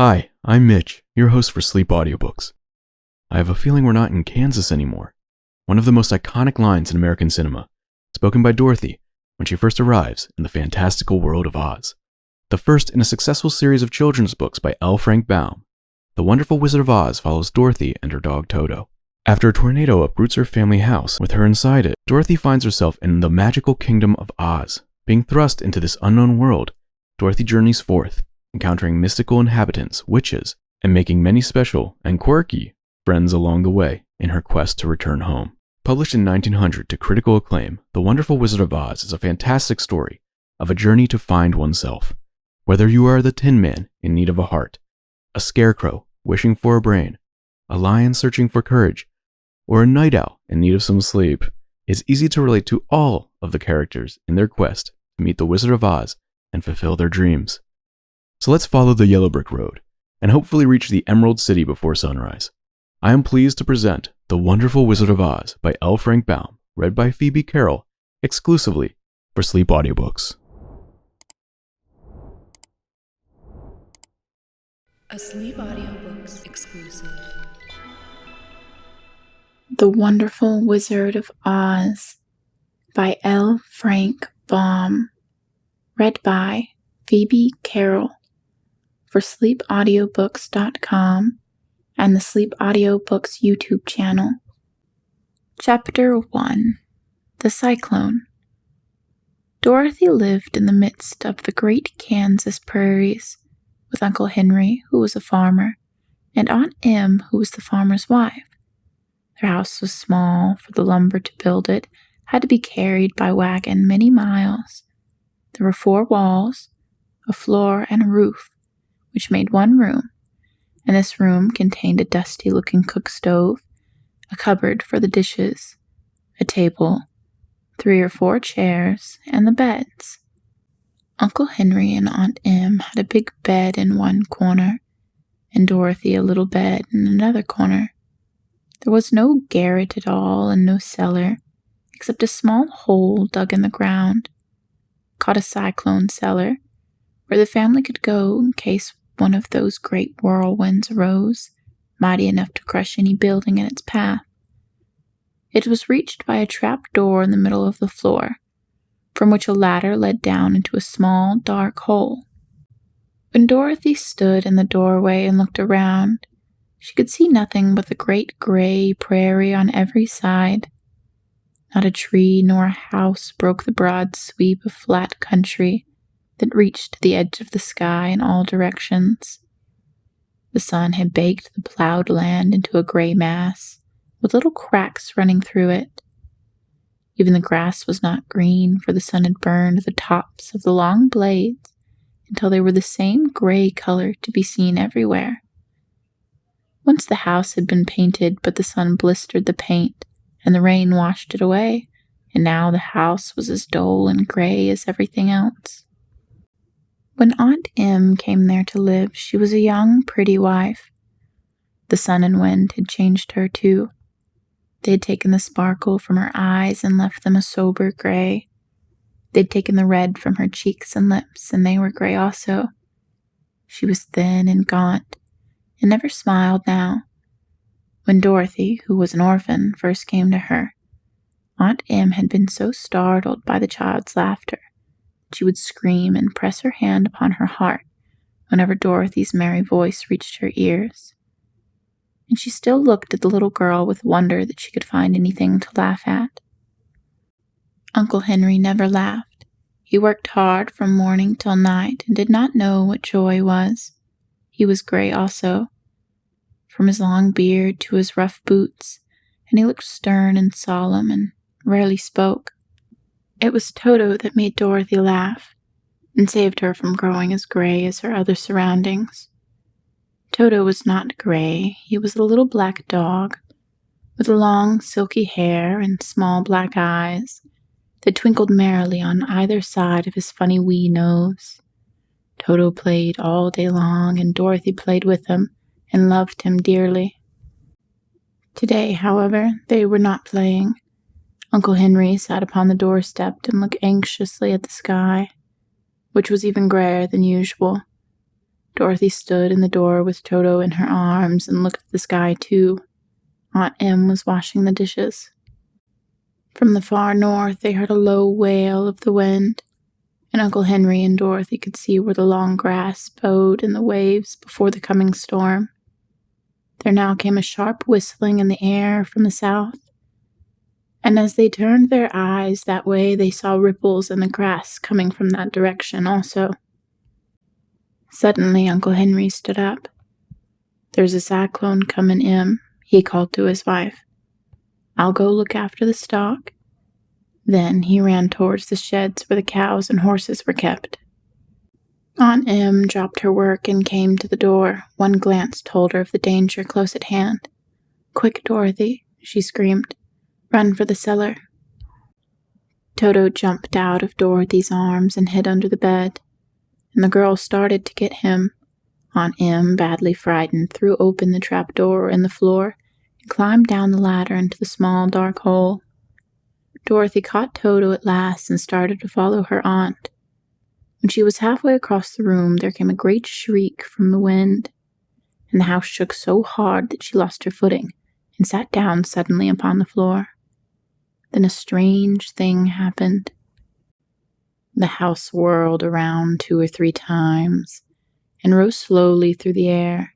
Hi, I'm Mitch, your host for Sleep Audiobooks. I have a feeling we're not in Kansas anymore. One of the most iconic lines in American cinema, spoken by Dorothy when she first arrives in the fantastical world of Oz. The first in a successful series of children's books by L. Frank Baum, The Wonderful Wizard of Oz follows Dorothy and her dog Toto. After a tornado uproots her family house with her inside it, Dorothy finds herself in the magical kingdom of Oz. Being thrust into this unknown world, Dorothy journeys forth, encountering mystical inhabitants, witches, and making many special and quirky friends along the way in her quest to return home. Published in 1900 to critical acclaim, The Wonderful Wizard of Oz is a fantastic story of a journey to find oneself. Whether you are the Tin Man in need of a heart, a scarecrow wishing for a brain, a lion searching for courage, or a night owl in need of some sleep, it's easy to relate to all of the characters in their quest to meet the Wizard of Oz and fulfill their dreams. So let's follow the yellow brick road and hopefully reach the Emerald City before sunrise. I am pleased to present The Wonderful Wizard of Oz by L. Frank Baum, read by Phebe Carroll, exclusively for Sleep Audiobooks. A Sleep Audiobooks exclusive. The Wonderful Wizard of Oz by L. Frank Baum, read by Phebe Carroll for sleepaudiobooks.com and the Sleep Audiobooks YouTube channel. Chapter 1: The Cyclone. Dorothy lived in the midst of the great Kansas prairies with Uncle Henry, who was a farmer, and Aunt Em, who was the farmer's wife. Their house was small, for the lumber to build it had to be carried by wagon many miles. There were 4 walls, a floor, and a roof, which made one room, and this room contained a dusty-looking cook stove, a cupboard for the dishes, a table, 3 or 4 chairs, and the beds. Uncle Henry and Aunt Em had a big bed in one corner, and Dorothy a little bed in another corner. There was no garret at all, and no cellar, except a small hole dug in the ground, called a cyclone cellar, where the family could go in case one of those great whirlwinds arose, mighty enough to crush any building in its path. It was reached by a trap door in the middle of the floor, from which a ladder led down into a small, dark hole. When Dorothy stood in the doorway and looked around, she could see nothing but the great gray prairie on every side. Not a tree nor a house broke the broad sweep of flat country that reached to the edge of the sky in all directions. The sun had baked the plowed land into a gray mass, with little cracks running through it. Even the grass was not green, for the sun had burned the tops of the long blades until they were the same gray color to be seen everywhere. Once the house had been painted, but the sun blistered the paint, and the rain washed it away, and now the house was as dull and gray as everything else. When Aunt Em came there to live, she was a young, pretty wife. The sun and wind had changed her, too. They had taken the sparkle from her eyes and left them a sober gray. They'd taken the red from her cheeks and lips, and they were gray also. She was thin and gaunt, and never smiled now. When Dorothy, who was an orphan, first came to her, Aunt Em had been so startled by the child's laughter that she would scream and press her hand upon her heart whenever Dorothy's merry voice reached her ears. And she still looked at the little girl with wonder that she could find anything to laugh at. Uncle Henry never laughed. He worked hard from morning till night and did not know what joy was. He was gray also, from his long beard to his rough boots, and he looked stern and solemn and rarely spoke. It was Toto that made Dorothy laugh and saved her from growing as gray as her other surroundings. Toto was not gray. He was a little black dog with long silky hair and small black eyes that twinkled merrily on either side of his funny wee nose. Toto played all day long, and Dorothy played with him and loved him dearly. Today, however, they were not playing. Uncle Henry sat upon the doorstep and looked anxiously at the sky, which was even grayer than usual. Dorothy stood in the door with Toto in her arms and looked at the sky too. Aunt Em was washing the dishes. From the far north they heard a low wail of the wind, and Uncle Henry and Dorothy could see where the long grass bowed in the waves before the coming storm. There now came a sharp whistling in the air from the south, and as they turned their eyes that way they saw ripples in the grass coming from that direction also. Suddenly Uncle Henry stood up. "There's a cyclone coming, Em," he called to his wife. "I'll go look after the stock." Then he ran towards the sheds where the cows and horses were kept. Aunt Em dropped her work and came to the door. One glance told her of the danger close at hand. "Quick, Dorothy," she screamed. "Run for the cellar." Toto jumped out of Dorothy's arms and hid under the bed, and the girl started to get him. Aunt Em, badly frightened, threw open the trap door in the floor and climbed down the ladder into the small dark hole. Dorothy caught Toto at last and started to follow her aunt. When she was halfway across the room, there came a great shriek from the wind, and the house shook so hard that she lost her footing and sat down suddenly upon the floor. Then a strange thing happened. The house whirled around 2 or 3 times and rose slowly through the air.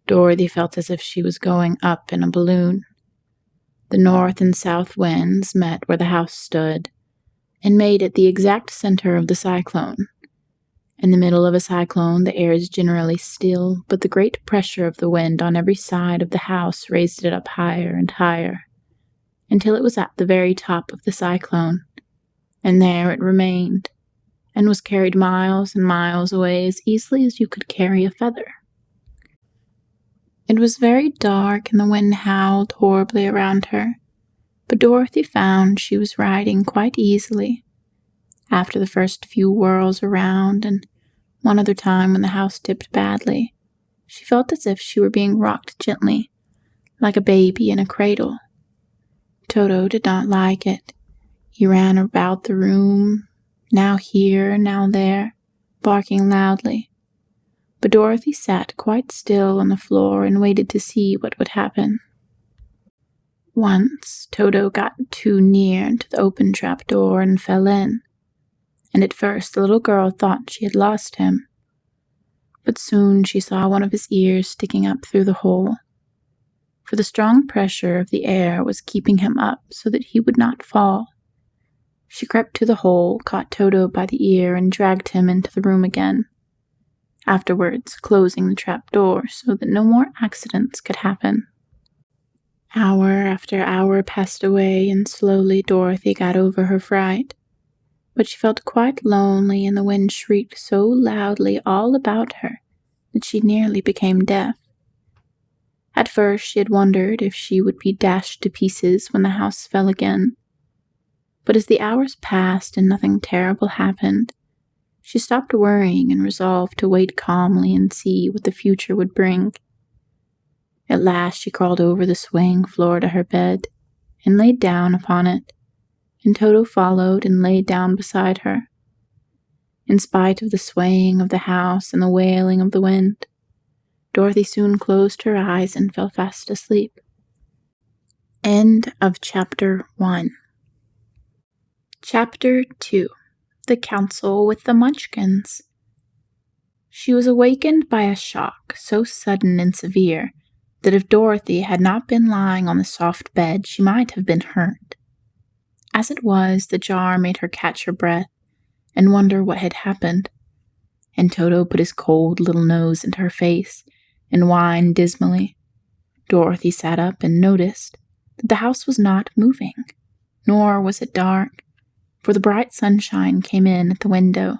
Dorothy felt as if she was going up in a balloon. The north and south winds met where the house stood and made it the exact center of the cyclone. In the middle of a cyclone, the air is generally still, but the great pressure of the wind on every side of the house raised it up higher and higher, until it was at the very top of the cyclone, and there it remained, and was carried miles and miles away as easily as you could carry a feather. It was very dark, and the wind howled horribly around her, but Dorothy found she was riding quite easily. After the first few whirls around, and one other time when the house tipped badly, she felt as if she were being rocked gently, like a baby in a cradle. Toto did not like it. He ran about the room, now here, now there, barking loudly. But Dorothy sat quite still on the floor and waited to see what would happen. Once, Toto got too near to the open trap door and fell in, and at first the little girl thought she had lost him. But soon she saw one of his ears sticking up through the hole, for the strong pressure of the air was keeping him up so that he would not fall. She crept to the hole, caught Toto by the ear, and dragged him into the room again, afterwards closing the trap door so that no more accidents could happen. Hour after hour passed away, and slowly Dorothy got over her fright, but she felt quite lonely, and the wind shrieked so loudly all about her that she nearly became deaf. At first she had wondered if she would be dashed to pieces when the house fell again, but as the hours passed and nothing terrible happened, she stopped worrying and resolved to wait calmly and see what the future would bring. At last she crawled over the swaying floor to her bed and laid down upon it, and Toto followed and lay down beside her. In spite of the swaying of the house and the wailing of the wind, Dorothy soon closed her eyes and fell fast asleep. End of Chapter 1. Chapter 2. The Council with the Munchkins. She was awakened by a shock so sudden and severe that if Dorothy had not been lying on the soft bed, she might have been hurt. As it was, the jar made her catch her breath and wonder what had happened, and Toto put his cold little nose into her face and whined dismally. Dorothy sat up and noticed that the house was not moving, nor was it dark, for the bright sunshine came in at the window,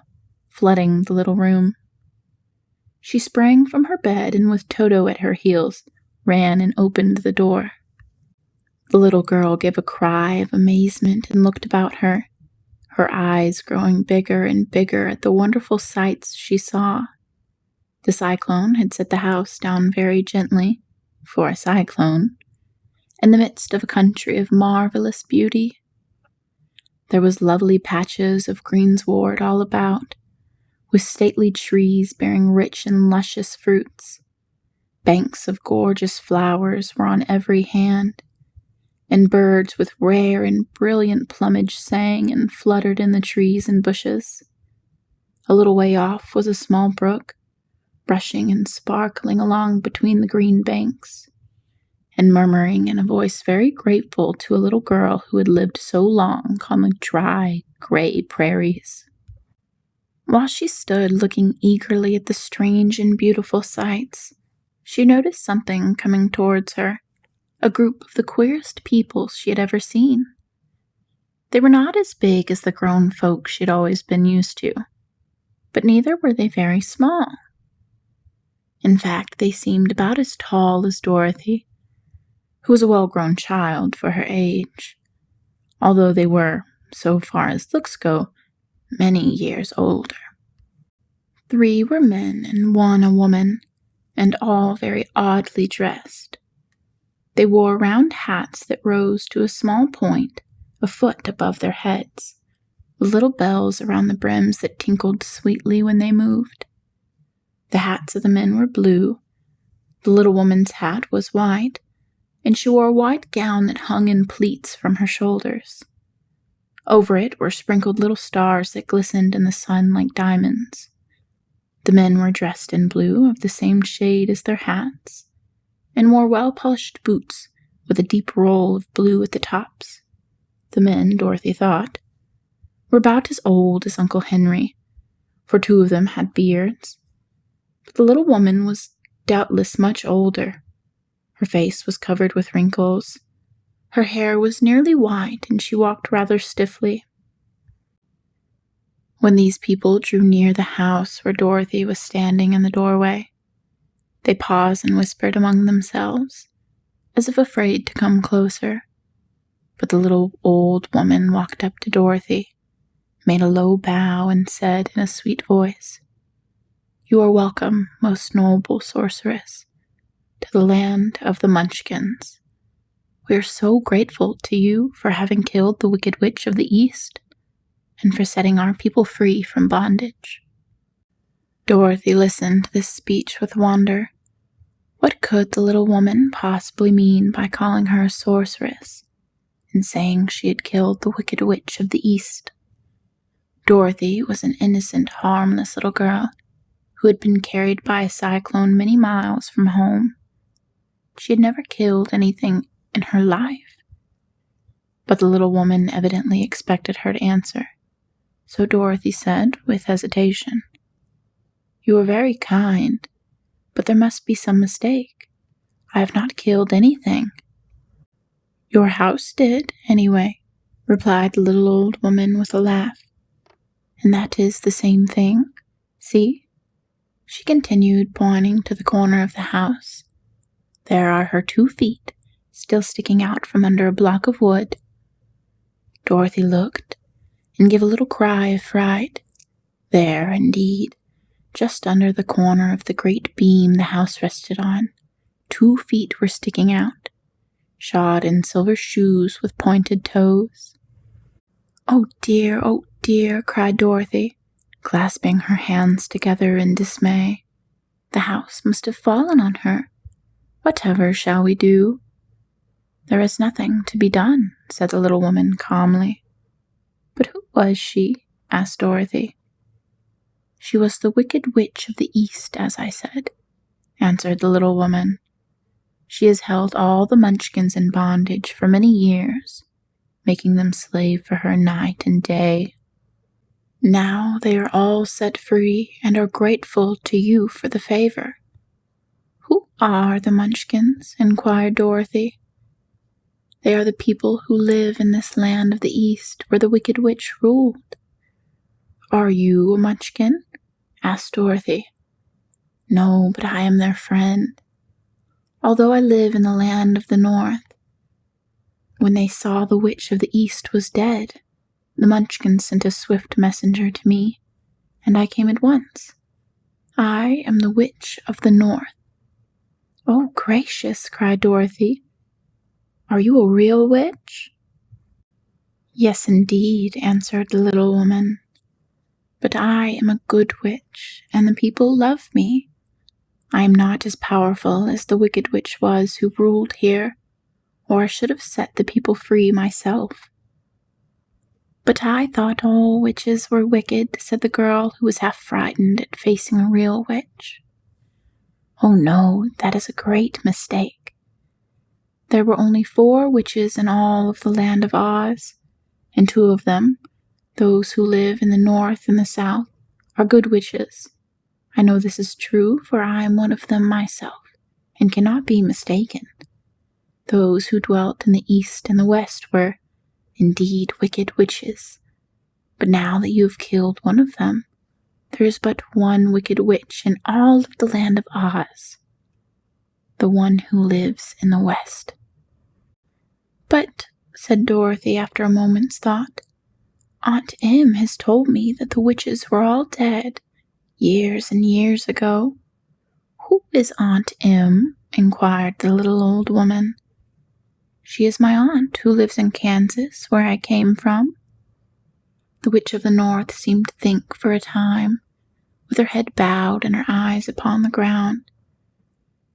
flooding the little room. She sprang from her bed and with Toto at her heels, ran and opened the door. The little girl gave a cry of amazement and looked about her, her eyes growing bigger and bigger at the wonderful sights she saw. The cyclone had set the house down very gently, for a cyclone, in the midst of a country of marvelous beauty. There was lovely patches of greensward all about, with stately trees bearing rich and luscious fruits. Banks of gorgeous flowers were on every hand, and birds with rare and brilliant plumage sang and fluttered in the trees and bushes. A little way off was a small brook, rushing and sparkling along between the green banks, and murmuring in a voice very grateful to a little girl who had lived so long on the dry, gray prairies. While she stood looking eagerly at the strange and beautiful sights, she noticed something coming towards her, a group of the queerest people she had ever seen. They were not as big as the grown folk she had always been used to, but neither were they very small. In fact, they seemed about as tall as Dorothy, who was a well-grown child for her age, although they were, so far as looks go, many years older. 3 were men and 1 a woman, and all very oddly dressed. They wore round hats that rose to a small point a foot above their heads, with little bells around the brims that tinkled sweetly when they moved. The hats of the men were blue, the little woman's hat was white, and she wore a white gown that hung in pleats from her shoulders. Over it were sprinkled little stars that glistened in the sun like diamonds. The men were dressed in blue of the same shade as their hats, and wore well-polished boots with a deep roll of blue at the tops. The men, Dorothy thought, were about as old as Uncle Henry, for 2 of them had beards. But the little woman was doubtless much older. Her face was covered with wrinkles. Her hair was nearly white, and she walked rather stiffly. When these people drew near the house where Dorothy was standing in the doorway, they paused and whispered among themselves, as if afraid to come closer. But the little old woman walked up to Dorothy, made a low bow, and said in a sweet voice, "You are welcome, most noble sorceress, to the land of the Munchkins. We are so grateful to you for having killed the Wicked Witch of the East, and for setting our people free from bondage." Dorothy listened to this speech with wonder. What could the little woman possibly mean by calling her a sorceress, and saying she had killed the Wicked Witch of the East? Dorothy was an innocent, harmless little girl who had been carried by a cyclone many miles from home. She had never killed anything in her life. But the little woman evidently expected her to answer, so Dorothy said with hesitation, "You are very kind, but there must be some mistake. I have not killed anything." "Your house did, anyway," replied the little old woman with a laugh. "And that is the same thing. See?" She continued, pointing to the corner of the house. "There are her 2 feet, still sticking out from under a block of wood." Dorothy looked and gave a little cry of fright. There, indeed, just under the corner of the great beam the house rested on, 2 feet were sticking out, shod in silver shoes with pointed toes. Oh dear," cried Dorothy, clasping her hands together in dismay. "The house must have fallen on her. Whatever shall we do?" "There is nothing to be done," said the little woman calmly. "But who was she?" asked Dorothy. "She was the Wicked Witch of the East, as I said," answered the little woman. "She has held all the Munchkins in bondage for many years, making them slave for her night and day. Now they are all set free and are grateful to you for the favor." "Who are the Munchkins?" inquired Dorothy. "They are the people who live in this land of the East where the Wicked Witch ruled." "Are you a Munchkin?" asked Dorothy. "No, but I am their friend. Although I live in the land of the North, when they saw the Witch of the East was dead, the Munchkins sent a swift messenger to me, and I came at once. I am the Witch of the North." "Oh, gracious!" cried Dorothy. "Are you a real witch?" "Yes, indeed," answered the little woman. but I am a good witch, and the people love me. I am not as powerful as the wicked witch was who ruled here, or I should have set the people free myself." "But I thought all witches were wicked," said the girl, who was half frightened at facing a real witch. "Oh no, that is a great mistake. There were only 4 witches in all of the land of Oz, and 2 of them, those who live in the north and the south, are good witches. I know this is true, for I am one of them myself, and cannot be mistaken. Those who dwelt in the east and the west were, indeed, wicked witches. But now that you have killed one of them, there is but one wicked witch in all of the land of Oz, the one who lives in the west." "But," said Dorothy after a moment's thought, "Aunt Em has told me that the witches were all dead, years and years ago." "Who is Aunt Em?" inquired the little old woman. "She is my aunt who lives in Kansas, where I came from." The witch of the north seemed to think for a time, with her head bowed and her eyes upon the ground.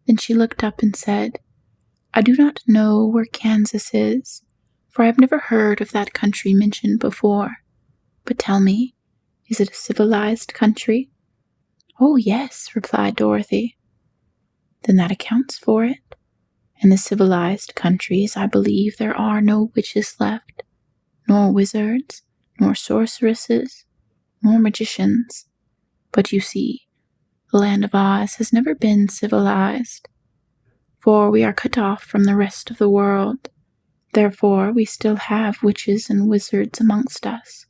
Then she looked up and said, "I do not know where Kansas is, for I have never heard of that country mentioned before. But tell me, is it a civilized country?" "Oh, yes," replied Dorothy. "Then that accounts for it. In the civilized countries, I believe there are no witches left, nor wizards, nor sorceresses, nor magicians. But you see, the land of Oz has never been civilized, for we are cut off from the rest of the world. Therefore, we still have witches and wizards amongst us."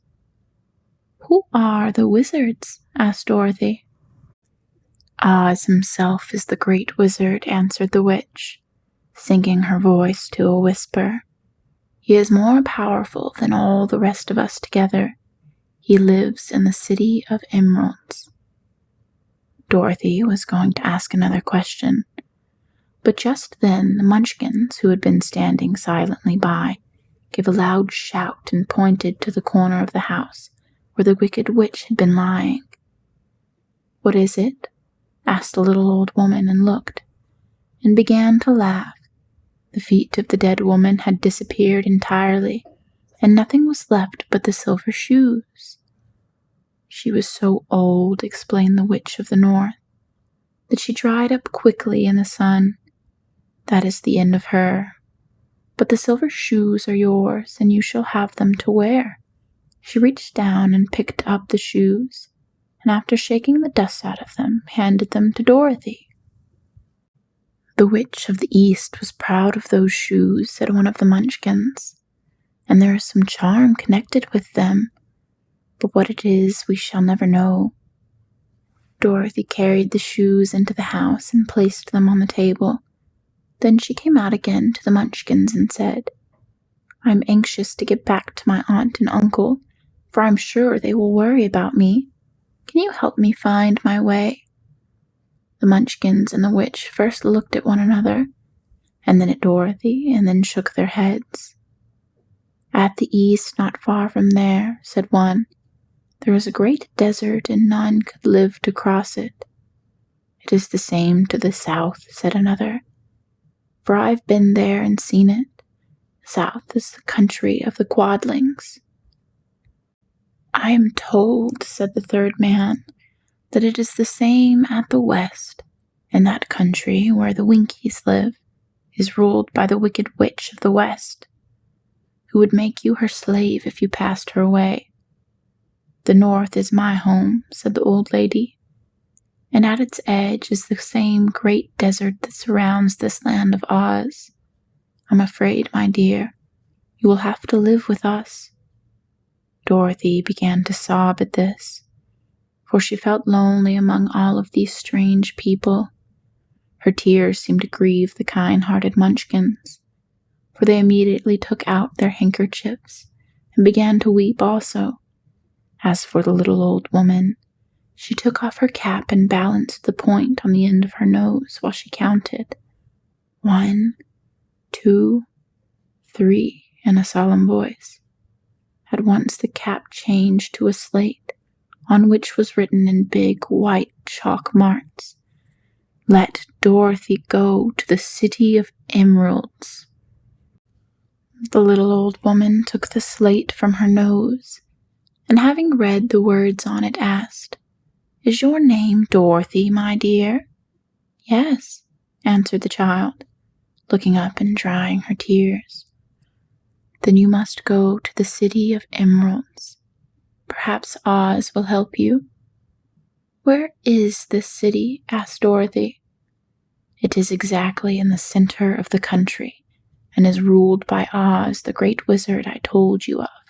"Who are the wizards?" asked Dorothy. "Oz himself is the great wizard," answered the witch, sinking her voice to a whisper. "He is more powerful than all the rest of us together. He lives in the City of Emeralds." Dorothy was going to ask another question, but just then the Munchkins, who had been standing silently by, gave a loud shout and pointed to the corner of the house where the wicked witch had been lying. "What is it?" asked the little old woman, and looked, and began to laugh. The feet of the dead woman had disappeared entirely, and nothing was left but the silver shoes. "She was so old," explained the witch of the north, "that she dried up quickly in the sun. That is the end of her. But the silver shoes are yours, and you shall have them to wear." She reached down and picked up the shoes, and after shaking the dust out of them, handed them to Dorothy. "The witch of the east was proud of those shoes," said one of the Munchkins, "and there is some charm connected with them, but what it is we shall never know." Dorothy carried the shoes into the house and placed them on the table. Then she came out again to the Munchkins and said, "I am anxious to get back to my aunt and uncle, for I am sure they will worry about me. Can you help me find my way?" The Munchkins and the witch first looked at one another, and then at Dorothy, and then shook their heads. "At the east, not far from there," said one, "there is a great desert, and none could live to cross it." "It is the same to the south," said another, "for I've been there and seen it. The south is the country of the Quadlings." "I am told," said the third man, "that it is the same at the west, and that country where the Winkies live is ruled by the wicked witch of the west, who would make you her slave if you passed her way. The north is my home," said the old lady, "and at its edge is the same great desert that surrounds this land of Oz. I'm afraid, my dear, you will have to live with us." Dorothy began to sob at this, for she felt lonely among all of these strange people. Her tears seemed to grieve the kind-hearted Munchkins, for they immediately took out their handkerchiefs and began to weep also. As for the little old woman, she took off her cap and balanced the point on the end of her nose while she counted. 1, 2, 3, in a solemn voice. At once the cap changed to a slate, on which was written in big white chalk marks, "Let Dorothy go to the City of Emeralds." The little old woman took the slate from her nose, and having read the words on it, asked, "Is your name Dorothy, my dear?" "Yes," answered the child, looking up and drying her tears. "Then you must go to the City of Emeralds. Perhaps Oz will help you." "Where is this city?" asked Dorothy. "It is exactly in the center of the country, and is ruled by Oz, the great wizard I told you of."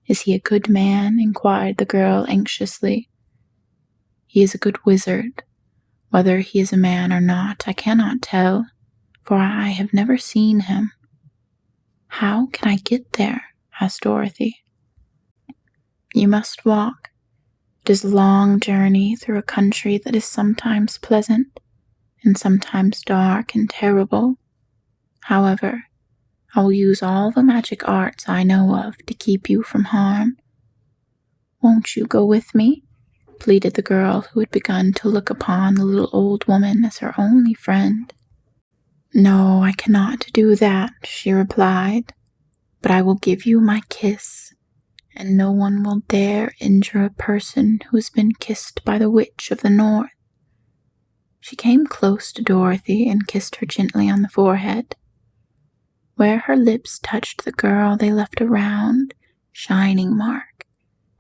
"Is he a good man?" inquired the girl anxiously. "He is a good wizard. Whether he is a man or not, I cannot tell, for I have never seen him." "How can I get there?" asked Dorothy. "You must walk. It is a long journey through a country that is sometimes pleasant and sometimes dark and terrible. However, I will use all the magic arts I know of to keep you from harm." "Won't you go with me?" pleaded the girl, who had begun to look upon the little old woman as her only friend. "No, I cannot do that," she replied, "but I will give you my kiss, and no one will dare injure a person who has been kissed by the Witch of the North." She came close to Dorothy and kissed her gently on the forehead. Where her lips touched the girl, they left a round, shining mark,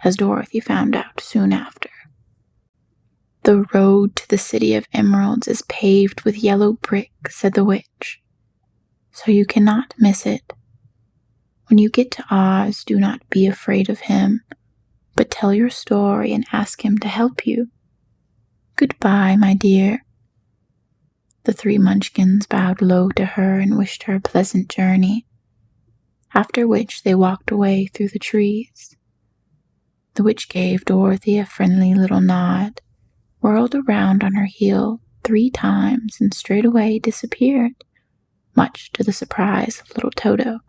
as Dorothy found out soon after. "The road to the City of Emeralds is paved with yellow brick," said the witch, "so you cannot miss it. When you get to Oz, do not be afraid of him, but tell your story and ask him to help you. Goodbye, my dear." The three Munchkins bowed low to her and wished her a pleasant journey, after which they walked away through the trees. The witch gave Dorothy a friendly little nod, whirled around on her heel 3 times, and straightway disappeared, much to the surprise of little Toto,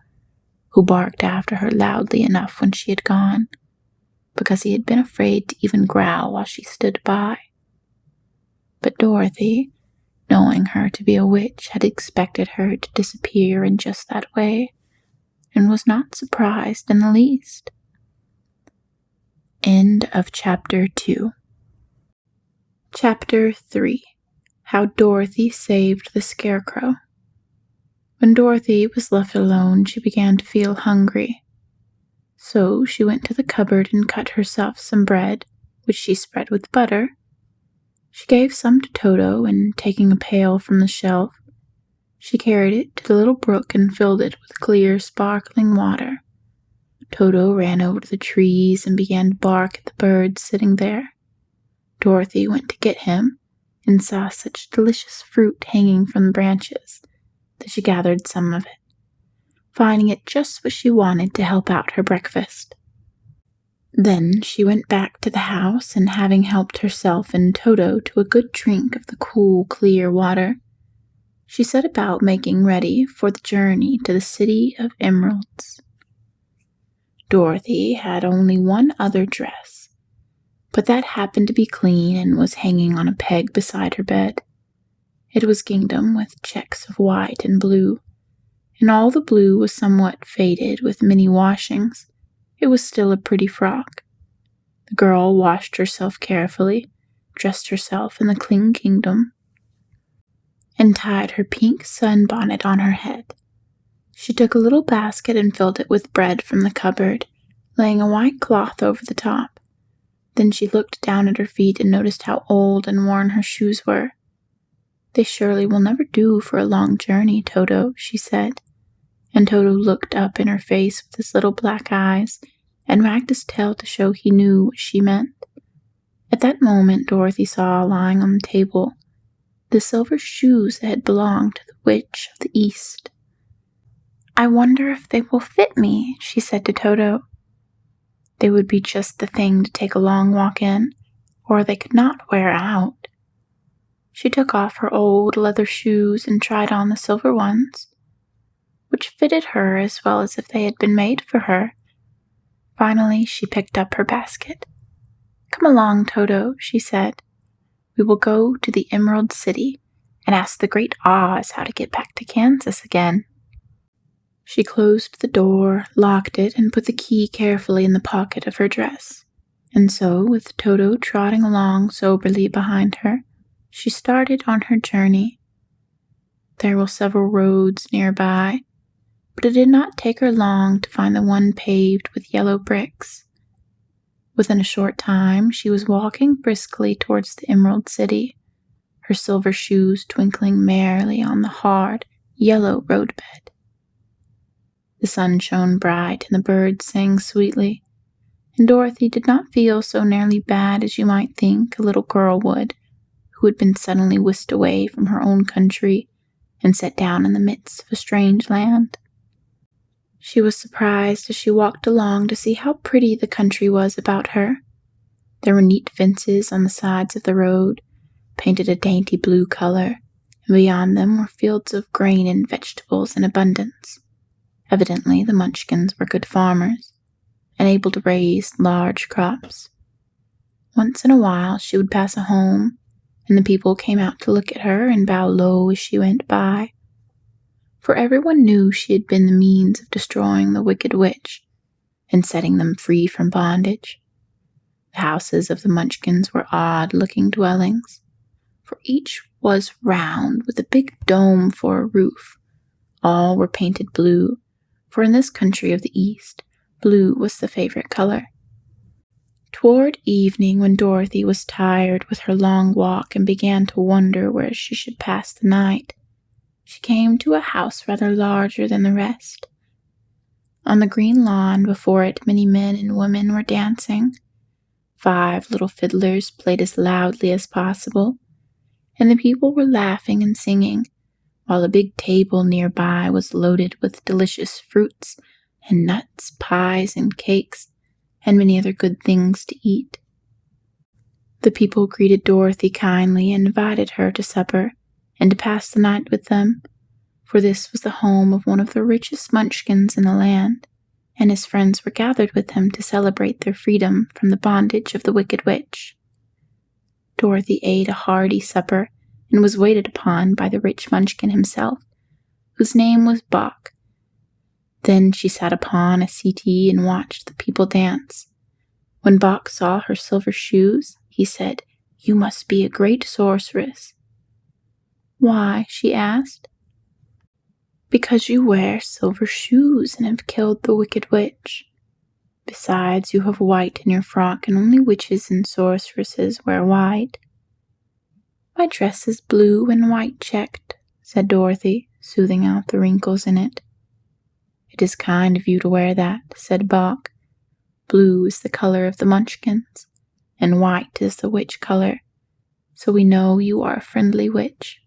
who barked after her loudly enough when she had gone, because he had been afraid to even growl while she stood by. But Dorothy, knowing her to be a witch, had expected her to disappear in just that way, and was not surprised in the least. End of Chapter 2. Chapter 3. How Dorothy Saved the Scarecrow. When Dorothy was left alone, she began to feel hungry. So she went to the cupboard and cut herself some bread, which she spread with butter. She gave some to Toto, and taking a pail from the shelf, she carried it to the little brook and filled it with clear, sparkling water. Toto ran over to the trees and began to bark at the birds sitting there. Dorothy went to get him, and saw such delicious fruit hanging from the branches that she gathered some of it, finding it just what she wanted to help out her breakfast. Then she went back to the house, and having helped herself and Toto to a good drink of the cool, clear water, she set about making ready for the journey to the City of Emeralds. Dorothy had only one other dress, but that happened to be clean and was hanging on a peg beside her bed. It was gingham with checks of white and blue, and all the blue was somewhat faded with many washings. It was still a pretty frock. The girl washed herself carefully, dressed herself in the clean gingham, and tied her pink sunbonnet on her head. She took a little basket and filled it with bread from the cupboard, laying a white cloth over the top. Then she looked down at her feet and noticed how old and worn her shoes were. "They surely will never do for a long journey, Toto," she said, and Toto looked up in her face with his little black eyes and wagged his tail to show he knew what she meant. At that moment Dorothy saw lying on the table the silver shoes that had belonged to the Witch of the East. "I wonder if they will fit me," she said to Toto. "They would be just the thing to take a long walk in, or they could not wear out." She took off her old leather shoes and tried on the silver ones, which fitted her as well as if they had been made for her. Finally, she picked up her basket. "Come along, Toto," she said. "We will go to the Emerald City and ask the Great Oz how to get back to Kansas again." She closed the door, locked it, and put the key carefully in the pocket of her dress. And so, with Toto trotting along soberly behind her, she started on her journey. There were several roads nearby, but it did not take her long to find the one paved with yellow bricks. Within a short time, she was walking briskly towards the Emerald City, her silver shoes twinkling merrily on the hard, yellow roadbed. The sun shone bright and the birds sang sweetly, and Dorothy did not feel so nearly bad as you might think a little girl would, who had been suddenly whisked away from her own country and set down in the midst of a strange land. She was surprised as she walked along to see how pretty the country was about her. There were neat fences on the sides of the road, painted a dainty blue color, and beyond them were fields of grain and vegetables in abundance. Evidently, the Munchkins were good farmers, and able to raise large crops. Once in a while, she would pass a home, and the people came out to look at her and bow low as she went by. For everyone knew she had been the means of destroying the wicked witch and setting them free from bondage. The houses of the Munchkins were odd-looking dwellings, for each was round with a big dome for a roof. All were painted blue, for in this country of the East, blue was the favorite color. Toward evening, when Dorothy was tired with her long walk and began to wonder where she should pass the night, she came to a house rather larger than the rest. On the green lawn before it, many men and women were dancing. 5 little fiddlers played as loudly as possible, and the people were laughing and singing, while a big table nearby was loaded with delicious fruits and nuts, pies and cakes, and many other good things to eat. The people greeted Dorothy kindly and invited her to supper and to pass the night with them, for this was the home of one of the richest Munchkins in the land, and his friends were gathered with him to celebrate their freedom from the bondage of the wicked witch. Dorothy ate a hearty supper and was waited upon by the rich Munchkin himself, whose name was Bach. Then she sat upon a settee and watched the people dance. When Bach saw her silver shoes, he said, "You must be a great sorceress." "Why?" she asked. "Because you wear silver shoes and have killed the wicked witch. Besides, you have white in your frock, and only witches and sorceresses wear white." "My dress is blue and white checked," said Dorothy, smoothing out the wrinkles in it. "It is kind of you to wear that," said Bach. "Blue is the color of the Munchkins, and white is the witch color, so we know you are a friendly witch."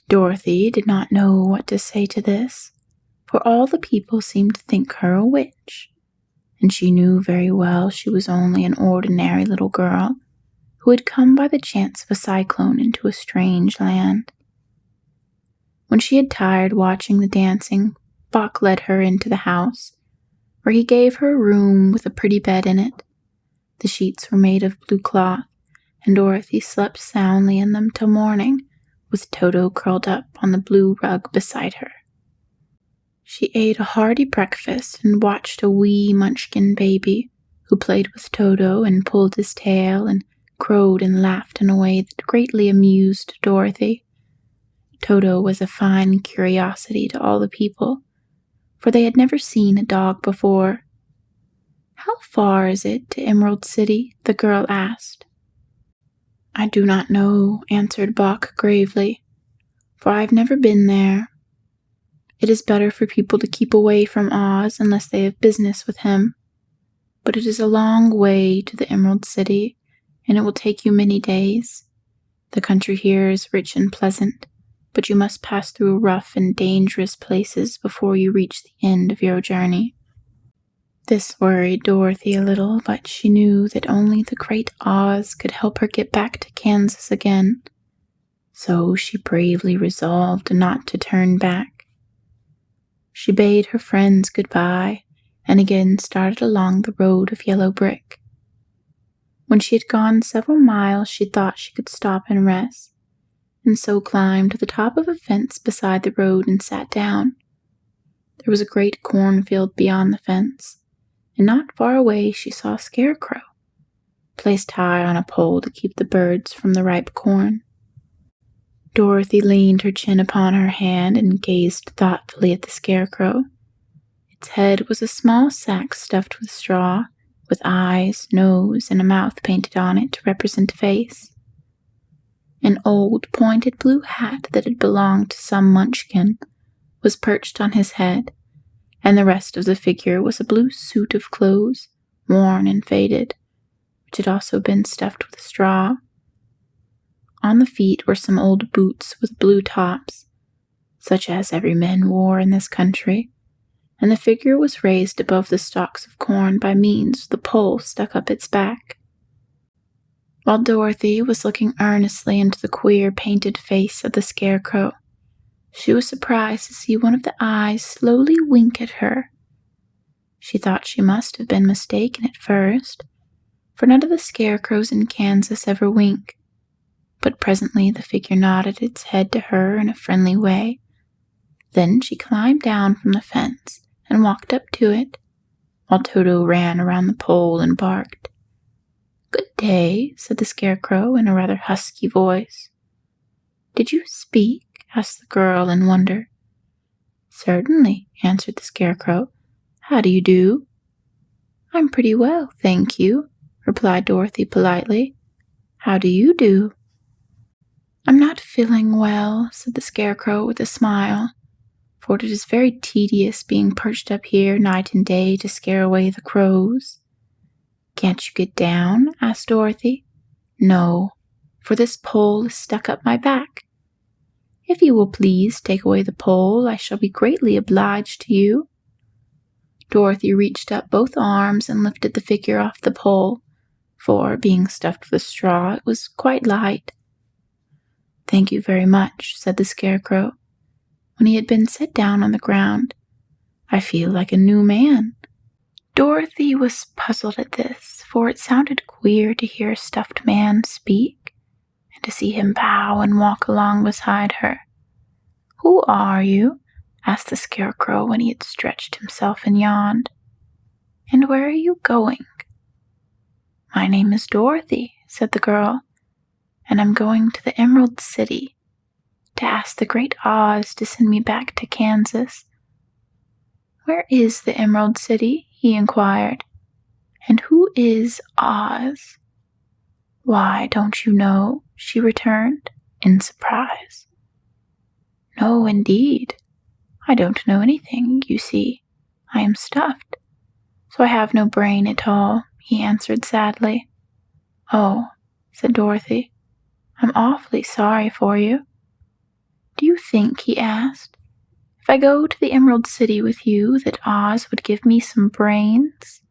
Dorothy did not know what to say to this, for all the people seemed to think her a witch, and she knew very well she was only an ordinary little girl who had come by the chance of a cyclone into a strange land. When she had tired watching the dancing, Bach led her into the house, where he gave her a room with a pretty bed in it. The sheets were made of blue cloth, and Dorothy slept soundly in them till morning, with Toto curled up on the blue rug beside her. She ate a hearty breakfast and watched a wee Munchkin baby, who played with Toto and pulled his tail and crowed and laughed in a way that greatly amused Dorothy. Toto was a fine curiosity to all the people, for they had never seen a dog before. "How far is it to Emerald City?" the girl asked. "I do not know," answered Bach gravely, "for I have never been there. It is better for people to keep away from Oz unless they have business with him. But it is a long way to the Emerald City, and it will take you many days. The country here is rich and pleasant, but you must pass through rough and dangerous places before you reach the end of your journey." This worried Dorothy a little, but she knew that only the great Oz could help her get back to Kansas again, so she bravely resolved not to turn back. She bade her friends goodbye and again started along the road of yellow brick. When she had gone several miles, she thought she could stop and rest, and so climbed to the top of a fence beside the road and sat down. There was a great cornfield beyond the fence, and not far away she saw a scarecrow, placed high on a pole to keep the birds from the ripe corn. Dorothy leaned her chin upon her hand and gazed thoughtfully at the scarecrow. Its head was a small sack stuffed with straw, with eyes, nose, and a mouth painted on it to represent a face. An old, pointed blue hat that had belonged to some Munchkin was perched on his head, and the rest of the figure was a blue suit of clothes, worn and faded, which had also been stuffed with straw. On the feet were some old boots with blue tops, such as every man wore in this country, and the figure was raised above the stalks of corn by means of the pole stuck up its back. While Dorothy was looking earnestly into the queer painted face of the scarecrow, she was surprised to see one of the eyes slowly wink at her. She thought she must have been mistaken at first, for none of the scarecrows in Kansas ever wink, but presently the figure nodded its head to her in a friendly way. Then she climbed down from the fence and walked up to it, while Toto ran around the pole and barked. "Good day," said the scarecrow in a rather husky voice. "Did you speak?" asked the girl in wonder. "Certainly," answered the scarecrow. "How do you do?" "I'm pretty well, thank you," replied Dorothy politely. "How do you do?" "I'm not feeling well," said the scarecrow with a smile, "for it is very tedious being perched up here night and day to scare away the crows." "Can't you get down?" asked Dorothy. "No, for this pole is stuck up my back." "If you will please take away the pole, I shall be greatly obliged to you." Dorothy reached up both arms and lifted the figure off the pole, for, being stuffed with straw, it was quite light. "Thank you very much," said the scarecrow, when he had been set down on the ground. "I feel like a new man." Dorothy was puzzled at this, for it sounded queer to hear a stuffed man speak, and to see him bow and walk along beside her. "Who are you?" asked the scarecrow when he had stretched himself and yawned. "And where are you going?" "My name is Dorothy," said the girl, "and I'm going to the Emerald City to ask the great Oz to send me back to Kansas." "Where is the Emerald City?" he inquired. "And who is Oz?" "Why, don't you know?" she returned, in surprise. "No, indeed. I don't know anything, you see. I am stuffed, so I have no brain at all," he answered sadly. "Oh," said Dorothy, "I'm awfully sorry for you." "Do you think," he asked, "if I go to the Emerald City with you, that Oz would give me some brains?"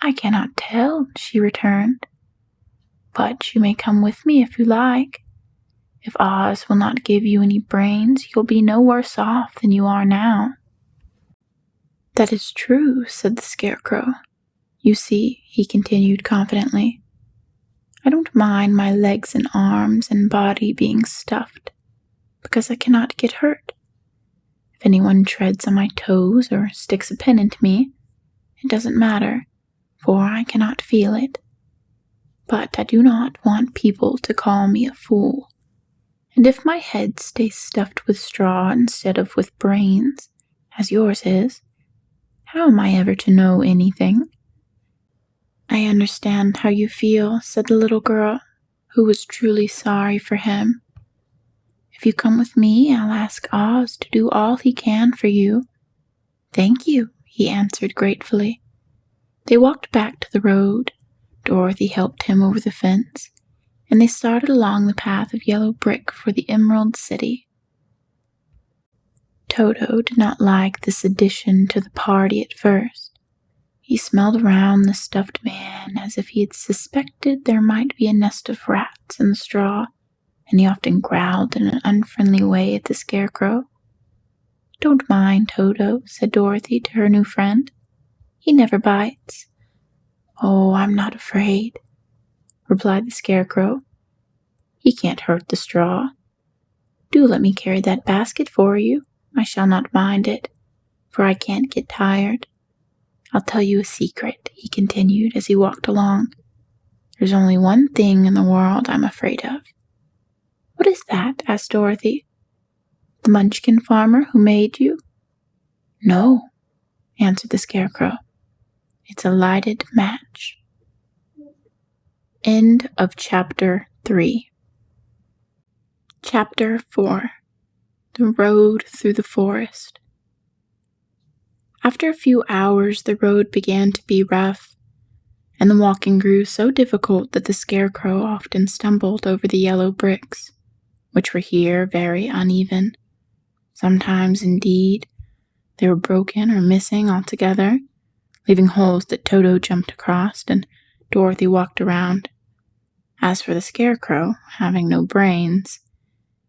"I cannot tell," she returned, "but you may come with me if you like. If Oz will not give you any brains, you'll be no worse off than you are now." "That is true," said the scarecrow. "You see," he continued confidently, "I don't mind my legs and arms and body being stuffed, because I cannot get hurt. If anyone treads on my toes or sticks a pin into me, it doesn't matter, for I cannot feel it. But I do not want people to call me a fool. And if my head stays stuffed with straw instead of with brains, as yours is, how am I ever to know anything?" "I understand how you feel," said the little girl, who was truly sorry for him. "If you come with me, I'll ask Oz to do all he can for you." "Thank you," he answered gratefully. They walked back to the road. Dorothy helped him over the fence, and they started along the path of yellow brick for the Emerald City. Toto did not like this addition to the party at first. He smelled around the stuffed man as if he had suspected there might be a nest of rats in the straw, and he often growled in an unfriendly way at the scarecrow. "Don't mind Toto," said Dorothy to her new friend. "He never bites." "Oh, I'm not afraid," replied the Scarecrow. "He can't hurt the straw. Do let me carry that basket for you. I shall not mind it, for I can't get tired. I'll tell you a secret," he continued as he walked along. "There's only one thing in the world I'm afraid of." "What is that?" asked Dorothy. "The Munchkin farmer who made you?" "No," answered the Scarecrow. "It's a lighted match." End of Chapter 3. Chapter 4. The Road Through the Forest. After a few hours, the road began to be rough, and the walking grew so difficult that the Scarecrow often stumbled over the yellow bricks, which were here very uneven. Sometimes, indeed, they were broken or missing altogether, leaving holes that Toto jumped across and Dorothy walked around. As for the Scarecrow, having no brains,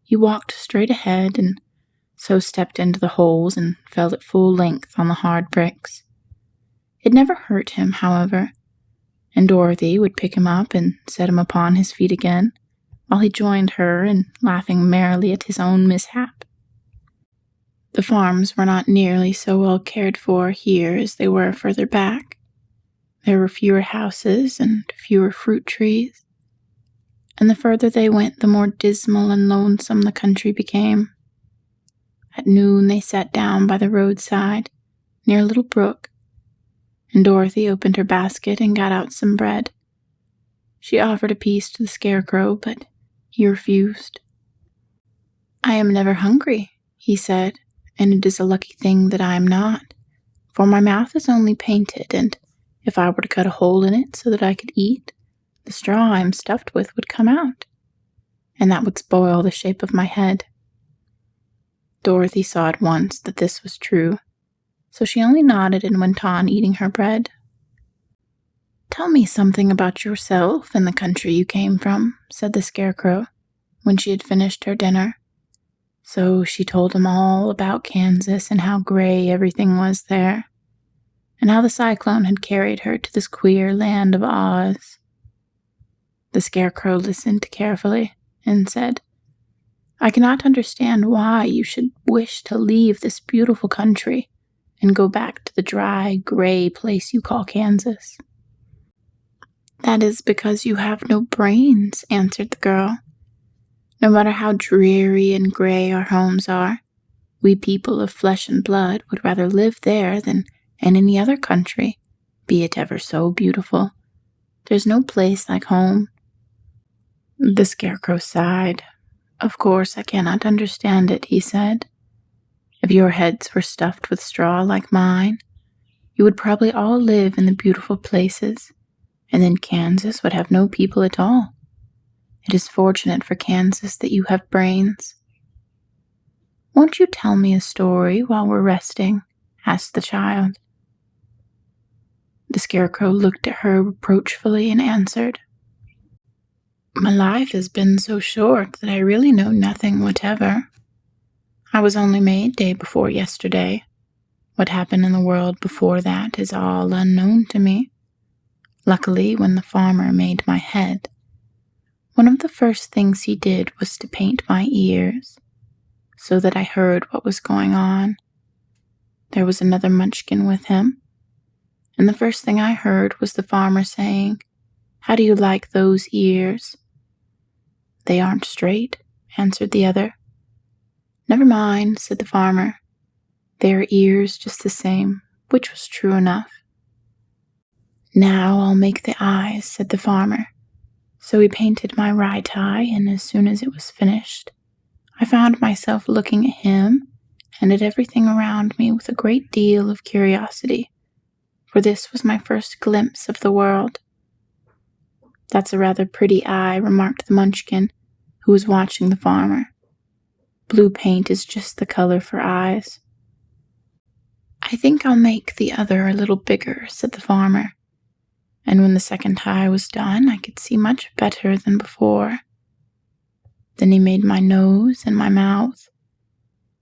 he walked straight ahead and so stepped into the holes and fell at full length on the hard bricks. It never hurt him, however, and Dorothy would pick him up and set him upon his feet again, while he joined her in laughing merrily at his own mishap. The farms were not nearly so well cared for here as they were further back. There were fewer houses and fewer fruit trees, and the further they went, the more dismal and lonesome the country became. At noon they sat down by the roadside, near a little brook, and Dorothy opened her basket and got out some bread. She offered a piece to the Scarecrow, but he refused. "I am never hungry," he said, "and it is a lucky thing that I am not, for my mouth is only painted, and if I were to cut a hole in it so that I could eat, the straw I am stuffed with would come out, and that would spoil the shape of my head." Dorothy saw at once that this was true, so she only nodded and went on eating her bread. "Tell me something about yourself and the country you came from," said the Scarecrow, when she had finished her dinner. So she told him all about Kansas and how gray everything was there, and how the cyclone had carried her to this queer land of Oz. The Scarecrow listened carefully and said, "I cannot understand why you should wish to leave this beautiful country and go back to the dry, gray place you call Kansas." "That is because you have no brains," answered the girl. "No matter how dreary and gray our homes are, we people of flesh and blood would rather live there than in any other country, be it ever so beautiful. There's no place like home." The Scarecrow sighed. "Of course I cannot understand it," he said. "If your heads were stuffed with straw like mine, you would probably all live in the beautiful places, and then Kansas would have no people at all. It is fortunate for Kansas that you have brains." "Won't you tell me a story while we're resting?" asked the child. The Scarecrow looked at her reproachfully and answered, "My life has been so short that I really know nothing whatever. I was only made day before yesterday. What happened in the world before that is all unknown to me. Luckily, when the farmer made my head, one of the first things he did was to paint my ears, so that I heard what was going on. There was another Munchkin with him, and the first thing I heard was the farmer saying, 'How do you like those ears?' 'They aren't straight,' answered the other. 'Never mind,' said the farmer. 'They are ears just the same,' which was true enough. 'Now I'll make the eyes,' said the farmer. So he painted my right eye, and as soon as it was finished, I found myself looking at him and at everything around me with a great deal of curiosity, for this was my first glimpse of the world. 'That's a rather pretty eye,' remarked the Munchkin, who was watching the farmer. 'Blue paint is just the color for eyes.' 'I think I'll make the other a little bigger,' said the farmer. And when the second eye was done, I could see much better than before. Then he made my nose and my mouth,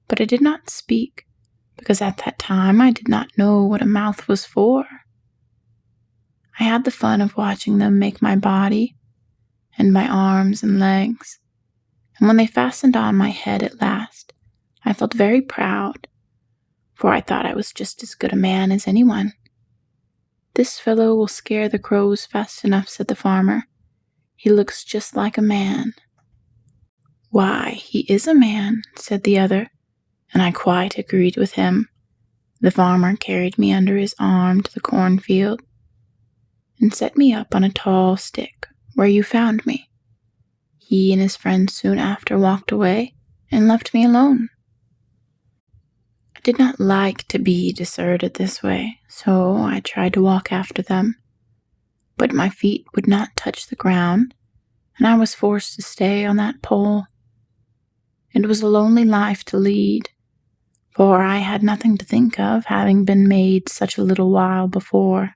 but I did not speak, because at that time I did not know what a mouth was for. I had the fun of watching them make my body and my arms and legs, and when they fastened on my head at last, I felt very proud, for I thought I was just as good a man as anyone. "This fellow will scare the crows fast enough," said the farmer. "He looks just like a man." "Why, he is a man," said the other, and I quite agreed with him. The farmer carried me under his arm to the cornfield and set me up on a tall stick where you found me. He and his friend soon after walked away and left me alone. I did not like to be deserted this way, so I tried to walk after them, but my feet would not touch the ground, and I was forced to stay on that pole. It was a lonely life to lead, for I had nothing to think of, having been made such a little while before.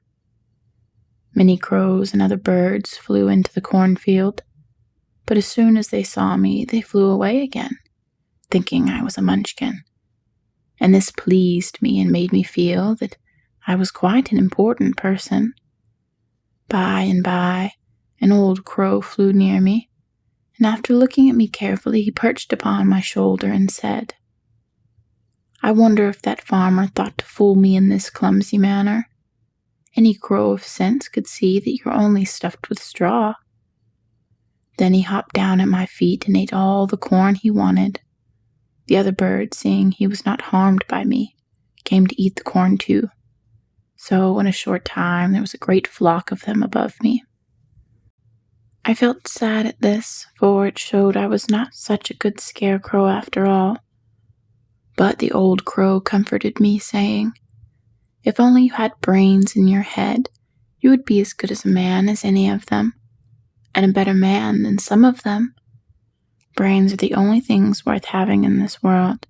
Many crows and other birds flew into the cornfield, but as soon as they saw me, they flew away again, thinking I was a Munchkin. And this pleased me and made me feel that I was quite an important person. By and by, an old crow flew near me, and after looking at me carefully, he perched upon my shoulder and said, "I wonder if that farmer thought to fool me in this clumsy manner. Any crow of sense could see that you're only stuffed with straw." Then he hopped down at my feet and ate all the corn he wanted. The other birds, seeing he was not harmed by me, came to eat the corn too. So in a short time there was a great flock of them above me. I felt sad at this, for it showed I was not such a good scarecrow after all. But the old crow comforted me, saying, "If only you had brains in your head, you would be as good as a man as any of them, and a better man than some of them. Brains are the only things worth having in this world,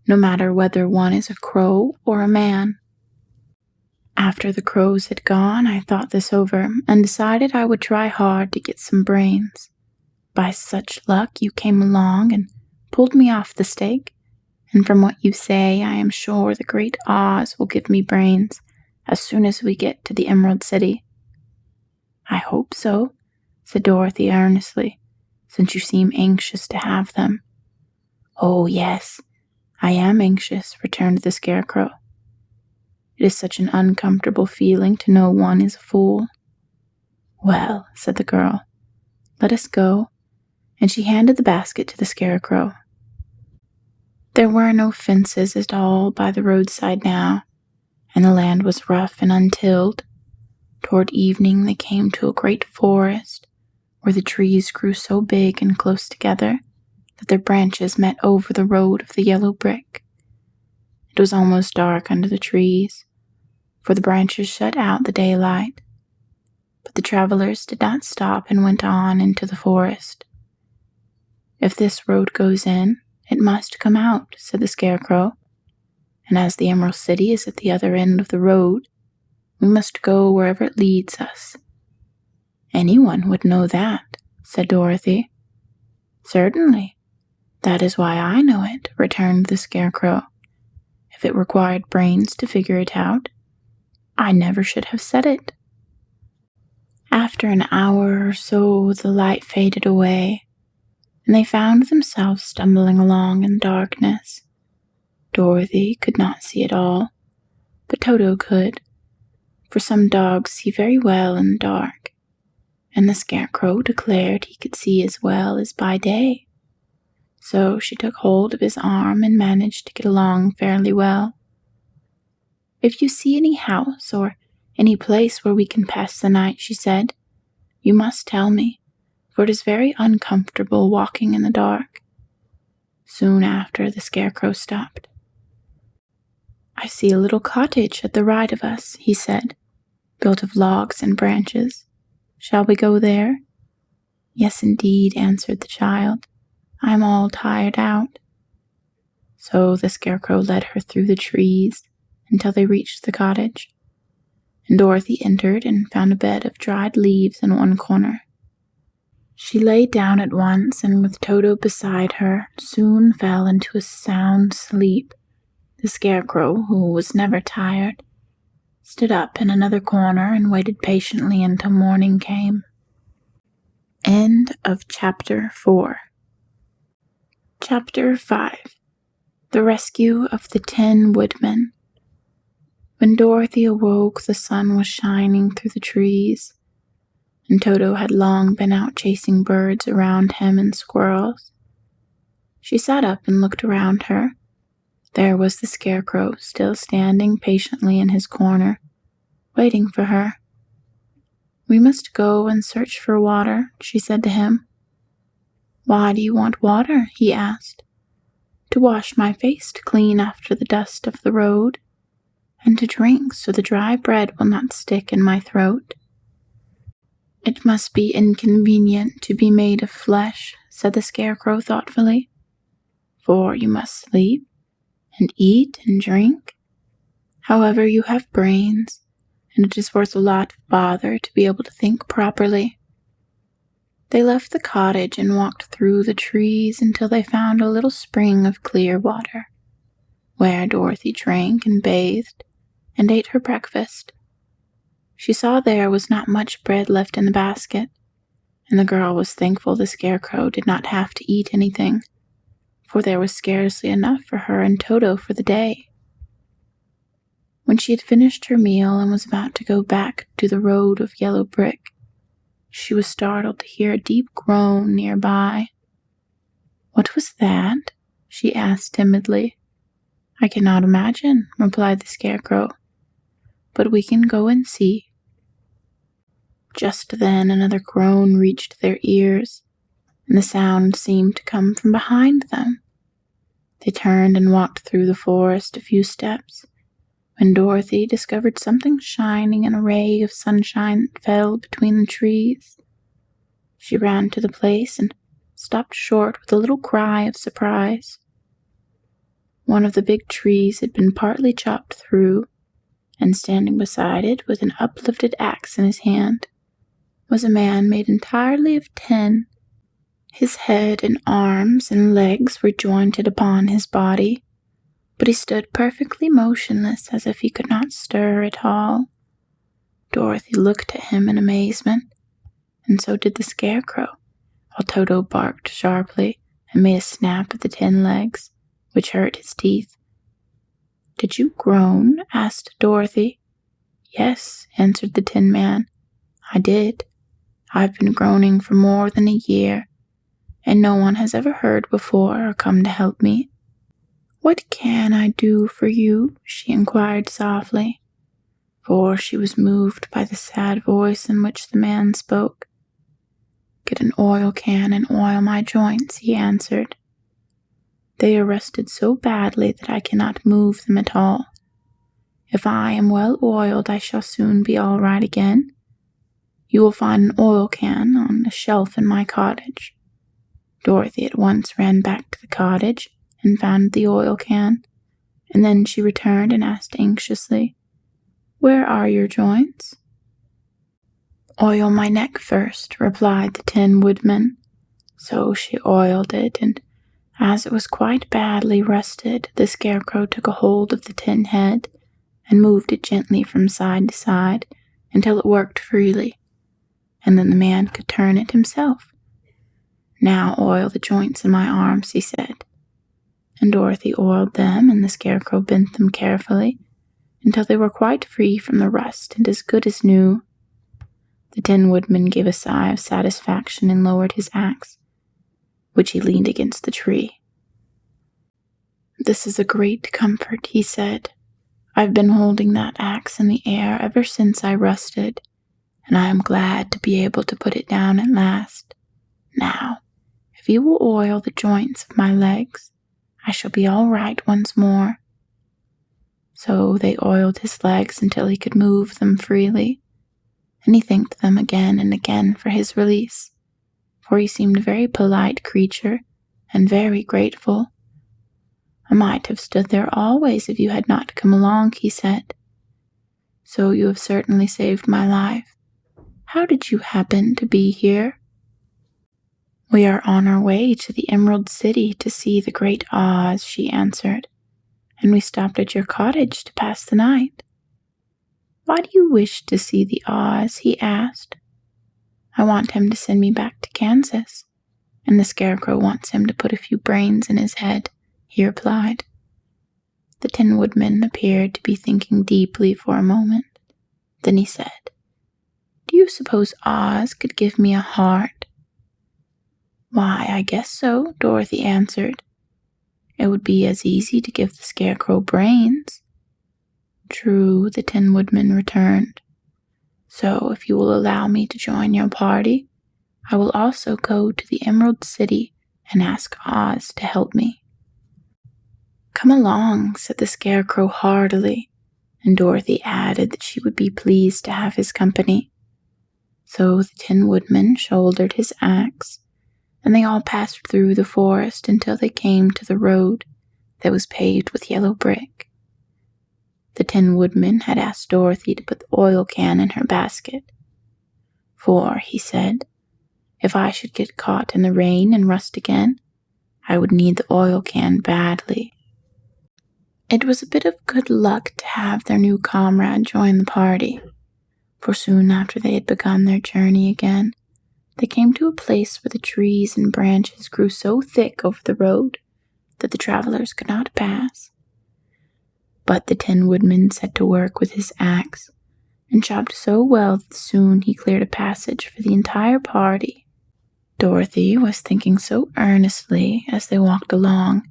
no matter whether one is a crow or a man." After the crows had gone, I thought this over and decided I would try hard to get some brains. By such luck, you came along and pulled me off the stake, and from what you say, I am sure the great Oz will give me brains as soon as we get to the Emerald City. "I hope so," said Dorothy earnestly, "since you seem anxious to have them." "Oh, yes, I am anxious," returned the Scarecrow. "It is such an uncomfortable feeling to know one is a fool." "Well," said the girl, "let us go," and she handed the basket to the Scarecrow. There were no fences at all by the roadside now, and the land was rough and untilled. Toward evening they came to a great forest, where the trees grew so big and close together that their branches met over the road of the yellow brick. It was almost dark under the trees, for the branches shut out the daylight. But the travelers did not stop and went on into the forest. "If this road goes in, it must come out," said the Scarecrow, "and as the Emerald City is at the other end of the road, we must go wherever it leads us." "Anyone would know that," said Dorothy. "Certainly. That is why I know it," returned the Scarecrow. "If it required brains to figure it out, I never should have said it." After an hour or so, the light faded away, and they found themselves stumbling along in darkness. Dorothy could not see at all, but Toto could, for some dogs see very well in the dark, and the Scarecrow declared he could see as well as by day. So she took hold of his arm and managed to get along fairly well. "If you see any house or any place where we can pass the night," she said, "you must tell me, for it is very uncomfortable walking in the dark." Soon after, the Scarecrow stopped. "I see a little cottage at the right of us," he said, "built of logs and branches. Shall we go there?" "Yes, indeed," answered the child. "I am all tired out." So the Scarecrow led her through the trees until they reached the cottage, and Dorothy entered and found a bed of dried leaves in one corner. She lay down at once, and with Toto beside her, soon fell into a sound sleep. The Scarecrow, who was never tired, stood up in another corner and waited patiently until morning came. End of Chapter 4. Chapter 5. The Rescue of the Tin Woodman. When Dorothy awoke, the sun was shining through the trees, and Toto had long been out chasing birds around him and squirrels. She sat up and looked around her. There was the Scarecrow, still standing patiently in his corner, waiting for her. "We must go and search for water," she said to him. "Why do you want water?" he asked. "To wash my face clean after the dust of the road, and to drink so the dry bread will not stick in my throat." "It must be inconvenient to be made of flesh," said the Scarecrow thoughtfully, "for you must sleep and eat and drink. However, you have brains, and it is worth a lot of bother to be able to think properly." They left the cottage and walked through the trees until they found a little spring of clear water, where Dorothy drank and bathed and ate her breakfast. She saw there was not much bread left in the basket, and the girl was thankful the Scarecrow did not have to eat anything, for there was scarcely enough for her and Toto for the day. When she had finished her meal and was about to go back to the road of yellow brick, she was startled to hear a deep groan nearby. "What was that?" she asked timidly. "I cannot imagine," replied the Scarecrow, "but we can go and see." Just then another groan reached their ears, and the sound seemed to come from behind them. They turned and walked through the forest a few steps, when Dorothy discovered something shining in a ray of sunshine that fell between the trees. She ran to the place and stopped short with a little cry of surprise. One of the big trees had been partly chopped through, and standing beside it with an uplifted axe in his hand was a man made entirely of tin. His head and arms and legs were jointed upon his body, but he stood perfectly motionless as if he could not stir at all. Dorothy looked at him in amazement, and so did the Scarecrow, while Toto barked sharply and made a snap at the tin legs, which hurt his teeth. "Did you groan?" asked Dorothy. "Yes," answered the Tin Man. "I did. I've been groaning for more than a year, and no one has ever heard before or come to help me." "What can I do for you?" she inquired softly, for she was moved by the sad voice in which the man spoke. "Get an oil can and oil my joints," he answered. "They are rusted so badly that I cannot move them at all. If I am well oiled, I shall soon be all right again. You will find an oil can on a shelf in my cottage." Dorothy at once ran back to the cottage and found the oil can, and then she returned and asked anxiously, "Where are your joints?" "Oil my neck first," replied the Tin Woodman. So she oiled it, and as it was quite badly rusted, the Scarecrow took a hold of the tin head and moved it gently from side to side until it worked freely, and then the man could turn it himself. "Now oil the joints in my arms," he said. And Dorothy oiled them, and the Scarecrow bent them carefully until they were quite free from the rust and as good as new. The Tin Woodman gave a sigh of satisfaction and lowered his axe, which he leaned against the tree. "This is a great comfort," he said. "I've been holding that axe in the air ever since I rusted, and I am glad to be able to put it down at last. Now, if you will oil the joints of my legs, I shall be all right once more." So they oiled his legs until he could move them freely, and he thanked them again and again for his release, for he seemed a very polite creature and very grateful. "I might have stood there always if you had not come along," he said. "So you have certainly saved my life. How did you happen to be here?" "We are on our way to the Emerald City to see the Great Oz," she answered, "and we stopped at your cottage to pass the night." "Why do you wish to see the Oz?" he asked. "I want him to send me back to Kansas, and the Scarecrow wants him to put a few brains in his head," he replied. The Tin Woodman appeared to be thinking deeply for a moment. Then he said, "Do you suppose Oz could give me a heart?" "Why, I guess so," Dorothy answered. "It would be as easy to give the Scarecrow brains." "True," the Tin Woodman returned. "So if you will allow me to join your party, I will also go to the Emerald City and ask Oz to help me." "Come along," said the Scarecrow heartily, and Dorothy added that she would be pleased to have his company. So the Tin Woodman shouldered his axe, and they all passed through the forest until they came to the road that was paved with yellow brick. The Tin Woodman had asked Dorothy to put the oil can in her basket. "For," he said, "if I should get caught in the rain and rust again, I would need the oil can badly." It was a bit of good luck to have their new comrade join the party, for soon after they had begun their journey again, they came to a place where the trees and branches grew so thick over the road that the travelers could not pass. But the Tin Woodman set to work with his axe and chopped so well that soon he cleared a passage for the entire party. Dorothy was thinking so earnestly as they walked along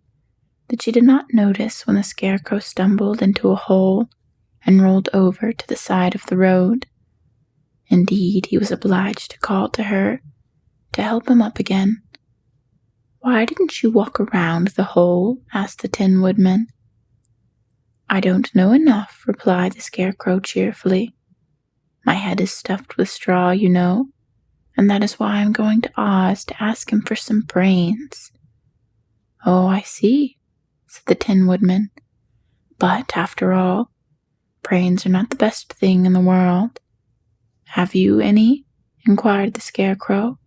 that she did not notice when the Scarecrow stumbled into a hole and rolled over to the side of the road. Indeed, he was obliged to call to her to help him up again. "Why didn't you walk around the hole?" asked the Tin Woodman. "I don't know enough," replied the Scarecrow cheerfully. "My head is stuffed with straw, you know, and that is why I'm going to Oz to ask him for some brains." "Oh, I see," said the Tin Woodman. "But, after all, brains are not the best thing in the world." "Have you any?" inquired the Scarecrow.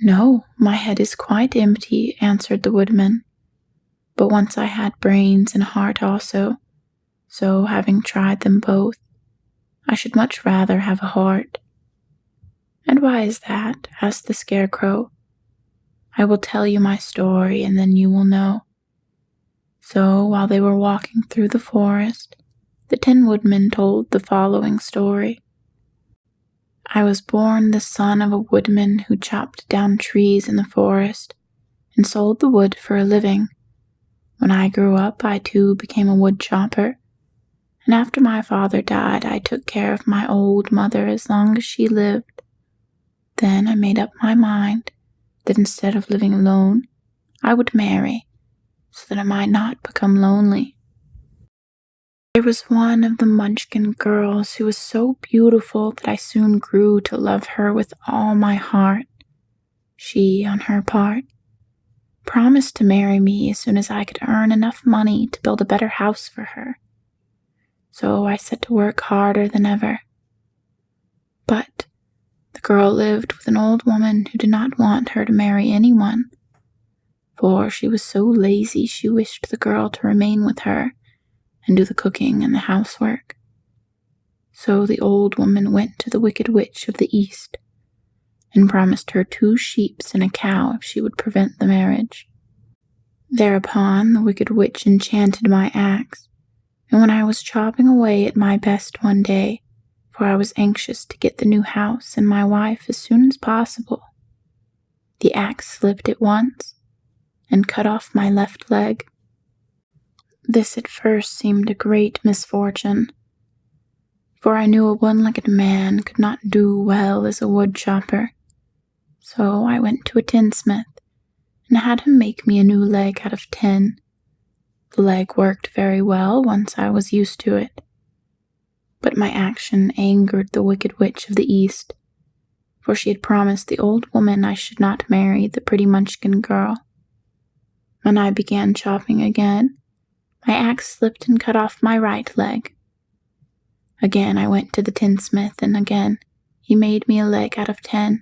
"No, my head is quite empty," answered the Woodman. "But once I had brains and a heart also, so having tried them both, I should much rather have a heart." "And why is that?" asked the Scarecrow. "I will tell you my story, and then you will know." So while they were walking through the forest, the Tin Woodman told the following story. "I was born the son of a woodman who chopped down trees in the forest and sold the wood for a living. When I grew up, I too became a wood chopper, and after my father died, I took care of my old mother as long as she lived. Then I made up my mind that instead of living alone, I would marry, so that I might not become lonely. There was one of the Munchkin girls who was so beautiful that I soon grew to love her with all my heart. She, on her part, promised to marry me as soon as I could earn enough money to build a better house for her. So I set to work harder than ever. But the girl lived with an old woman who did not want her to marry anyone, for she was so lazy she wished the girl to remain with her and do the cooking and the housework. So the old woman went to the Wicked Witch of the East and promised her 2 sheep and a cow if she would prevent the marriage. Thereupon the Wicked Witch enchanted my axe, and when I was chopping away at my best one day, for I was anxious to get the new house and my wife as soon as possible, the axe slipped at once and cut off my left leg. This at first seemed a great misfortune, for I knew a one-legged man could not do well as a wood chopper. So I went to a tinsmith and had him make me a new leg out of tin. The leg worked very well once I was used to it. But my action angered the Wicked Witch of the East, for she had promised the old woman I should not marry the pretty Munchkin girl. When I began chopping again, my axe slipped and cut off my right leg. Again I went to the tinsmith, and again he made me a leg out of tin.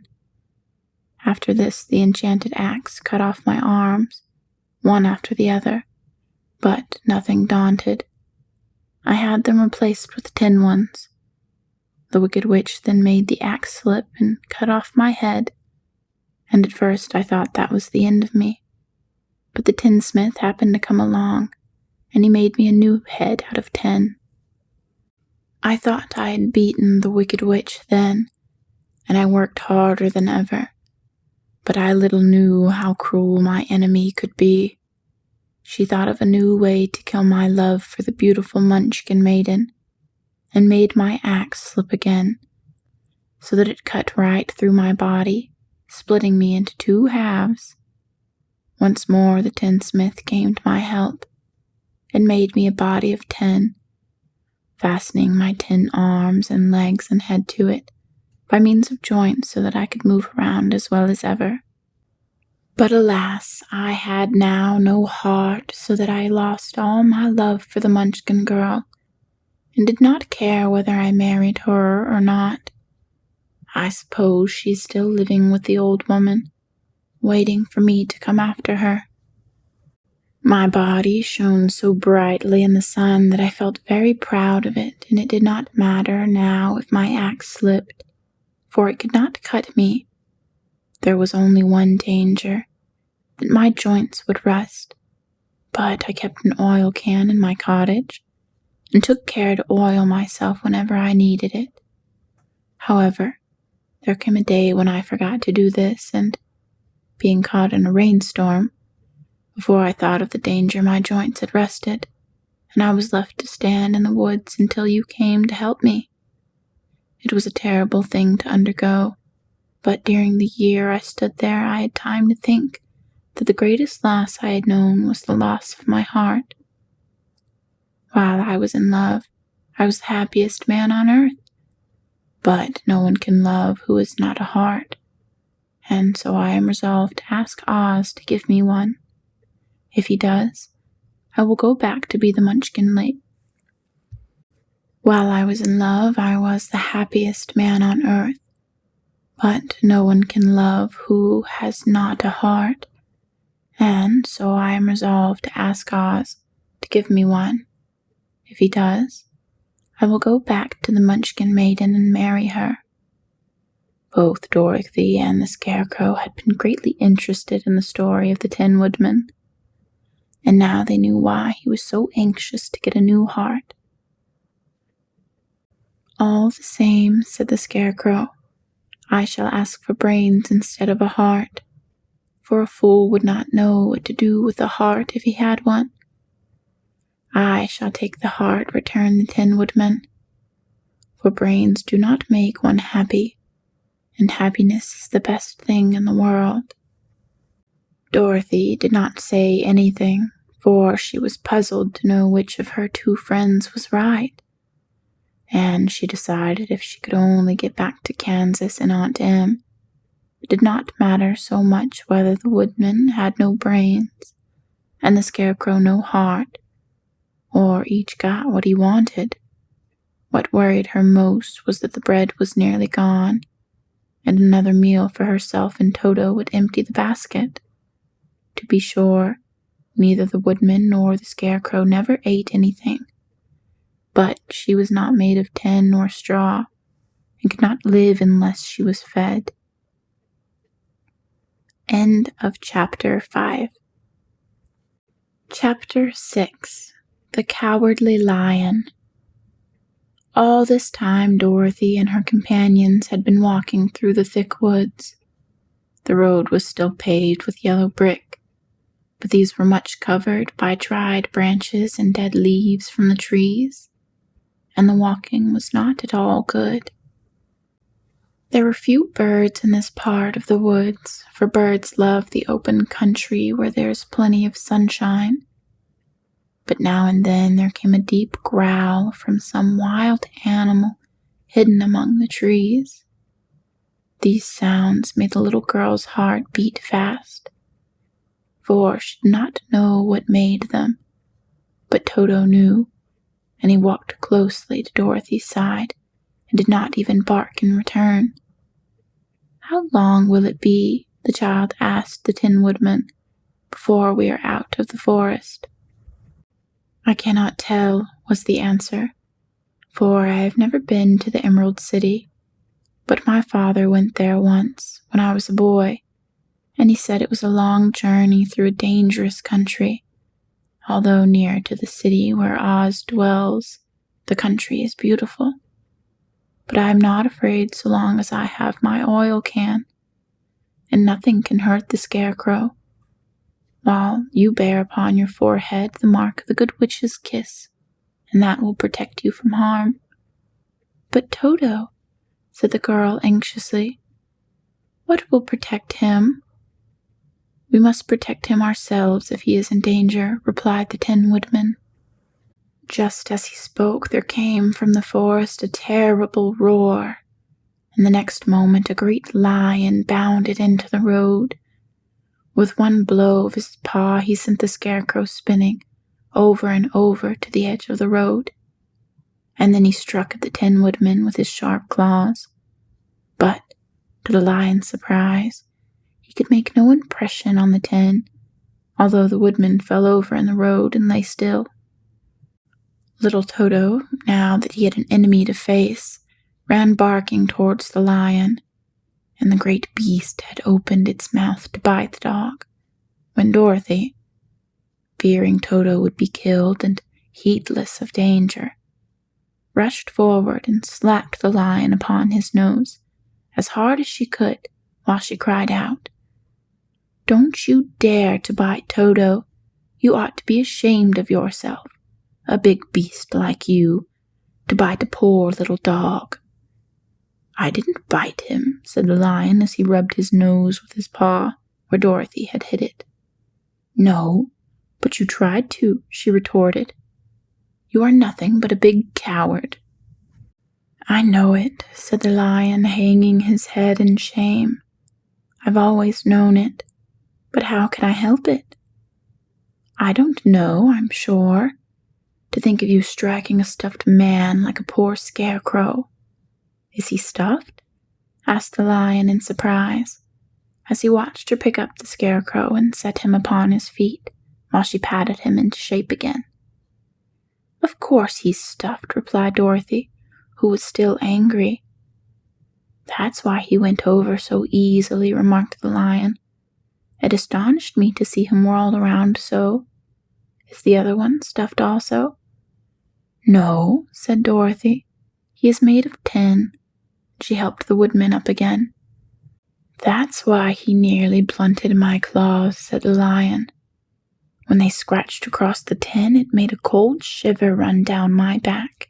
After this, the enchanted axe cut off my arms, one after the other, but nothing daunted, I had them replaced with tin ones. The Wicked Witch then made the axe slip and cut off my head, and at first I thought that was the end of me. But the tinsmith happened to come along, and he made me a new head out of tin. I thought I had beaten the Wicked Witch then, and I worked harder than ever. But I little knew how cruel my enemy could be. She thought of a new way to kill my love for the beautiful Munchkin maiden, and made my axe slip again, so that it cut right through my body, splitting me into 2 halves. Once more the tinsmith came to my help, and made me a body of tin, fastening my tin arms and legs and head to it by means of joints so that I could move around as well as ever. But alas, I had now no heart, so that I lost all my love for the Munchkin girl, and did not care whether I married her or not. I suppose she's still living with the old woman, waiting for me to come after her. My body shone so brightly in the sun that I felt very proud of it, and it did not matter now if my axe slipped, for it could not cut me. There was only one danger, that my joints would rust, but I kept an oil can in my cottage, and took care to oil myself whenever I needed it. However, there came a day when I forgot to do this, and, being caught in a rainstorm, before I thought of the danger my joints had rusted, and I was left to stand in the woods until you came to help me. It was a terrible thing to undergo, but during the year I stood there I had time to think that the greatest loss I had known was the loss of my heart. While I was in love, I was the happiest man on earth, but no one can love who has not a heart, and so I am resolved to ask Oz to give me one. If he does, I will go back to be the Munchkin lady. While I was in love, I was the happiest man on earth, but no one can love who has not a heart, and so I am resolved to ask Oz to give me one. If he does, I will go back to the Munchkin maiden and marry her. Both Dorothy and the Scarecrow had been greatly interested in the story of the Tin Woodman, and now they knew why he was so anxious to get a new heart. "All the same," said the Scarecrow, "I shall ask for brains instead of a heart, for a fool would not know what to do with a heart if he had one." "I shall take the heart," returned the Tin Woodman, "for brains do not make one happy, and happiness is the best thing in the world." Dorothy did not say anything, for she was puzzled to know which of her 2 friends was right, and she decided if she could only get back to Kansas and Aunt Em, it did not matter so much whether the Woodman had no brains, and the Scarecrow no heart, or each got what he wanted. What worried her most was that the bread was nearly gone, and another meal for herself and Toto would empty the basket. To be sure, neither the Woodman nor the Scarecrow never ate anything, but she was not made of tin nor straw, and could not live unless she was fed. End of Chapter 5. Chapter 6. The Cowardly Lion. All this time Dorothy and her companions had been walking through the thick woods. The road was still paved with yellow brick, but these were much covered by dried branches and dead leaves from the trees, and the walking was not at all good. There were few birds in this part of the woods, for birds love the open country where there is plenty of sunshine. But now and then there came a deep growl from some wild animal hidden among the trees. These sounds made the little girl's heart beat fast, for she did not know what made them, but Toto knew, and he walked closely to Dorothy's side and did not even bark in return. "How long will it be," the child asked the Tin Woodman, "before we are out of the forest?" "I cannot tell," was the answer, "for I have never been to the Emerald City. But my father went there once, when I was a boy, and he said it was a long journey through a dangerous country. Although near to the city where Oz dwells, the country is beautiful. But I am not afraid so long as I have my oil can, and nothing can hurt the Scarecrow, while you bear upon your forehead the mark of the Good Witch's kiss, and that will protect you from harm." "But Toto," said the girl anxiously, "what will protect him?" "We must protect him ourselves if he is in danger," replied the Tin Woodman. Just as he spoke, there came from the forest a terrible roar, and the next moment a great lion bounded into the road. With one blow of his paw, he sent the Scarecrow spinning over and over to the edge of the road, and then he struck at the Tin Woodman with his sharp claws. But, to the lion's surprise, he could make no impression on the tin, although the woodman fell over in the road and lay still. Little Toto, now that he had an enemy to face, ran barking towards the lion, and the great beast had opened its mouth to bite the dog, when Dorothy, fearing Toto would be killed and heedless of danger, rushed forward and slapped the lion upon his nose as hard as she could, while she cried out, "Don't you dare to bite Toto! You ought to be ashamed of yourself, a big beast like you, to bite a poor little dog." "I didn't bite him," said the lion as he rubbed his nose with his paw where Dorothy had hit it. "No, but you tried to," she retorted. "You are nothing but a big coward." "I know it," said the lion, hanging his head in shame. "I've always known it, but how can I help it? I don't know, I'm sure. To think of you striking a stuffed man like a poor Scarecrow." "Is he stuffed?" asked the lion in surprise, as he watched her pick up the Scarecrow and set him upon his feet while she patted him into shape again. "Of course he's stuffed," replied Dorothy, who was still angry. "That's why he went over so easily," remarked the lion. "It astonished me to see him whirl around so. Is the other one stuffed also?" "No," said Dorothy. "He is made of tin." She helped the woodman up again. "That's why he nearly blunted my claws," said the lion. "When they scratched across the tin, it made a cold shiver run down my back."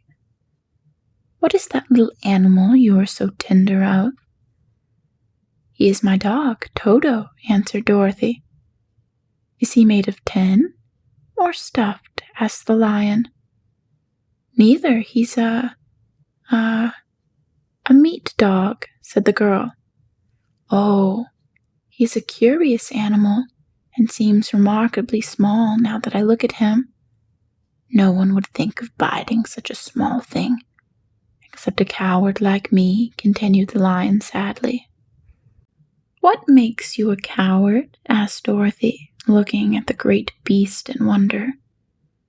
"What is that little animal you are so tender of?" "He is my dog, Toto," answered Dorothy. "Is he made of tin or stuffed?" asked the lion. "Neither. He's a meat dog," said the girl. "Oh, he's a curious animal, and seems remarkably small now that I look at him. No one would think of biting such a small thing, except a coward like me," continued the lion sadly. "What makes you a coward?" asked Dorothy, looking at the great beast in wonder,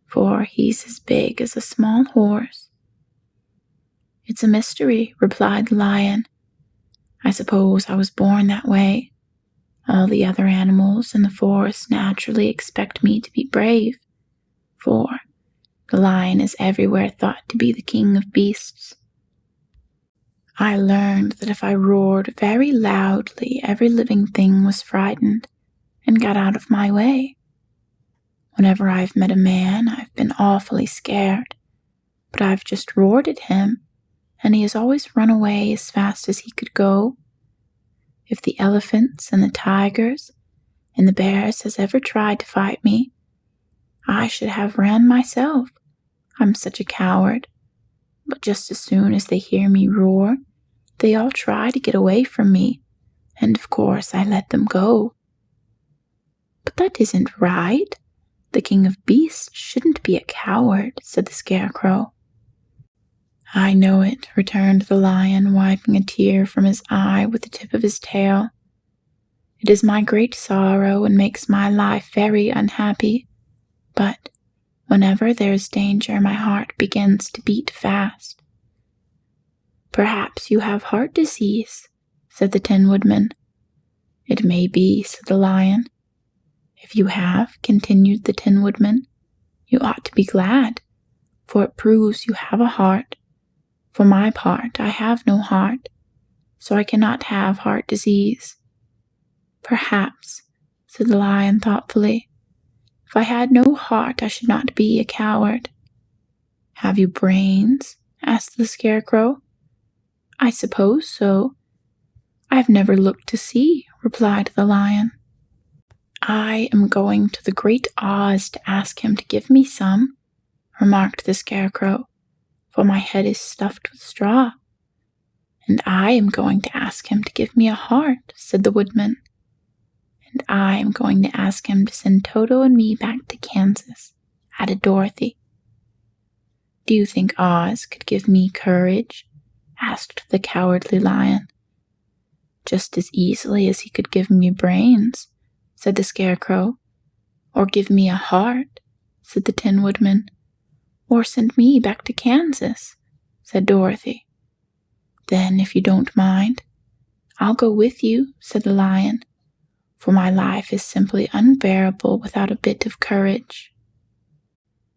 for he's as big as a small horse. "It's a mystery," replied the lion. "I suppose I was born that way. All the other animals in the forest naturally expect me to be brave, for the lion is everywhere thought to be the king of beasts. I learned that if I roared very loudly, every living thing was frightened and got out of my way. Whenever I've met a man, I've been awfully scared, but I've just roared at him, and he has always run away as fast as he could go. If the elephants and the tigers and the bears has ever tried to fight me, I should have ran myself. I'm such a coward. But just as soon as they hear me roar, they all try to get away from me, and of course I let them go." "But that isn't right. The king of beasts shouldn't be a coward," said the Scarecrow. "I know it," returned the lion, wiping a tear from his eye with the tip of his tail. "It is my great sorrow and makes my life very unhappy. But Whenever there is danger, my heart begins to beat fast." "Perhaps you have heart disease," said the Tin Woodman. "It may be," said the Lion. "If you have," continued the Tin Woodman, "you ought to be glad, for it proves you have a heart. For my part, I have no heart, so I cannot have heart disease." "Perhaps," said the Lion thoughtfully, "if I had no heart, I should not be a coward." "Have you brains?" asked the Scarecrow. "I suppose so. I have never looked to see," replied the Lion. "I am going to the Great Oz to ask him to give me some," remarked the Scarecrow, "for my head is stuffed with straw." "And I am going to ask him to give me a heart," said the Woodman. "And I am going to ask him to send Toto and me back to Kansas," added Dorothy. "Do you think Oz could give me courage?" asked the Cowardly Lion. "Just as easily as he could give me brains," said the Scarecrow. "Or give me a heart," said the Tin Woodman. "Or send me back to Kansas," said Dorothy. "Then, if you don't mind, I'll go with you," said the Lion, "for my life is simply unbearable without a bit of courage."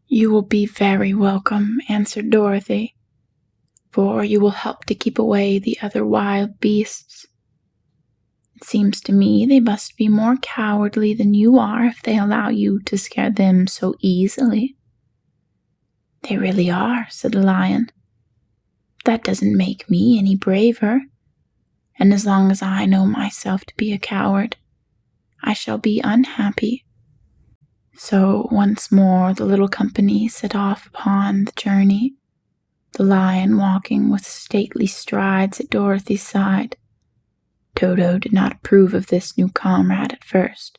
"You will be very welcome," answered Dorothy, "for you will help to keep away the other wild beasts. It seems to me they must be more cowardly than you are if they allow you to scare them so easily." "They really are," said the Lion. "That doesn't make me any braver, and as long as I know myself to be a coward, I shall be unhappy." So once more the little company set off upon the journey, the Lion walking with stately strides at Dorothy's side. Toto did not approve of this new comrade at first,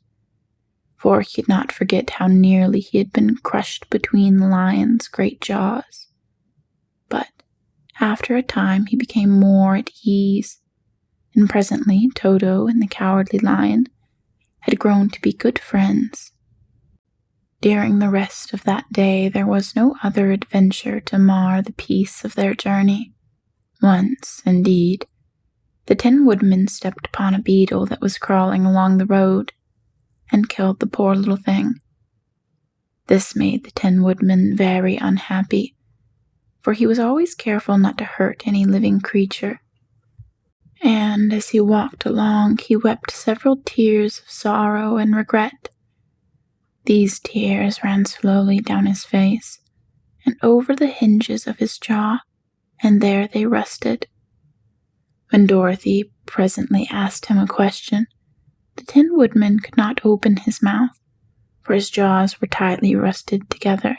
for he could not forget how nearly he had been crushed between the Lion's great jaws. But after a time he became more at ease, and presently Toto and the Cowardly Lion had grown to be good friends. During the rest of that day there was no other adventure to mar the peace of their journey. Once, indeed, the Tin Woodman stepped upon a beetle that was crawling along the road, and killed the poor little thing. This made the Tin Woodman very unhappy, for he was always careful not to hurt any living creature. And as he walked along, he wept several tears of sorrow and regret. These tears ran slowly down his face, and over the hinges of his jaw, and there they rested. When Dorothy presently asked him a question, the Tin Woodman could not open his mouth, for his jaws were tightly rusted together.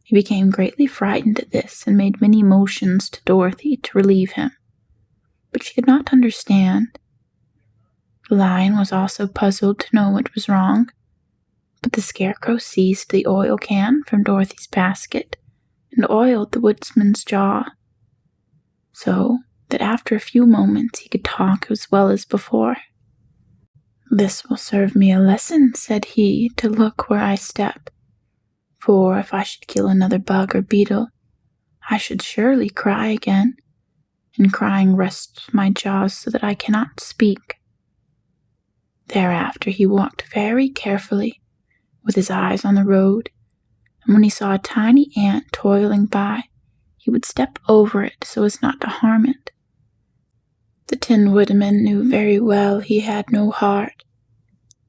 He became greatly frightened at this and made many motions to Dorothy to relieve him, but she could not understand. The Lion was also puzzled to know what was wrong, but the Scarecrow seized the oil can from Dorothy's basket and oiled the woodsman's jaw, so that after a few moments he could talk as well as before. "This will serve me a lesson," said he, "to look where I step, for if I should kill another bug or beetle, I should surely cry again, and crying rests my jaws so that I cannot speak." Thereafter he walked very carefully, with his eyes on the road, and when he saw a tiny ant toiling by, he would step over it so as not to harm it. The Tin Woodman knew very well he had no heart,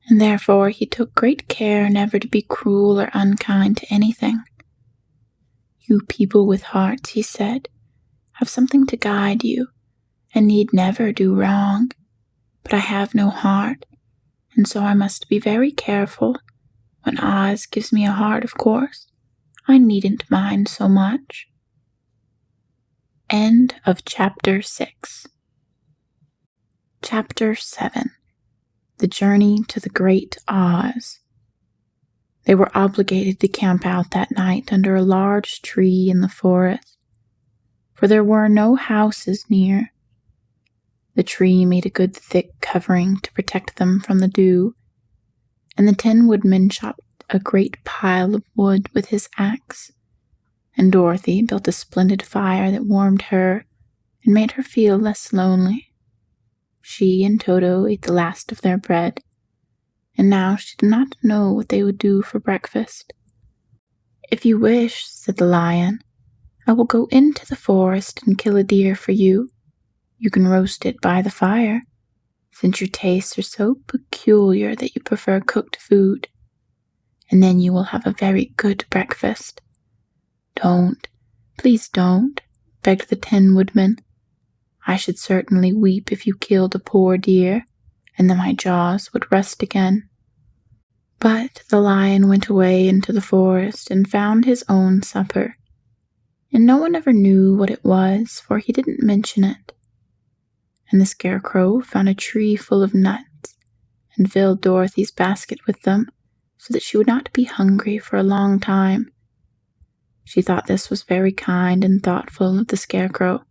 and therefore he took great care never to be cruel or unkind to anything. "You people with hearts," he said, "have something to guide you, and need never do wrong. But I have no heart, and so I must be very careful. When Oz gives me a heart, of course, I needn't mind so much." End of Chapter 6. Chapter 7. The Journey to the Great Oz. They were obligated to camp out that night under a large tree in the forest, for there were no houses near. The tree made a good thick covering to protect them from the dew, and the Tin Woodman chopped a great pile of wood with his axe, and Dorothy built a splendid fire that warmed her and made her feel less lonely. She and Toto ate the last of their bread, and now she did not know what they would do for breakfast. "If you wish," said the lion, "I will go into the forest and kill a deer for you. You can roast it by the fire, since your tastes are so peculiar that you prefer cooked food, and then you will have a very good breakfast." "Don't, please don't," begged the Tin Woodman. "I should certainly weep if you killed a poor deer, and then my jaws would rust again." But the lion went away into the forest and found his own supper, and no one ever knew what it was, for he didn't mention it. And the Scarecrow found a tree full of nuts and filled Dorothy's basket with them so that she would not be hungry for a long time. She thought this was very kind and thoughtful of the Scarecrow,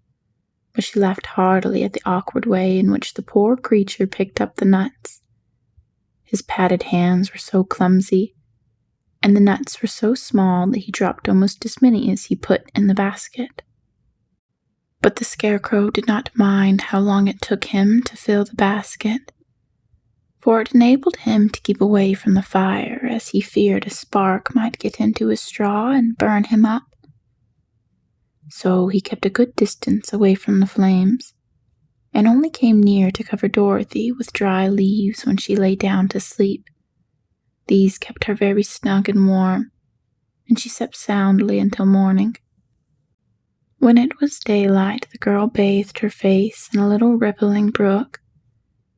but she laughed heartily at the awkward way in which the poor creature picked up the nuts. His padded hands were so clumsy, and the nuts were so small that he dropped almost as many as he put in the basket. But the Scarecrow did not mind how long it took him to fill the basket, for it enabled him to keep away from the fire, as he feared a spark might get into his straw and burn him up. So he kept a good distance away from the flames, and only came near to cover Dorothy with dry leaves when she lay down to sleep. These kept her very snug and warm, and she slept soundly until morning. When it was daylight, the girl bathed her face in a little rippling brook,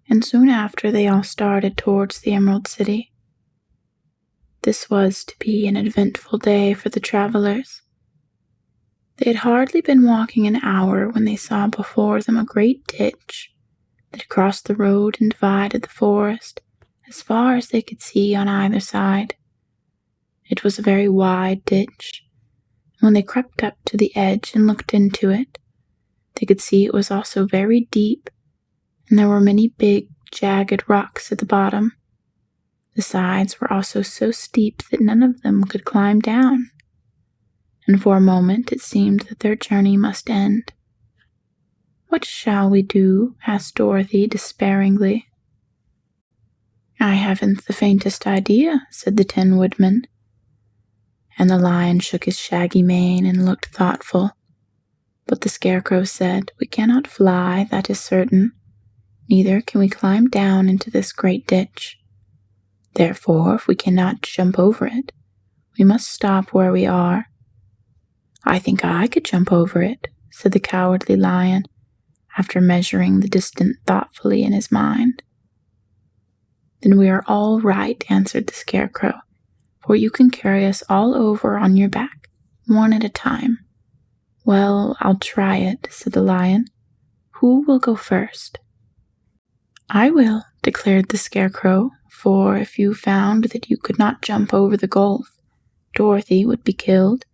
and soon after they all started towards the Emerald City. This was to be an eventful day for the travelers. They had hardly been walking an hour when they saw before them a great ditch that crossed the road and divided the forest as far as they could see on either side. It was a very wide ditch. When they crept up to the edge and looked into it, they could see it was also very deep, and there were many big, jagged rocks at the bottom. The sides were also so steep that none of them could climb down, and for a moment it seemed that their journey must end. "What shall we do?" asked Dorothy despairingly. "I haven't the faintest idea," said the Tin Woodman. And the lion shook his shaggy mane and looked thoughtful. But the Scarecrow said, "We cannot fly, that is certain. Neither can we climb down into this great ditch. Therefore, if we cannot jump over it, we must stop where we are." "I think I could jump over it," said the Cowardly Lion, after measuring the distance thoughtfully in his mind. "Then we are all right," answered the Scarecrow, "for you can carry us all over on your back, one at a time." "Well, I'll try it," said the lion. "Who will go first?" "I will," declared the Scarecrow, "for if you found that you could not jump over the gulf, Dorothy would be killed,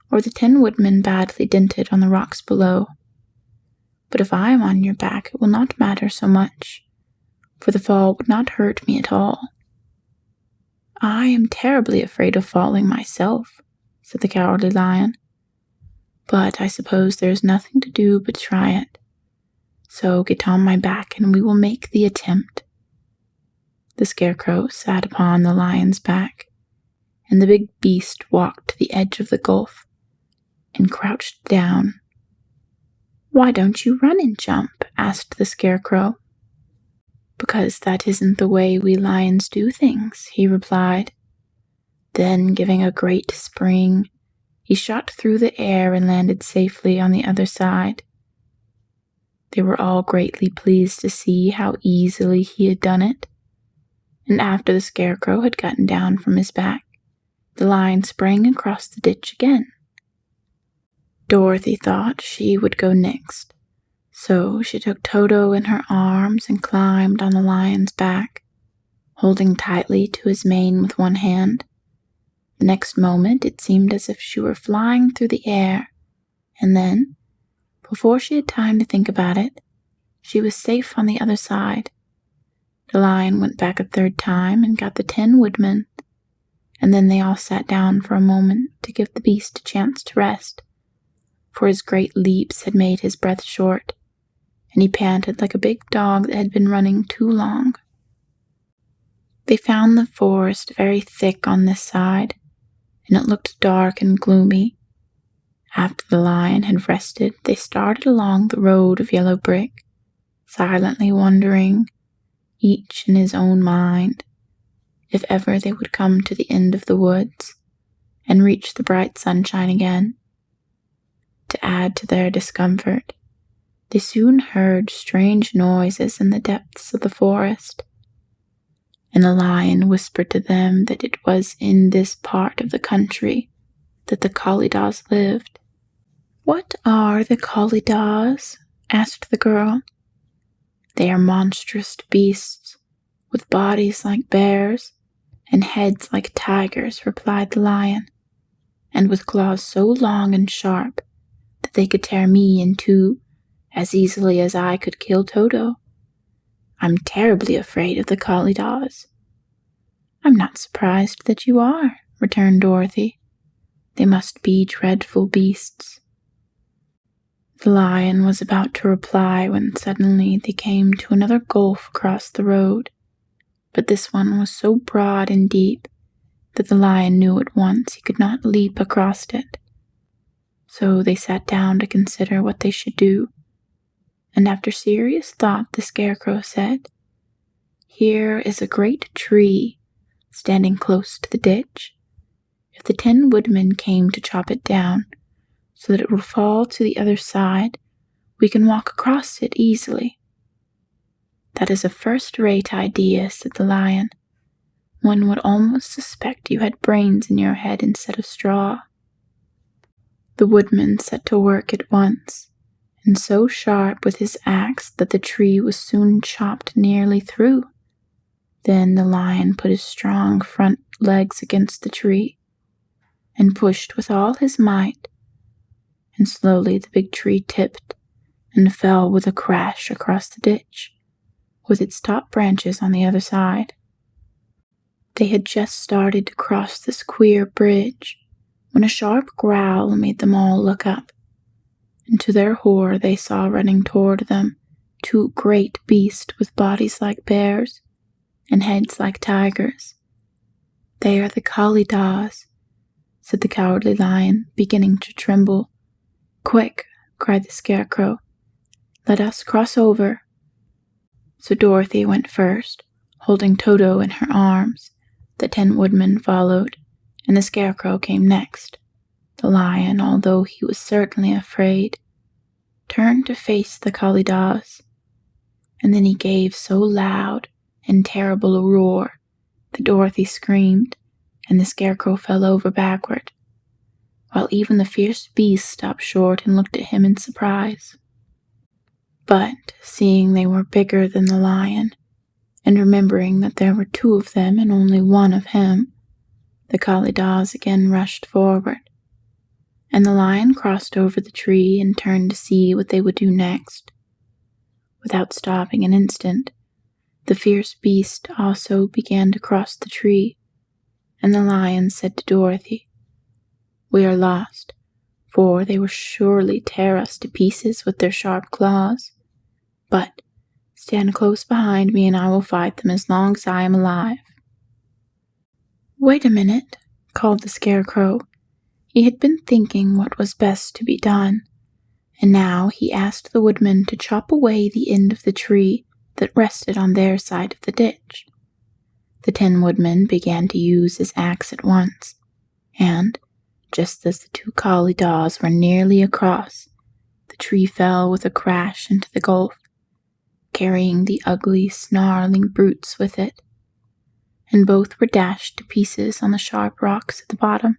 or the Tin Woodman badly dented on the rocks below. But if I am on your back, it will not matter so much, for the fall would not hurt me at all." "I am terribly afraid of falling myself," said the Cowardly Lion. "But I suppose there is nothing to do but try it. So get on my back and we will make the attempt." The Scarecrow sat upon the lion's back, and the big beast walked to the edge of the gulf and crouched down. "Why don't you run and jump?" asked the Scarecrow. "Because that isn't the way we lions do things," he replied. Then, giving a great spring, he shot through the air and landed safely on the other side. They were all greatly pleased to see how easily he had done it, and after the Scarecrow had gotten down from his back, the lion sprang across the ditch again. Dorothy thought she would go next, so she took Toto in her arms and climbed on the lion's back, holding tightly to his mane with one hand. The next moment it seemed as if she were flying through the air, and then, before she had time to think about it, she was safe on the other side. The lion went back a third time and got the Tin Woodman, and then they all sat down for a moment to give the beast a chance to rest, for his great leaps had made his breath short, and he panted like a big dog that had been running too long. They found the forest very thick on this side, and it looked dark and gloomy. After the lion had rested, they started along the road of yellow brick, silently wondering, each in his own mind, if ever they would come to the end of the woods and reach the bright sunshine again. To add to their discomfort, they soon heard strange noises in the depths of the forest, and the lion whispered to them that it was in this part of the country that the Callidas lived. "What are the Callidas?" asked the girl. "They are monstrous beasts, with bodies like bears and heads like tigers," replied the lion, "and with claws so long and sharp that they could tear me in two as easily as I could kill Toto. I'm terribly afraid of the Callidas." "I'm not surprised that you are," returned Dorothy. "They must be dreadful beasts." The lion was about to reply when suddenly they came to another gulf across the road, but this one was so broad and deep that the lion knew at once he could not leap across it. So they sat down to consider what they should do, and after serious thought the Scarecrow said, "Here is a great tree standing close to the ditch. If the 10 woodmen came to chop it down so that it will fall to the other side, we can walk across it easily." "That is a first-rate idea," said the lion. "One would almost suspect you had brains in your head instead of straw." The woodman set to work at once, and so sharp with his axe that the tree was soon chopped nearly through. Then the lion put his strong front legs against the tree and pushed with all his might, and slowly the big tree tipped and fell with a crash across the ditch, with its top branches on the other side. They had just started to cross this queer bridge when a sharp growl made them all look up, and to their horror they saw running toward them 2 great beasts with bodies like bears and heads like tigers. "They are the Callidas," said the Cowardly Lion, beginning to tremble. "Quick," cried the Scarecrow, "let us cross over." So Dorothy went first, holding Toto in her arms. The 10 woodmen followed, and the Scarecrow came next. The lion, although he was certainly afraid, turned to face the Callidas, and then he gave so loud and terrible a roar that Dorothy screamed, and the Scarecrow fell over backward, while even the fierce beast stopped short and looked at him in surprise. But, seeing they were bigger than the lion, and remembering that there were 2 of them and only 1 of him, the Callidas again rushed forward, and the lion crossed over the tree and turned to see what they would do next. Without stopping an instant, the fierce beast also began to cross the tree, and the lion said to Dorothy, "We are lost, for they will surely tear us to pieces with their sharp claws. But stand close behind me and I will fight them as long as I am alive." "Wait a minute," called the Scarecrow. He had been thinking what was best to be done, and now he asked the woodman to chop away the end of the tree that rested on their side of the ditch. The 10 woodmen began to use his axe at once, and, just as the 2 Callidas were nearly across, the tree fell with a crash into the gulf, carrying the ugly, snarling brutes with it, and both were dashed to pieces on the sharp rocks at the bottom.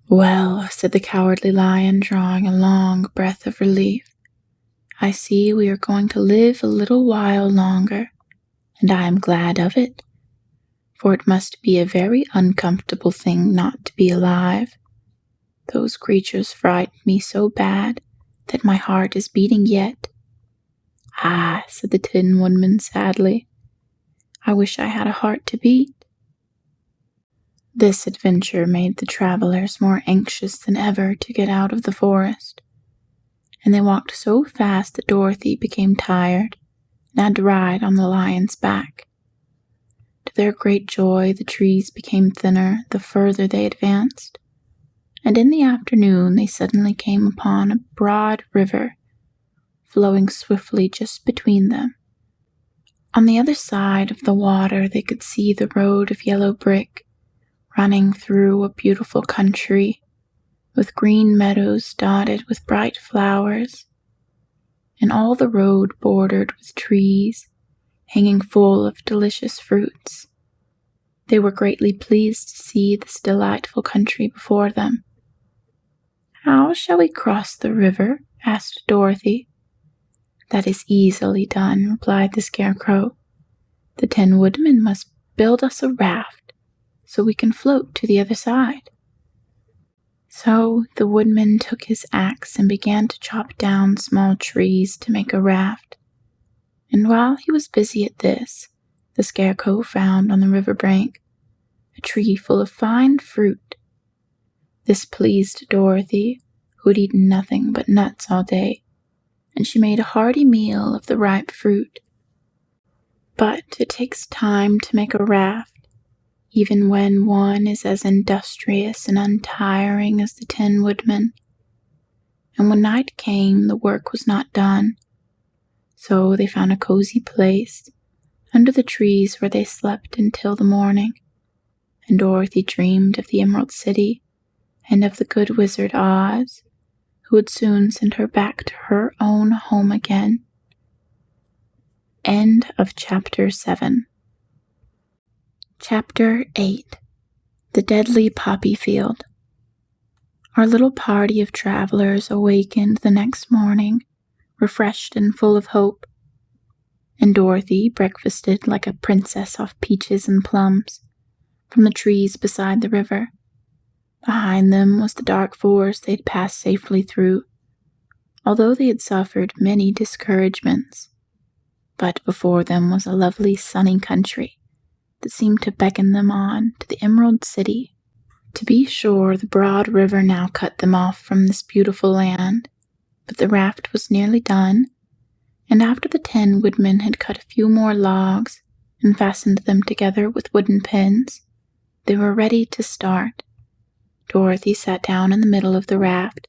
"Well," said the Cowardly Lion, drawing a long breath of relief, "I see we are going to live a little while longer, and I am glad of it, for it must be a very uncomfortable thing not to be alive. Those creatures frightened me so bad that my heart is beating yet." "Ah," said the 10 woodman sadly, "I wish I had a heart to beat." This adventure made the travelers more anxious than ever to get out of the forest, and they walked so fast that Dorothy became tired and had to ride on the lion's back. To their great joy, the trees became thinner the further they advanced, and in the afternoon they suddenly came upon a broad river flowing swiftly just between them. On the other side of the water they could see the road of yellow brick running through a beautiful country with green meadows dotted with bright flowers, and all the road bordered with trees hanging full of delicious fruits. They were greatly pleased to see this delightful country before them. "How shall we cross the river?" asked Dorothy. "That is easily done," replied the Scarecrow. "The 10 Woodmen must build us a raft so we can float to the other side." So the Woodman took his axe and began to chop down small trees to make a raft. And while he was busy at this, the Scarecrow found on the river bank a tree full of fine fruit. This pleased Dorothy, who had eaten nothing but nuts all day, and she made a hearty meal of the ripe fruit. But it takes time to make a raft, even when one is as industrious and untiring as the 10 Woodmen. And when night came, the work was not done. So they found a cozy place under the trees where they slept until the morning, and Dorothy dreamed of the Emerald City and of the good wizard Oz, who would soon send her back to her own home again. End of Chapter 7. Chapter 8. The Deadly Poppy Field. Our little party of travelers awakened the next morning, refreshed and full of hope, and Dorothy breakfasted like a princess off peaches and plums from the trees beside the river. Behind them was the dark forest they'd passed safely through, although they had suffered many discouragements. But before them was a lovely sunny country that seemed to beckon them on to the Emerald City. To be sure, the broad river now cut them off from this beautiful land, but the raft was nearly done, and after the 10 Woodmen had cut a few more logs and fastened them together with wooden pins, they were ready to start. Dorothy sat down in the middle of the raft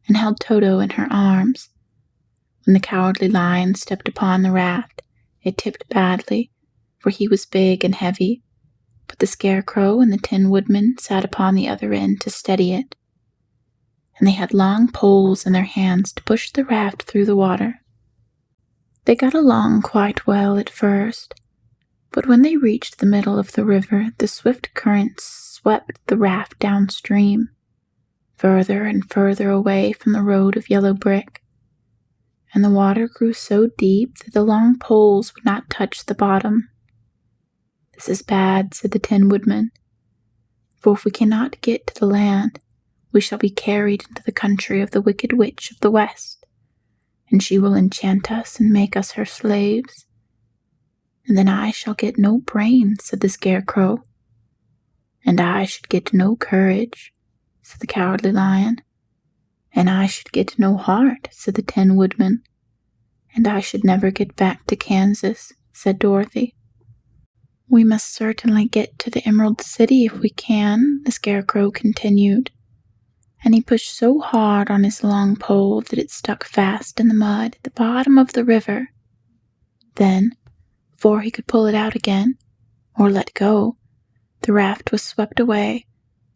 and held Toto in her arms. When the Cowardly Lion stepped upon the raft, it tipped badly, for he was big and heavy, but the Scarecrow and the 10 Woodmen sat upon the other end to steady it, and they had long poles in their hands to push the raft through the water. They got along quite well at first, but when they reached the middle of the river, the swift currents swept the raft downstream, further and further away from the road of yellow brick, and the water grew so deep that the long poles would not touch the bottom. "This is bad," said the 10 Woodmen, "for if we cannot get to the land, we shall be carried into the country of the Wicked Witch of the West, and she will enchant us and make us her slaves. And then I shall get no brains," said the Scarecrow. "And I should get no courage," said the Cowardly Lion. "And I should get no heart," said the 10 Woodmen. "And I should never get back to Kansas," said Dorothy. "We must certainly get to the Emerald City if we can," the Scarecrow continued, and he pushed so hard on his long pole that it stuck fast in the mud at the bottom of the river. Then, before he could pull it out again, or let go, the raft was swept away,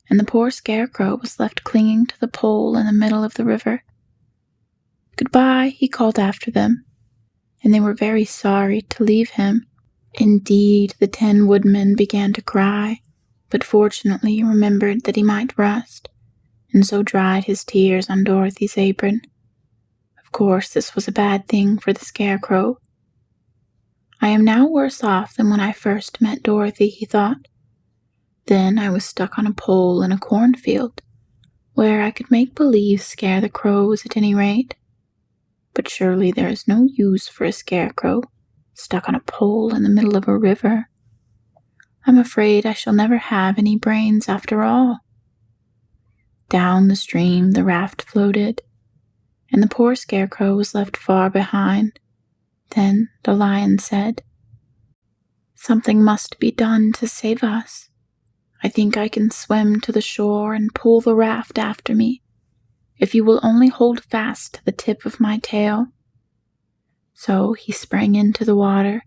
and the poor Scarecrow was left clinging to the pole in the middle of the river. "Goodbye," he called after them, and they were very sorry to leave him. Indeed, the 10 Woodmen began to cry, but fortunately remembered that he might rust, and so dried his tears on Dorothy's apron. Of course, this was a bad thing for the Scarecrow. "I am now worse off than when I first met Dorothy," he thought. "Then I was stuck on a pole in a cornfield, where I could make believe scare the crows at any rate. But surely there is no use for a Scarecrow stuck on a pole in the middle of a river. I'm afraid I shall never have any brains after all." Down the stream the raft floated, and the poor Scarecrow was left far behind. Then the lion said, "Something must be done to save us. I think I can swim to the shore and pull the raft after me, if you will only hold fast to the tip of my tail." So he sprang into the water,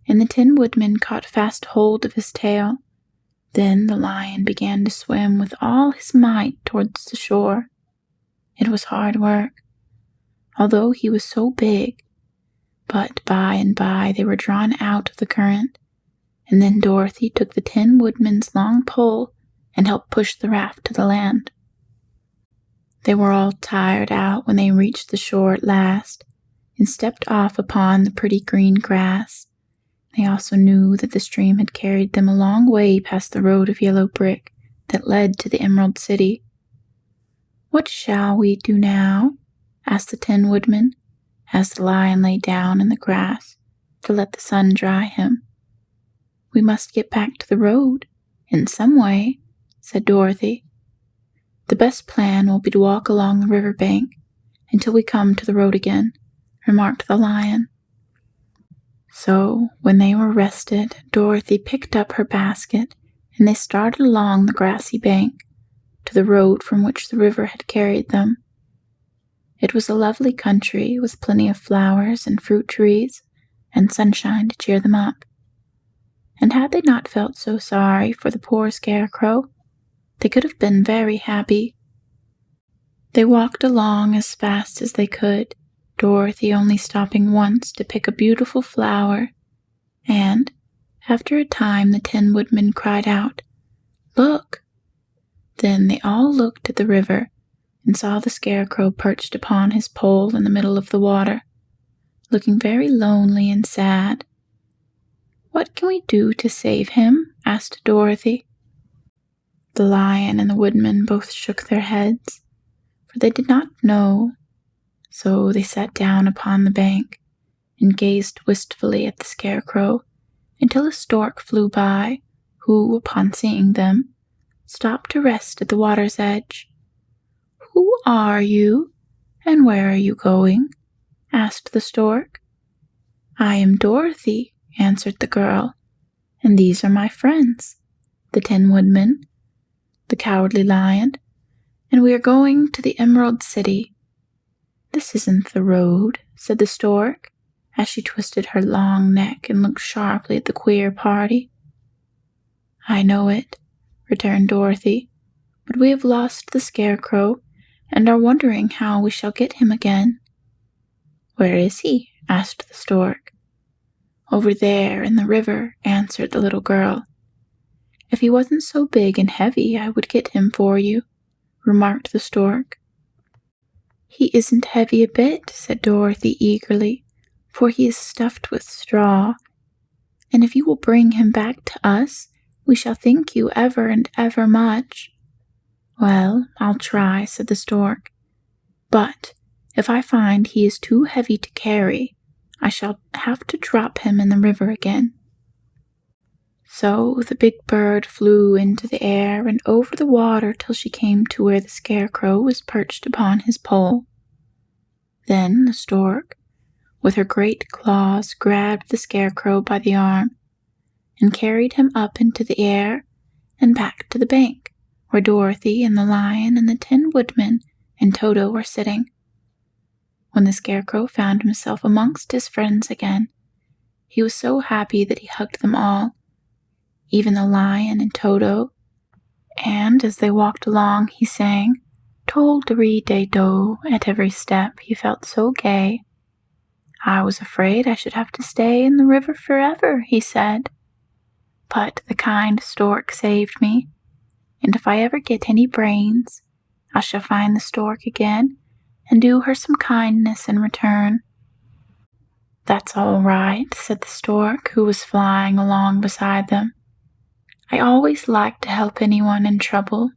and the Tin Woodman caught fast hold of his tail. Then the lion began to swim with all his might towards the shore. It was hard work, although he was so big, but by and by they were drawn out of the current, and then Dorothy took the Tin Woodman's long pole and helped push the raft to the land. They were all tired out when they reached the shore at last and stepped off upon the pretty green grass. They also knew that the stream had carried them a long way past the road of yellow brick that led to the Emerald City. "What shall we do now?" asked the Tin Woodman, as the lion lay down in the grass to let the sun dry him. "We must get back to the road in some way," said Dorothy. "The best plan will be to walk along the river bank until we come to the road again," remarked the lion. So, when they were rested, Dorothy picked up her basket, and they started along the grassy bank to the road from which the river had carried them. It was a lovely country with plenty of flowers and fruit trees and sunshine to cheer them up. And had they not felt so sorry for the poor Scarecrow, they could have been very happy. They walked along as fast as they could, Dorothy only stopping once to pick a beautiful flower, and, after a time, the Tin Woodman cried out, "Look!" Then they all looked at the river and saw the Scarecrow perched upon his pole in the middle of the water, looking very lonely and sad. "What can we do to save him?" asked Dorothy. The lion and the woodman both shook their heads, for they did not know. So they sat down upon the bank and gazed wistfully at the Scarecrow until a stork flew by, who, upon seeing them, stopped to rest at the water's edge. "Who are you, and where are you going?" asked the stork. "I am Dorothy," answered the girl, "and these are my friends, the Tin Woodman, the Cowardly Lion, and we are going to the Emerald City." "This isn't the road," said the stork, as she twisted her long neck and looked sharply at the queer party. "I know it," returned Dorothy, "but we have lost the Scarecrow and are wondering how we shall get him again." "Where is he?" asked the stork. "Over there in the river," answered the little girl. "If he wasn't so big and heavy, I would get him for you," remarked the stork. "He isn't heavy a bit," said Dorothy eagerly, "for he is stuffed with straw. And if you will bring him back to us, we shall thank you ever and ever much." "Well, I'll try," said the stork. "But if I find he is too heavy to carry, I shall have to drop him in the river again." So the big bird flew into the air and over the water till she came to where the Scarecrow was perched upon his pole. Then the stork, with her great claws, grabbed the Scarecrow by the arm and carried him up into the air and back to the bank, where Dorothy and the lion and the Tin Woodman and Toto were sitting. When the Scarecrow found himself amongst his friends again, he was so happy that he hugged them all, even the lion and Toto, and as they walked along he sang "Tol-de-ree-day-do" at every step. He felt so gay. "I was afraid I should have to stay in the river forever," he said, "but the kind stork saved me, and if I ever get any brains, I shall find the stork again and do her some kindness in return." "That's all right," said the stork, who was flying along beside them. "I always like to help anyone in trouble.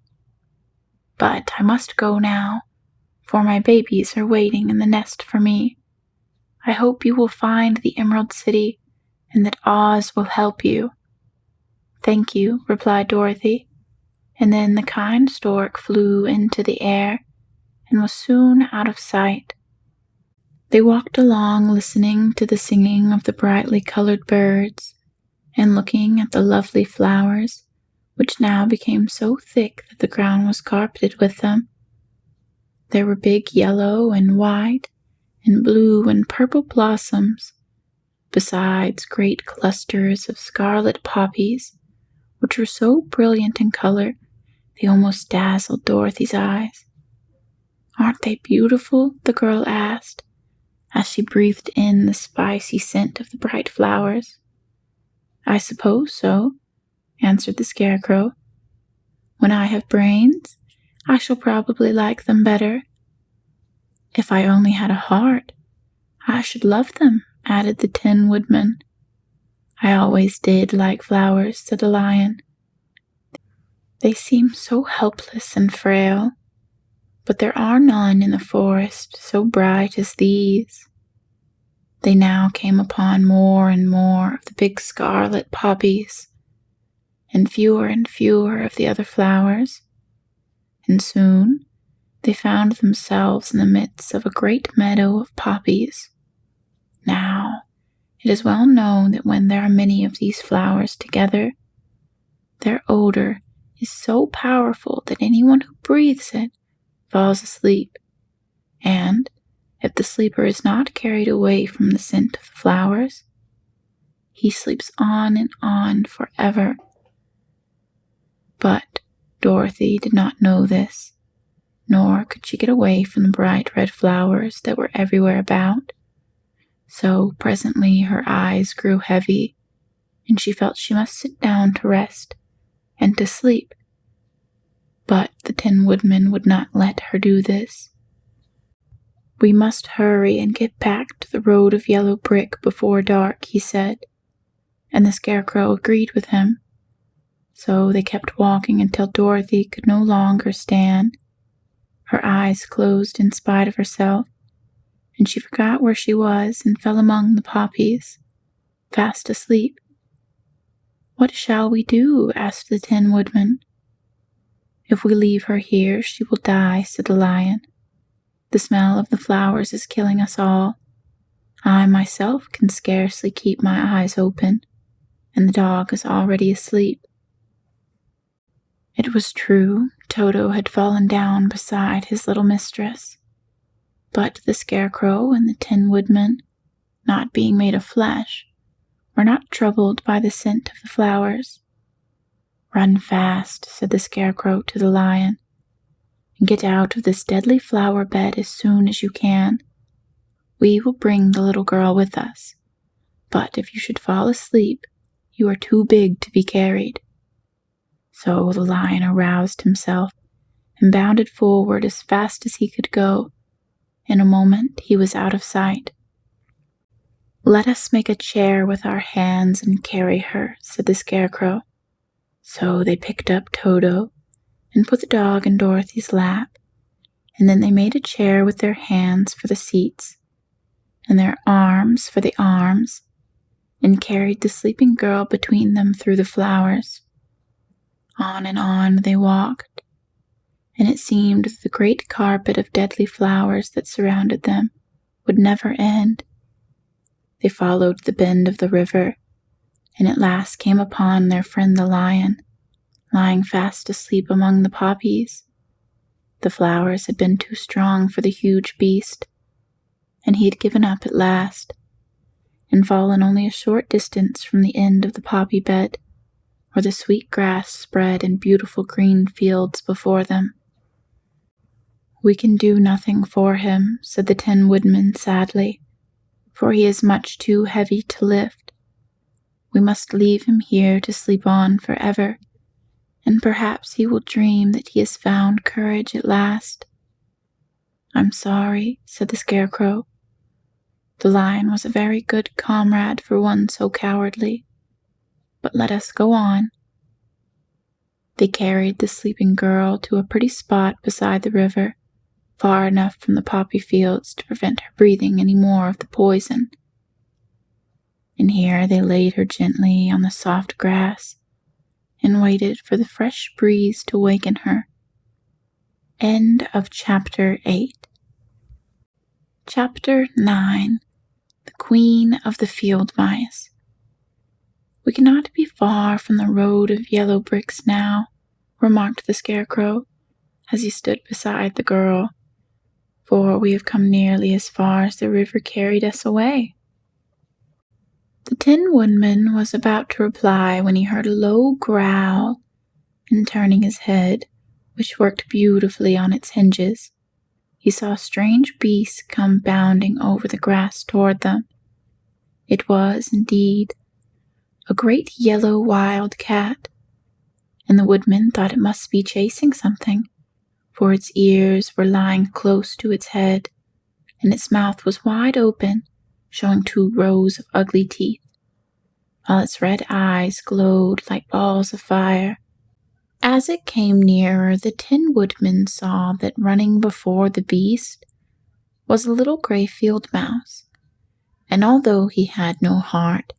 But I must go now, for my babies are waiting in the nest for me. I hope you will find the Emerald City and that Oz will help you." "Thank you," replied Dorothy, and then the kind stork flew into the air and was soon out of sight. They walked along listening to the singing of the brightly colored birds and looking at the lovely flowers, which now became so thick that the ground was carpeted with them. There were big yellow and white and blue and purple blossoms, besides great clusters of scarlet poppies, which were so brilliant in color they almost dazzled Dorothy's eyes. "Aren't they beautiful?" the girl asked, as she breathed in the spicy scent of the bright flowers. "I suppose so," answered the Scarecrow. "When I have brains, I shall probably like them better." "If I only had a heart, I should love them," added the Tin Woodman. "I always did like flowers," said the Lion. "They seem so helpless and frail, but there are none in the forest so bright as these." They now came upon more and more of the big scarlet poppies, and fewer of the other flowers, and soon they found themselves in the midst of a great meadow of poppies. Now, it is well known that when there are many of these flowers together, their odor is so powerful that anyone who breathes it falls asleep, and if the sleeper is not carried away from the scent of the flowers, he sleeps on and on forever. But Dorothy did not know this, nor could she get away from the bright red flowers that were everywhere about. So presently her eyes grew heavy, and she felt she must sit down to rest and to sleep. But the Tin Woodman would not let her do this. "We must hurry and get back to the road of yellow brick before dark," he said, and the Scarecrow agreed with him. So they kept walking until Dorothy could no longer stand. Her eyes closed in spite of herself, and she forgot where she was and fell among the poppies, fast asleep. "What shall we do?" asked the Tin Woodman. "If we leave her here, she will die," said the Lion. "The smell of the flowers is killing us all. I myself can scarcely keep my eyes open, and the dog is already asleep." It was true, Toto had fallen down beside his little mistress, but the Scarecrow and the Tin Woodman, not being made of flesh, were not troubled by the scent of the flowers. "Run fast," said the Scarecrow to the Lion, "and get out of this deadly flower bed as soon as you can. We will bring the little girl with us, but if you should fall asleep, you are too big to be carried." So the Lion aroused himself and bounded forward as fast as he could go. In a moment he was out of sight. "Let us make a chair with our hands and carry her," said the Scarecrow. So they picked up Toto and put the dog in Dorothy's lap, and then they made a chair with their hands for the seats and their arms for the arms, and carried the sleeping girl between them through the flowers. On and on they walked, and it seemed that the great carpet of deadly flowers that surrounded them would never end. They followed the bend of the river, and at last came upon their friend the Lion, lying fast asleep among the poppies. The flowers had been too strong for the huge beast, and he had given up at last, and fallen only a short distance from the end of the poppy bed, where the sweet grass spread in beautiful green fields before them. "We can do nothing for him," said the Tin Woodman sadly, "for he is much too heavy to lift. We must leave him here to sleep on forever, and perhaps he will dream that he has found courage at last." "I'm sorry," said the Scarecrow. "The Lion was a very good comrade for one so cowardly. But let us go on." They carried the sleeping girl to a pretty spot beside the river, far enough from the poppy fields to prevent her breathing any more of the poison. And here they laid her gently on the soft grass, and waited for the fresh breeze to waken her. End of Chapter 8. Chapter 9. The Queen of the Field Mice. "We cannot be far from the road of yellow bricks now," remarked the Scarecrow, as he stood beside the girl, "for we have come nearly as far as the river carried us away." The Tin Woodman was about to reply when he heard a low growl, and turning his head, which worked beautifully on its hinges, he saw a strange beast come bounding over the grass toward them. It was, indeed, a great yellow wild cat, and the woodman thought it must be chasing something, for its ears were lying close to its head, and its mouth was wide open, showing 2 rows of ugly teeth, while its red eyes glowed like balls of fire. As it came nearer, the Tin Woodman saw that running before the beast was a little gray field mouse, and although he had no heart,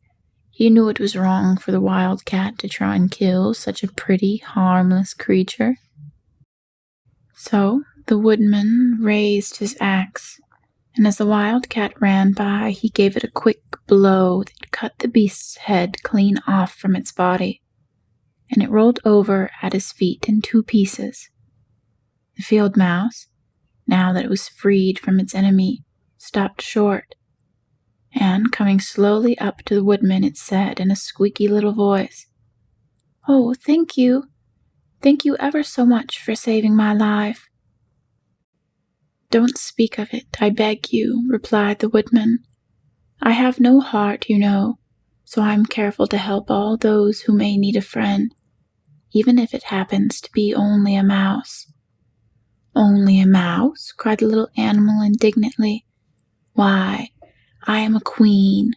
he knew it was wrong for the wild cat to try and kill such a pretty, harmless creature. So the woodman raised his axe, and as the wild cat ran by, he gave it a quick blow that cut the beast's head clean off from its body, and it rolled over at his feet in 2 pieces. The field mouse, now that it was freed from its enemy, stopped short, and coming slowly up to the woodman, it said in a squeaky little voice, "Oh, thank you. Thank you ever so much for saving my life." "Don't speak of it, I beg you," replied the woodman. "I have no heart, you know, so I am careful to help all those who may need a friend, even if it happens to be only a mouse." "Only a mouse?" cried the little animal indignantly. "Why, I am a queen,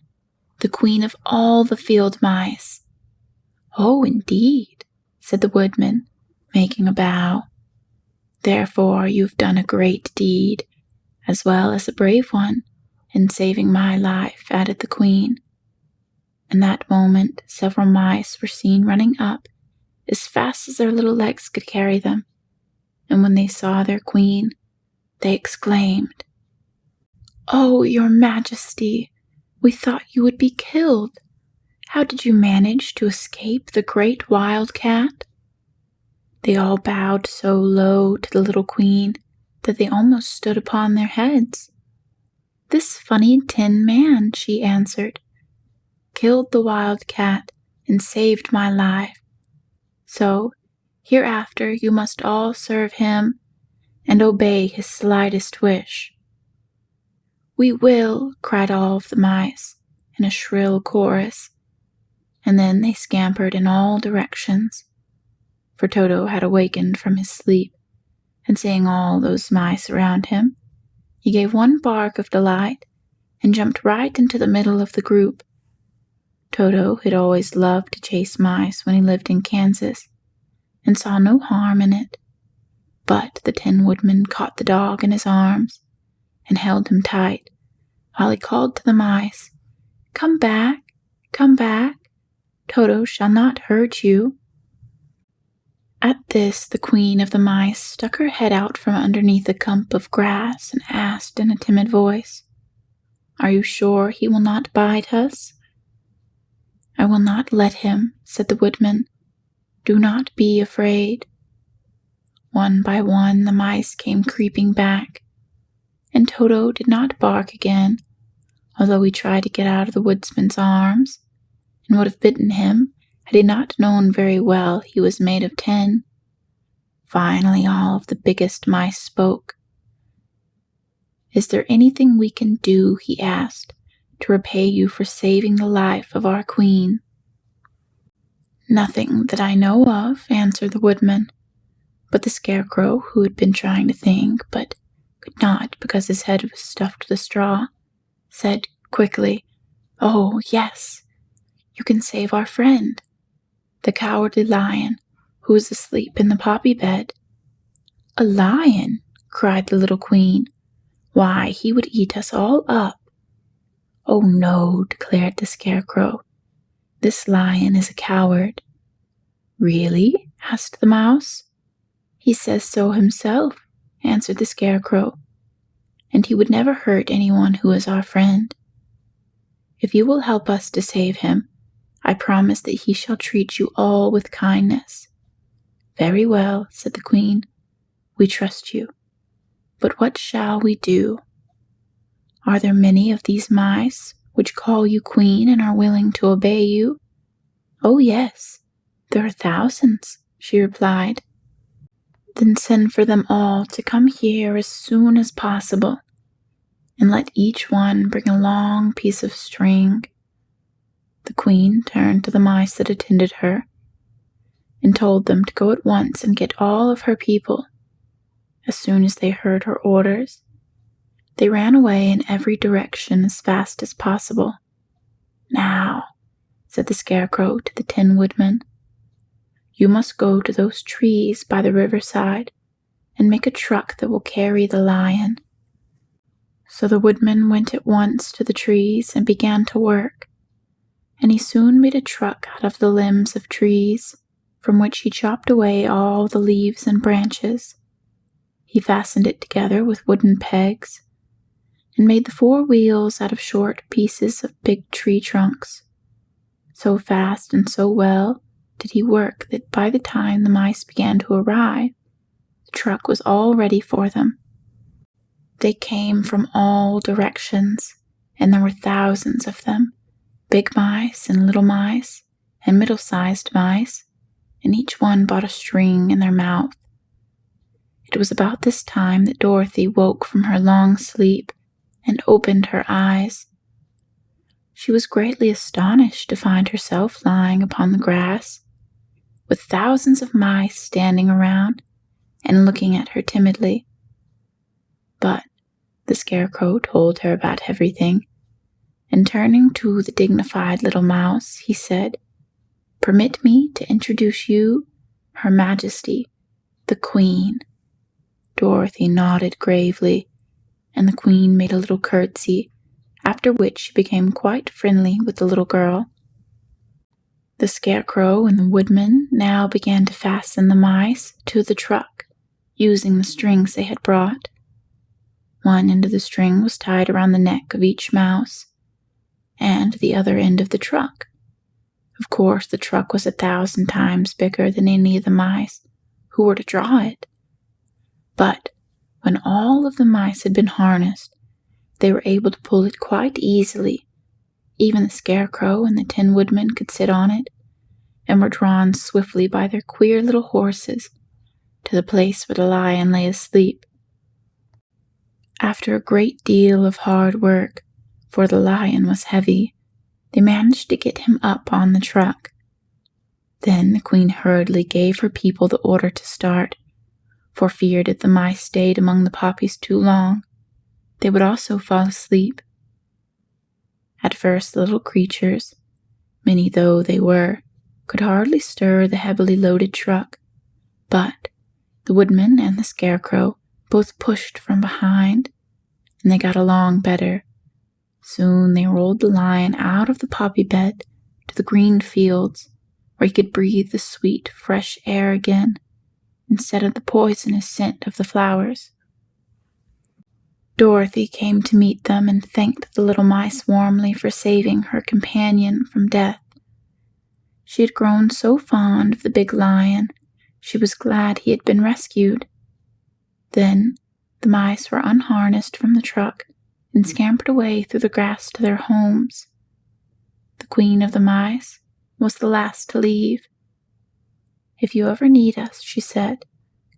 the queen of all the field mice." "Oh, indeed," said the woodman, making a bow. "Therefore you've done a great deed, as well as a brave one, in saving my life," added the queen. In that moment, several mice were seen running up as fast as their little legs could carry them, and when they saw their queen, they exclaimed, "Oh, your Majesty, we thought you would be killed. How did you manage to escape the great wild cat?" They all bowed so low to the little queen that they almost stood upon their heads. "This funny tin man," she answered, "killed the wild cat and saved my life. So, hereafter you must all serve him and obey his slightest wish." "We will," cried all of the mice in a shrill chorus, and then they scampered in all directions, for Toto had awakened from his sleep, and seeing all those mice around him, he gave one bark of delight and jumped right into the middle of the group. Toto had always loved to chase mice when he lived in Kansas, and saw no harm in it, but the Tin Woodman caught the dog in his arms and held him tight, while he called to the mice, "Come back, come back. Toto shall not hurt you." At this, the queen of the mice stuck her head out from underneath a clump of grass and asked in a timid voice, "Are you sure he will not bite us?" "I will not let him," said the woodman. "Do not be afraid." One by one, the mice came creeping back, and Toto did not bark again, although he tried to get out of the woodsman's arms, and would have bitten him had he not known very well he was made of tin. Finally, all of the biggest mice spoke. "Is there anything we can do," he asked, "to repay you for saving the life of our queen?" "Nothing that I know of," answered the woodman. But the Scarecrow, who had been trying to think, but could not because his head was stuffed with straw, said quickly, "Oh, yes, you can save our friend, the Cowardly Lion, who is asleep in the poppy bed." "A lion?" cried the little queen. "Why, he would eat us all up." "Oh, no," declared the Scarecrow. "This lion is a coward. "Really?" asked the mouse. "He says so himself," answered the Scarecrow, "and he would never hurt anyone who is our friend. If you will help us to save him, I promise that he shall treat you all with kindness." "Very well," said the Queen. "We trust you. But what shall we do? Are there many of these mice which call you Queen and are willing to obey you?" "Oh, yes, there are thousands," she replied. "Then send for them all to come here as soon as possible, and let each one bring a long piece of string." The Queen turned to the mice that attended her and told them to go at once and get all of her people. As soon as they heard her orders, they ran away in every direction as fast as possible. "Now," said the Scarecrow to the Tin Woodman, "you must go to those trees by the riverside and make a truck that will carry the lion." So the Woodman went at once to the trees and began to work, and he soon made a truck out of the limbs of trees, from which he chopped away all the leaves and branches. He fastened it together with wooden pegs, and made the 4 wheels out of short pieces of big tree trunks. So fast and so well did he work that by the time the mice began to arrive, the truck was all ready for them. They came from all directions, and there were thousands of them, big mice and little mice and middle-sized mice, and each one brought a string in their mouth. It was about this time that Dorothy woke from her long sleep and opened her eyes. She was greatly astonished to find herself lying upon the grass, with thousands of mice standing around and looking at her timidly. But the Scarecrow told her about everything, and turning to the dignified little mouse, he said, "Permit me to introduce you, Her Majesty, the Queen." Dorothy nodded gravely, and the Queen made a little curtsy, after which she became quite friendly with the little girl. The Scarecrow and the Woodman now began to fasten the mice to the truck, using the strings they had brought. One end of the string was tied around the neck of each mouse, and the other end of the truck. Of course, the truck was 1,000 times bigger than any of the mice who were to draw it. But when all of the mice had been harnessed, they were able to pull it quite easily. Even the Scarecrow and the Tin Woodman could sit on it, and were drawn swiftly by their queer little horses to the place where the lion lay asleep. After a great deal of hard work, for the lion was heavy, they managed to get him up on the truck. Then the Queen hurriedly gave her people the order to start, for feared if the mice stayed among the poppies too long, they would also fall asleep. At first the little creatures, many though they were, could hardly stir the heavily loaded truck, but the Woodman and the Scarecrow both pushed from behind, and they got along better. Soon they rolled the lion out of the poppy bed to the green fields, where he could breathe the sweet, fresh air again, instead of the poisonous scent of the flowers. Dorothy came to meet them and thanked the little mice warmly for saving her companion from death. She had grown so fond of the big lion, she was glad he had been rescued. Then the mice were unharnessed from the truck and scampered away through the grass to their homes. The Queen of the Mice was the last to leave. "If you ever need us," she said,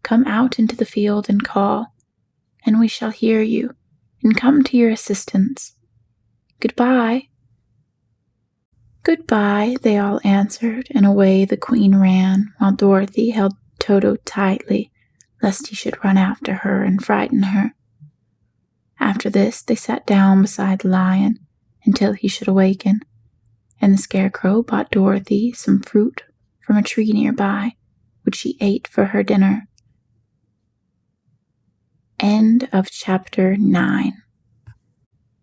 "come out into the field and call, and we shall hear you and come to your assistance. Goodbye." "Goodbye," they all answered, and away the Queen ran, while Dorothy held Toto tightly, lest he should run after her and frighten her. After this, they sat down beside the lion until he should awaken, and the Scarecrow bought Dorothy some fruit from a tree nearby, which she ate for her dinner. End of Chapter 9.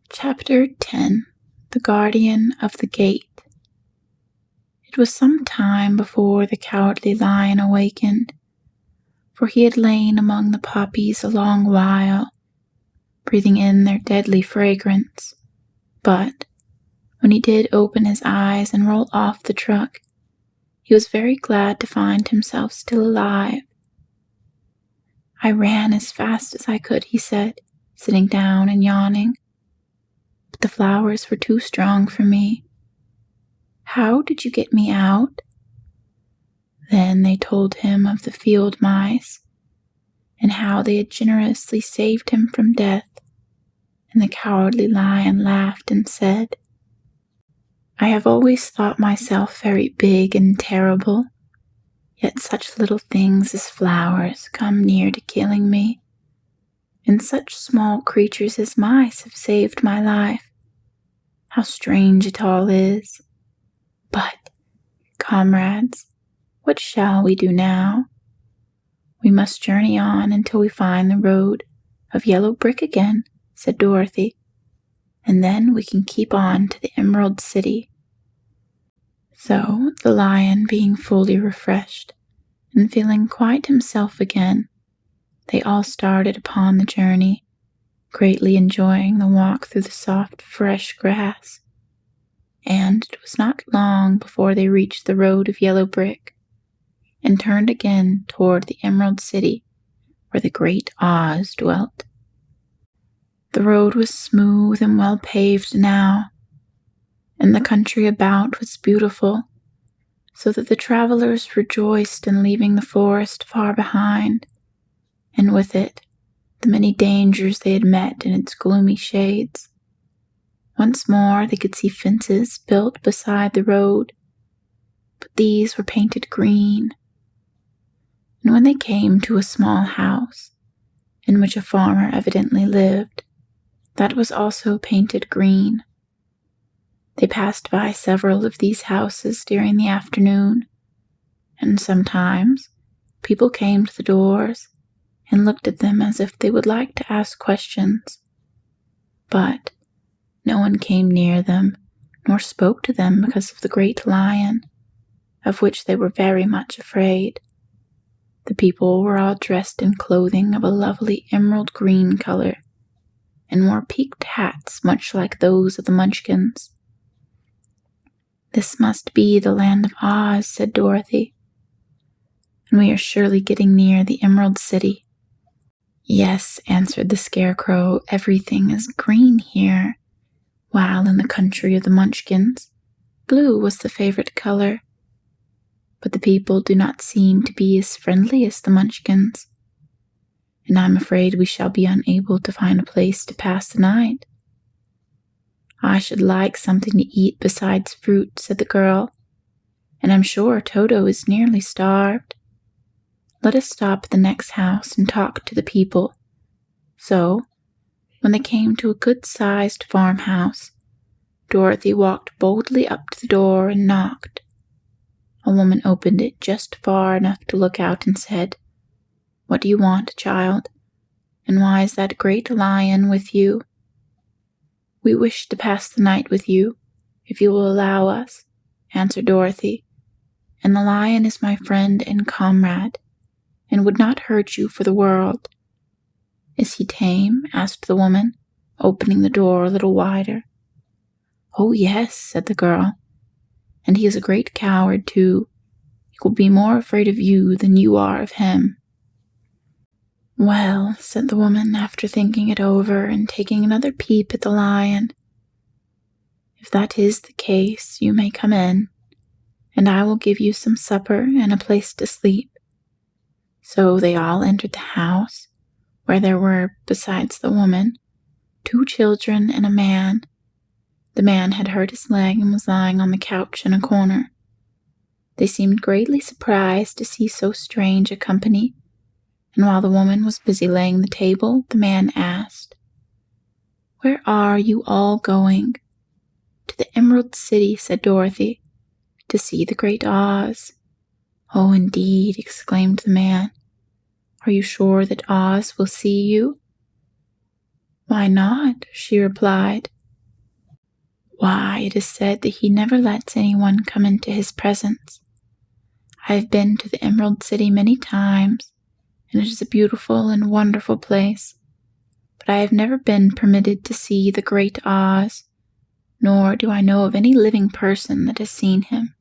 Chapter 10. The Guardian of the Gate. It was some time before the Cowardly Lion awakened, for he had lain among the poppies a long while, breathing in their deadly fragrance. But when he did open his eyes and roll off the truck, he was very glad to find himself still alive. "I ran as fast as I could," he said, sitting down and yawning. "But the flowers were too strong for me. How did you get me out?" Then they told him of the field mice, and how they had generously saved him from death, and the Cowardly Lion laughed and said, "I have always thought myself very big and terrible, yet such little things as flowers come near to killing me, and such small creatures as mice have saved my life. How strange it all is! But, comrades, what shall we do now?" "We must journey on until we find the road of yellow brick again," said Dorothy, "and then we can keep on to the Emerald City." So, the lion being fully refreshed and feeling quite himself again, they all started upon the journey, greatly enjoying the walk through the soft, fresh grass. And it was not long before they reached the road of yellow brick and turned again toward the Emerald City where the great Oz dwelt. The road was smooth and well paved now, and the country about was beautiful, so that the travelers rejoiced in leaving the forest far behind, and with it the many dangers they had met in its gloomy shades. Once more they could see fences built beside the road, but these were painted green. And when they came to a small house, in which a farmer evidently lived, that was also painted green. They passed by several of these houses during the afternoon, and sometimes people came to the doors and looked at them as if they would like to ask questions. But no one came near them, nor spoke to them because of the great lion, of which they were very much afraid. The people were all dressed in clothing of a lovely emerald green color, and wore peaked hats much like those of the Munchkins. "This must be the land of Oz," said Dorothy, "and we are surely getting near the Emerald City." "Yes," answered the Scarecrow, "everything is green here, while in the country of the Munchkins, blue was the favorite color. But the people do not seem to be as friendly as the Munchkins, and I'm afraid we shall be unable to find a place to pass the night." "I should like something to eat besides fruit," said the girl, "and I'm sure Toto is nearly starved. Let us stop at the next house and talk to the people." So, when they came to a good-sized farmhouse, Dorothy walked boldly up to the door and knocked. A woman opened it just far enough to look out and said, "What do you want, child? And why is that great lion with you?" "We wish to pass the night with you, if you will allow us," answered Dorothy, "and the lion is my friend and comrade, and would not hurt you for the world." "Is he tame?" asked the woman, opening the door a little wider. "Oh, yes," said the girl, "and he is a great coward, too. He will be more afraid of you than you are of him." "Well," said the woman, after thinking it over and taking another peep at the lion, "if that is the case, you may come in, and I will give you some supper and a place to sleep." So they all entered the house, where there were, besides the woman, 2 children and a man. The man had hurt his leg and was lying on the couch in a corner. They seemed greatly surprised to see so strange a company, and while the woman was busy laying the table, the man asked, "Where are you all going?" "To the Emerald City," said Dorothy, "to see the great Oz." "Oh, indeed," exclaimed the man. "Are you sure that Oz will see you?" "Why not?" she replied. Why, it is said that he never lets anyone come into his presence. I have been to the Emerald City many times, and it is a beautiful and wonderful place, but I have never been permitted to see the Great Oz, nor do I know of any living person that has seen him."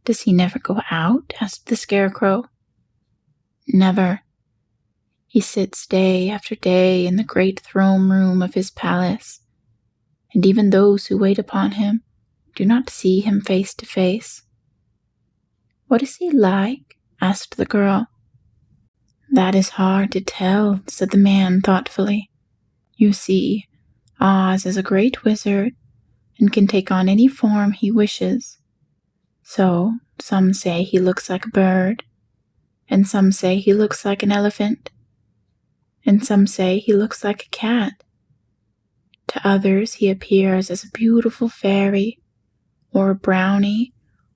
"Does he never go out?" asked the Scarecrow. "Never. He sits day after day in the great throne room of his palace, and even those who wait upon him do not see him face to face." "What is he like?" asked the girl. "That is hard to tell," said the man thoughtfully. "You see, Oz is a great wizard and can take on any form he wishes. So, some say he looks like a bird, and some say he looks like an elephant, and some say he looks like a cat. To others he appears as a beautiful fairy, or a brownie,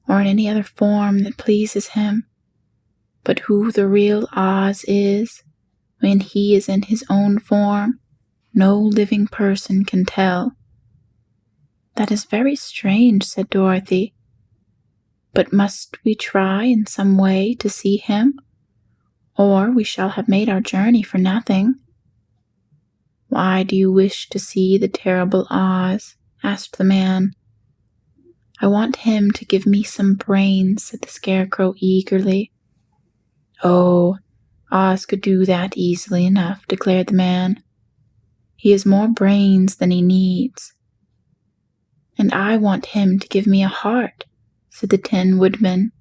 or in any other form that pleases him. But who the real Oz is, when he is in his own form, no living person can tell." "That is very strange," said Dorothy. "But must we try in some way to see him, or we shall have made our journey for nothing?" "Why do you wish to see the terrible Oz?" asked the man. "I want him to give me some brains," said the Scarecrow eagerly. "Oh, Oz could do that easily enough," declared the man. "He has more brains than he needs." "And I want him to give me a heart," said the Tin Woodman.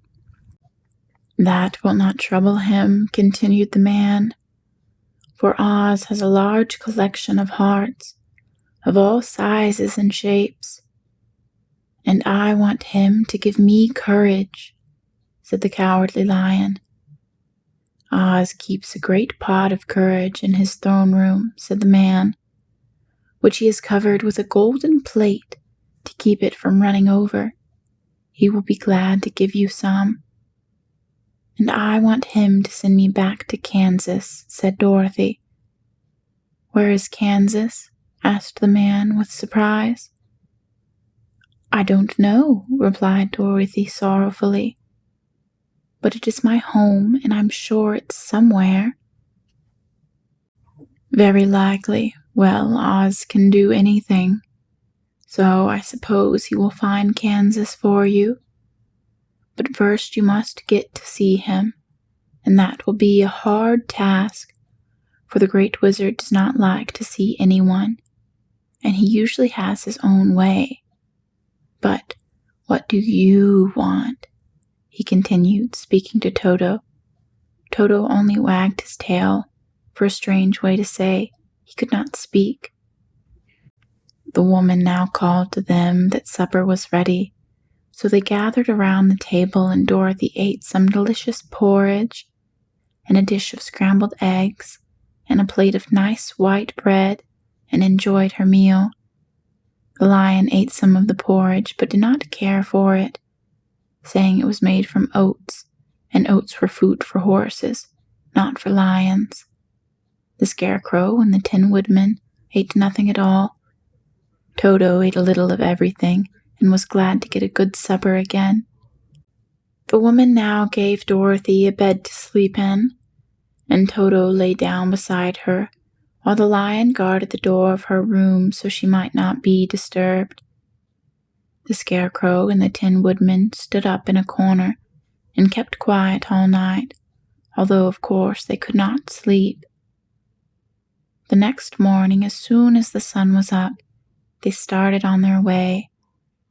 "That will not trouble him," continued the man, "for Oz has a large collection of hearts, of all sizes and shapes. And I want him to give me courage," said the Cowardly Lion. "Oz keeps a great pot of courage in his throne room," said the man, "which he has covered with a golden plate to keep it from running over. He will be glad to give you some." "And I want him to send me back to Kansas," said Dorothy. "Where is Kansas?" asked the man with surprise. "I don't know," replied Dorothy sorrowfully. "But it is my home, and I'm sure it's somewhere." "Very likely. Well, Oz can do anything. So I suppose he will find Kansas for you. But first you must get to see him, and that will be a hard task, for the Great Wizard does not like to see anyone, and he usually has his own way. But what do you want?" he continued, speaking to Toto. Toto only wagged his tail, for a strange way to say he could not speak. The woman now called to them that supper was ready, so they gathered around the table, and Dorothy ate some delicious porridge, and a dish of scrambled eggs, and a plate of nice white bread, and enjoyed her meal. The lion ate some of the porridge, but did not care for it, saying it was made from oats, and oats were food for horses, not for lions. The Scarecrow and the Tin Woodman ate nothing at all. Toto ate a little of everything, and was glad to get a good supper again. The woman now gave Dorothy a bed to sleep in, and Toto lay down beside her, while the lion guarded the door of her room so she might not be disturbed. The Scarecrow and the Tin Woodman stood up in a corner and kept quiet all night, although of course they could not sleep. The next morning, as soon as the sun was up, they started on their way,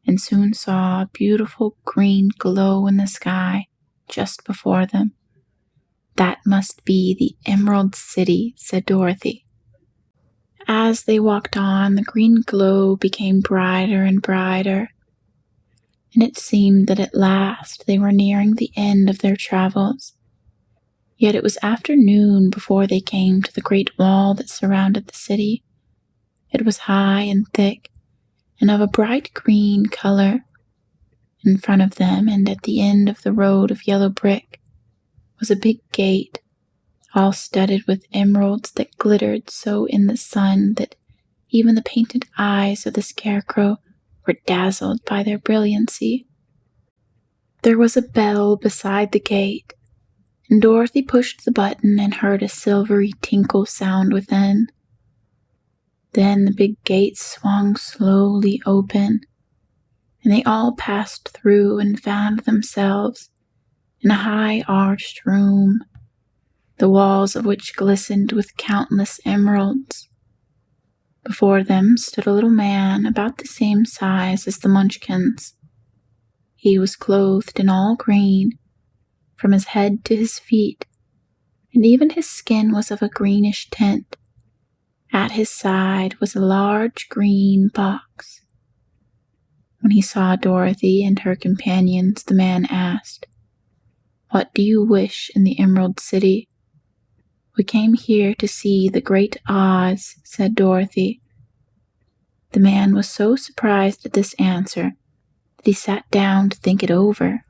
and soon saw a beautiful green glow in the sky just before them. "That must be the Emerald City," said Dorothy. As they walked on, the green glow became brighter and brighter, and it seemed that at last they were nearing the end of their travels. Yet it was afternoon before they came to the great wall that surrounded the city. It was high and thick, and of a bright green color. In front of them, and at the end of the road of yellow brick, was a big gate, all studded with emeralds that glittered so in the sun that even the painted eyes of the Scarecrow were dazzled by their brilliancy. There was a bell beside the gate, and Dorothy pushed the button and heard a silvery tinkle sound within. Then the big gate swung slowly open, and they all passed through and found themselves in a high arched room, the walls of which glistened with countless emeralds. Before them stood a little man about the same size as the Munchkins. He was clothed in all green, from his head to his feet, and even his skin was of a greenish tint. At his side was a large green box. When he saw Dorothy and her companions, the man asked, "What do you wish in the Emerald City?" "We came here to see the Great Oz," said Dorothy. The man was so surprised at this answer that he sat down to think it over.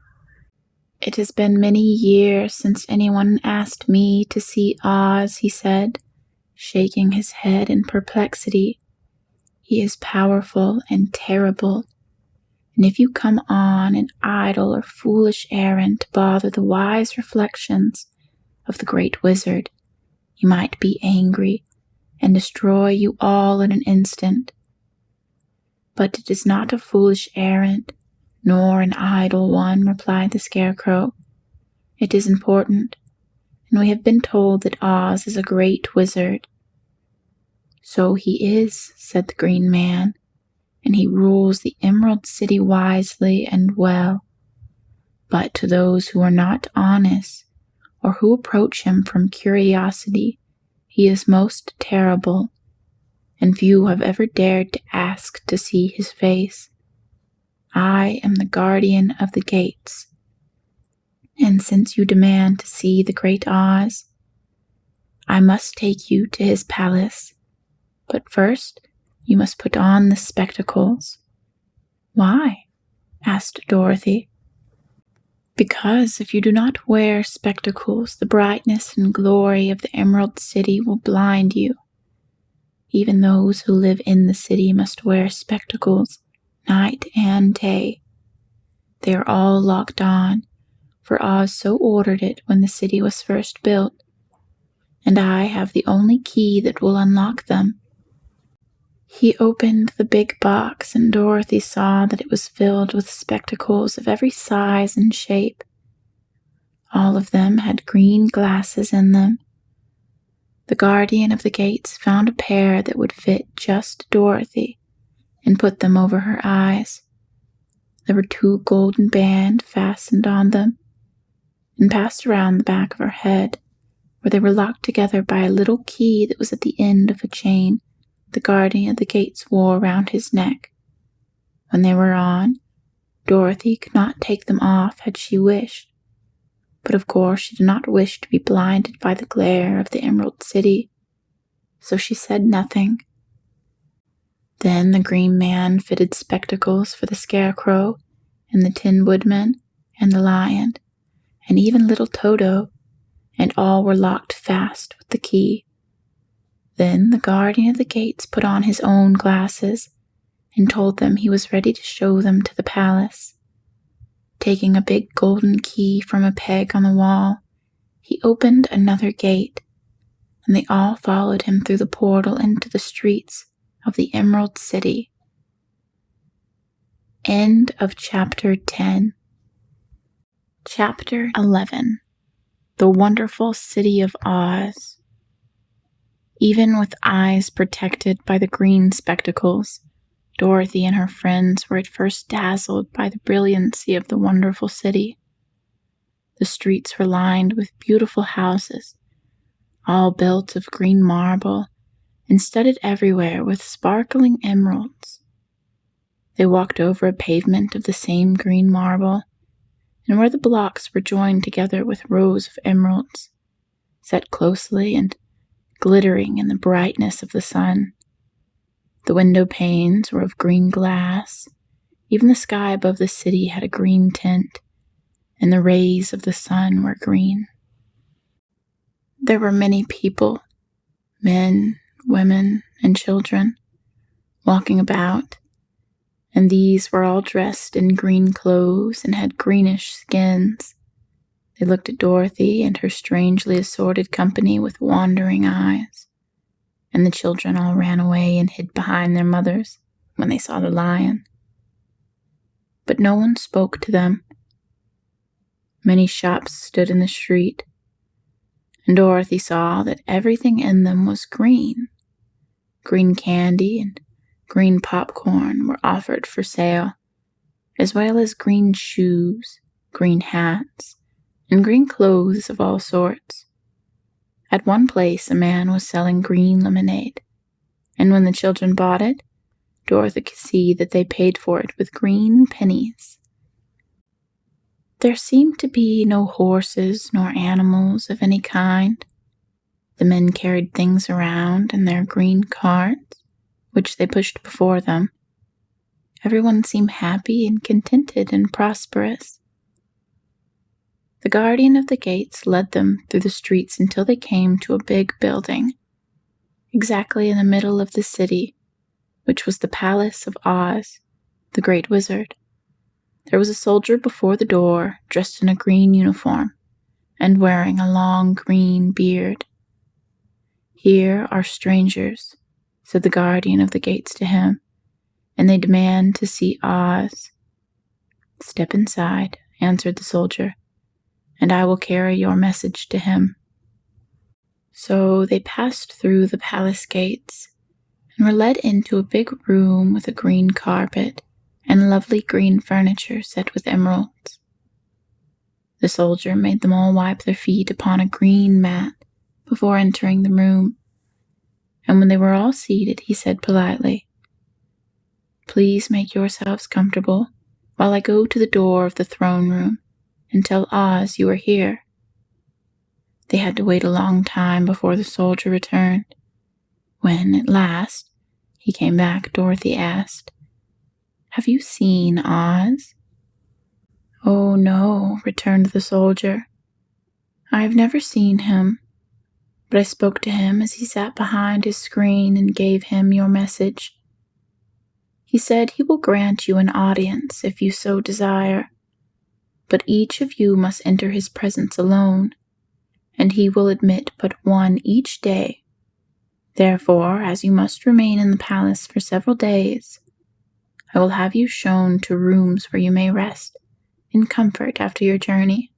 "It has been many years since anyone asked me to see Oz," he said, shaking his head in perplexity. "He is powerful and terrible, and if you come on an idle or foolish errand to bother the wise reflections of the great wizard, he might be angry and destroy you all in an instant. But it is not a foolish errand, nor an idle one," replied the Scarecrow. "It is important, and we have been told that Oz is a great wizard." "So he is," said the Green Man, "and he rules the Emerald City wisely and well. But to those who are not honest, or who approach him from curiosity, he is most terrible, and few have ever dared to ask to see his face. I am the guardian of the gates, and since you demand to see the Great Oz, I must take you to his palace. But first, you must put on the spectacles." "Why?" asked Dorothy. "Because if you do not wear spectacles, the brightness and glory of the Emerald City will blind you. Even those who live in the city must wear spectacles night and day. They are all locked on, for Oz so ordered it when the city was first built, and I have the only key that will unlock them." He opened the big box, and Dorothy saw that it was filled with spectacles of every size and shape. All of them had green glasses in them. The guardian of the gates found a pair that would fit just Dorothy and put them over her eyes. There were 2 golden bands fastened on them and passed around the back of her head, where they were locked together by a little key that was at the end of a chain the guardian of the gates wore around his neck. When they were on, Dorothy could not take them off had she wished, but of course she did not wish to be blinded by the glare of the Emerald City, so she said nothing. Then the Green Man fitted spectacles for the Scarecrow and the Tin Woodman and the Lion, and even little Toto, and all were locked fast with the key. Then the guardian of the gates put on his own glasses and told them he was ready to show them to the palace. Taking a big golden key from a peg on the wall, he opened another gate, and they all followed him through the portal into the streets of the Emerald City. End of Chapter 10. Chapter 11. The Wonderful City of Oz. Even with eyes protected by the green spectacles, Dorothy and her friends were at first dazzled by the brilliancy of the wonderful city. The streets were lined with beautiful houses, all built of green marble and studded everywhere with sparkling emeralds. They walked over a pavement of the same green marble, and where the blocks were joined together with rows of emeralds, set closely and glittering in the brightness of the sun. The window panes were of green glass. Even the sky above the city had a green tint, and the rays of the sun were green. There were many people, men, women, and children, walking about, and these were all dressed in green clothes and had greenish skins. They looked at Dorothy and her strangely assorted company with wandering eyes, and the children all ran away and hid behind their mothers when they saw the lion. But no one spoke to them. Many shops stood in the street, and Dorothy saw that everything in them was green. Green candy and green popcorn were offered for sale, as well as green shoes, green hats, and green clothes of all sorts. At one place, a man was selling green lemonade, and when the children bought it, Dorothy could see that they paid for it with green pennies. There seemed to be no horses nor animals of any kind. The men carried things around in their green carts, which they pushed before them. Everyone seemed happy and contented and prosperous. The guardian of the gates led them through the streets until they came to a big building, exactly in the middle of the city, which was the Palace of Oz, the Great Wizard. There was a soldier before the door, dressed in a green uniform and wearing a long green beard. "Here are strangers," said the guardian of the gates to him, "and they demand to see Oz." "Step inside," answered the soldier, "and I will carry your message to him." So they passed through the palace gates and were led into a big room with a green carpet and lovely green furniture set with emeralds. The soldier made them all wipe their feet upon a green mat before entering the room, and when they were all seated, he said politely, "Please make yourselves comfortable while I go to the door of the throne room and tell Oz you are here." They had to wait a long time before the soldier returned. When, at last, he came back, Dorothy asked, "Have you seen Oz?" "Oh, no," returned the soldier. "I have never seen him, but I spoke to him as he sat behind his screen and gave him your message. He said he will grant you an audience if you so desire, but each of you must enter his presence alone, and he will admit but one each day. Therefore, as you must remain in the palace for several days, I will have you shown to rooms where you may rest in comfort after your journey."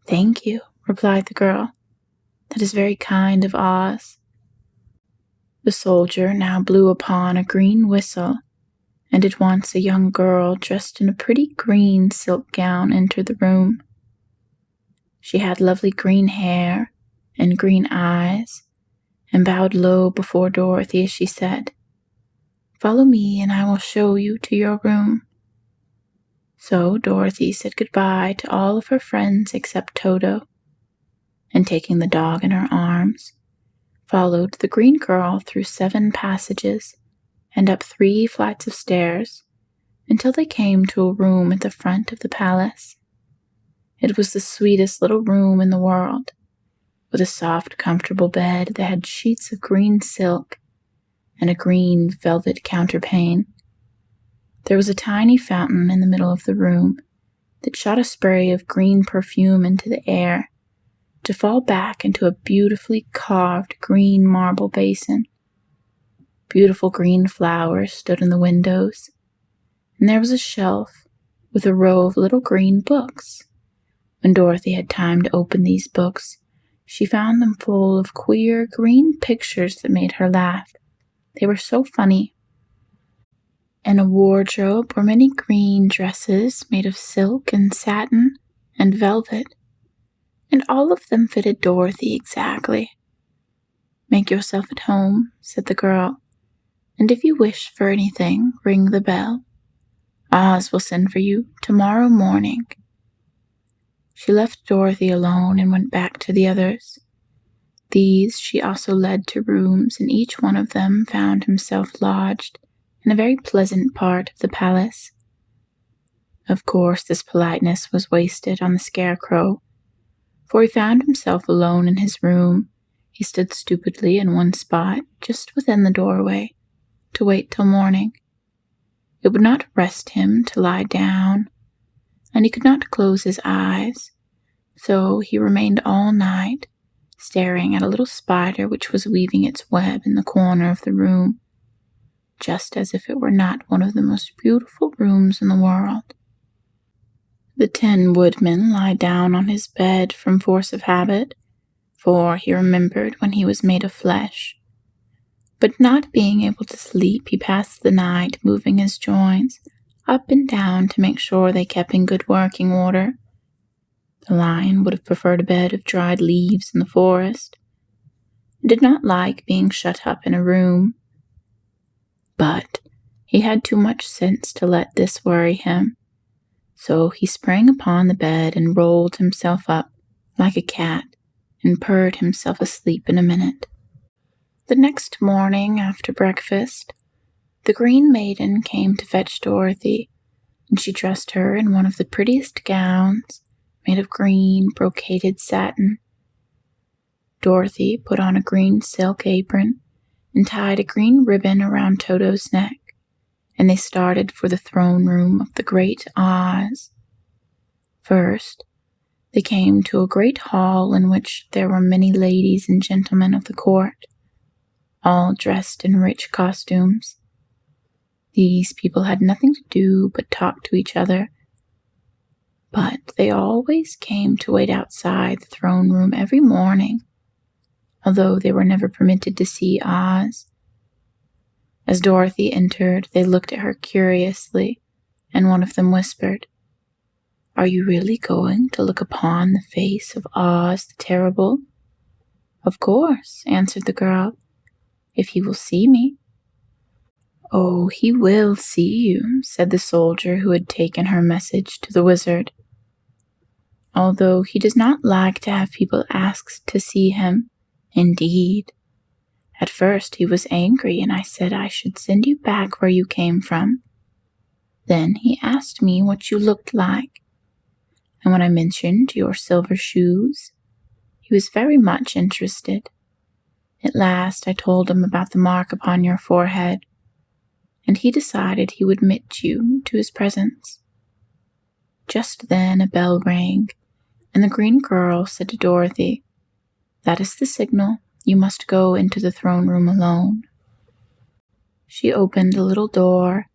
"Thank you," replied the girl. "That is very kind of Oz." The soldier now blew upon a green whistle, and at once a young girl dressed in a pretty green silk gown entered the room. She had lovely green hair and green eyes, and bowed low before Dorothy as she said, "Follow me and I will show you to your room." So Dorothy said goodbye to all of her friends except Toto, and taking the dog in her arms, followed the green girl through 7 passages and up 3 flights of stairs until they came to a room at the front of the palace. It was the sweetest little room in the world, with a soft, comfortable bed that had sheets of green silk and a green velvet counterpane. There was a tiny fountain in the middle of the room that shot a spray of green perfume into the air to fall back into a beautifully carved green marble basin. Beautiful green flowers stood in the windows, and there was a shelf with a row of little green books. When Dorothy had time to open these books, she found them full of queer green pictures that made her laugh. They were so funny. In a wardrobe were many green dresses made of silk and satin and velvet, and all of them fitted Dorothy exactly. "Make yourself at home," said the girl, "and if you wish for anything, ring the bell. Oz will send for you tomorrow morning." She left Dorothy alone and went back to the others. These she also led to rooms, and each one of them found himself lodged in a very pleasant part of the palace. Of course, this politeness was wasted on the Scarecrow, for he found himself alone in his room. He stood stupidly in one spot, just within the doorway, to wait till morning. It would not rest him to lie down, and he could not close his eyes, so he remained all night, staring at a little spider which was weaving its web in the corner of the room, just as if it were not one of the most beautiful rooms in the world. The Tin Woodman lied down on his bed from force of habit, for he remembered when he was made of flesh. But not being able to sleep, he passed the night moving his joints up and down to make sure they kept in good working order. The Lion would have preferred a bed of dried leaves in the forest, and did not like being shut up in a room. But he had too much sense to let this worry him, so he sprang upon the bed and rolled himself up like a cat and purred himself asleep in a minute. The next morning after breakfast, the Green Maiden came to fetch Dorothy, and she dressed her in one of the prettiest gowns made of green brocaded satin. Dorothy put on a green silk apron and tied a green ribbon around Toto's neck, and they started for the throne room of the great Oz. First, they came to a great hall in which there were many ladies and gentlemen of the court, all dressed in rich costumes. These people had nothing to do but talk to each other, but they always came to wait outside the throne room every morning, although they were never permitted to see Oz. As Dorothy entered, they looked at her curiously, and one of them whispered, "Are you really going to look upon the face of Oz the Terrible?" "Of course," answered the girl, "if he will see me." "Oh, he will see you," said the soldier who had taken her message to the wizard, "although he does not like to have people ask to see him. Indeed, at first he was angry, and I said I should send you back where you came from. Then he asked me what you looked like, and when I mentioned your silver shoes, he was very much interested. At last I told him about the mark upon your forehead, and he decided he would admit you to his presence." Just then a bell rang, and the green girl said to Dorothy, "That is the signal. You must go into the throne room alone." She opened a little door,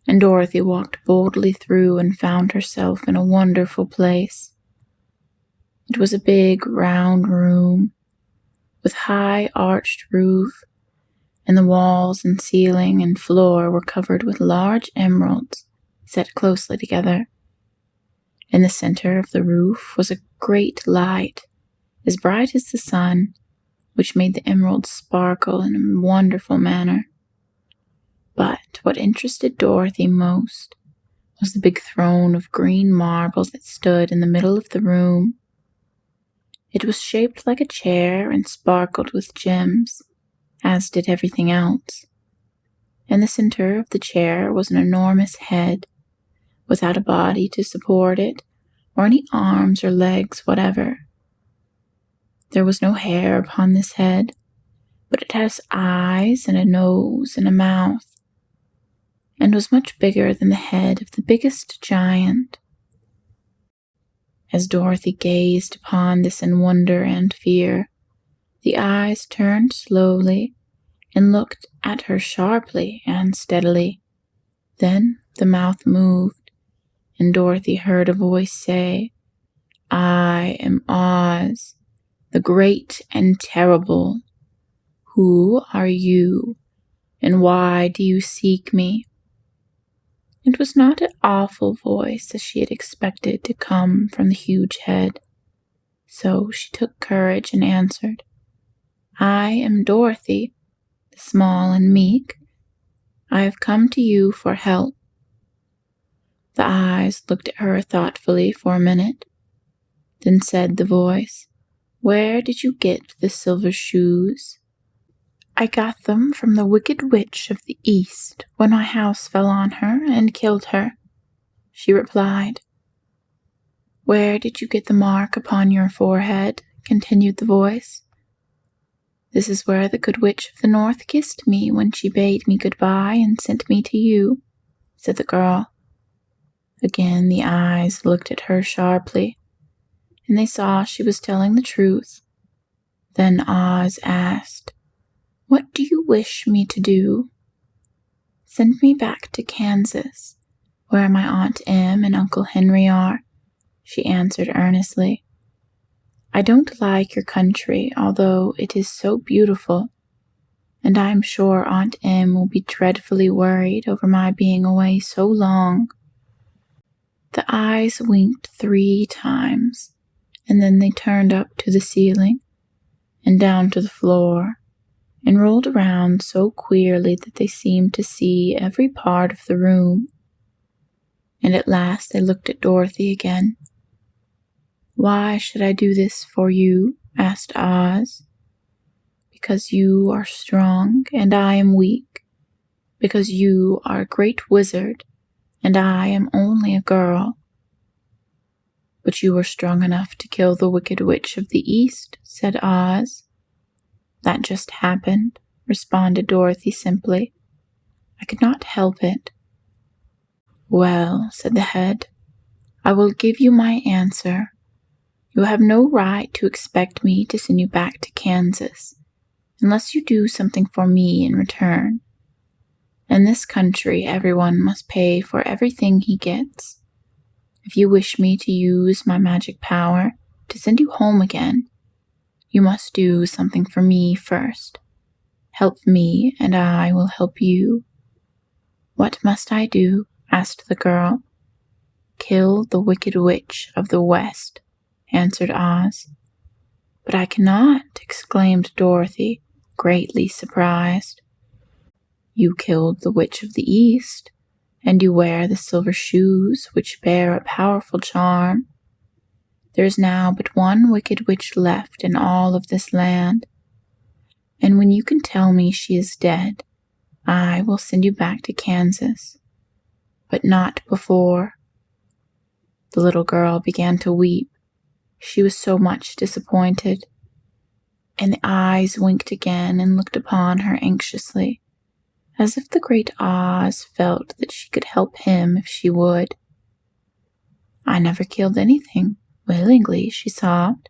and Dorothy walked boldly through and found herself in a wonderful place. It was a big, round room with high arched roof, and the walls and ceiling and floor were covered with large emeralds set closely together. In the center of the roof was a great light, as bright as the sun, which made the emeralds sparkle in a wonderful manner. But what interested Dorothy most was the big throne of green marble that stood in the middle of the room. It was shaped like a chair and sparkled with gems, as did everything else. In the center of the chair was an enormous head, without a body to support it, or any arms or legs whatever. There was no hair upon this head, but it has eyes and a nose and a mouth, and was much bigger than the head of the biggest giant. As Dorothy gazed upon this in wonder and fear, the eyes turned slowly and looked at her sharply and steadily. Then the mouth moved, and Dorothy heard a voice say, "I am Oz, the great and terrible. Who are you, and why do you seek me?" It was not an awful voice as she had expected to come from the huge head, so she took courage and answered, "I am Dorothy, the small and meek. I have come to you for help." The eyes looked at her thoughtfully for a minute. Then said the voice, "Where did you get the silver shoes?" "I got them from the Wicked Witch of the East when my house fell on her and killed her," she replied. "Where did you get the mark upon your forehead?" continued the voice. "This is where the Good Witch of the North kissed me when she bade me goodbye and sent me to you," said the girl. Again, the eyes looked at her sharply, and they saw she was telling the truth. Then Oz asked, "What do you wish me to do?" "Send me back to Kansas, where my Aunt Em and Uncle Henry are," she answered earnestly. "I don't like your country, although it is so beautiful, and I am sure Aunt Em will be dreadfully worried over my being away so long." The eyes winked 3 times, and then they turned up to the ceiling and down to the floor, and rolled around so queerly that they seemed to see every part of the room. And at last they looked at Dorothy again. "Why should I do this for you?" asked Oz. "Because you are strong and I am weak. Because you are a great wizard and I am only a girl." "But you were strong enough to kill the Wicked Witch of the East," said Oz. "That just happened," responded Dorothy simply. "I could not help it." "Well," said the head, "I will give you my answer. You have no right to expect me to send you back to Kansas unless you do something for me in return. In this country, everyone must pay for everything he gets. If you wish me to use my magic power to send you home again, you must do something for me first. Help me, and I will help you." "What must I do?" asked the girl. "Kill the Wicked Witch of the West," answered Oz. "But I cannot," exclaimed Dorothy, greatly surprised. "You killed the Witch of the East, and you wear the silver shoes which bear a powerful charm. There is now but one Wicked Witch left in all of this land, and when you can tell me she is dead, I will send you back to Kansas. But not before." The little girl began to weep. She was so much disappointed, and the eyes winked again and looked upon her anxiously, as if the great Oz felt that she could help him if she would. "I never killed anything willingly," she sobbed.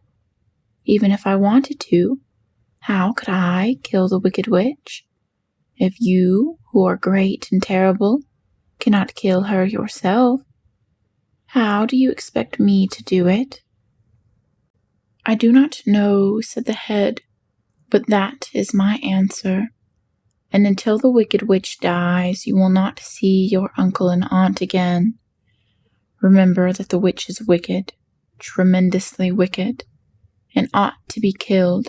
"Even if I wanted to, how could I kill the Wicked Witch? If you, who are great and terrible, cannot kill her yourself, how do you expect me to do it?" "I do not know," said the head, "but that is my answer. And until the Wicked Witch dies, you will not see your uncle and aunt again. Remember that the witch is wicked, tremendously wicked, and ought to be killed.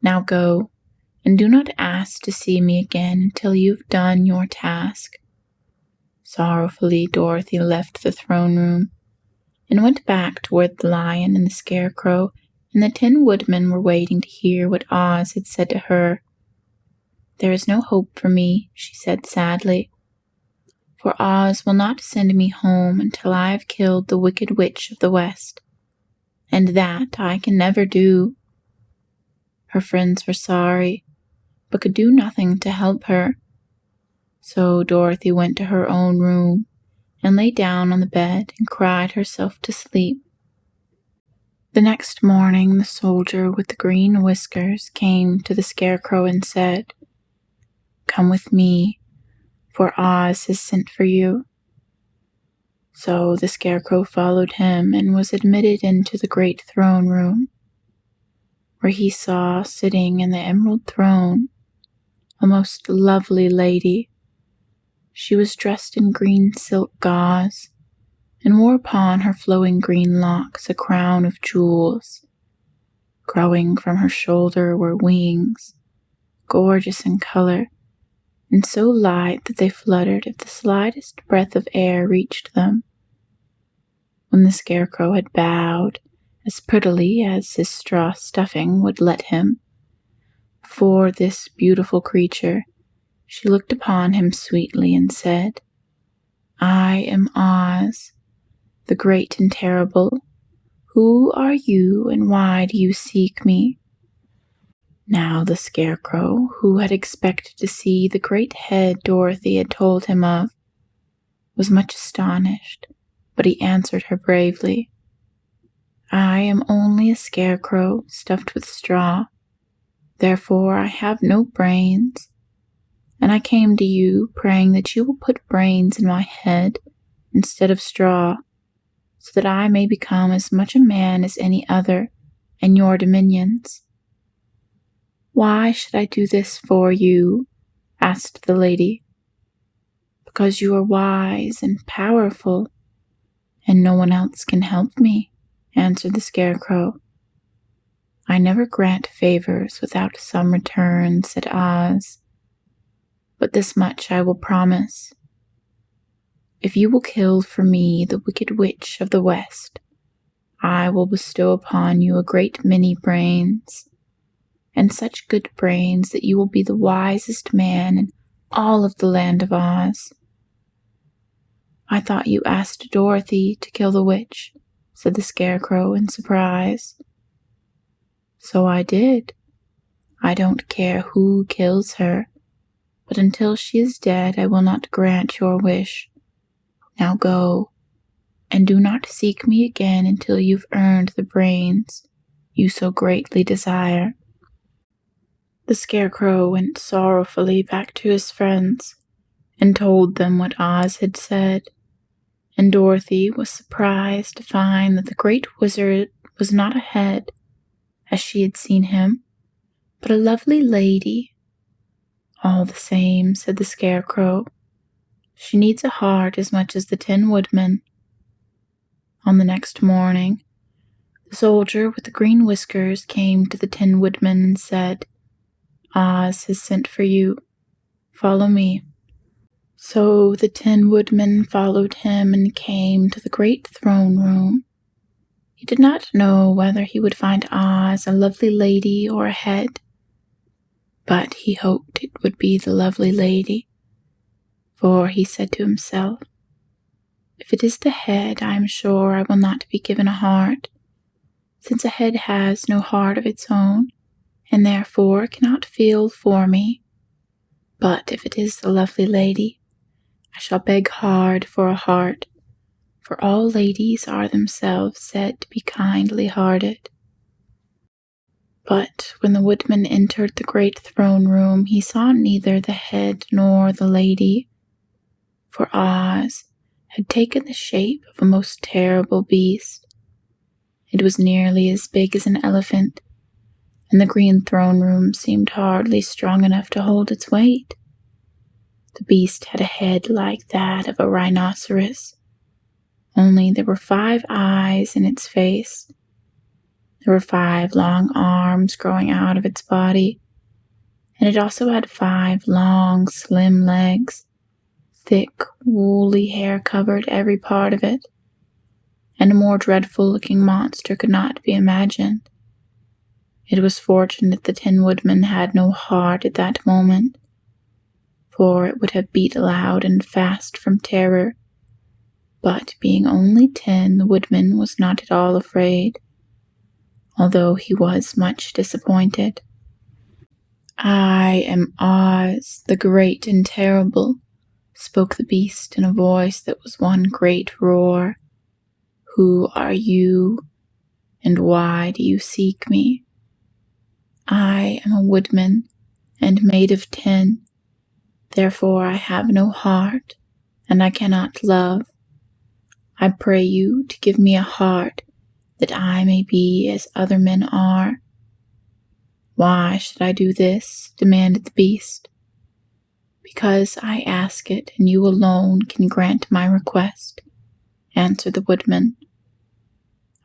Now go, and do not ask to see me again until you have done your task." Sorrowfully, Dorothy left the throne room and went back to where the lion and the Scarecrow and the Tin Woodman were waiting to hear what Oz had said to her. "There is no hope for me," she said sadly, "for Oz will not send me home until I have killed the Wicked Witch of the West, and that I can never do." Her friends were sorry, but could do nothing to help her. So Dorothy went to her own room and lay down on the bed and cried herself to sleep. The next morning, the soldier with the green whiskers came to the Scarecrow and said, "Come with me, for Oz has sent for you." So the Scarecrow followed him and was admitted into the great throne room, where he saw sitting in the emerald throne a most lovely lady. She was dressed in green silk gauze, and wore upon her flowing green locks a crown of jewels. Growing from her shoulder were wings, gorgeous in color, and so light that they fluttered if the slightest breath of air reached them. When the Scarecrow had bowed, as prettily as his straw stuffing would let him, before this beautiful creature, she looked upon him sweetly and said, "I am Oz, the great and terrible. Who are you, and why do you seek me?" Now the Scarecrow, who had expected to see the great head Dorothy had told him of, was much astonished, but he answered her bravely. I am only a scarecrow stuffed with straw. Therefore I have no brains, and I came to you praying that you will put brains in my head instead of straw, so that I may become as much a man as any other in your dominions. Why should I do this for you? Asked the lady. Because you are wise and powerful, and no one else can help me, answered the Scarecrow. I never grant favors without some return, said Oz. But this much I will promise. If you will kill for me the Wicked Witch of the West, I will bestow upon you a great many brains, and such good brains that you will be the wisest man in all of the land of Oz. I thought you asked Dorothy to kill the witch, said the Scarecrow in surprise. So I did. I don't care who kills her, but until she is dead I will not grant your wish. Now go, and do not seek me again until you've earned the brains you so greatly desire. The Scarecrow went sorrowfully back to his friends and told them what Oz had said, and Dorothy was surprised to find that the great wizard was not a head, as she had seen him, but a lovely lady. All the same, said the Scarecrow, she needs a heart as much as the Tin Woodman. On the next morning, the soldier with the green whiskers came to the Tin Woodman and said, Oz has sent for you. Follow me. So the Tin Woodman followed him and came to the great throne room. He did not know whether he would find Oz a lovely lady or a head, but he hoped it would be the lovely lady, for he said to himself, if it is the head, I am sure I will not be given a heart, since a head has no heart of its own, and therefore cannot feel for me. But if it is the lovely lady, I shall beg hard for a heart, for all ladies are themselves said to be kindly hearted. But when the woodman entered the great throne room, he saw neither the head nor the lady, for Oz had taken the shape of a most terrible beast. It was nearly as big as an elephant, and the green throne room seemed hardly strong enough to hold its weight. The beast had a head like that of a rhinoceros, only there were 5 eyes in its face. There were 5 long arms growing out of its body, and it also had 5 long, slim legs. Thick, woolly hair covered every part of it, and a more dreadful-looking monster could not be imagined. It was fortunate the Tin Woodman had no heart at that moment, for it would have beat loud and fast from terror. But being only tin, the woodman was not at all afraid, although he was much disappointed. I am Oz, the great and terrible, spoke the beast in a voice that was one great roar. Who are you, and why do you seek me? I am a woodman, and made of tin. Therefore I have no heart, and I cannot love. I pray you to give me a heart, that I may be as other men are. Why should I do this? Demanded the beast. Because I ask it, and you alone can grant my request, answered the woodman.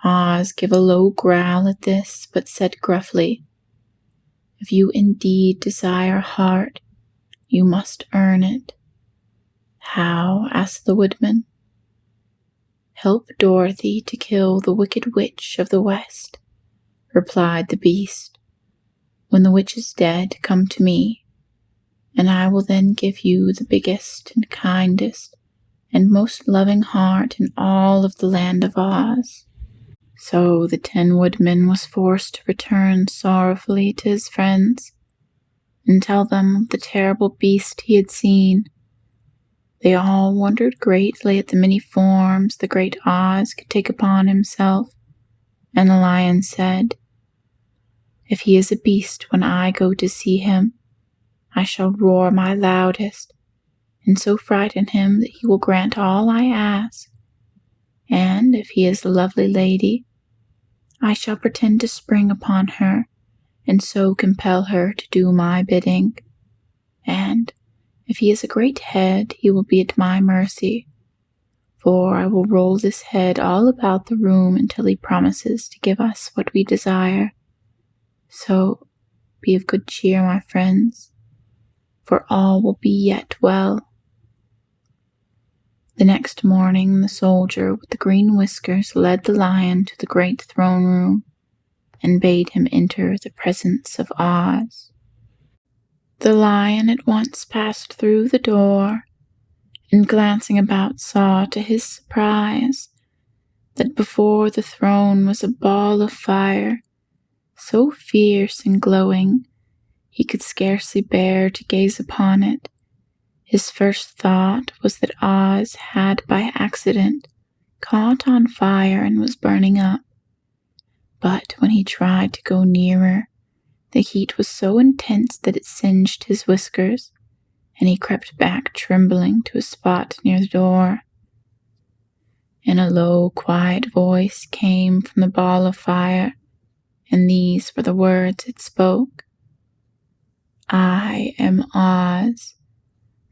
Oz gave a low growl at this, but said gruffly, if you indeed desire a heart, you must earn it. How? Asked the woodman. Help Dorothy to kill the Wicked Witch of the West, replied the beast. When the witch is dead, come to me, and I will then give you the biggest and kindest and most loving heart in all of the land of Oz. So the Tin Woodman was forced to return sorrowfully to his friends and tell them of the terrible beast he had seen. They all wondered greatly at the many forms the great Oz could take upon himself, and the lion said, "If he is a beast when I go to see him, I shall roar my loudest, and so frighten him that he will grant all I ask. And if he is a lovely lady, I shall pretend to spring upon her, and so compel her to do my bidding. And if he is a great head, he will be at my mercy, for I will roll this head all about the room until he promises to give us what we desire. So be of good cheer, my friends, for all will be yet well." The next morning, the soldier with the green whiskers led the lion to the great throne room and bade him enter the presence of Oz. The lion at once passed through the door, and glancing about saw to his surprise that before the throne was a ball of fire, so fierce and glowing he could scarcely bear to gaze upon it. His first thought was that Oz had by accident caught on fire and was burning up. But when he tried to go nearer, the heat was so intense that it singed his whiskers, and he crept back trembling to a spot near the door. And a low, quiet voice came from the ball of fire, and these were the words it spoke. "I am Oz,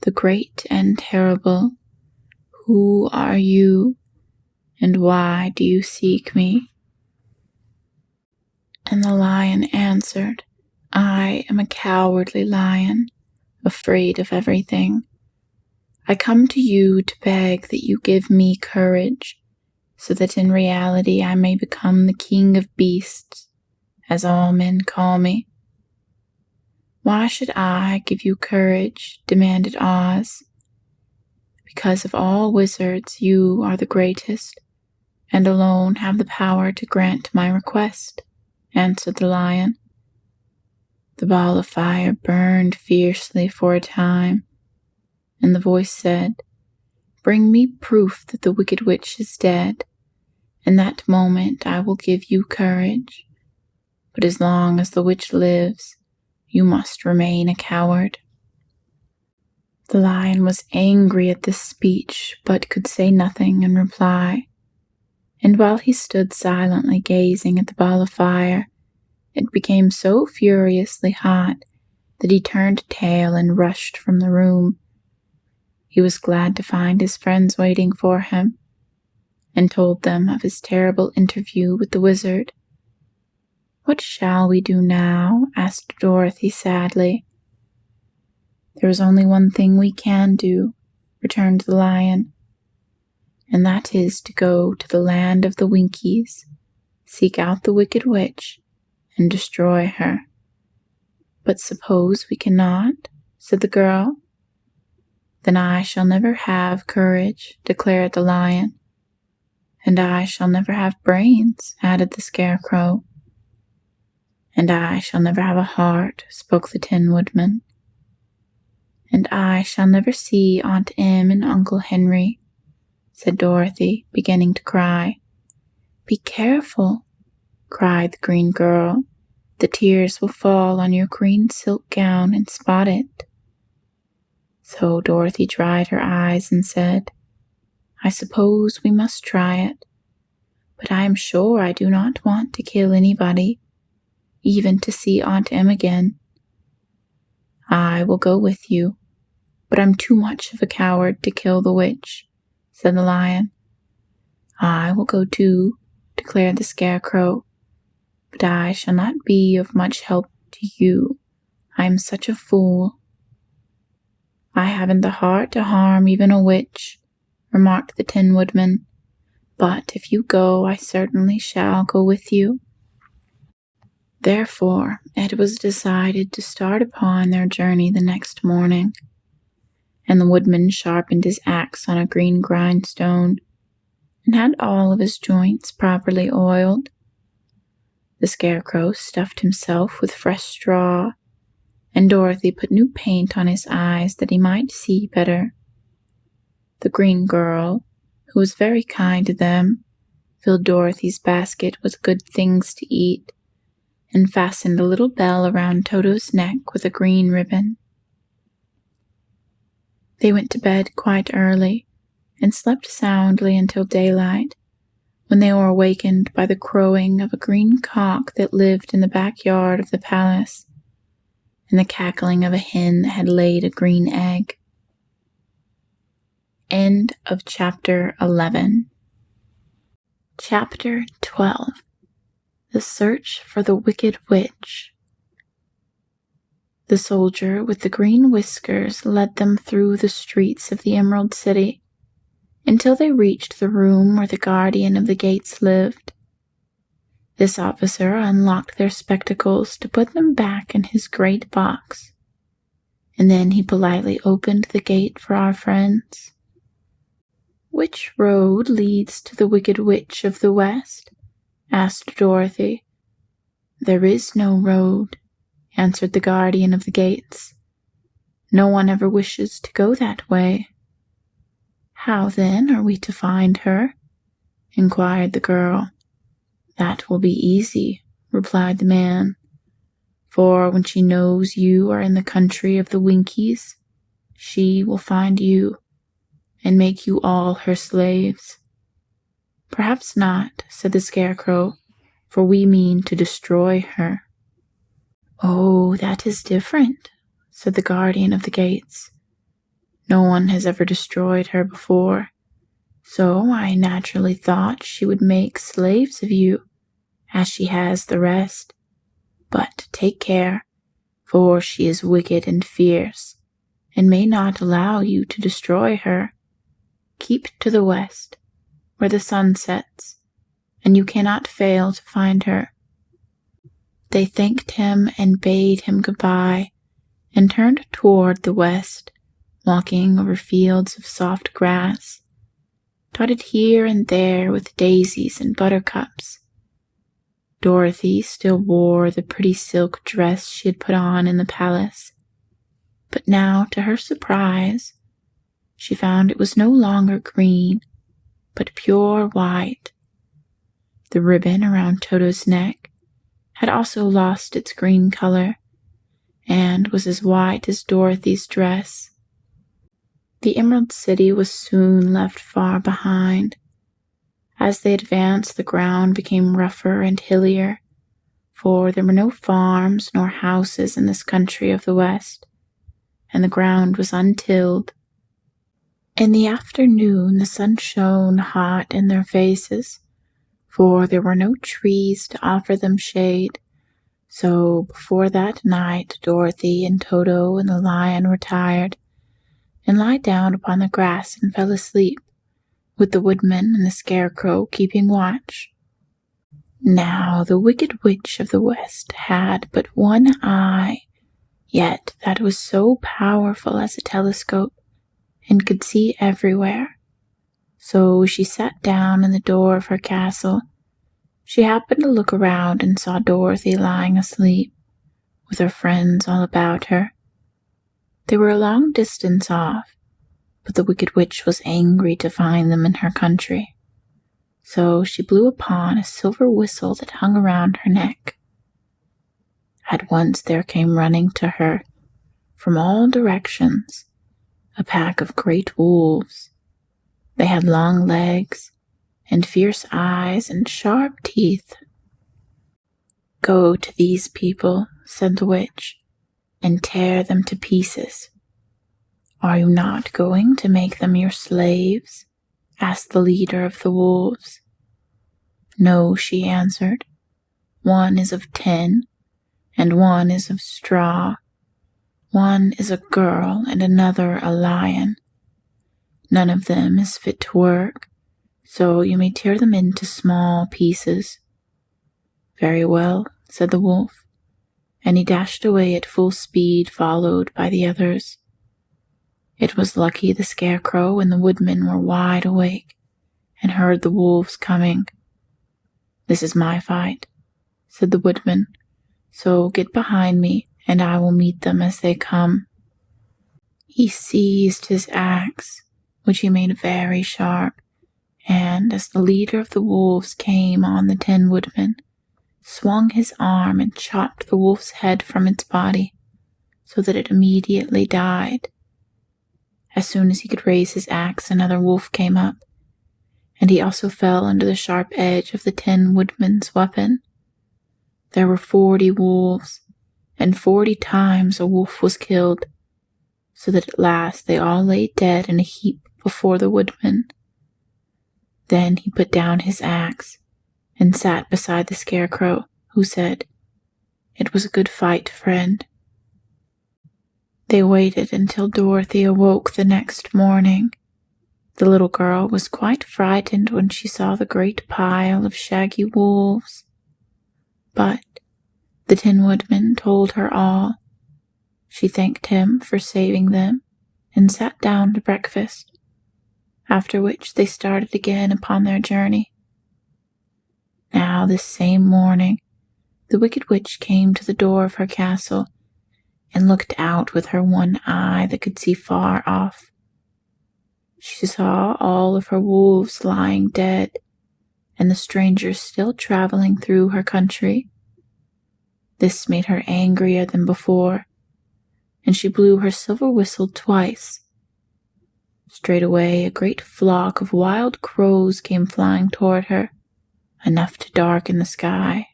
the great and terrible. Who are you, and why do you seek me?" And the lion answered, "I am a cowardly lion, afraid of everything. I come to you to beg that you give me courage, so that in reality I may become the king of beasts, as all men call me." "Why should I give you courage?" demanded Oz. "Because of all wizards, you are the greatest, and alone have the power to grant my request," answered the lion. The ball of fire burned fiercely for a time, and the voice said, "Bring me proof that the wicked witch is dead. In that moment I will give you courage. But as long as the witch lives, you must remain a coward." The lion was angry at this speech, but could say nothing in reply. And while he stood silently gazing at the ball of fire, it became so furiously hot that he turned tail and rushed from the room. He was glad to find his friends waiting for him, and told them of his terrible interview with the wizard. "What shall we do now?" asked Dorothy sadly. "There is only one thing we can do," returned the lion, "and that is to go to the land of the Winkies, seek out the wicked witch, and destroy her." "But suppose we cannot?" said the girl. "Then I shall never have courage," declared the lion. "And I shall never have brains," added the Scarecrow. "And I shall never have a heart," spoke the Tin Woodman. "And I shall never see Aunt Em and Uncle Henry," said Dorothy, beginning to cry. "Be careful," cried the green girl. "The tears will fall on your green silk gown and spot it." So Dorothy dried her eyes and said, "I suppose we must try it, but I am sure I do not want to kill anybody, even to see Aunt Em again." "I will go with you, but I'm too much of a coward to kill the witch," said the lion. "I will go too," declared the Scarecrow, "but I shall not be of much help to you. I am such a fool." "I haven't the heart to harm even a witch," remarked the Tin Woodman, "but if you go, I certainly shall go with you." Therefore, it was decided to start upon their journey the next morning, and the woodman sharpened his axe on a green grindstone and had all of his joints properly oiled. The Scarecrow stuffed himself with fresh straw, and Dorothy put new paint on his eyes that he might see better. The green girl, who was very kind to them, filled Dorothy's basket with good things to eat and fastened a little bell around Toto's neck with a green ribbon. They went to bed quite early and slept soundly until daylight, when they were awakened by the crowing of a green cock that lived in the backyard of the palace, and the cackling of a hen that had laid a green egg. End of Chapter 11. Chapter 12. The Search for the Wicked Witch. The soldier with the green whiskers led them through the streets of the Emerald City until they reached the room where the guardian of the gates lived. This officer unlocked their spectacles to put them back in his great box, and then he politely opened the gate for our friends. "Which road leads to the Wicked Witch of the West?" asked Dorothy. "There is no road," answered the guardian of the gates. "No one ever wishes to go that way." "How, then, are we to find her?" inquired the girl. "That will be easy," replied the man, "for when she knows you are in the country of the Winkies, she will find you and make you all her slaves." "Perhaps not," said the Scarecrow, "for we mean to destroy her." "Oh, that is different," said the guardian of the gates. "No one has ever destroyed her before, so I naturally thought she would make slaves of you, as she has the rest. But take care, for she is wicked and fierce, and may not allow you to destroy her. Keep to the west, where the sun sets, and you cannot fail to find her." They thanked him and bade him goodbye, and turned toward the west, walking over fields of soft grass, dotted here and there with daisies and buttercups. Dorothy still wore the pretty silk dress she had put on in the palace, but now, to her surprise, she found it was no longer green, but pure white. The ribbon around Toto's neck had also lost its green color, and was as white as Dorothy's dress. The Emerald City was soon left far behind. As they advanced, the ground became rougher and hillier, for there were no farms nor houses in this country of the West, and the ground was untilled. In the afternoon, the sun shone hot in their faces, for there were no trees to offer them shade. So before that night, Dorothy and Toto and the lion retired and lay down upon the grass and fell asleep, with the woodman and the Scarecrow keeping watch. Now the Wicked Witch of the West had but one eye, yet that was so powerful as a telescope and could see everywhere. So she sat down in the door of her castle. She happened to look around and saw Dorothy lying asleep, with her friends all about her. They were a long distance off, but the Wicked Witch was angry to find them in her country. So she blew upon a silver whistle that hung around her neck. At once there came running to her, from all directions, a pack of great wolves. They had long legs, and fierce eyes, and sharp teeth. "Go to these people," said the witch, "and tear them to pieces." "Are you not going to make them your slaves?" asked the leader of the wolves. "No," she answered. "One is of tin, and one is of straw. One is a girl, and another a lion. None of them is fit to work, so you may tear them into small pieces." "Very well," said the wolf, and he dashed away at full speed, followed by the others. It was lucky the Scarecrow and the woodman were wide awake and heard the wolves coming. "This is my fight," said the woodman, "so get behind me, and I will meet them as they come." He seized his axe, which he made very sharp, and as the leader of the wolves came on the Tin Woodman, swung his arm and chopped the wolf's head from its body, so that it immediately died. As soon as he could raise his axe, another wolf came up, and he also fell under the sharp edge of the Tin Woodman's weapon. There were 40 wolves, and 40 times a wolf was killed, so that at last they all lay dead in a heap before the woodman. Then he put down his axe and sat beside the Scarecrow, who said, "It was a good fight, friend." They waited until Dorothy awoke the next morning. The little girl was quite frightened when she saw the great pile of shaggy wolves. But the Tin Woodman told her all. She thanked him for saving them and sat down to breakfast, after which they started again upon their journey. Now this same morning, the Wicked Witch came to the door of her castle and looked out with her one eye that could see far off. She saw all of her wolves lying dead, and the strangers still traveling through her country. This made her angrier than before, and she blew her silver whistle twice. Straightway a great flock of wild crows came flying toward her, enough to darken the sky.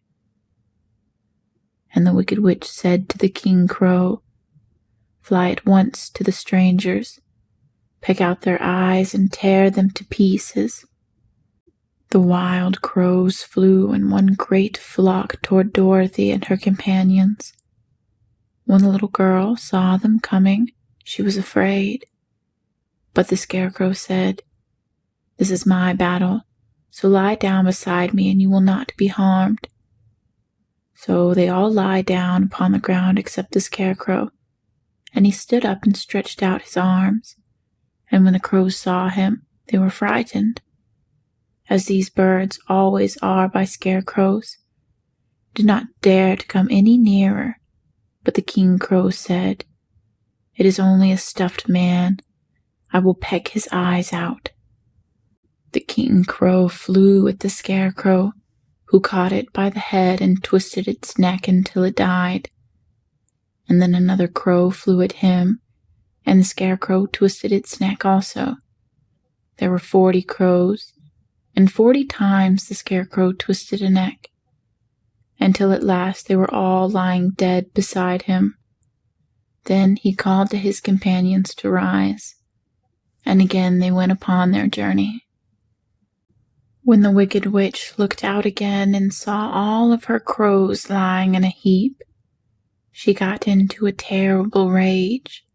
And the Wicked Witch said to the King Crow, "Fly at once to the strangers, pick out their eyes and tear them to pieces." The wild crows flew in one great flock toward Dorothy and her companions. When the little girl saw them coming, she was afraid. But the Scarecrow said, "This is my battle, so lie down beside me and you will not be harmed." So they all lie down upon the ground except the Scarecrow, and he stood up and stretched out his arms. And when the crows saw him, they were frightened, as these birds always are by scarecrows, did not dare to come any nearer. But the King Crow said, "It is only a stuffed man. I will peck his eyes out." The King Crow flew at the Scarecrow, who caught it by the head and twisted its neck until it died. And then another crow flew at him, and the Scarecrow twisted its neck also. There were 40 crows, and 40 times the Scarecrow twisted a neck, until at last they were all lying dead beside him. Then he called to his companions to rise, and again they went upon their journey. When the Wicked Witch looked out again and saw all of her crows lying in a heap, she got into a terrible rage,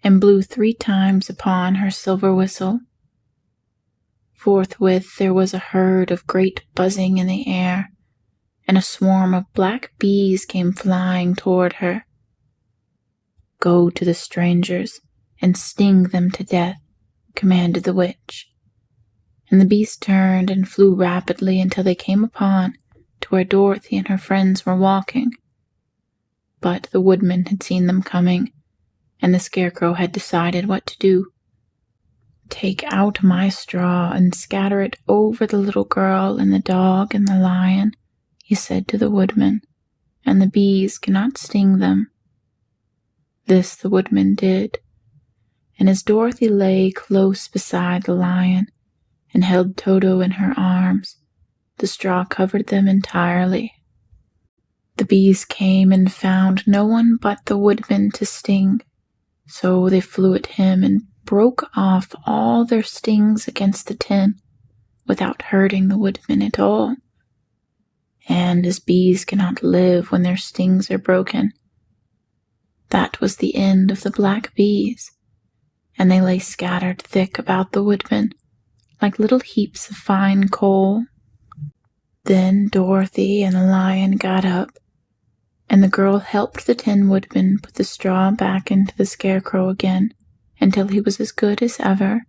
and blew 3 times upon her silver whistle. Forthwith there was a herd of great buzzing in the air, and a swarm of black bees came flying toward her. "Go to the strangers and sting them to death," commanded the witch. And the bees turned and flew rapidly until they came upon to where Dorothy and her friends were walking. But the woodman had seen them coming, and the Scarecrow had decided what to do. "Take out my straw and scatter it over the little girl and the dog and the lion," he said to the woodman, "and the bees cannot sting them." This the woodman did, and as Dorothy lay close beside the lion and held Toto in her arms, the straw covered them entirely. The bees came and found no one but the woodman to sting, so they flew at him and broke off all their stings against the tin without hurting the woodman at all. And as bees cannot live when their stings are broken, that was the end of the black bees, and they lay scattered thick about the woodman like little heaps of fine coal. Then Dorothy and the lion got up, and the girl helped the Tin Woodman put the straw back into the Scarecrow again until he was as good as ever.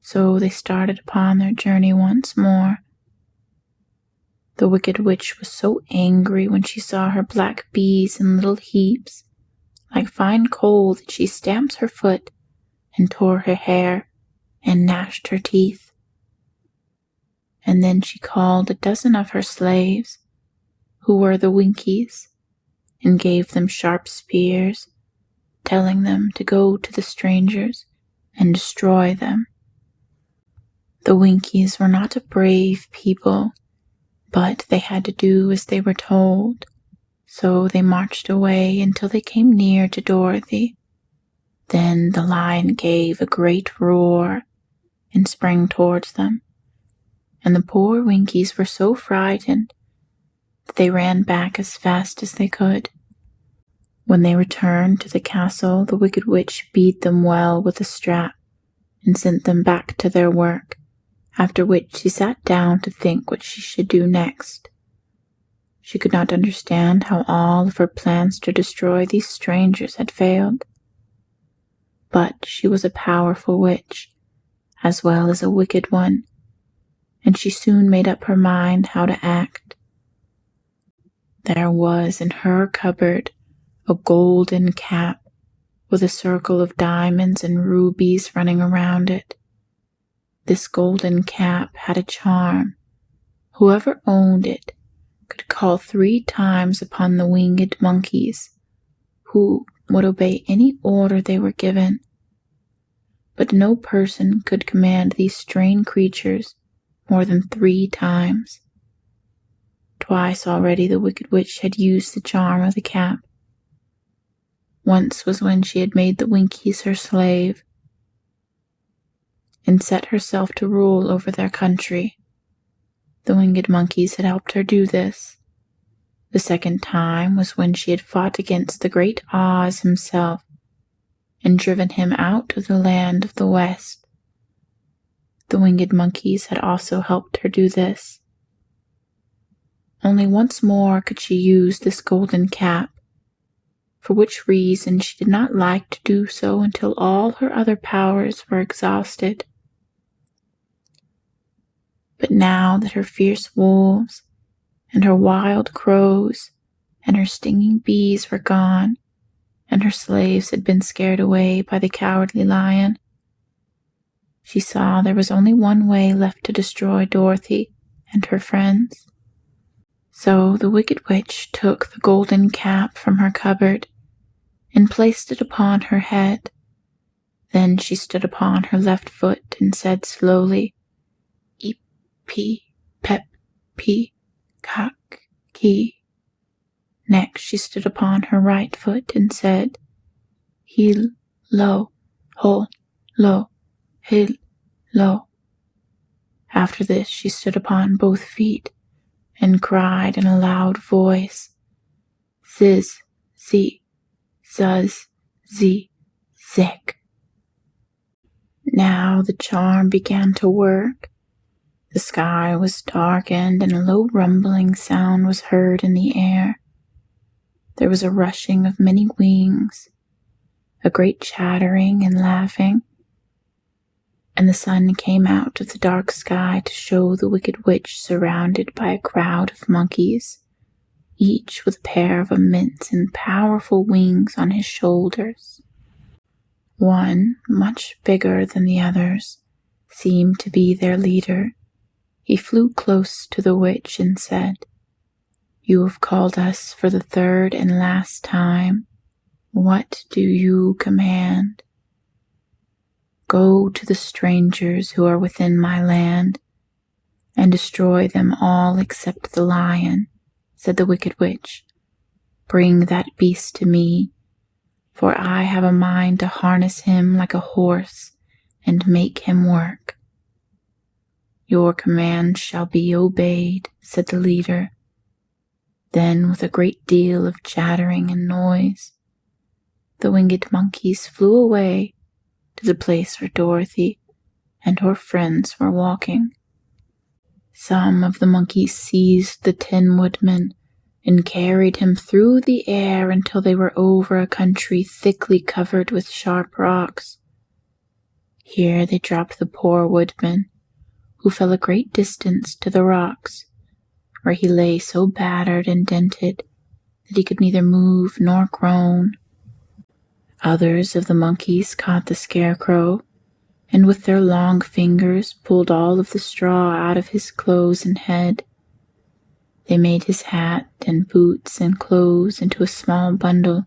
So they started upon their journey once more. The Wicked Witch was so angry when she saw her black bees in little heaps, like fine coal, that she stamped her foot and tore her hair, and gnashed her teeth. And then she called a dozen of her slaves, who were the Winkies, and gave them sharp spears, telling them to go to the strangers and destroy them. The Winkies were not a brave people, but they had to do as they were told, so they marched away until they came near to Dorothy. Then the lion gave a great roar and sprang towards them, and the poor Winkies were so frightened that they ran back as fast as they could. When they returned to the castle, the Wicked Witch beat them well with a strap and sent them back to their work, after which she sat down to think what she should do next. She could not understand how all of her plans to destroy these strangers had failed. But she was a powerful witch, as well as a wicked one, and she soon made up her mind how to act. There was in her cupboard a golden cap with a circle of diamonds and rubies running around it. This golden cap had a charm. Whoever owned it could call 3 times upon the winged monkeys, who would obey any order they were given. But no person could command these strange creatures more than 3 times. Twice already the Wicked Witch had used the charm of the cap. Once was when she had made the Winkies her slave and set herself to rule over their country. The winged monkeys had helped her do this. The second time was when she had fought against the great Oz himself and driven him out of the land of the West. The winged monkeys had also helped her do this. Only once more could she use this golden cap, for which reason she did not like to do so until all her other powers were exhausted. But now that her fierce wolves and her wild crows and her stinging bees were gone, and her slaves had been scared away by the cowardly lion, she saw there was only one way left to destroy Dorothy and her friends. So the Wicked Witch took the golden cap from her cupboard and placed it upon her head. Then she stood upon her left foot and said slowly, "Pee, pep, pee, cock, key." Next she stood upon her right foot and said, "Heel, low, hole, low, heel, low." After this she stood upon both feet and cried in a loud voice, "Ziz, zee, zuz, zee, zick." Now the charm began to work. The sky was darkened and a low rumbling sound was heard in the air. There was a rushing of many wings, a great chattering and laughing, and the sun came out of the dark sky to show the Wicked Witch surrounded by a crowd of monkeys, each with a pair of immense and powerful wings on his shoulders. One, much bigger than the others, seemed to be their leader. He flew close to the witch and said, "You have called us for the 3rd and last time. What do you command?" "Go to the strangers who are within my land and destroy them all except the lion," said the Wicked Witch. "Bring that beast to me, for I have a mind to harness him like a horse and make him work." "Your command shall be obeyed," said the leader. Then, with a great deal of chattering and noise, the winged monkeys flew away to the place where Dorothy and her friends were walking. Some of the monkeys seized the Tin Woodman and carried him through the air until they were over a country thickly covered with sharp rocks. Here they dropped the poor woodman, who fell a great distance to the rocks, where he lay so battered and dented that he could neither move nor groan. Others of the monkeys caught the Scarecrow and with their long fingers pulled all of the straw out of his clothes and head. They made his hat and boots and clothes into a small bundle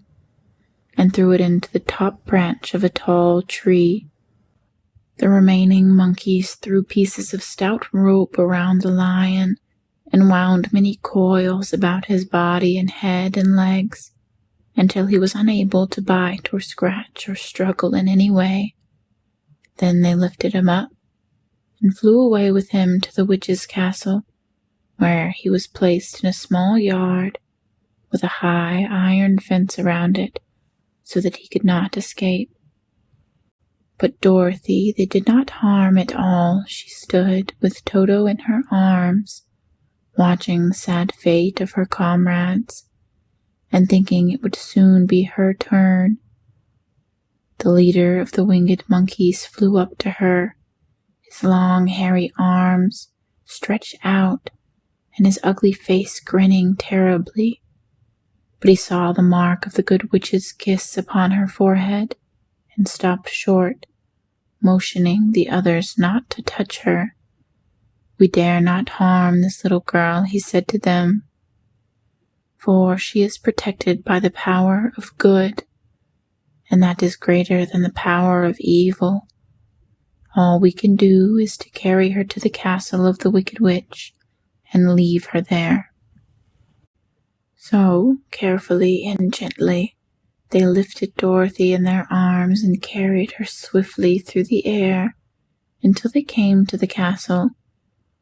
and threw it into the top branch of a tall tree. The remaining monkeys threw pieces of stout rope around the lion and wound many coils about his body and head and legs until he was unable to bite or scratch or struggle in any way. Then they lifted him up and flew away with him to the witch's castle, where he was placed in a small yard with a high iron fence around it so that he could not escape. But Dorothy they did not harm at all. She stood with Toto in her arms, watching the sad fate of her comrades and thinking it would soon be her turn. The leader of the winged monkeys flew up to her, his long hairy arms stretched out and his ugly face grinning terribly. But he saw the mark of the good witch's kiss upon her forehead and stopped short, motioning the others not to touch her. "We dare not harm this little girl," he said to them, "for she is protected by the power of good, and that is greater than the power of evil. All we can do is to carry her to the castle of the Wicked Witch and leave her there." So, carefully and gently, they lifted Dorothy in their arms and carried her swiftly through the air until they came to the castle,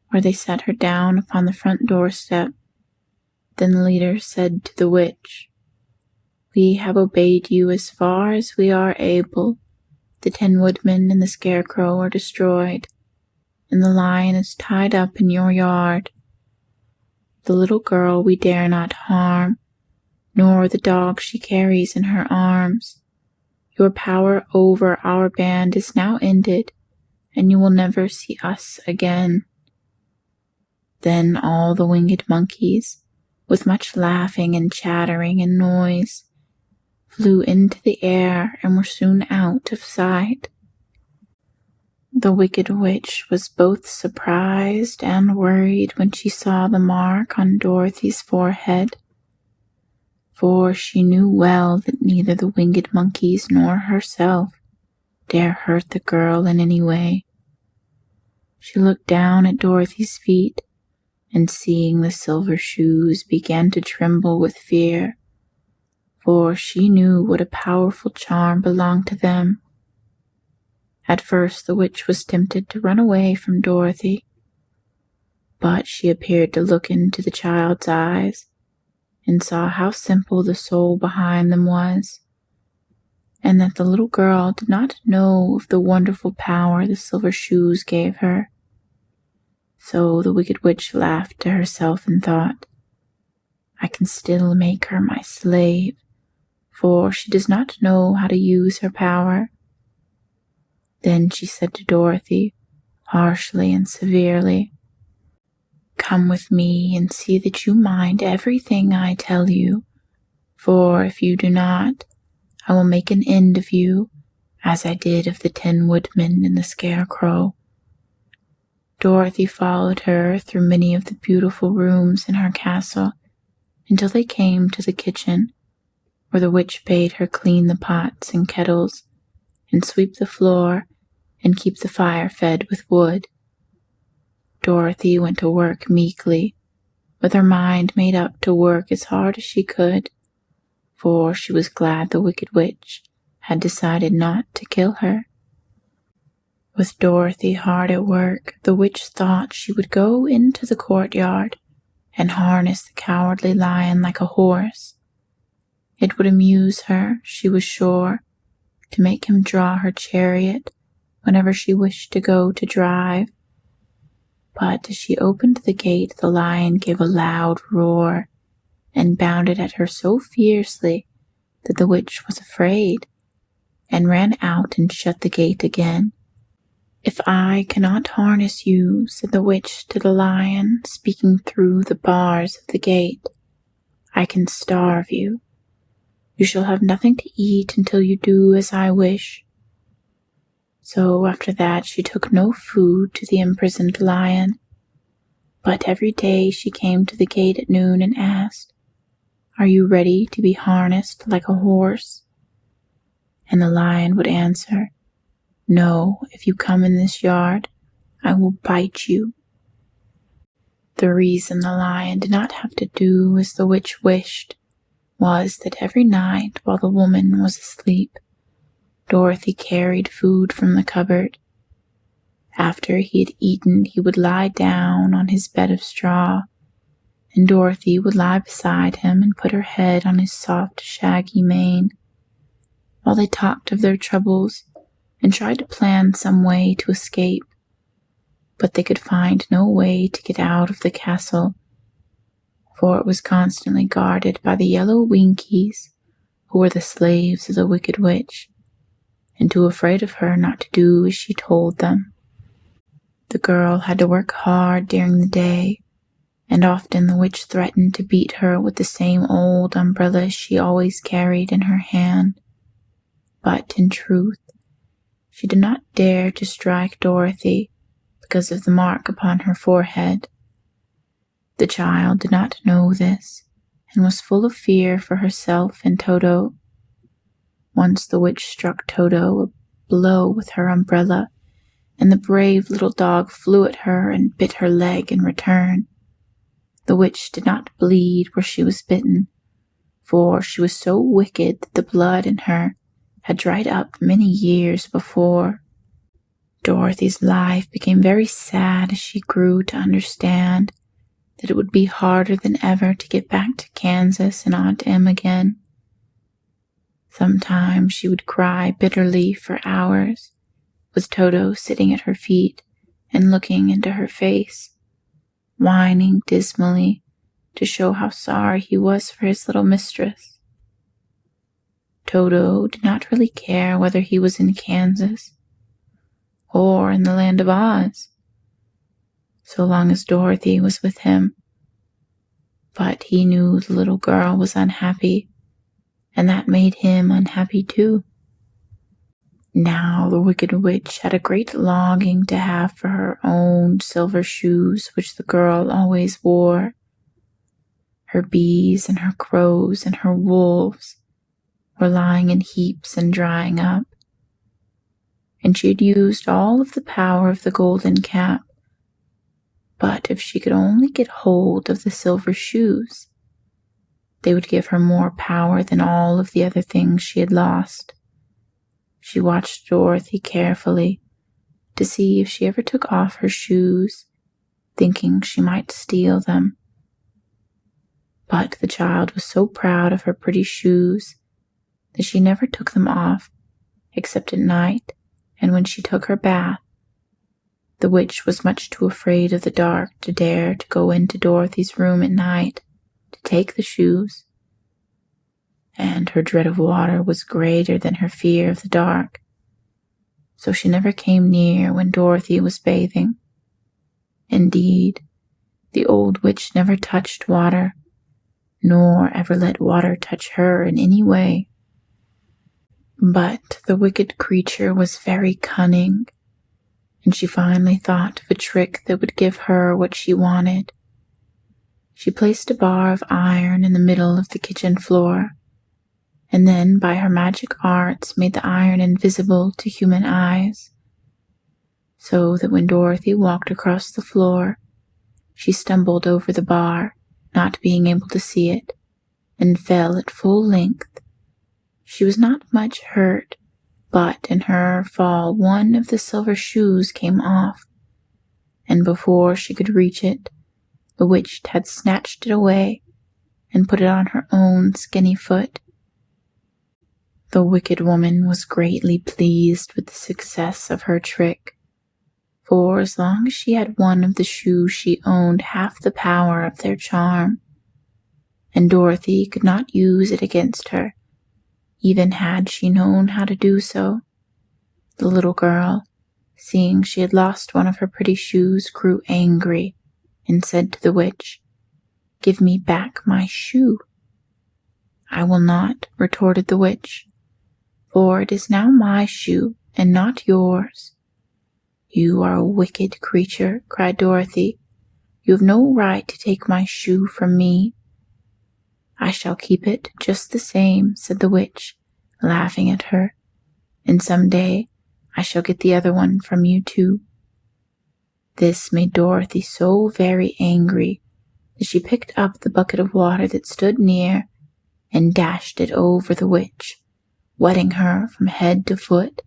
where they set her down upon the front doorstep. Then the leader said to the witch, "We have obeyed you as far as we are able. The 10 woodmen and the Scarecrow are destroyed, and the lion is tied up in your yard. The little girl we dare not harm, nor the dog she carries in her arms. Your power over our band is now ended, and you will never see us again." Then all the winged monkeys, with much laughing and chattering and noise, flew into the air and were soon out of sight. The Wicked Witch was both surprised and worried when she saw the mark on Dorothy's forehead, for she knew well that neither the winged monkeys nor herself dare hurt the girl in any way. She looked down at Dorothy's feet, and seeing the silver shoes began to tremble with fear, for she knew what a powerful charm belonged to them. At first the witch was tempted to run away from Dorothy, but she appeared to look into the child's eyes and saw how simple the soul behind them was, and that the little girl did not know of the wonderful power the silver shoes gave her. So the Wicked Witch laughed to herself and thought, "I can still make her my slave, for she does not know how to use her power." Then she said to Dorothy, harshly and severely, "Come with me and see that you mind everything I tell you, for if you do not, I will make an end of you, as I did of the 10 woodmen and the Scarecrow." Dorothy followed her through many of the beautiful rooms in her castle until they came to the kitchen, where the witch bade her clean the pots and kettles and sweep the floor and keep the fire fed with wood. Dorothy went to work meekly, with her mind made up to work as hard as she could, for she was glad the Wicked Witch had decided not to kill her. With Dorothy hard at work, the witch thought she would go into the courtyard and harness the cowardly lion like a horse. It would amuse her, she was sure, to make him draw her chariot whenever she wished to go to drive. But as she opened the gate, the lion gave a loud roar and bounded at her so fiercely that the witch was afraid and ran out and shut the gate again. "If I cannot harness you," said the witch to the lion, speaking through the bars of the gate, "I can starve you. You shall have nothing to eat until you do as I wish." So after that she took no food to the imprisoned lion, but every day she came to the gate at noon and asked, "Are you ready to be harnessed like a horse?" And the lion would answer, "No, if you come in this yard, I will bite you." The reason the lion did not have to do as the witch wished was that every night while the woman was asleep, Dorothy carried food from the cupboard. After he had eaten, he would lie down on his bed of straw, and Dorothy would lie beside him and put her head on his soft, shaggy mane, while they talked of their troubles and tried to plan some way to escape. But they could find no way to get out of the castle, for it was constantly guarded by the yellow Winkies, who were the slaves of the Wicked Witch, and too afraid of her not to do as she told them. The girl had to work hard during the day, and often the witch threatened to beat her with the same old umbrella she always carried in her hand. But in truth, she did not dare to strike Dorothy because of the mark upon her forehead. The child did not know this, and was full of fear for herself and Toto. Once the witch struck Toto a blow with her umbrella, and the brave little dog flew at her and bit her leg in return. The witch did not bleed where she was bitten, for she was so wicked that the blood in her had dried up many years before. Dorothy's life became very sad as she grew to understand that it would be harder than ever to get back to Kansas and Aunt Em again. Sometimes she would cry bitterly for hours, with Toto sitting at her feet and looking into her face, whining dismally to show how sorry he was for his little mistress. Toto did not really care whether he was in Kansas or in the land of Oz, so long as Dorothy was with him. But he knew the little girl was unhappy, and that made him unhappy too. Now the Wicked Witch had a great longing to have for her own silver shoes which the girl always wore. Her bees and her crows and her wolves were lying in heaps and drying up, and she had used all of the power of the golden cap. But if she could only get hold of the silver shoes, they would give her more power than all of the other things she had lost. She watched Dorothy carefully to see if she ever took off her shoes, thinking she might steal them. But the child was so proud of her pretty shoes that she never took them off, except at night and when she took her bath. The witch was much too afraid of the dark to dare to go into Dorothy's room at night to take the shoes, and her dread of water was greater than her fear of the dark, so she never came near when Dorothy was bathing. Indeed, the old witch never touched water, nor ever let water touch her in any way. But the wicked creature was very cunning, and she finally thought of a trick that would give her what she wanted. She placed a bar of iron in the middle of the kitchen floor, and then by her magic arts made the iron invisible to human eyes, so that when Dorothy walked across the floor, she stumbled over the bar, not being able to see it, and fell at full length. She was not much hurt, but in her fall one of the silver shoes came off, and before she could reach it, the witch had snatched it away and put it on her own skinny foot. The wicked woman was greatly pleased with the success of her trick, for as long as she had one of the shoes she owned half the power of their charm, and Dorothy could not use it against her, even had she known how to do so. The little girl, seeing she had lost one of her pretty shoes, grew angry and said to the witch, "Give me back my shoe." "I will not," retorted the witch, "for it is now my shoe, and not yours." "You are a wicked creature," cried Dorothy. "You have no right to take my shoe from me." "I shall keep it just the same," said the witch, laughing at her, "and some day I shall get the other one from you too." This made Dorothy so very angry that she picked up the bucket of water that stood near and dashed it over the witch, wetting her from head to foot.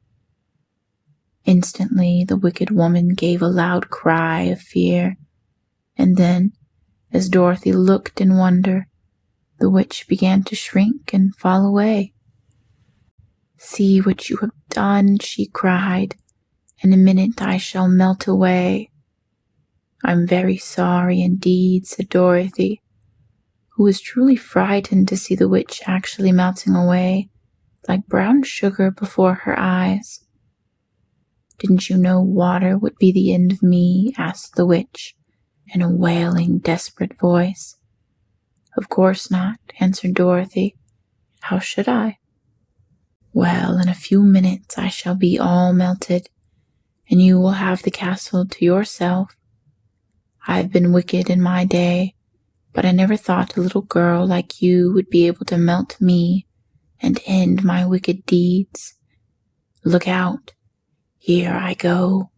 Instantly the wicked woman gave a loud cry of fear, and then, as Dorothy looked in wonder, the witch began to shrink and fall away. "See what you have done," she cried. "In a minute I shall melt away." "I'm very sorry indeed," said Dorothy, who was truly frightened to see the witch actually melting away like brown sugar before her eyes. "Didn't you know water would be the end of me?" asked the witch in a wailing, desperate voice. "Of course not," answered Dorothy. "How should I?" "Well, in a few minutes I shall be all melted, and you will have the castle to yourself. I've been wicked in my day, but I never thought a little girl like you would be able to melt me and end my wicked deeds. Look out! Here I go."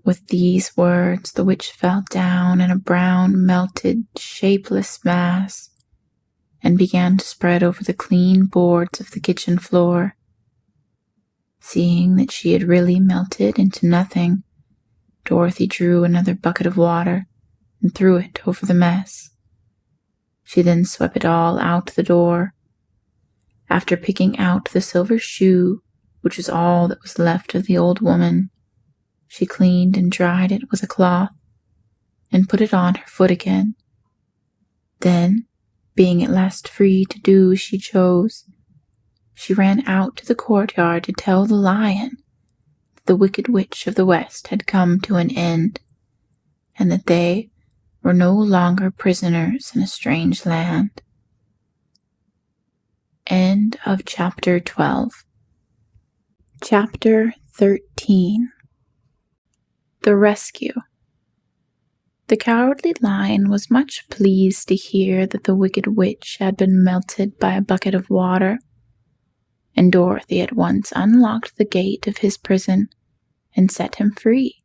With these words, the witch fell down in a brown, melted, shapeless mass and began to spread over the clean boards of the kitchen floor. Seeing that she had really melted into nothing, Dorothy drew another bucket of water and threw it over the mess. She then swept it all out the door. After picking out the silver shoe, which was all that was left of the old woman, she cleaned and dried it with a cloth and put it on her foot again. Then, being at last free to do as she chose, she ran out to the courtyard to tell the lion that the Wicked Witch of the West had come to an end, and that they were no longer prisoners in a strange land. End of Chapter 12. Chapter 13. The Rescue. The Cowardly Lion was much pleased to hear that the Wicked Witch had been melted by a bucket of water, and Dorothy at once unlocked the gate of his prison and set him free.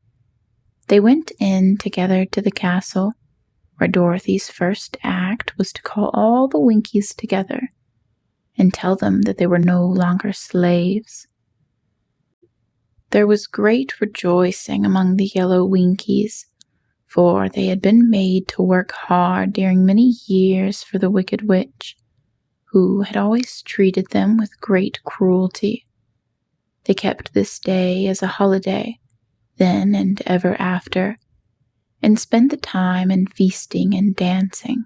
They went in together to the castle, where Dorothy's first act was to call all the Winkies together and tell them that they were no longer slaves. There was great rejoicing among the yellow Winkies, for they had been made to work hard during many years for the Wicked Witch, who had always treated them with great cruelty. They kept this day as a holiday, then and ever after, and spent the time in feasting and dancing.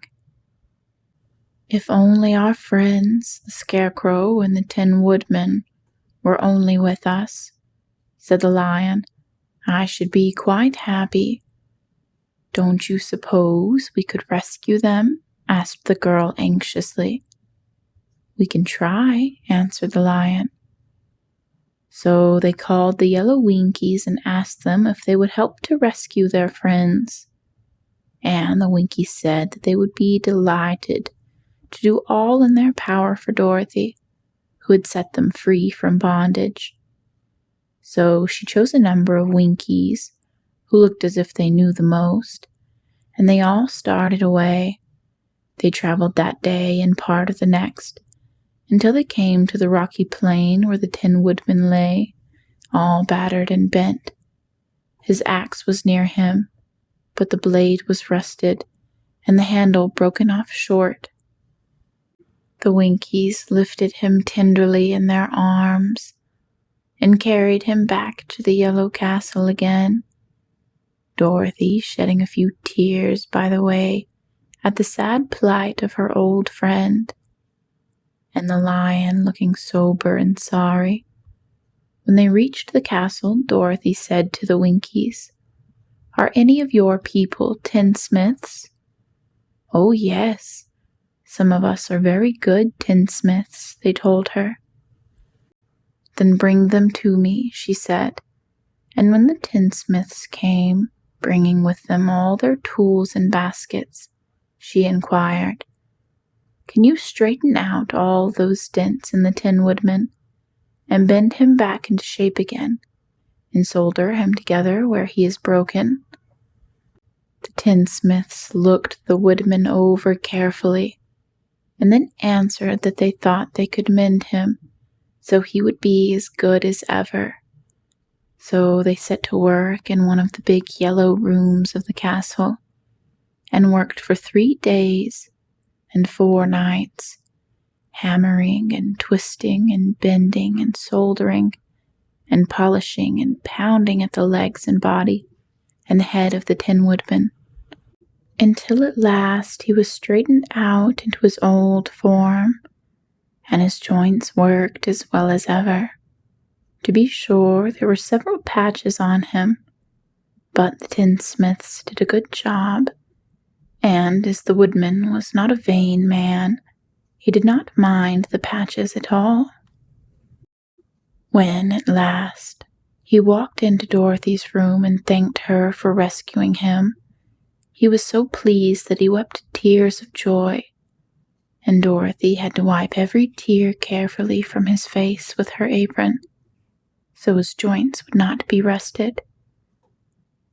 "If only our friends, the Scarecrow and the Tin Woodman, were only with us," said the Lion, "I should be quite happy." "Don't you suppose we could rescue them?" asked the girl anxiously. "We can try," answered the Lion. So they called the yellow Winkies and asked them if they would help to rescue their friends. And the Winkies said that they would be delighted to do all in their power for Dorothy, who had set them free from bondage. So she chose a number of Winkies who looked as if they knew the most, and they all started away. They traveled that day and part of the next, until they came to the rocky plain where the Tin Woodman lay, all battered and bent. His axe was near him, but the blade was rusted, and the handle broken off short. The Winkies lifted him tenderly in their arms, and carried him back to the yellow castle again, Dorothy shedding a few tears by the way at the sad plight of her old friend, and the Lion looking sober and sorry. When they reached the castle, Dorothy said to the Winkies, "Are any of your people tinsmiths?" "Oh, yes. Some of us are very good tinsmiths," they told her. "Then bring them to me," she said. And when the tinsmiths came, bringing with them all their tools and baskets, she inquired, "Can you straighten out all those dents in the Tin Woodman, and bend him back into shape again, and solder him together where he is broken?" The tinsmiths looked the woodman over carefully, and then answered that they thought they could mend him, so he would be as good as ever. So they set to work in one of the big yellow rooms of the castle, and worked for 3 days and 4 nights, hammering and twisting and bending and soldering and polishing and pounding at the legs and body and the head of the Tin Woodman, until at last he was straightened out into his old form, and his joints worked as well as ever. To be sure, there were several patches on him, but the tinsmiths did a good job, and as the woodman was not a vain man, he did not mind the patches at all. When, at last, he walked into Dorothy's room and thanked her for rescuing him, he was so pleased that he wept tears of joy, and Dorothy had to wipe every tear carefully from his face with her apron, so his joints would not be rusted.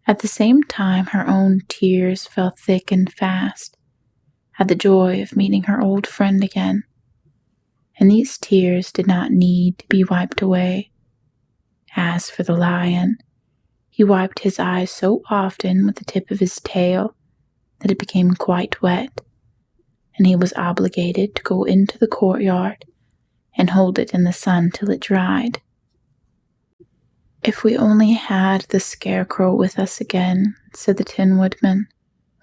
At the same time, her own tears fell thick and fast at the joy of meeting her old friend again, and these tears did not need to be wiped away. As for the lion, he wiped his eyes so often with the tip of his tail that it became quite wet, and he was obligated to go into the courtyard and hold it in the sun till it dried. "If we only had the Scarecrow with us again," said the Tin Woodman,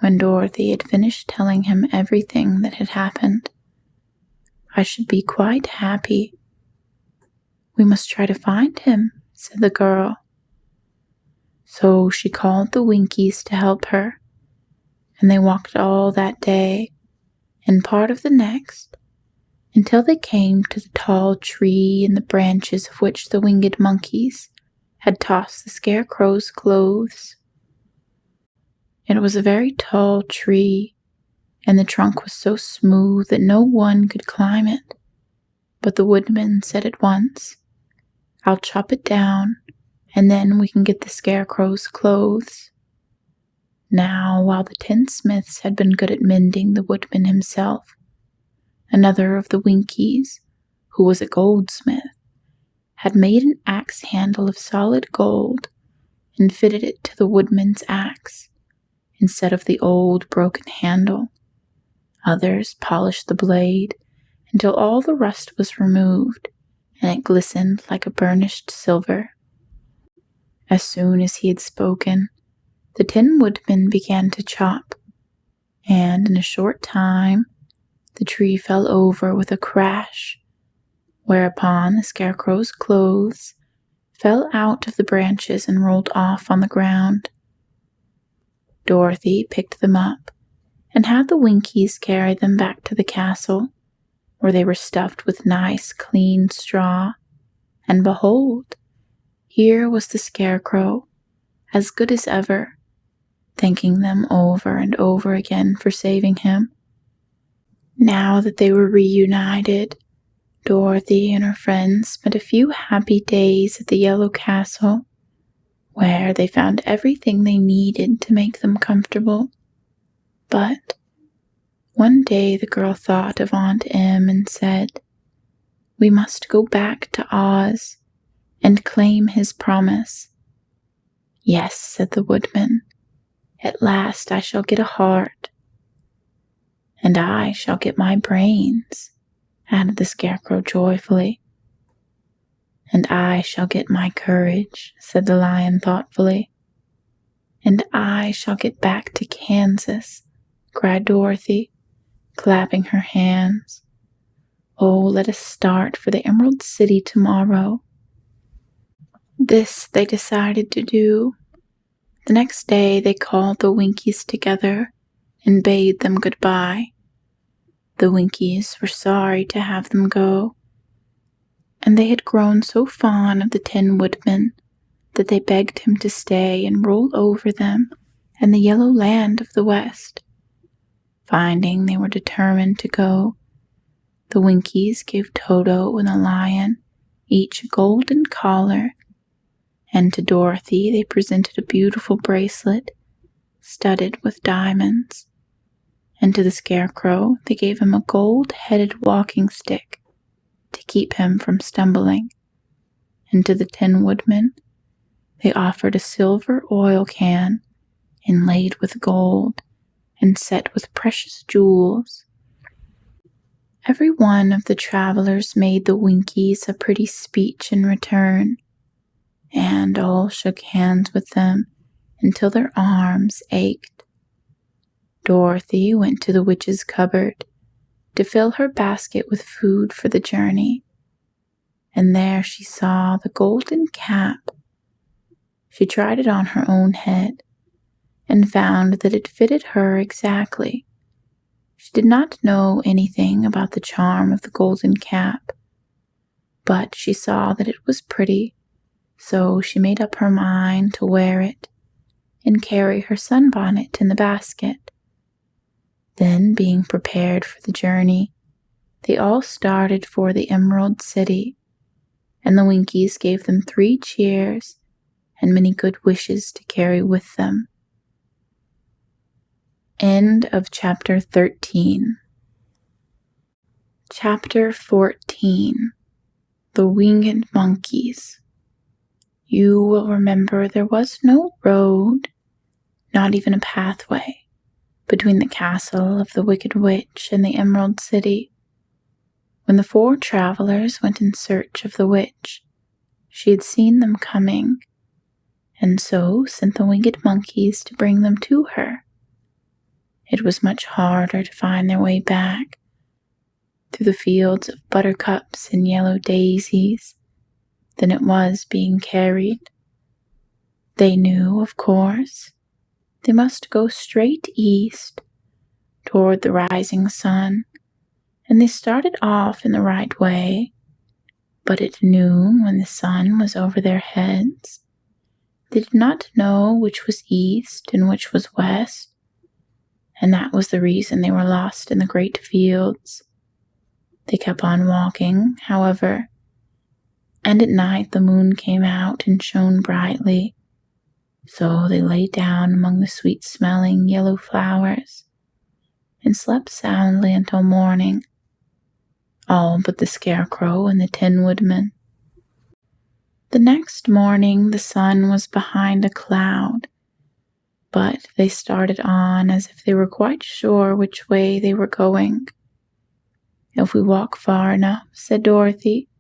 when Dorothy had finished telling him everything that had happened, "I should be quite happy." "We must try to find him," said the girl. So she called the Winkies to help her, and they walked all that day and part of the next, until they came to the tall tree in the branches of which the winged monkeys had tossed the Scarecrow's clothes. It was a very tall tree, and the trunk was so smooth that no one could climb it. But the woodman said at once, "I'll chop it down, and then we can get the Scarecrow's clothes." Now, while the tinsmiths had been good at mending the woodman himself, another of the Winkies, who was a goldsmith, had made an axe handle of solid gold and fitted it to the woodman's axe, instead of the old broken handle. Others polished the blade until all the rust was removed, and it glistened like a burnished silver. As soon as he had spoken, the Tin Woodman began to chop, and in a short time the tree fell over with a crash, whereupon the Scarecrow's clothes fell out of the branches and rolled off on the ground. Dorothy picked them up and had the Winkies carry them back to the castle, where they were stuffed with nice, clean straw, and behold, here was the Scarecrow, as good as ever, thanking them over and over again for saving him. Now that they were reunited, Dorothy and her friends spent a few happy days at the Yellow Castle, where they found everything they needed to make them comfortable. But one day the girl thought of Aunt Em and said, "We must go back to Oz and claim his promise." "Yes," said the woodman, "at last I shall get a heart." "And I shall get my brains," added the Scarecrow joyfully. "And I shall get my courage," said the lion thoughtfully. "And I shall get back to Kansas," cried Dorothy, clapping her hands. "Oh, let us start for the Emerald City tomorrow." This they decided to do. The next day they called the Winkies together and bade them goodbye. The Winkies were sorry to have them go, and they had grown so fond of the Tin Woodman that they begged him to stay and rule over them in the yellow land of the West. Finding they were determined to go, the Winkies gave Toto and the lion each a golden collar, and to Dorothy they presented a beautiful bracelet studded with diamonds, and to the Scarecrow they gave him a gold-headed walking stick to keep him from stumbling, and to the Tin Woodman they offered a silver oil can inlaid with gold and set with precious jewels. Every one of the travelers made the Winkies a pretty speech in return, and all shook hands with them until their arms ached. Dorothy went to the witch's cupboard to fill her basket with food for the journey, and there she saw the golden cap. She tried it on her own head and found that it fitted her exactly. She did not know anything about the charm of the golden cap, but she saw that it was pretty, so she made up her mind to wear it and carry her sunbonnet in the basket. Then, being prepared for the journey, they all started for the Emerald City, and the Winkies gave them 3 cheers and many good wishes to carry with them. End of Chapter 13. Chapter 14. The Winged Monkeys. You will remember there was no road, not even a pathway, between the castle of the Wicked Witch and the Emerald City. When the 4 travelers went in search of the witch, she had seen them coming, and so sent the winged monkeys to bring them to her. It was much harder to find their way back through the fields of buttercups and yellow daisies than it was being carried. They knew, of course, they must go straight east toward the rising sun, and they started off in the right way. But at noon, when the sun was over their heads, they did not know which was east and which was west, and that was the reason they were lost in the great fields. They kept on walking, however, and at night the moon came out and shone brightly, so they lay down among the sweet-smelling yellow flowers and slept soundly until morning, all but the Scarecrow and the Tin Woodman. The next morning the sun was behind a cloud, but they started on as if they were quite sure which way they were going. "If we walk far enough," said Dorothy,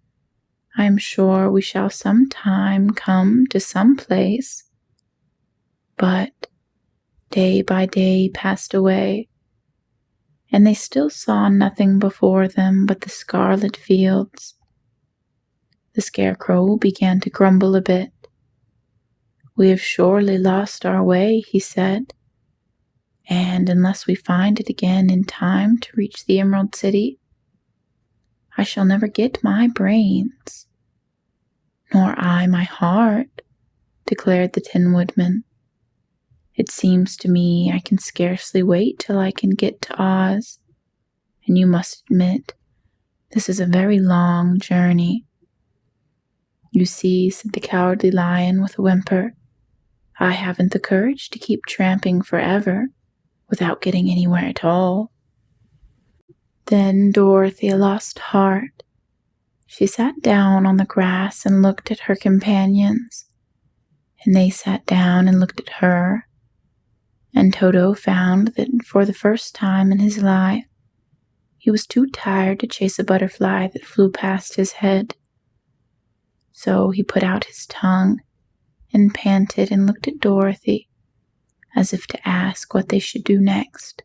"I am sure we shall sometime come to some place." But day by day passed away, and they still saw nothing before them but the scarlet fields. The Scarecrow began to grumble a bit. "We have surely lost our way," he said, "and unless we find it again in time to reach the Emerald City, I shall never get my brains." "Nor I my heart," declared the Tin Woodman. "It seems to me I can scarcely wait till I can get to Oz, and you must admit this is a very long journey." "You see," said the Cowardly Lion with a whimper, "I haven't the courage to keep tramping forever without getting anywhere at all." Then Dorothy lost heart. She sat down on the grass and looked at her companions, and they sat down and looked at her, and Toto found that for the first time in his life he was too tired to chase a butterfly that flew past his head. So he put out his tongue and panted and looked at Dorothy as if to ask what they should do next.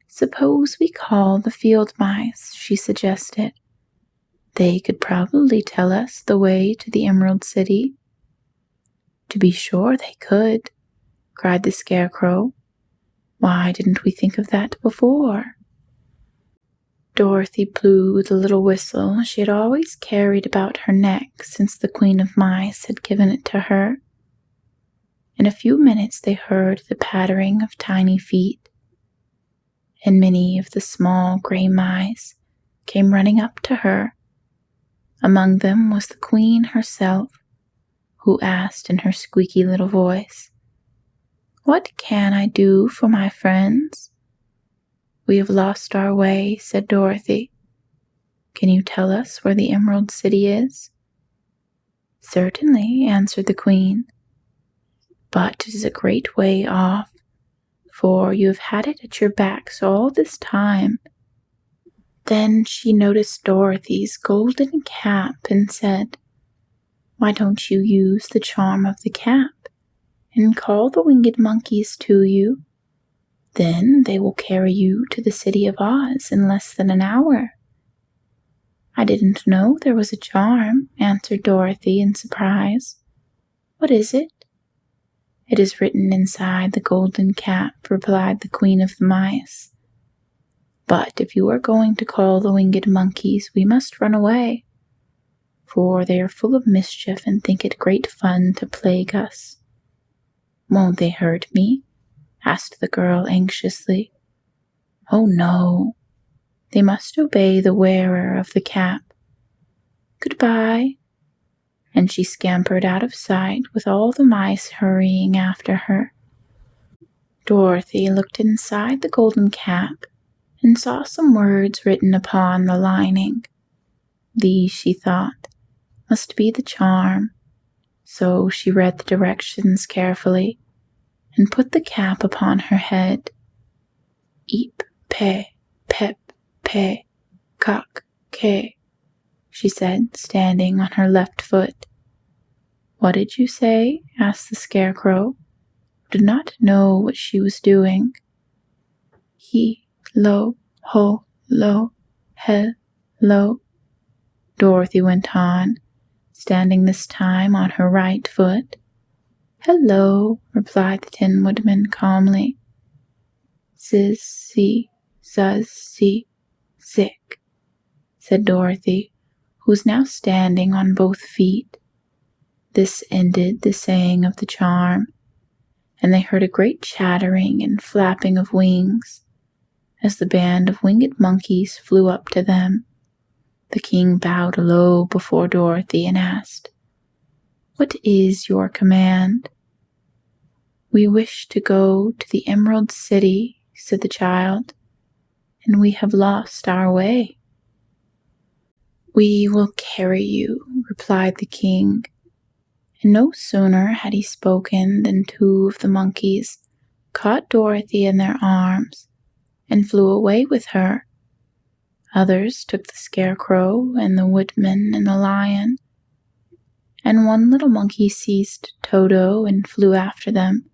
"Suppose we call the field mice," she suggested. "They could probably tell us the way to the Emerald City." "To be sure they could," cried the Scarecrow. "Why didn't we think of that before?" Dorothy blew the little whistle she had always carried about her neck since the Queen of Mice had given it to her. In a few minutes they heard the pattering of tiny feet, and many of the small gray mice came running up to her. Among them was the Queen herself, who asked in her squeaky little voice, "What can I do for my friends?" "We have lost our way," said Dorothy. "Can you tell us where the Emerald City is?" "Certainly," answered the Queen, "but it is a great way off, for you have had it at your backs all this time." Then she noticed Dorothy's golden cap and said, "Why don't you use the charm of the cap and call the winged monkeys to you? Then they will carry you to the City of Oz in less than an hour." "I didn't know there was a charm," answered Dorothy in surprise. "What is it?" "It is written inside the golden cap," replied the Queen of the Mice. "But if you are going to call the winged monkeys, we must run away, for they are full of mischief and think it great fun to plague us." "Won't they hurt me?" asked the girl anxiously. "Oh no, they must obey the wearer of the cap. Goodbye." And she scampered out of sight with all the mice hurrying after her. Dorothy looked inside the golden cap and saw some words written upon the lining. These, she thought, must be the charm, so she read the directions carefully and put the cap upon her head. "Eep, pe, pep, pe, cock, ke," she said, standing on her left foot. "What did you say?" asked the Scarecrow, who did not know what she was doing. "He, lo, ho, lo, he, lo," Dorothy went on, standing this time on her right foot. "Hello," replied the Tin Woodman calmly. "Ziz, see, zuz, see, sick," said Dorothy, who was now standing on both feet. This ended the saying of the charm, and they heard a great chattering and flapping of wings as the band of winged monkeys flew up to them. The king bowed low before Dorothy and asked, "What is your command?" "We wish to go to the Emerald City," said the child, "and we have lost our way." "We will carry you," replied the king, and no sooner had he spoken than two of the monkeys caught Dorothy in their arms and flew away with her. Others took the Scarecrow and the Woodman and the Lion, and one little monkey seized Toto and flew after them,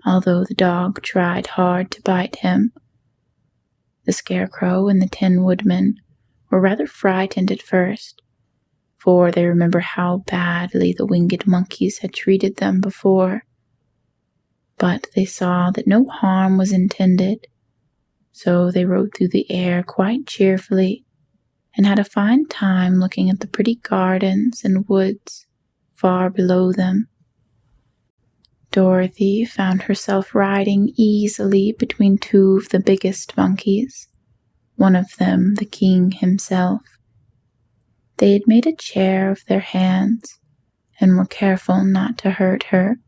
although the dog tried hard to bite him. The Scarecrow and the Tin Woodman were rather frightened at first, for they remember how badly the winged monkeys had treated them before. But they saw that no harm was intended, so they rode through the air quite cheerfully and had a fine time looking at the pretty gardens and woods far below them. Dorothy found herself riding easily between two of the biggest monkeys, one of them the king himself. They had made a chair of their hands and were careful not to hurt her.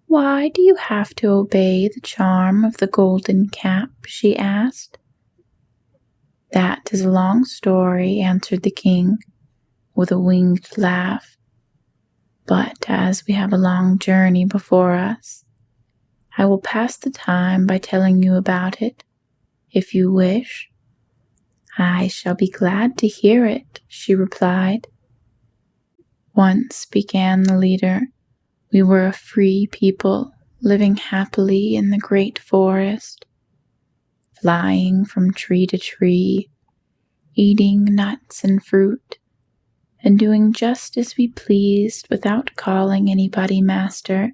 "Why do you have to obey the charm of the golden cap?" she asked. "That is a long story," answered the king, with a winged laugh. "But as we have a long journey before us, I will pass the time by telling you about it, if you wish." "I shall be glad to hear it," she replied. "Once," began the leader, "we were a free people, living happily in the great forest, flying from tree to tree, eating nuts and fruit, and doing just as we pleased without calling anybody master.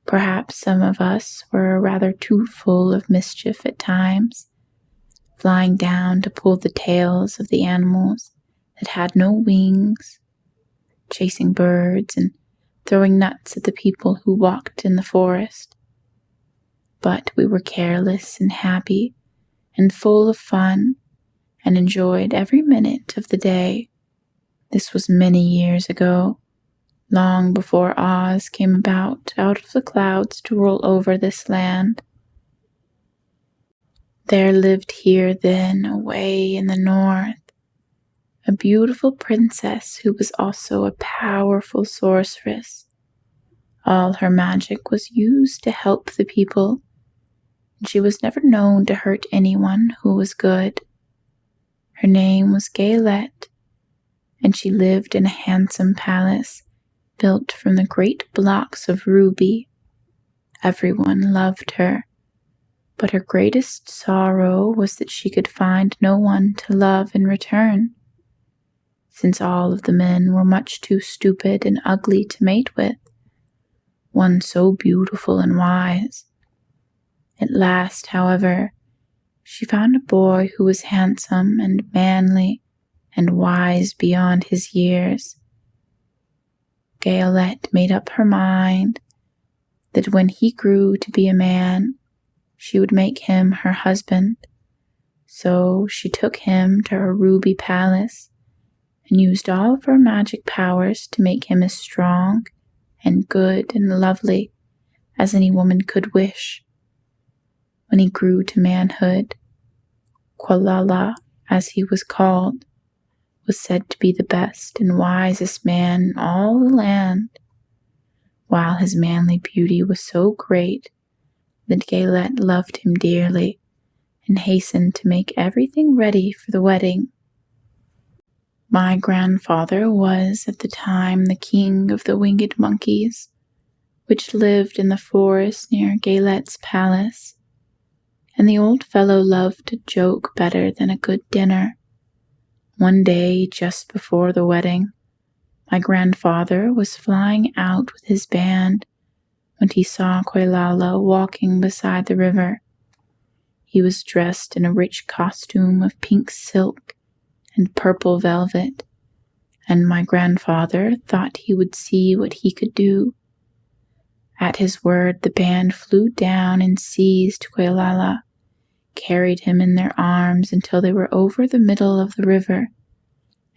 Perhaps some of us were rather too full of mischief at times, flying down to pull the tails of the animals that had no wings, chasing birds and throwing nuts at the people who walked in the forest. But we were careless and happy and full of fun and enjoyed every minute of the day. This was many years ago, long before Oz came about out of the clouds to rule over this land. There lived here then, away in the north, a beautiful princess who was also a powerful sorceress. All her magic was used to help the people, and she was never known to hurt anyone who was good. Her name was Galette, and she lived in a handsome palace built from the great blocks of ruby. Everyone loved her, but her greatest sorrow was that she could find no one to love in return, since all of the men were much too stupid and ugly to mate with one so beautiful and wise. At last, however, she found a boy who was handsome and manly and wise beyond his years. Galette made up her mind that when he grew to be a man, she would make him her husband. So she took him to her ruby palace and used all of her magic powers to make him as strong and good and lovely as any woman could wish. When he grew to manhood, Quilala, as he was called, was said to be the best and wisest man in all the land, while his manly beauty was so great that Galette loved him dearly and hastened to make everything ready for the wedding. My grandfather was at the time the king of the winged monkeys, which lived in the forest near Galette's palace, and the old fellow loved a joke better than a good dinner. One day, just before the wedding, my grandfather was flying out with his band when he saw Quilala walking beside the river. He was dressed in a rich costume of pink silk and purple velvet, and my grandfather thought he would see what he could do. At his word, the band flew down and seized Quilala, carried him in their arms until they were over the middle of the river,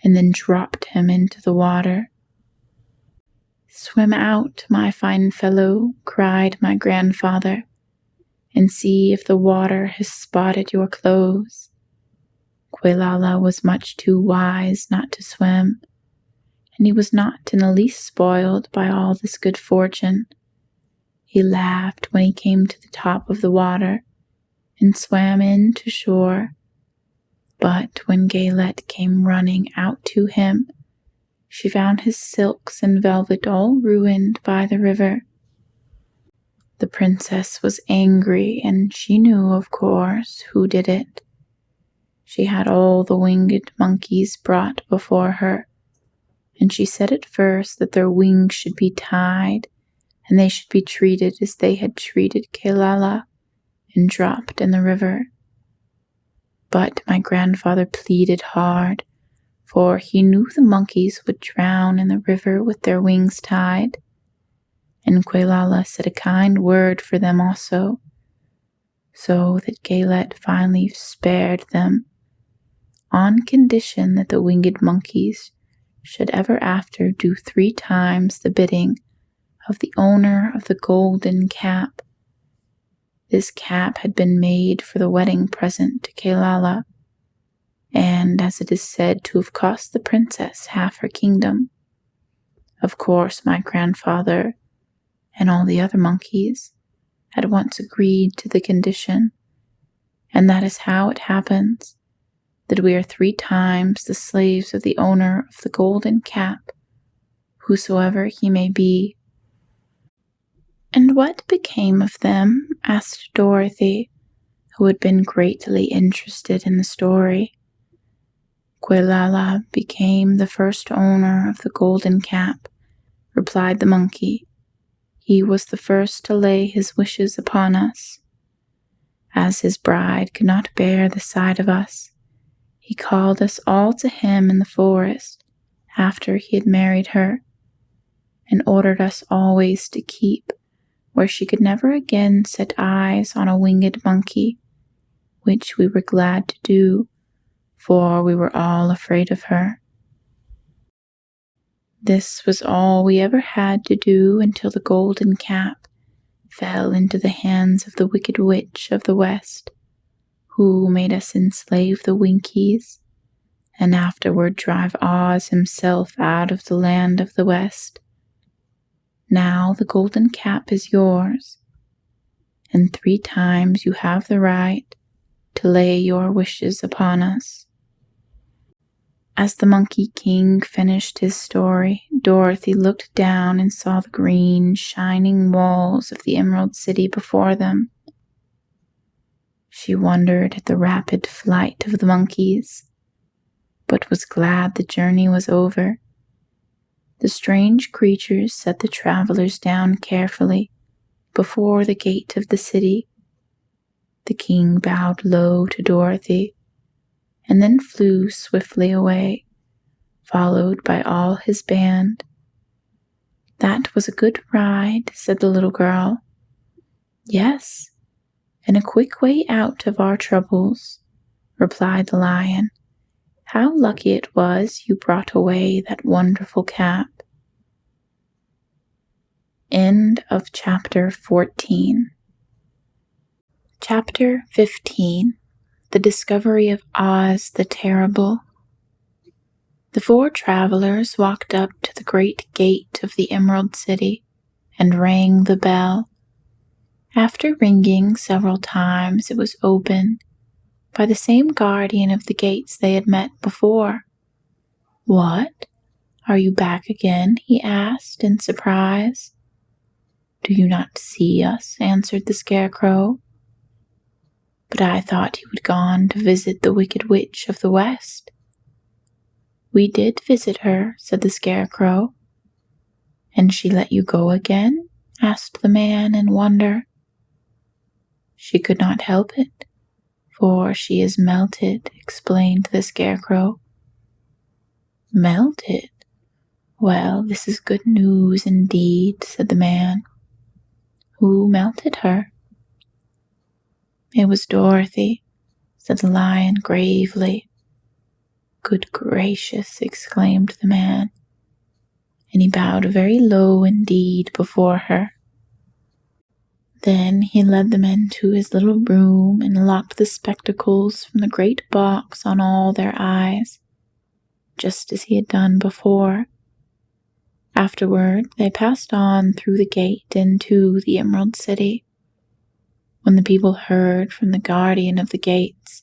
and then dropped him into the water. "Swim out, my fine fellow," cried my grandfather, "and see if the water has spotted your clothes." Quilala was much too wise not to swim, and he was not in the least spoiled by all this good fortune. He laughed when he came to the top of the water and swam in to shore. But when Galette came running out to him, she found his silks and velvet all ruined by the river. The princess was angry, and she knew, of course, who did it. She had all the winged monkeys brought before her, and she said at first that their wings should be tied, and they should be treated as they had treated Quilala, and dropped in the river. But my grandfather pleaded hard, for he knew the monkeys would drown in the river with their wings tied, and Quilala said a kind word for them also, so that Galette finally spared them, on condition that the winged monkeys should ever after do 3 times the bidding of the owner of the golden cap. This cap had been made for the wedding present to Quilala, and as it is said to have cost the princess half her kingdom. Of course, my grandfather and all the other monkeys at once agreed to the condition, and that is how it happens that we are 3 times the slaves of the owner of the golden cap, whosoever he may be. "And what became of them?" asked Dorothy, who had been greatly interested in the story. "Quilala became the first owner of the golden cap," replied the monkey. "He was the first to lay his wishes upon us. As his bride could not bear the sight of us, he called us all to him in the forest after he had married her, and ordered us always to keep where she could never again set eyes on a winged monkey, which we were glad to do, for we were all afraid of her. This was all we ever had to do until the golden cap fell into the hands of the wicked witch of the West, who made us enslave the Winkies, and afterward drive Oz himself out of the land of the West. Now the golden cap is yours, and 3 times you have the right to lay your wishes upon us. As the Monkey King finished his story, Dorothy looked down and saw the green, shining walls of the Emerald City before them. She wondered at the rapid flight of the monkeys, but was glad the journey was over. The strange creatures set the travelers down carefully before the gate of the city. The king bowed low to Dorothy, and then flew swiftly away, followed by all his band. "That was a good ride," said the little girl. "Yes, and a quick way out of our troubles," replied the lion. "How lucky it was you brought away that wonderful cap." End of chapter 14. Chapter 15. The Discovery of Oz the Terrible. The 4 travelers walked up to the great gate of the Emerald City and rang the bell. After ringing several times, it was opened by the same guardian of the gates they had met before. "What? Are you back again?" he asked in surprise. "Do you not see us?" answered the Scarecrow. "But I thought you had gone to visit the Wicked Witch of the West." "We did visit her," said the Scarecrow. "And she let you go again?" asked the man in wonder. "She could not help it, for she is melted," explained the Scarecrow. "Melted? Well, this is good news indeed," said the man. "Who melted her?" "It was Dorothy," said the lion gravely. "Good gracious," exclaimed the man, and he bowed very low indeed before her. Then he led them into his little room and locked the spectacles from the great box on all their eyes, just as he had done before. Afterward, they passed on through the gate into the Emerald City. When the people heard from the guardian of the gates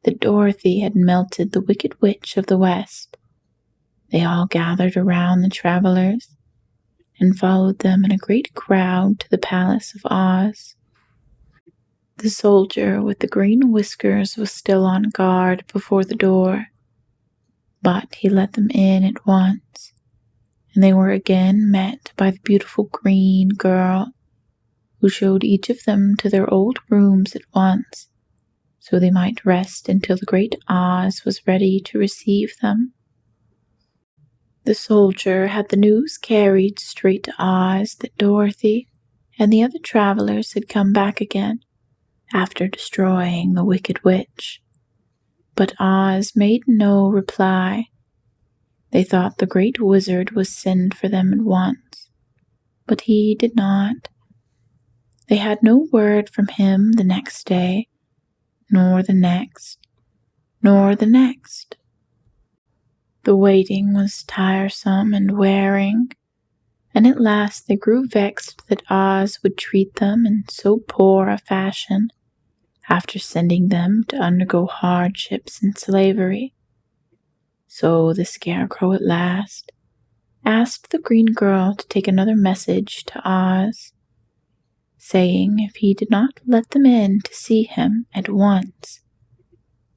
that Dorothy had melted the Wicked Witch of the West, they all gathered around the travelers and followed them in a great crowd to the palace of Oz. The soldier with the green whiskers was still on guard before the door, but he let them in at once, and they were again met by the beautiful green girl, who showed each of them to their old rooms at once, so they might rest until the great Oz was ready to receive them. The soldier had the news carried straight to Oz that Dorothy and the other travelers had come back again after destroying the Wicked Witch. But Oz made no reply. They thought the great wizard would send for them at once, but he did not. They had no word from him the next day, nor the next, nor the next. The waiting was tiresome and wearing, and at last they grew vexed that Oz would treat them in so poor a fashion after sending them to undergo hardships and slavery. So the Scarecrow at last asked the green girl to take another message to Oz, saying if he did not let them in to see him at once,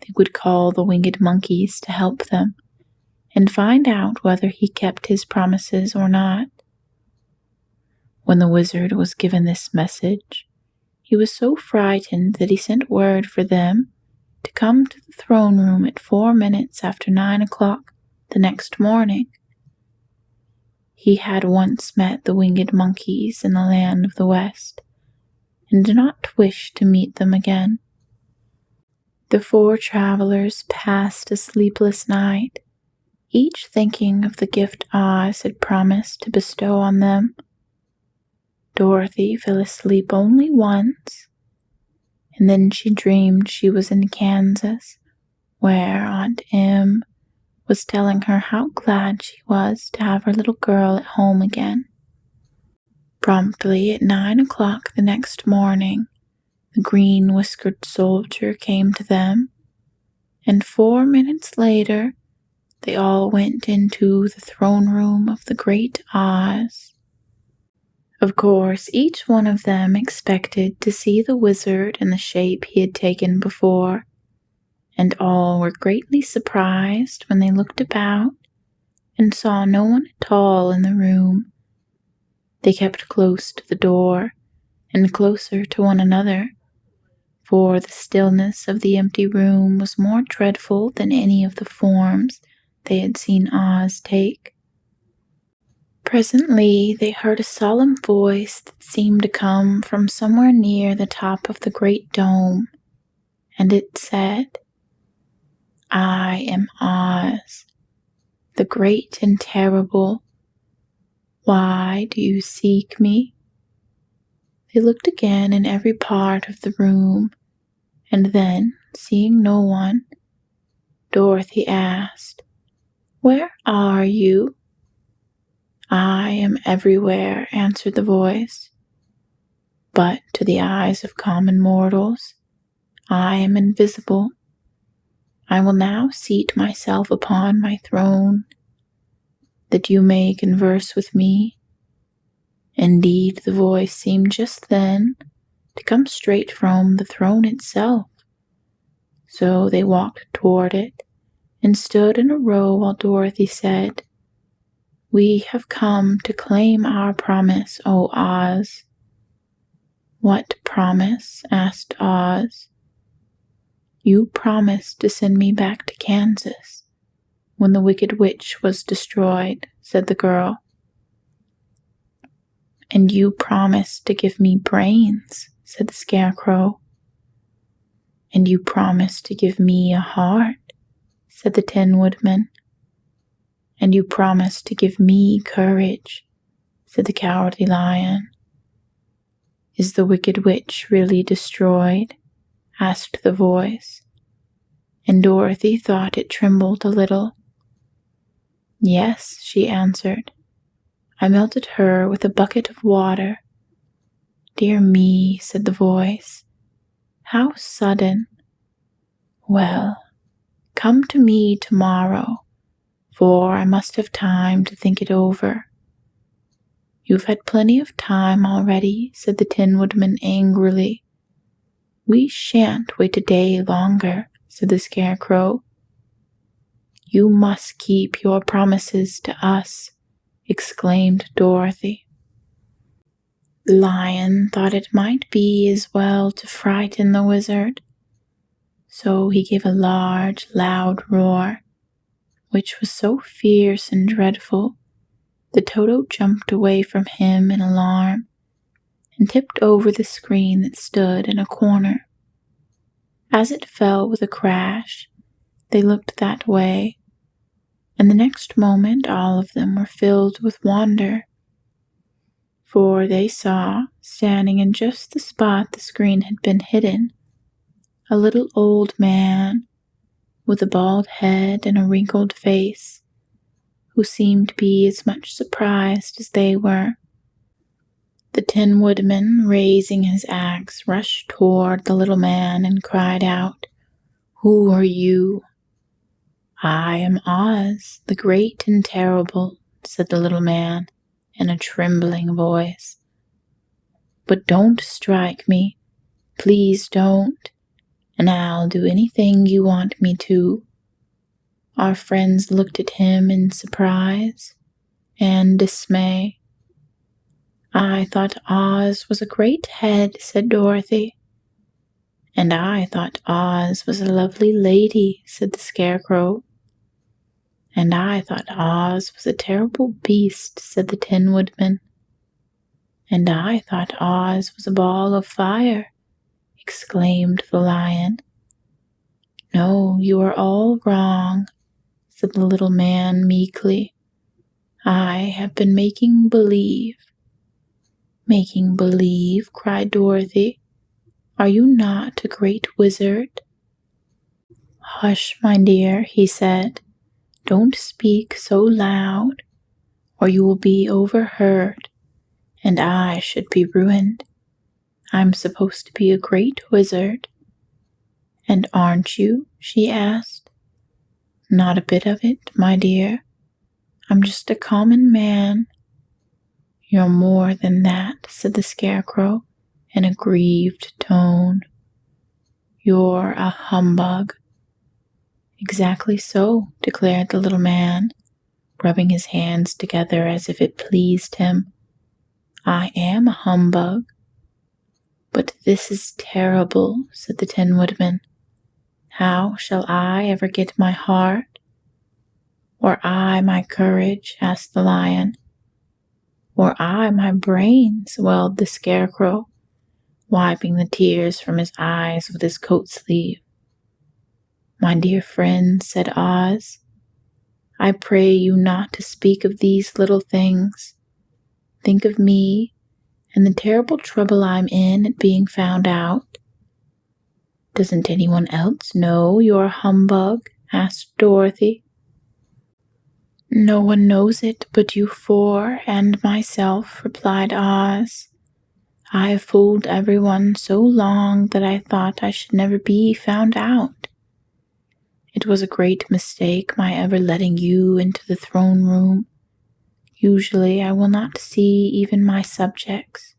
they would call the winged monkeys to help them and find out whether he kept his promises or not. When the wizard was given this message, He was so frightened that he sent word for them to come to the throne room at 4 minutes after 9 o'clock the next morning. He had once met the winged monkeys in the land of the West, and did not wish to meet them again. The 4 travelers passed a sleepless night, each thinking of the gift Oz had promised to bestow on them. Dorothy fell asleep only once, and then she dreamed she was in Kansas, where Aunt Em was telling her how glad she was to have her little girl at home again. Promptly at 9 o'clock the next morning, the green-whiskered soldier came to them, and 4 minutes later they all went into the throne room of the great Oz. Of course, each one of them expected to see the wizard in the shape he had taken before, and all were greatly surprised when they looked about and saw no one at all in the room. They kept close to the door and closer to one another, for the stillness of the empty room was more dreadful than any of the forms they had seen Oz take. Presently they heard a solemn voice that seemed to come from somewhere near the top of the great dome, and it said, "I am Oz, the great and terrible. Why do you seek me?" They looked again in every part of the room, and then, seeing no one, Dorothy asked, "Where are you?" "I am everywhere," answered the voice. "But to the eyes of common mortals, I am invisible. I will now seat myself upon my throne, that you may converse with me." Indeed, the voice seemed just then to come straight from the throne itself. So they walked toward it and stood in a row while Dorothy said, "We have come to claim our promise, O Oz." "What promise?" asked Oz. "You promised to send me back to Kansas when the Wicked Witch was destroyed," said the girl. "And you promised to give me brains," said the Scarecrow. "And you promised to give me a heart," said the Tin Woodman. "And you promised to give me courage," said the Cowardly Lion. "Is the Wicked Witch really destroyed?" asked the voice, and Dorothy thought it trembled a little. "Yes," she answered. "I melted her with a bucket of water." "Dear me," said the voice. "How sudden. Well, come to me tomorrow, for I must have time to think it over." "You've had plenty of time already," said the Tin Woodman angrily. "We shan't wait a day longer," said the Scarecrow. "You must keep your promises to us," exclaimed Dorothy. The lion thought it might be as well to frighten the wizard, so he gave a large, loud roar, which was so fierce and dreadful that Toto jumped away from him in alarm and tipped over the screen that stood in a corner. As it fell with a crash, they looked that way, and the next moment all of them were filled with wonder, for they saw, standing in just the spot the screen had been hidden, a little old man with a bald head and a wrinkled face, who seemed to be as much surprised as they were. The Tin Woodman, raising his axe, rushed toward the little man and cried out, "Who are you?" "I am Oz, the great and terrible," said the little man in a trembling voice. "But don't strike me. Please don't, and I'll do anything you want me to." Our friends looked at him in surprise and dismay. I thought Oz was a great head, said Dorothy. And I thought Oz was a lovely lady, said the Scarecrow. And I thought Oz was a terrible beast, said the Tin Woodman. And I thought Oz was a ball of fire, exclaimed the Lion. No, you are all wrong, said the little man meekly. I have been making believe. Making believe, cried Dorothy. Are you not a great wizard? Hush, my dear, he said. Don't speak so loud, or you will be overheard, and I should be ruined. I'm supposed to be a great wizard. And aren't you? She asked. Not a bit of it, my dear. I'm just a common man. You're more than that, said the Scarecrow in a grieved tone. You're a humbug. Exactly so, declared the little man, rubbing his hands together as if it pleased him. I am a humbug. But this is terrible, said the Tin Woodman. How shall I ever get my heart? Or I my courage? Asked the Lion. Or I my brains? Wailed the Scarecrow, wiping the tears from his eyes with his coat sleeve. My dear friend, said Oz, I pray you not to speak of these little things. Think of me and the terrible trouble I'm in at being found out. Doesn't anyone else know you're a humbug? Asked Dorothy. No one knows it but you four and myself, replied Oz. I have fooled everyone so long that I thought I should never be found out. It was a great mistake my ever letting you into the throne room. Usually I will not see even my subjects,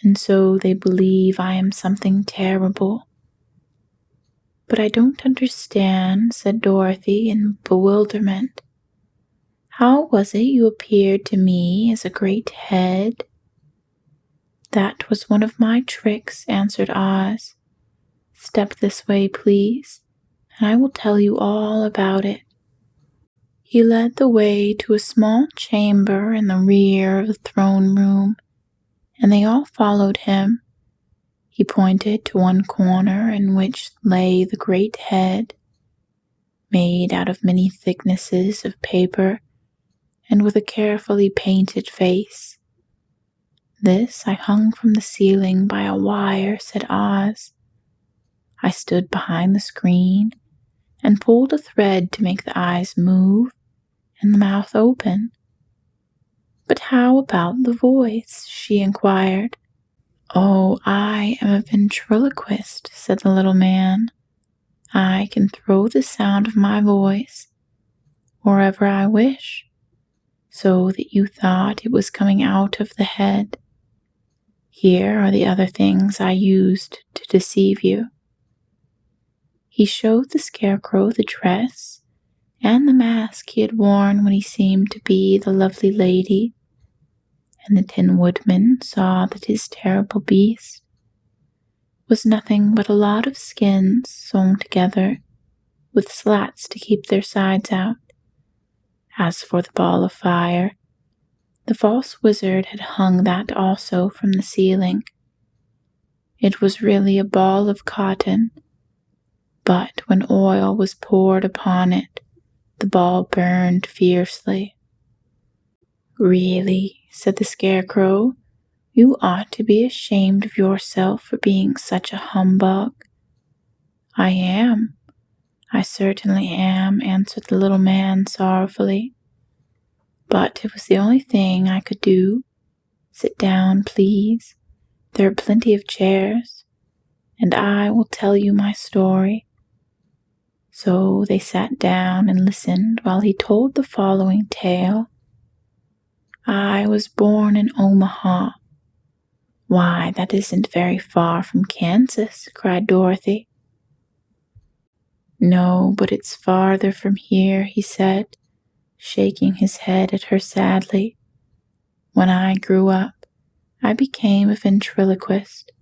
and so they believe I am something terrible. But I don't understand, said Dorothy in bewilderment. How was it you appeared to me as a great head? That was one of my tricks, answered Oz. Step this way, please, and I will tell you all about it. He led the way to a small chamber in the rear of the throne room, and they all followed him. He pointed to one corner in which lay the great head, made out of many thicknesses of paper and with a carefully painted face. This I hung from the ceiling by a wire, said Oz. I stood behind the screen and pulled a thread to make the eyes move and the mouth open. But how about the voice? She inquired. Oh, I am a ventriloquist, said the little man. I can throw the sound of my voice wherever I wish, so that you thought it was coming out of the head. Here are the other things I used to deceive you. He showed the Scarecrow the dress and the mask he had worn when he seemed to be the lovely lady, and the Tin Woodman saw that his terrible beast was nothing but a lot of skins sewn together with slats to keep their sides out. As for the ball of fire, the false wizard had hung that also from the ceiling. It was really a ball of cotton, but when oil was poured upon it, the ball burned fiercely. Really, said the Scarecrow, you ought to be ashamed of yourself for being such a humbug. I am. I certainly am, answered the little man sorrowfully. But it was the only thing I could do. Sit down, please. There are plenty of chairs, and I will tell you my story. So they sat down and listened while he told the following tale. I was born in Omaha. Why, that isn't very far from Kansas, cried Dorothy. No, but it's farther from here, he said, shaking his head at her sadly. When I grew up, I became a ventriloquist,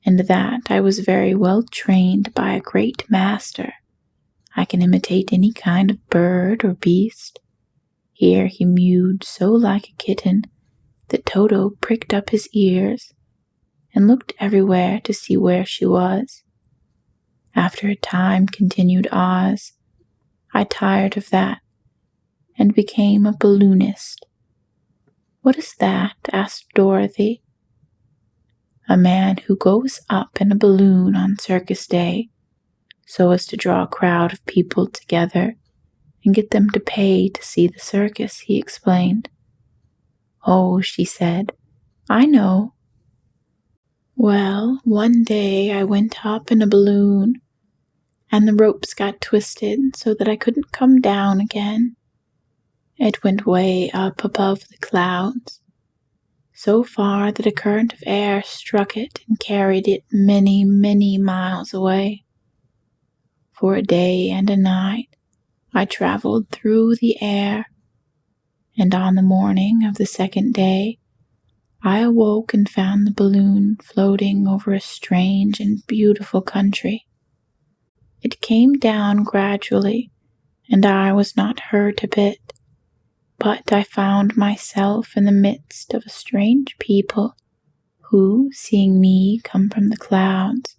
and that I was very well trained by a great master. I can imitate any kind of bird or beast. Here he mewed so like a kitten that Toto pricked up his ears and looked everywhere to see where she was. After a time, continued Oz, I tired of that and became a balloonist. What is that? Asked Dorothy. A man who goes up in a balloon on circus day so as to draw a crowd of people together and get them to pay to see the circus, he explained. Oh, she said, I know. Well, one day I went up in a balloon and the ropes got twisted so that I couldn't come down again. It went way up above the clouds, so far that a current of air struck it and carried it many, many miles away. For a day and a night, I traveled through the air, and on the morning of the second day, I awoke and found the balloon floating over a strange and beautiful country. It came down gradually, and I was not hurt a bit, but I found myself in the midst of a strange people who, seeing me come from the clouds,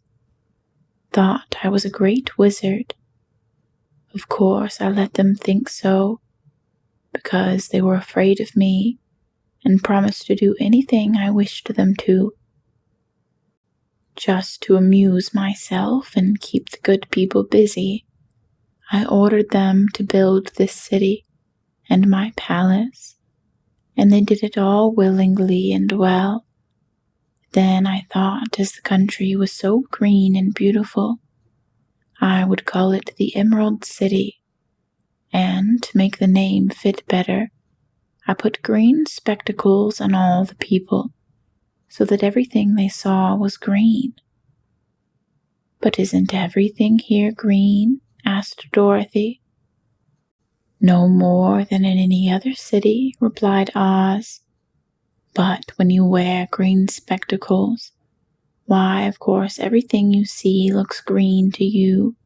thought I was a great wizard. Of course, I let them think so, because they were afraid of me and promised to do anything I wished them to. Just to amuse myself and keep the good people busy, I ordered them to build this city and my palace, and they did it all willingly and well. Then I thought, as the country was so green and beautiful, I would call it the Emerald City, and to make the name fit better, I put green spectacles on all the people, so that everything they saw was green. But isn't everything here green? Asked Dorothy. No more than in any other city, replied Oz. But when you wear green spectacles, why, of course, everything you see looks green to you.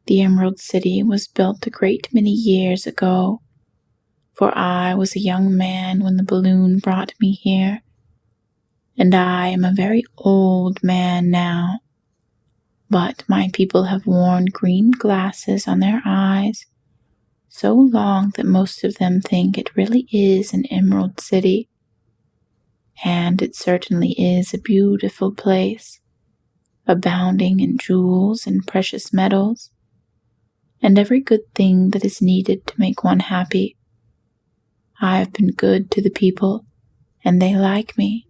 The Emerald City was built a great many years ago, for I was a young man when the balloon brought me here, and I am a very old man now. But my people have worn green glasses on their eyes so long that most of them think it really is an Emerald City. And it certainly is a beautiful place, abounding in jewels and precious metals, and every good thing that is needed to make one happy. I have been good to the people, and they like me.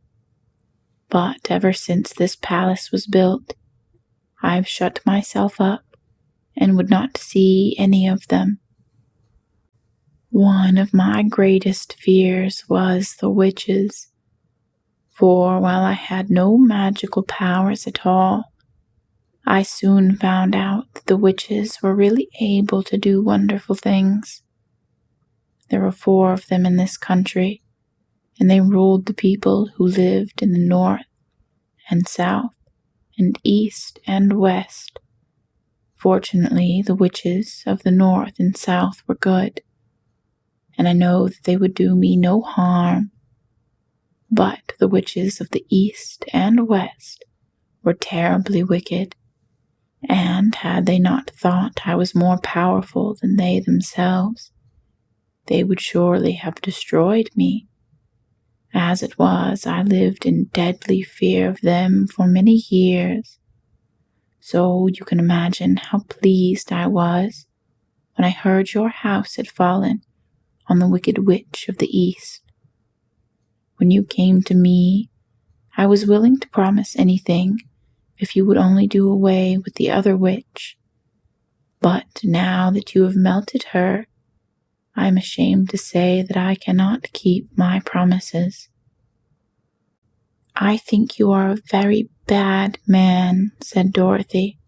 But ever since this palace was built, I have shut myself up and would not see any of them. One of my greatest fears was the witches, for while I had no magical powers at all, I soon found out that the witches were really able to do wonderful things. There were 4 of them in this country, and they ruled the people who lived in the north and south and east and west. Fortunately, the witches of the north and south were good, and I know that they would do me no harm. But the witches of the east and west were terribly wicked, and had they not thought I was more powerful than they themselves, they would surely have destroyed me. As it was, I lived in deadly fear of them for many years. So you can imagine how pleased I was when I heard your house had fallen on the wicked witch of the east. When you came to me, I was willing to promise anything if you would only do away with the other witch. But now that you have melted her, I am ashamed to say that I cannot keep my promises. I think you are a very bad man, said Dorothy.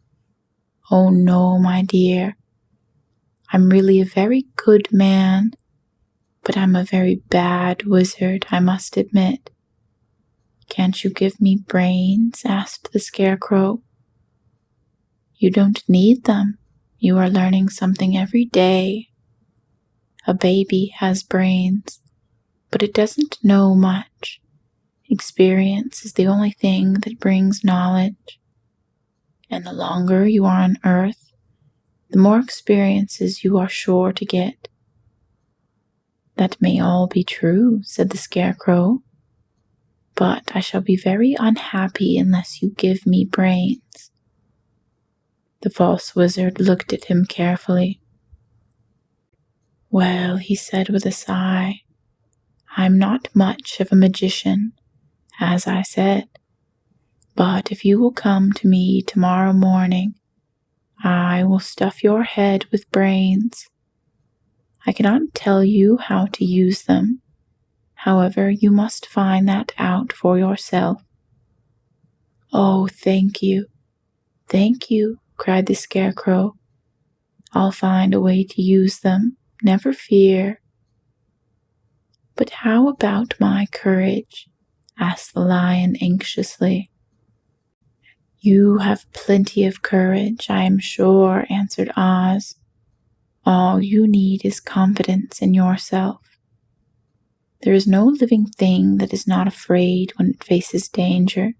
Oh no, my dear. I'm really a very good man, but I'm a very bad wizard, I must admit. "Can't you give me brains?" asked the Scarecrow. "You don't need them. You are learning something every day. A baby has brains, but it doesn't know much. Experience is the only thing that brings knowledge. And the longer you are on Earth, the more experiences you are sure to get." "That may all be true," said the Scarecrow, "but I shall be very unhappy unless you give me brains." The false wizard looked at him carefully. "Well," he said with a sigh, "I'm not much of a magician, as I said, but if you will come to me tomorrow morning, I will stuff your head with brains. I cannot tell you how to use them. However, you must find that out for yourself." "Oh, thank you, thank you," cried the Scarecrow. "I'll find a way to use them, never fear." "But how about my courage?" asked the Lion anxiously. "You have plenty of courage, I am sure," answered Oz. "All you need is confidence in yourself. There is no living thing that is not afraid when it faces danger.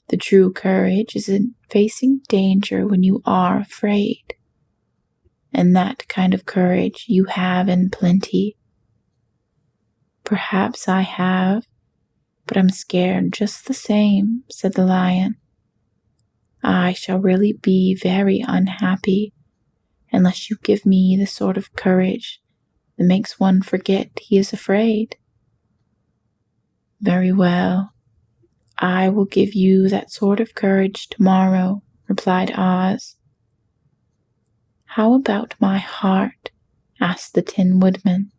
The true courage is in facing danger when you are afraid. And that kind of courage you have in plenty." "Perhaps I have, but I'm scared just the same," said the Lion. "I shall really be very unhappy unless you give me the sort of courage that makes one forget he is afraid." "Very well. I will give you that sort of courage tomorrow," replied Oz. "How about my heart?" asked the Tin Woodman.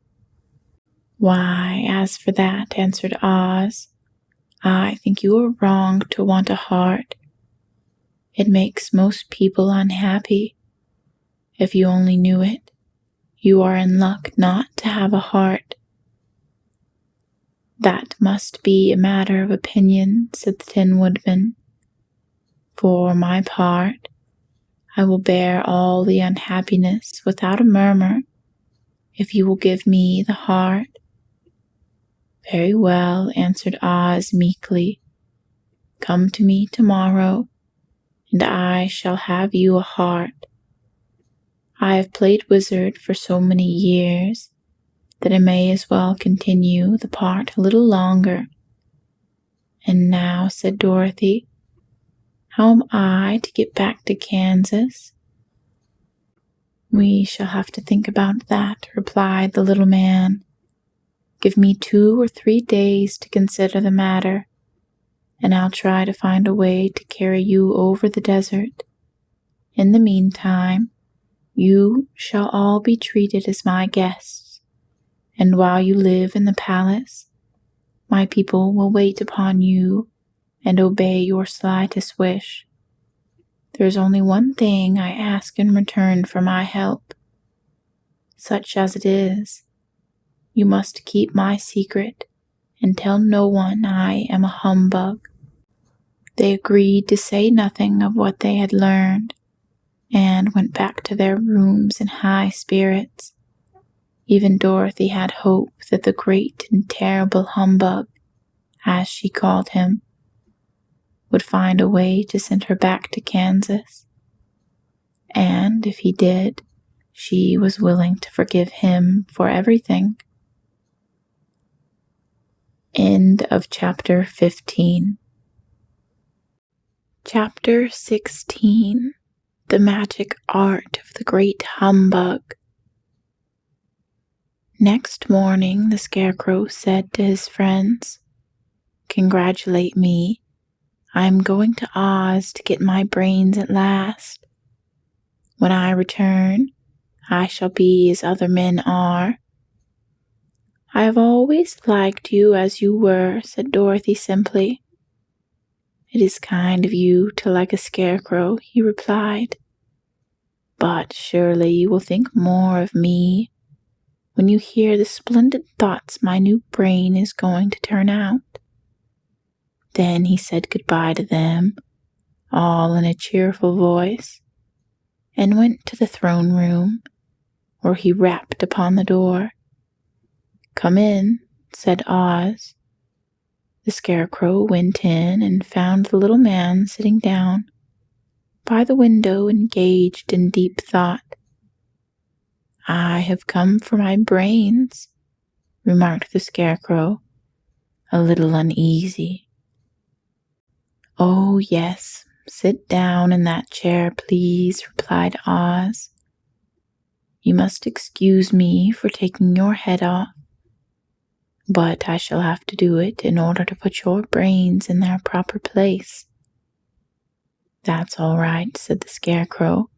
"Why, as for that," answered Oz, "I think you are wrong to want a heart. It makes most people unhappy. If you only knew it, you are in luck not to have a heart." "That must be a matter of opinion," said the Tin Woodman. "For my part, I will bear all the unhappiness without a murmur, if you will give me the heart." "Very well," answered Oz meekly. "Come to me tomorrow, and I shall have you a heart. I have played wizard for so many years that I may as well continue the part a little longer." "And now," said Dorothy, "how am I to get back to Kansas?" "We shall have to think about that," replied the little man. "Give me 2 or 3 days to consider the matter, and I'll try to find a way to carry you over the desert. In the meantime, you shall all be treated as my guests, and while you live in the palace, my people will wait upon you and obey your slightest wish. There is only one thing I ask in return for my help. Such as it is, you must keep my secret and tell no one I am a humbug." They agreed to say nothing of what they had learned, and went back to their rooms in high spirits. Even Dorothy had hope that the great and terrible humbug, as she called him, would find a way to send her back to Kansas. And if he did, she was willing to forgive him for everything. End of chapter 15. Chapter 16. The Magic Art of the Great Humbug. Next morning, the Scarecrow said to his friends, "Congratulate me. I am going to Oz to get my brains at last. When I return, I shall be as other men are." "I have always liked you as you were," said Dorothy simply. "It is kind of you to like a scarecrow," he replied. "But surely you will think more of me when you hear the splendid thoughts my new brain is going to turn out." Then he said goodbye to them, all in a cheerful voice, and went to the throne room, where he rapped upon the door. "Come in," said Oz. The Scarecrow went in and found the little man sitting down by the window, engaged in deep thought. "I have come for my brains," remarked the Scarecrow, a little uneasy. "Oh, yes, sit down in that chair, please," replied Oz. "You must excuse me for taking your head off, but I shall have to do it in order to put your brains in their proper place." "That's all right," said the Scarecrow.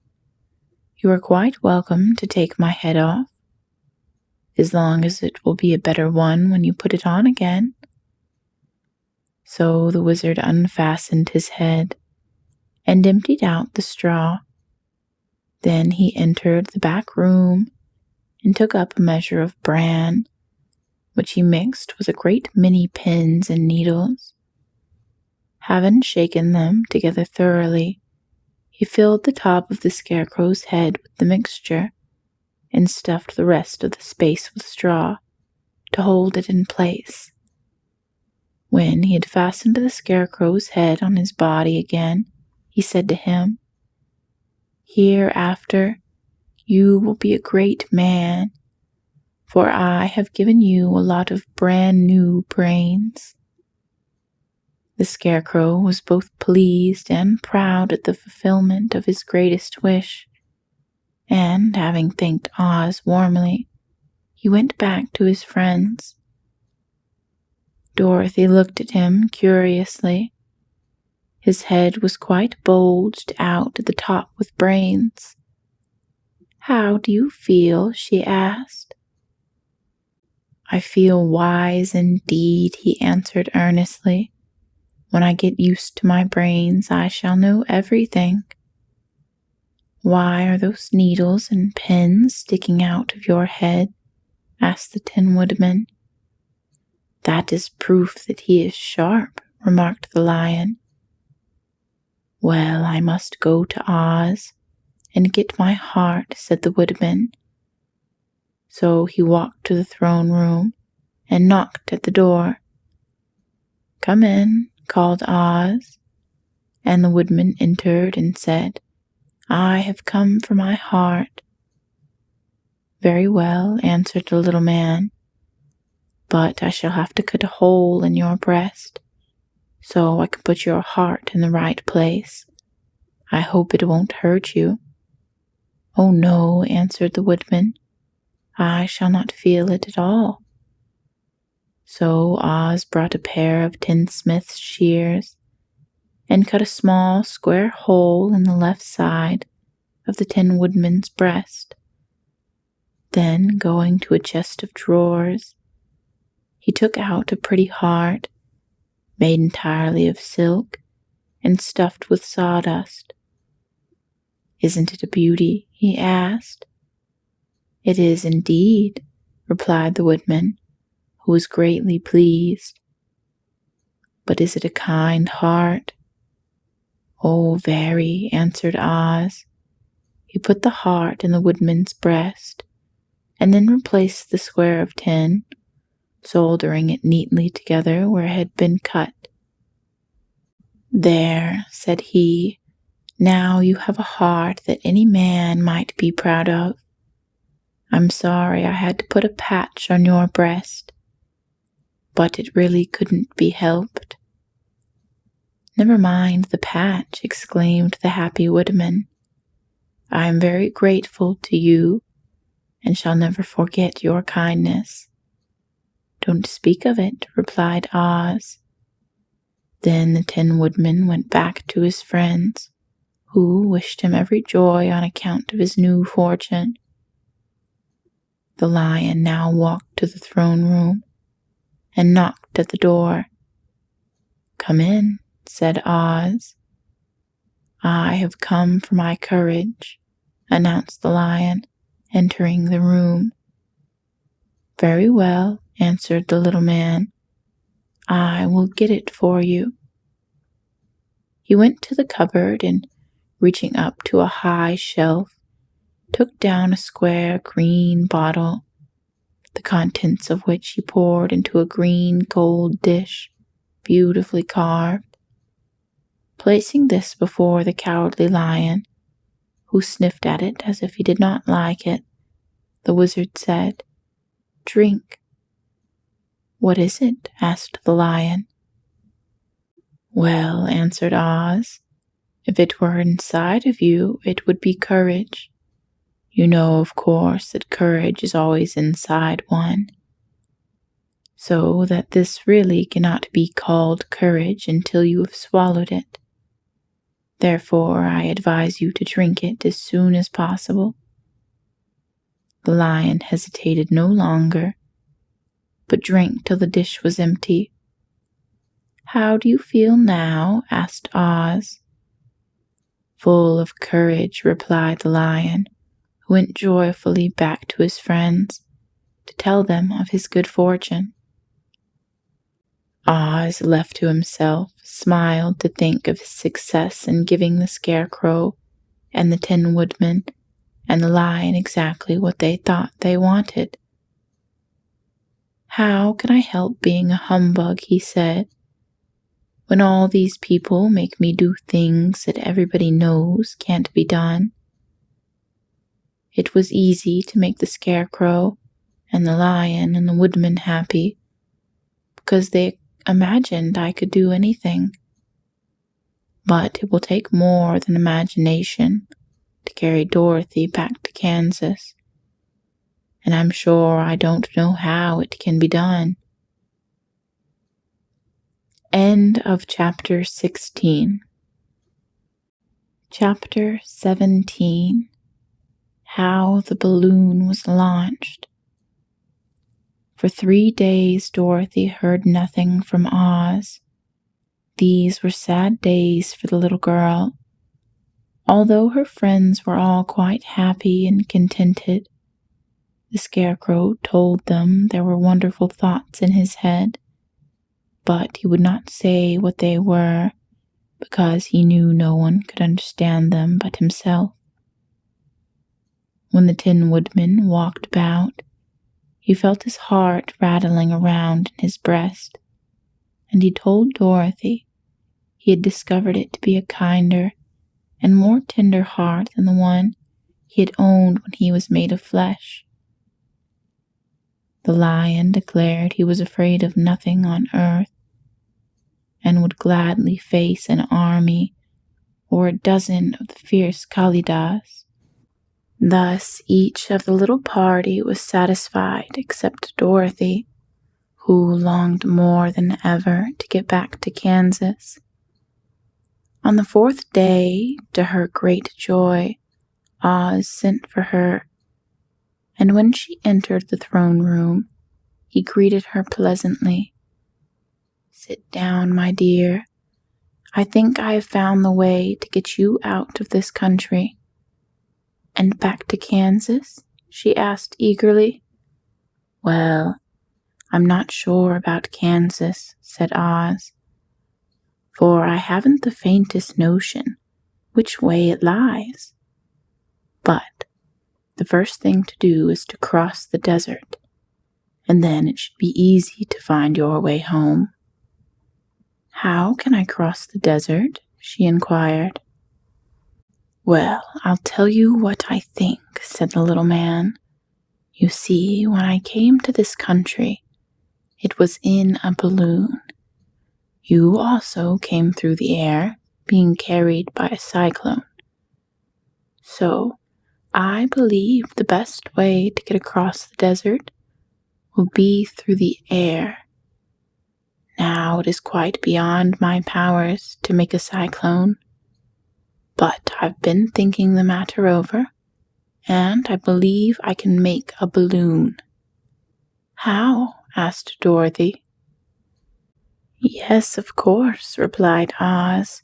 "You are quite welcome to take my head off, as long as it will be a better one when you put it on again." So the wizard unfastened his head and emptied out the straw. Then he entered the back room and took up a measure of bran, which he mixed with a great many pins and needles. Having shaken them together thoroughly, he filled the top of the Scarecrow's head with the mixture and stuffed the rest of the space with straw to hold it in place. When he had fastened the Scarecrow's head on his body again, he said to him, "Hereafter you will be a great man, for I have given you a lot of brand new brains." The Scarecrow was both pleased and proud at the fulfillment of his greatest wish, and having thanked Oz warmly, he went back to his friends. Dorothy looked at him curiously. His head was quite bulged out at the top with brains. "How do you feel?" she asked. "I feel wise indeed," he answered earnestly. "When I get used to my brains, I shall know everything." "Why are those needles and pins sticking out of your head?" asked the Tin Woodman. "That is proof that he is sharp," remarked the Lion. "Well, I must go to Oz and get my heart," said the Woodman. So he walked to the throne room and knocked at the door. "Come in," called Oz, and the Woodman entered and said, "I have come for my heart." "Very well," answered the little man, "but I shall have to cut a hole in your breast, so I can put your heart in the right place. I hope it won't hurt you." "Oh no," answered the Woodman, "I shall not feel it at all." So Oz brought a pair of tinsmith's shears and cut a small square hole in the left side of the Tin Woodman's breast. Then, going to a chest of drawers, he took out a pretty heart, made entirely of silk and stuffed with sawdust. "Isn't it a beauty?" he asked. "It is indeed," replied the Woodman, who was greatly pleased. "But is it a kind heart?" "Oh, very," answered Oz. He put the heart in the Woodman's breast, and then replaced the square of tin, soldering it neatly together where it had been cut. "There," said he, "now you have a heart that any man might be proud of. I'm sorry I had to put a patch on your breast, but it really couldn't be helped." "Never mind the patch," exclaimed the happy Woodman. "I am very grateful to you, and shall never forget your kindness." "Don't speak of it," replied Oz. Then the Tin Woodman went back to his friends, who wished him every joy on account of his new fortune. The Lion now walked to the throne room and knocked at the door. "Come in," said Oz. "I have come for my courage," announced the Lion, entering the room. "Very well," answered the little man. "I will get it for you." He went to the cupboard and, reaching up to a high shelf, took down a square green bottle, the contents of which he poured into a green gold dish, beautifully carved. Placing this before the Cowardly Lion, who sniffed at it as if he did not like it, the wizard said, "Drink." "What is it?" asked the lion. "Well," answered Oz, "if it were inside of you, it would be courage. You know, of course, that courage is always inside one. So that this really cannot be called courage until you have swallowed it. Therefore, I advise you to drink it as soon as possible." The lion hesitated no longer, but drank till the dish was empty. "How do you feel now?" asked Oz. "Full of courage," replied the lion, who went joyfully back to his friends to tell them of his good fortune. Oz, left to himself, smiled to think of his success in giving the Scarecrow and the Tin Woodman and the lion exactly what they thought they wanted. "How can I help being a humbug," he said, "when all these people make me do things that everybody knows can't be done?" It was easy to make the Scarecrow and the lion and the woodman happy, because they imagined I could do anything. But it will take more than imagination to carry Dorothy back to Kansas, and I'm sure I don't know how it can be done. End of Chapter 16. Chapter 17. How the Balloon Was Launched. For 3 days Dorothy heard nothing from Oz. These were sad days for the little girl. Although her friends were all quite happy and contented, the Scarecrow told them there were wonderful thoughts in his head, but he would not say what they were because he knew no one could understand them but himself. When the Tin Woodman walked about, he felt his heart rattling around in his breast, and he told Dorothy he had discovered it to be a kinder and more tender heart than the one he had owned when he was made of flesh. The lion declared he was afraid of nothing on earth, and would gladly face an army or a dozen of the fierce Kalidas. Thus each of the little party was satisfied except Dorothy, who longed more than ever to get back to Kansas. On the 4th day, to her great joy, Oz sent for her, and when she entered the throne room, he greeted her pleasantly. "Sit down, my dear. I think I have found the way to get you out of this country." "And back to Kansas?" she asked eagerly. "Well, I'm not sure about Kansas," said Oz, "for I haven't the faintest notion which way it lies. But the first thing to do is to cross the desert, and then it should be easy to find your way home." "How can I cross the desert?" she inquired. "Well, I'll tell you what I think," said the little man. "You see, when I came to this country, it was in a balloon. You also came through the air, being carried by a cyclone. So, I believe the best way to get across the desert will be through the air. Now, it is quite beyond my powers to make a cyclone, but I've been thinking the matter over, and I believe I can make a balloon." "How?" asked Dorothy. "Yes, of course," replied Oz.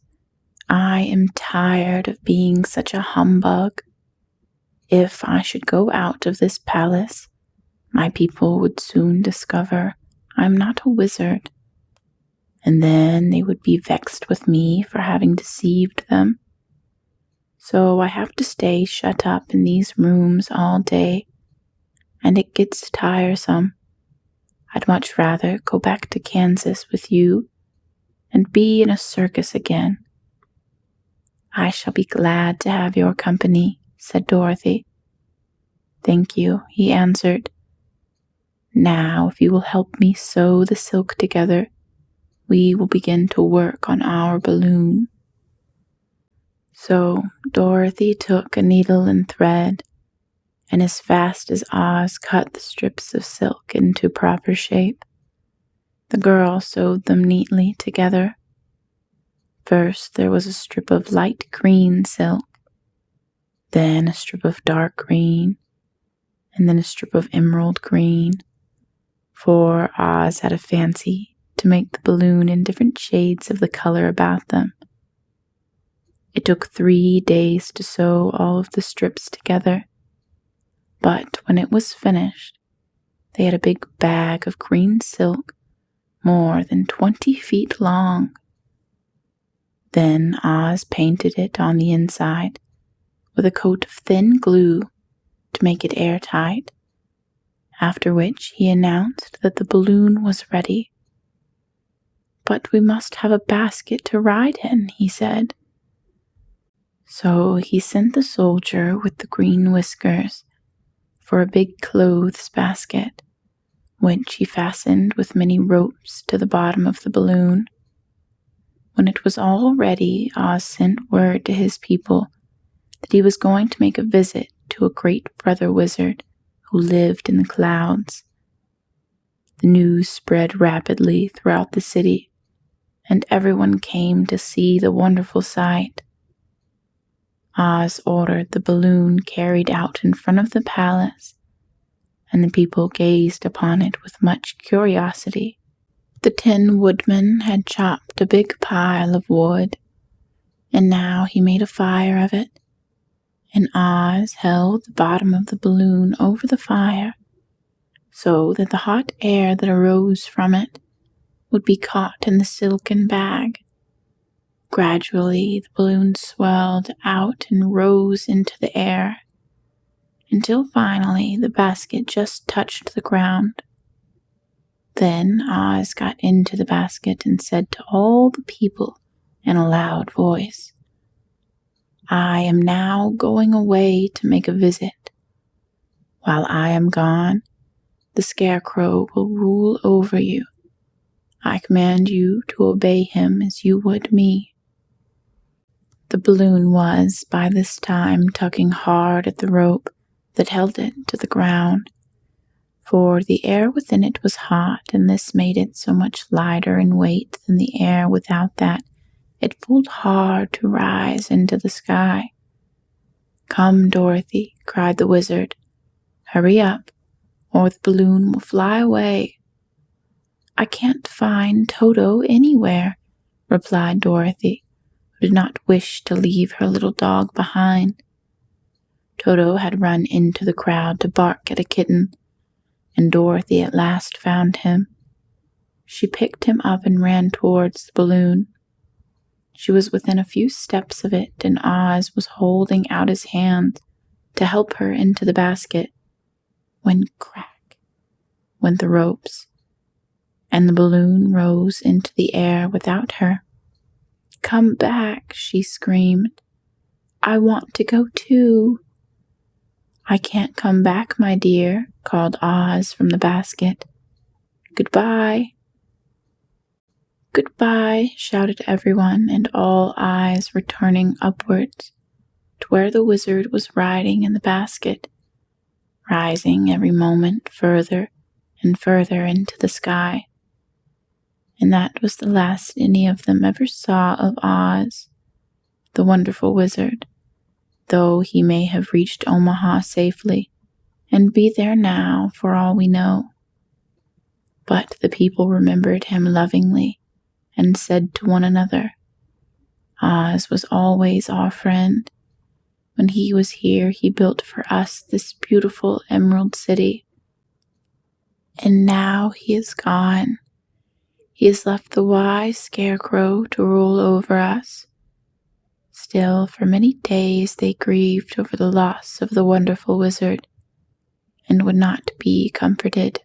"I am tired of being such a humbug. If I should go out of this palace, my people would soon discover I'm not a wizard. and then they would be vexed with me for having deceived them. So I have to stay shut up in these rooms all day, and it gets tiresome. I'd much rather go back to Kansas with you and be in a circus again." "I shall be glad to have your company," said Dorothy. "Thank you," he answered. "Now, if you will help me sew the silk together, we will begin to work on our balloon." So Dorothy took a needle and thread, and as fast as Oz cut the strips of silk into proper shape, the girl sewed them neatly together. First there was a strip of light green silk, then a strip of dark green, and then a strip of emerald green, for Oz had a fancy to make the balloon in different shades of the color about them. It took 3 days to sew all of the strips together, but when it was finished, they had a big bag of green silk more than 20 feet long. Then Oz painted it on the inside with a coat of thin glue to make it airtight, after which he announced that the balloon was ready. "But we must have a basket to ride in," he said. So he sent the soldier with the green whiskers for a big clothes basket, which he fastened with many ropes to the bottom of the balloon. When it was all ready, Oz sent word to his people that he was going to make a visit to a great brother wizard who lived in the clouds. The news spread rapidly throughout the city, and everyone came to see the wonderful sight. Oz ordered the balloon carried out in front of the palace, and the people gazed upon it with much curiosity. The Tin Woodman had chopped a big pile of wood, and now he made a fire of it, and Oz held the bottom of the balloon over the fire so that the hot air that arose from it would be caught in the silken bag. Gradually, the balloon swelled out and rose into the air, until finally the basket just touched the ground. Then Oz got into the basket and said to all the people in a loud voice, "I am now going away to make a visit. While I am gone, the Scarecrow will rule over you. I command you to obey him as you would me." The balloon was, by this time, tugging hard at the rope that held it to the ground, for the air within it was hot, and this made it so much lighter in weight than the air without that it pulled hard to rise into the sky. "Come, Dorothy," cried the wizard. "Hurry up, or the balloon will fly away." "I can't find Toto anywhere," replied Dorothy, who did not wish to leave her little dog behind. Toto had run into the crowd to bark at a kitten, and Dorothy at last found him. She picked him up and ran towards the balloon. She was within a few steps of it, and Oz was holding out his hand to help her into the basket, when crack went the ropes, and the balloon rose into the air without her. "Come back," she screamed. "I want to go too." "I can't come back, my dear," called Oz from the basket. "Goodbye." "Goodbye," shouted everyone, and all eyes were turning upwards to where the wizard was riding in the basket, rising every moment further and further into the sky. And that was the last any of them ever saw of Oz, the wonderful wizard, though he may have reached Omaha safely and be there now for all we know. But the people remembered him lovingly and said to one another, "Oz was always our friend. When he was here, he built for us this beautiful Emerald City. And now he is gone. He has left the wise Scarecrow to rule over us. Still, for many days they grieved over the loss of the wonderful wizard and would not be comforted.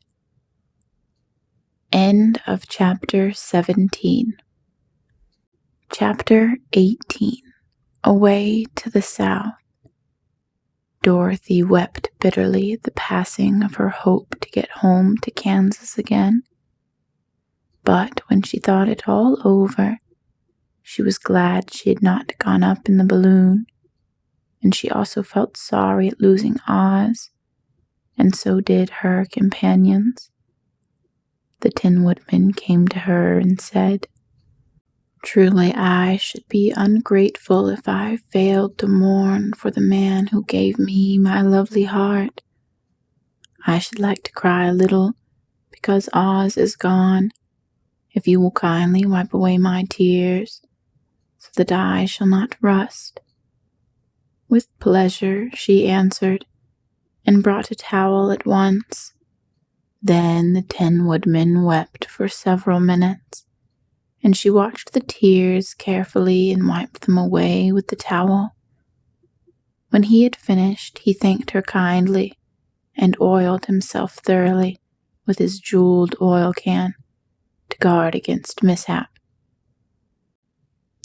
End of Chapter 17. Chapter 18. Away to the South. Dorothy wept bitterly at the passing of her hope to get home to Kansas again. But when she thought it all over, she was glad she had not gone up in the balloon, and she also felt sorry at losing Oz, and so did her companions. The Tin Woodman came to her and said, "Truly I should be ungrateful if I failed to mourn for the man who gave me my lovely heart. I should like to cry a little because Oz is gone, if you will kindly wipe away my tears, so that I shall not rust." "With pleasure," she answered, and brought a towel at once. Then the Tin Woodman wept for several minutes, and she watched the tears carefully and wiped them away with the towel. When he had finished, he thanked her kindly and oiled himself thoroughly with his jeweled oil can to guard against mishap.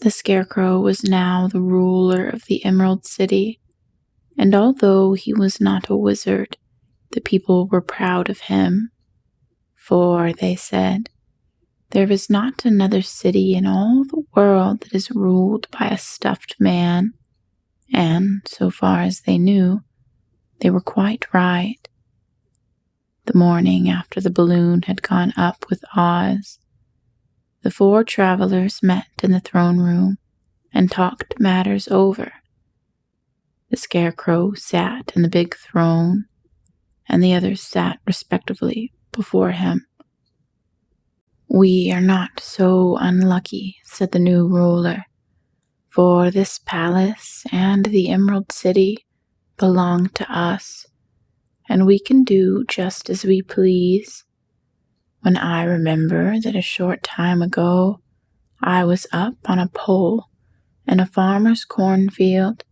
The Scarecrow was now the ruler of the Emerald City, and although he was not a wizard, the people were proud of him, for, they said, there is not another city in all the world that is ruled by a stuffed man, and, so far as they knew, they were quite right. The morning after the balloon had gone up with Oz, the four travelers met in the throne room and talked matters over. The Scarecrow sat in the big throne, and the others sat respectively before him. "We are not so unlucky," said the new ruler, "for this palace and the Emerald City belong to us, and we can do just as we please. When I remember that a short time ago I was up on a pole in a farmer's cornfield,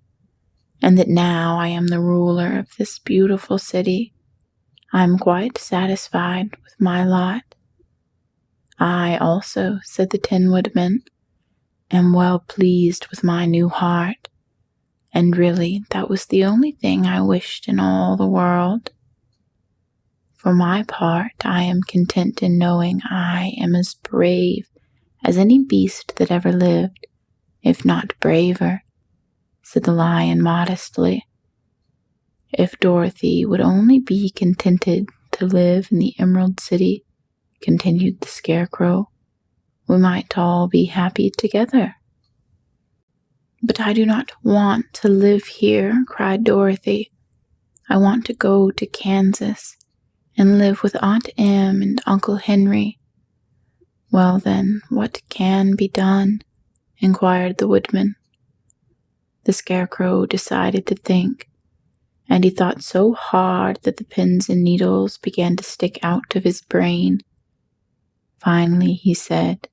and that now I am the ruler of this beautiful city, I am quite satisfied with my lot." "I also," said the Tin Woodman, "am well pleased with my new heart, and really that was the only thing I wished in all the world. For my part, I am content in knowing I am as brave as any beast that ever lived, if not braver," said the Lion modestly. "If Dorothy would only be contented to live in the Emerald City," continued the Scarecrow, "we might all be happy together." "But I do not want to live here," cried Dorothy. "I want to go to Kansas and live with Aunt Em and Uncle Henry." "Well then, what can be done?" inquired the Woodman. The Scarecrow decided to think, and he thought so hard that the pins and needles began to stick out of his brain. Finally he said,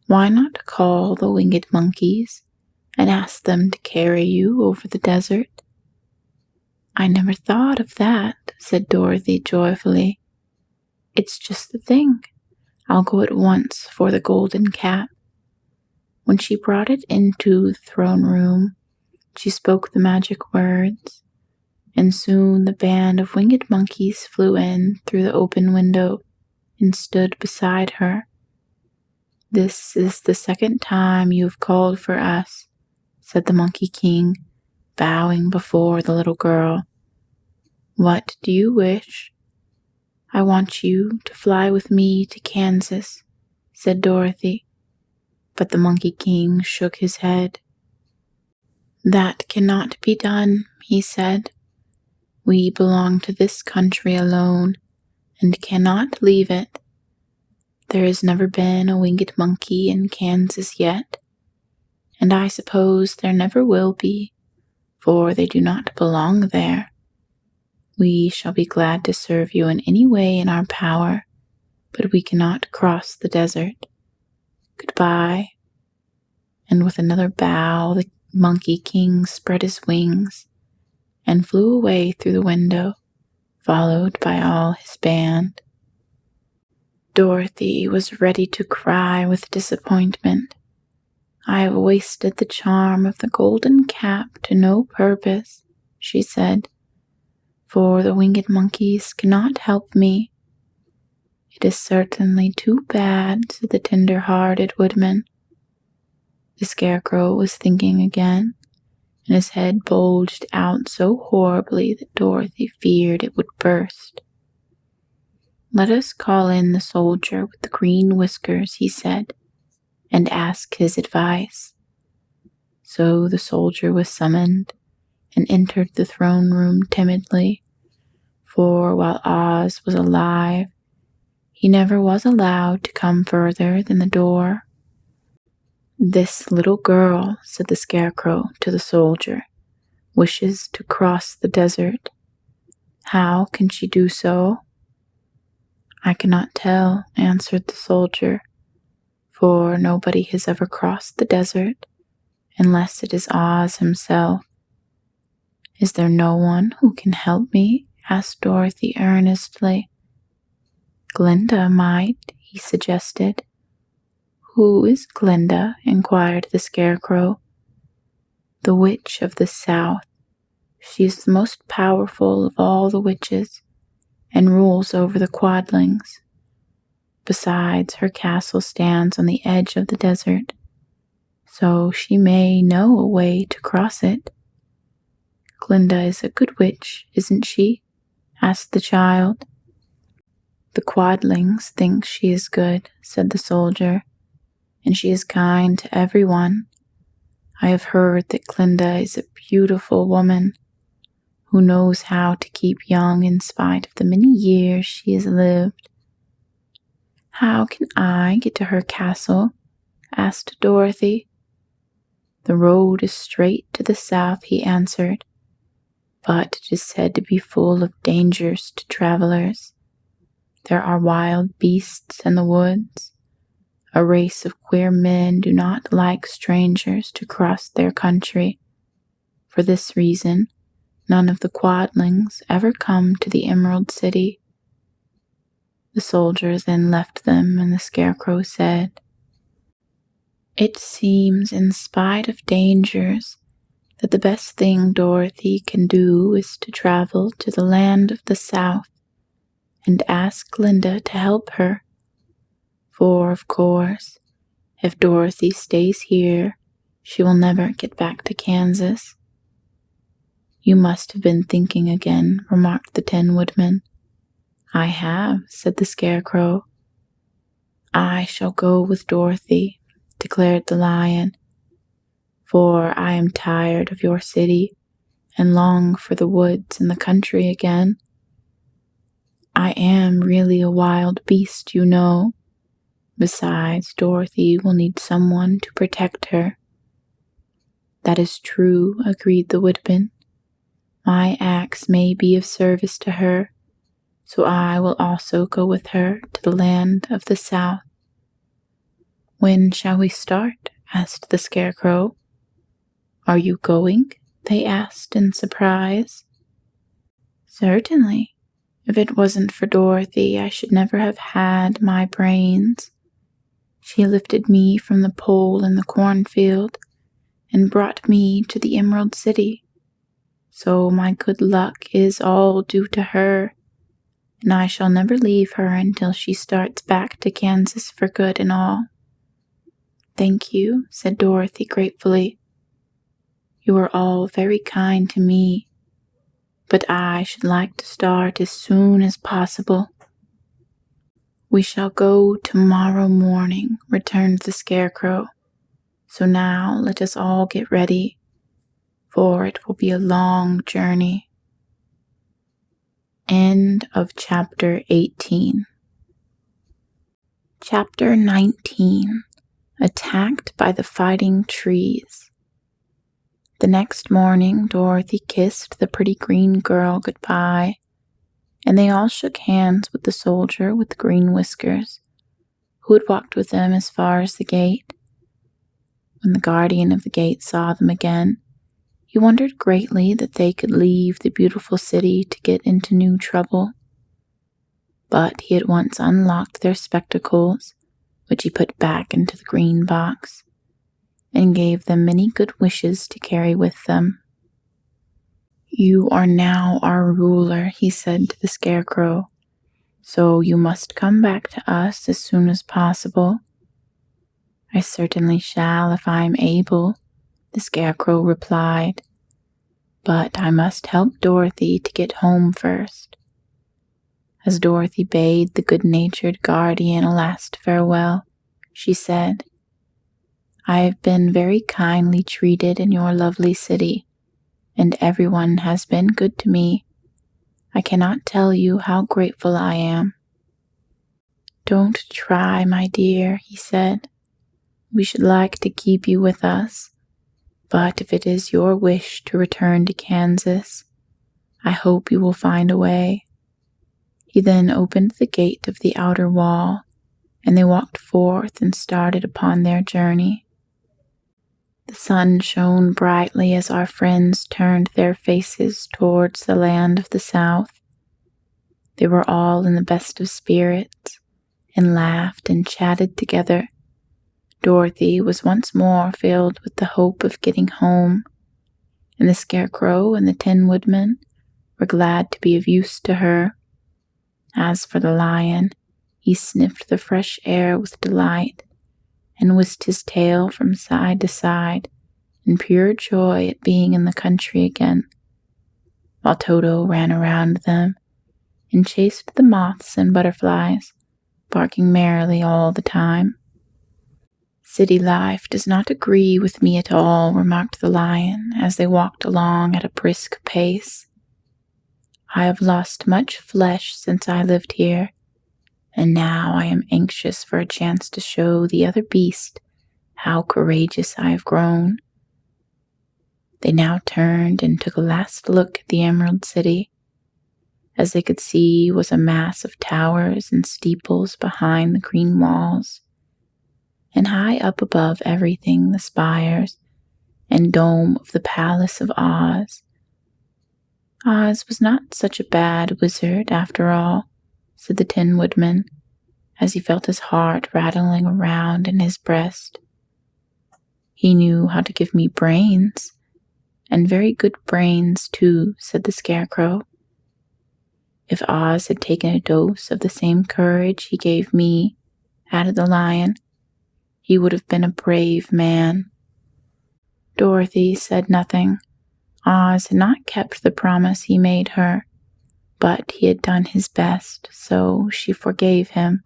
"Why not call the winged monkeys and ask them to carry you over the desert?" "I never thought of that," said Dorothy joyfully. "It's just the thing. I'll go at once for the golden cap." When she brought it into the throne room, she spoke the magic words, and soon the band of winged monkeys flew in through the open window and stood beside her. "This is the second time you have called for us," said the Monkey King, bowing before the little girl. "What do you wish?" "I want you to fly with me to Kansas," said Dorothy. But the Monkey King shook his head. "That cannot be done," he said. "We belong to this country alone and cannot leave it. There has never been a winged monkey in Kansas yet, and I suppose there never will be, for they do not belong there. We shall be glad to serve you in any way in our power, but we cannot cross the desert. Goodbye." And with another bow, the Monkey King spread his wings and flew away through the window, followed by all his band. Dorothy was ready to cry with disappointment. "I have wasted the charm of the golden cap to no purpose," she said, "for the winged monkeys cannot help me." "It is certainly too bad," said the tender-hearted woodman. The Scarecrow was thinking again, and his head bulged out so horribly that Dorothy feared it would burst. "Let us call in the soldier with the green whiskers," he said, "and ask his advice." So the soldier was summoned and entered the throne room timidly, for while Oz was alive, he never was allowed to come further than the door. "This little girl," said the Scarecrow to the soldier, "wishes to cross the desert. How can she do so?" "I cannot tell," answered the soldier, "for nobody has ever crossed the desert unless it is Oz himself." "Is there no one who can help me?" asked Dorothy earnestly. "Glinda might," he suggested. "Who is Glinda?" inquired the Scarecrow. "The Witch of the South. She is the most powerful of all the witches and rules over the Quadlings. Besides, her castle stands on the edge of the desert, so she may know a way to cross it." "Glinda is a good witch, isn't she?" asked the child. "The Quadlings think she is good," said the soldier, "and she is kind to everyone. I have heard that Glinda is a beautiful woman who knows how to keep young in spite of the many years she has lived." "How can I get to her castle?" asked Dorothy. "The road is straight to the south," he answered, "but it is said to be full of dangers to travelers. There are wild beasts in the woods. A race of queer men do not like strangers to cross their country. For this reason, none of the Quadlings ever come to the Emerald City." The soldier then left them, and the Scarecrow said, "It seems, in spite of dangers, that the best thing Dorothy can do is to travel to the land of the South and ask Glinda to help her. For, of course, if Dorothy stays here, she will never get back to Kansas." "You must have been thinking again," remarked the Tin Woodman. "I have," said the Scarecrow. "I shall go with Dorothy," declared the Lion, "for I am tired of your city and long for the woods and the country again. I am really a wild beast, you know. Besides, Dorothy will need someone to protect her." "That is true," agreed the Woodman. "My axe may be of service to her, so I will also go with her to the land of the South." "When shall we start?" asked the Scarecrow. "Are you going?" they asked in surprise. "Certainly. If it wasn't for Dorothy, I should never have had my brains. She lifted me from the pole in the cornfield and brought me to the Emerald City. So my good luck is all due to her, and I shall never leave her until she starts back to Kansas for good and all." "Thank you," said Dorothy gratefully. "You are all very kind to me, but I should like to start as soon as possible." "We shall go tomorrow morning," returned the Scarecrow. "So now let us all get ready, for it will be a long journey." End of Chapter 18. Chapter 19. Attacked by the Fighting Trees. The next morning, Dorothy kissed the pretty green girl goodbye and they all shook hands with the soldier with the green whiskers, who had walked with them as far as the gate. When the guardian of the gate saw them again, he wondered greatly that they could leave the beautiful city to get into new trouble. But he at once unlocked their spectacles, which he put back into the green box, and gave them many good wishes to carry with them. "You are now our ruler," he said to the Scarecrow, "so you must come back to us as soon as possible." "I certainly shall if I am able," the Scarecrow replied, "but I must help Dorothy to get home first." As Dorothy bade the good-natured guardian a last farewell, she said, "I have been very kindly treated in your lovely city, and everyone has been good to me. I cannot tell you how grateful I am." "Don't try, my dear," he said. "We should like to keep you with us, but if it is your wish to return to Kansas, I hope you will find a way." He then opened the gate of the outer wall, and they walked forth and started upon their journey. The sun shone brightly as our friends turned their faces towards the land of the South. They were all in the best of spirits, and laughed and chatted together. Dorothy was once more filled with the hope of getting home, and the Scarecrow and the Tin Woodman were glad to be of use to her. As for the lion, he sniffed the fresh air with delight, and whisked his tail from side to side in pure joy at being in the country again, while Toto ran around them and chased the moths and butterflies, barking merrily all the time. "City life does not agree with me at all," remarked the lion as they walked along at a brisk pace. "I have lost much flesh since I lived here, and now I am anxious for a chance to show the other beast how courageous I have grown." They now turned and took a last look at the Emerald City. As they could see was a mass of towers and steeples behind the green walls, and high up above everything the spires and dome of the Palace of Oz. Oz was not such a bad wizard after all, said the Tin Woodman, as he felt his heart rattling around in his breast. "He knew how to give me brains, and very good brains too," said the Scarecrow. "If Oz had taken a dose of the same courage he gave me," added the lion, "he would have been a brave man." Dorothy said nothing. Oz had not kept the promise he made her, but he had done his best, so she forgave him.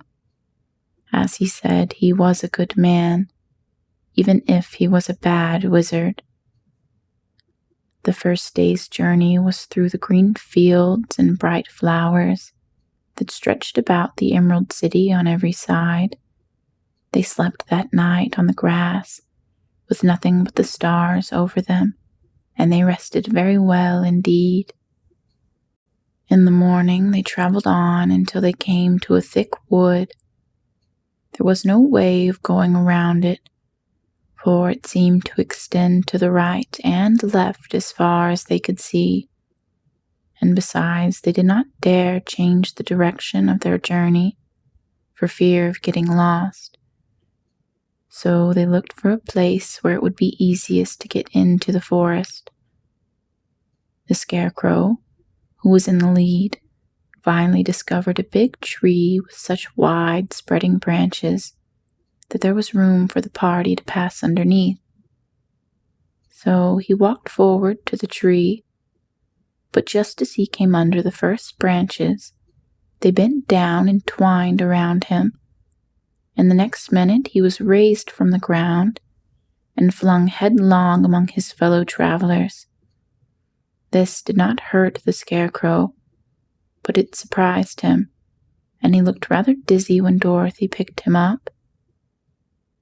As he said, he was a good man, even if he was a bad wizard. The first day's journey was through the green fields and bright flowers that stretched about the Emerald City on every side. They slept that night on the grass, with nothing but the stars over them, and they rested very well indeed. In the morning they traveled on until they came to a thick wood. There was no way of going around it, for it seemed to extend to the right and left as far as they could see, and besides they did not dare change the direction of their journey for fear of getting lost. So they looked for a place where it would be easiest to get into the forest. The Scarecrow, who was in the lead, finally discovered a big tree with such wide spreading branches that there was room for the party to pass underneath. So he walked forward to the tree, but just as he came under the first branches, they bent down and twined around him, and the next minute he was raised from the ground and flung headlong among his fellow travelers. This did not hurt the Scarecrow, but it surprised him, and he looked rather dizzy when Dorothy picked him up.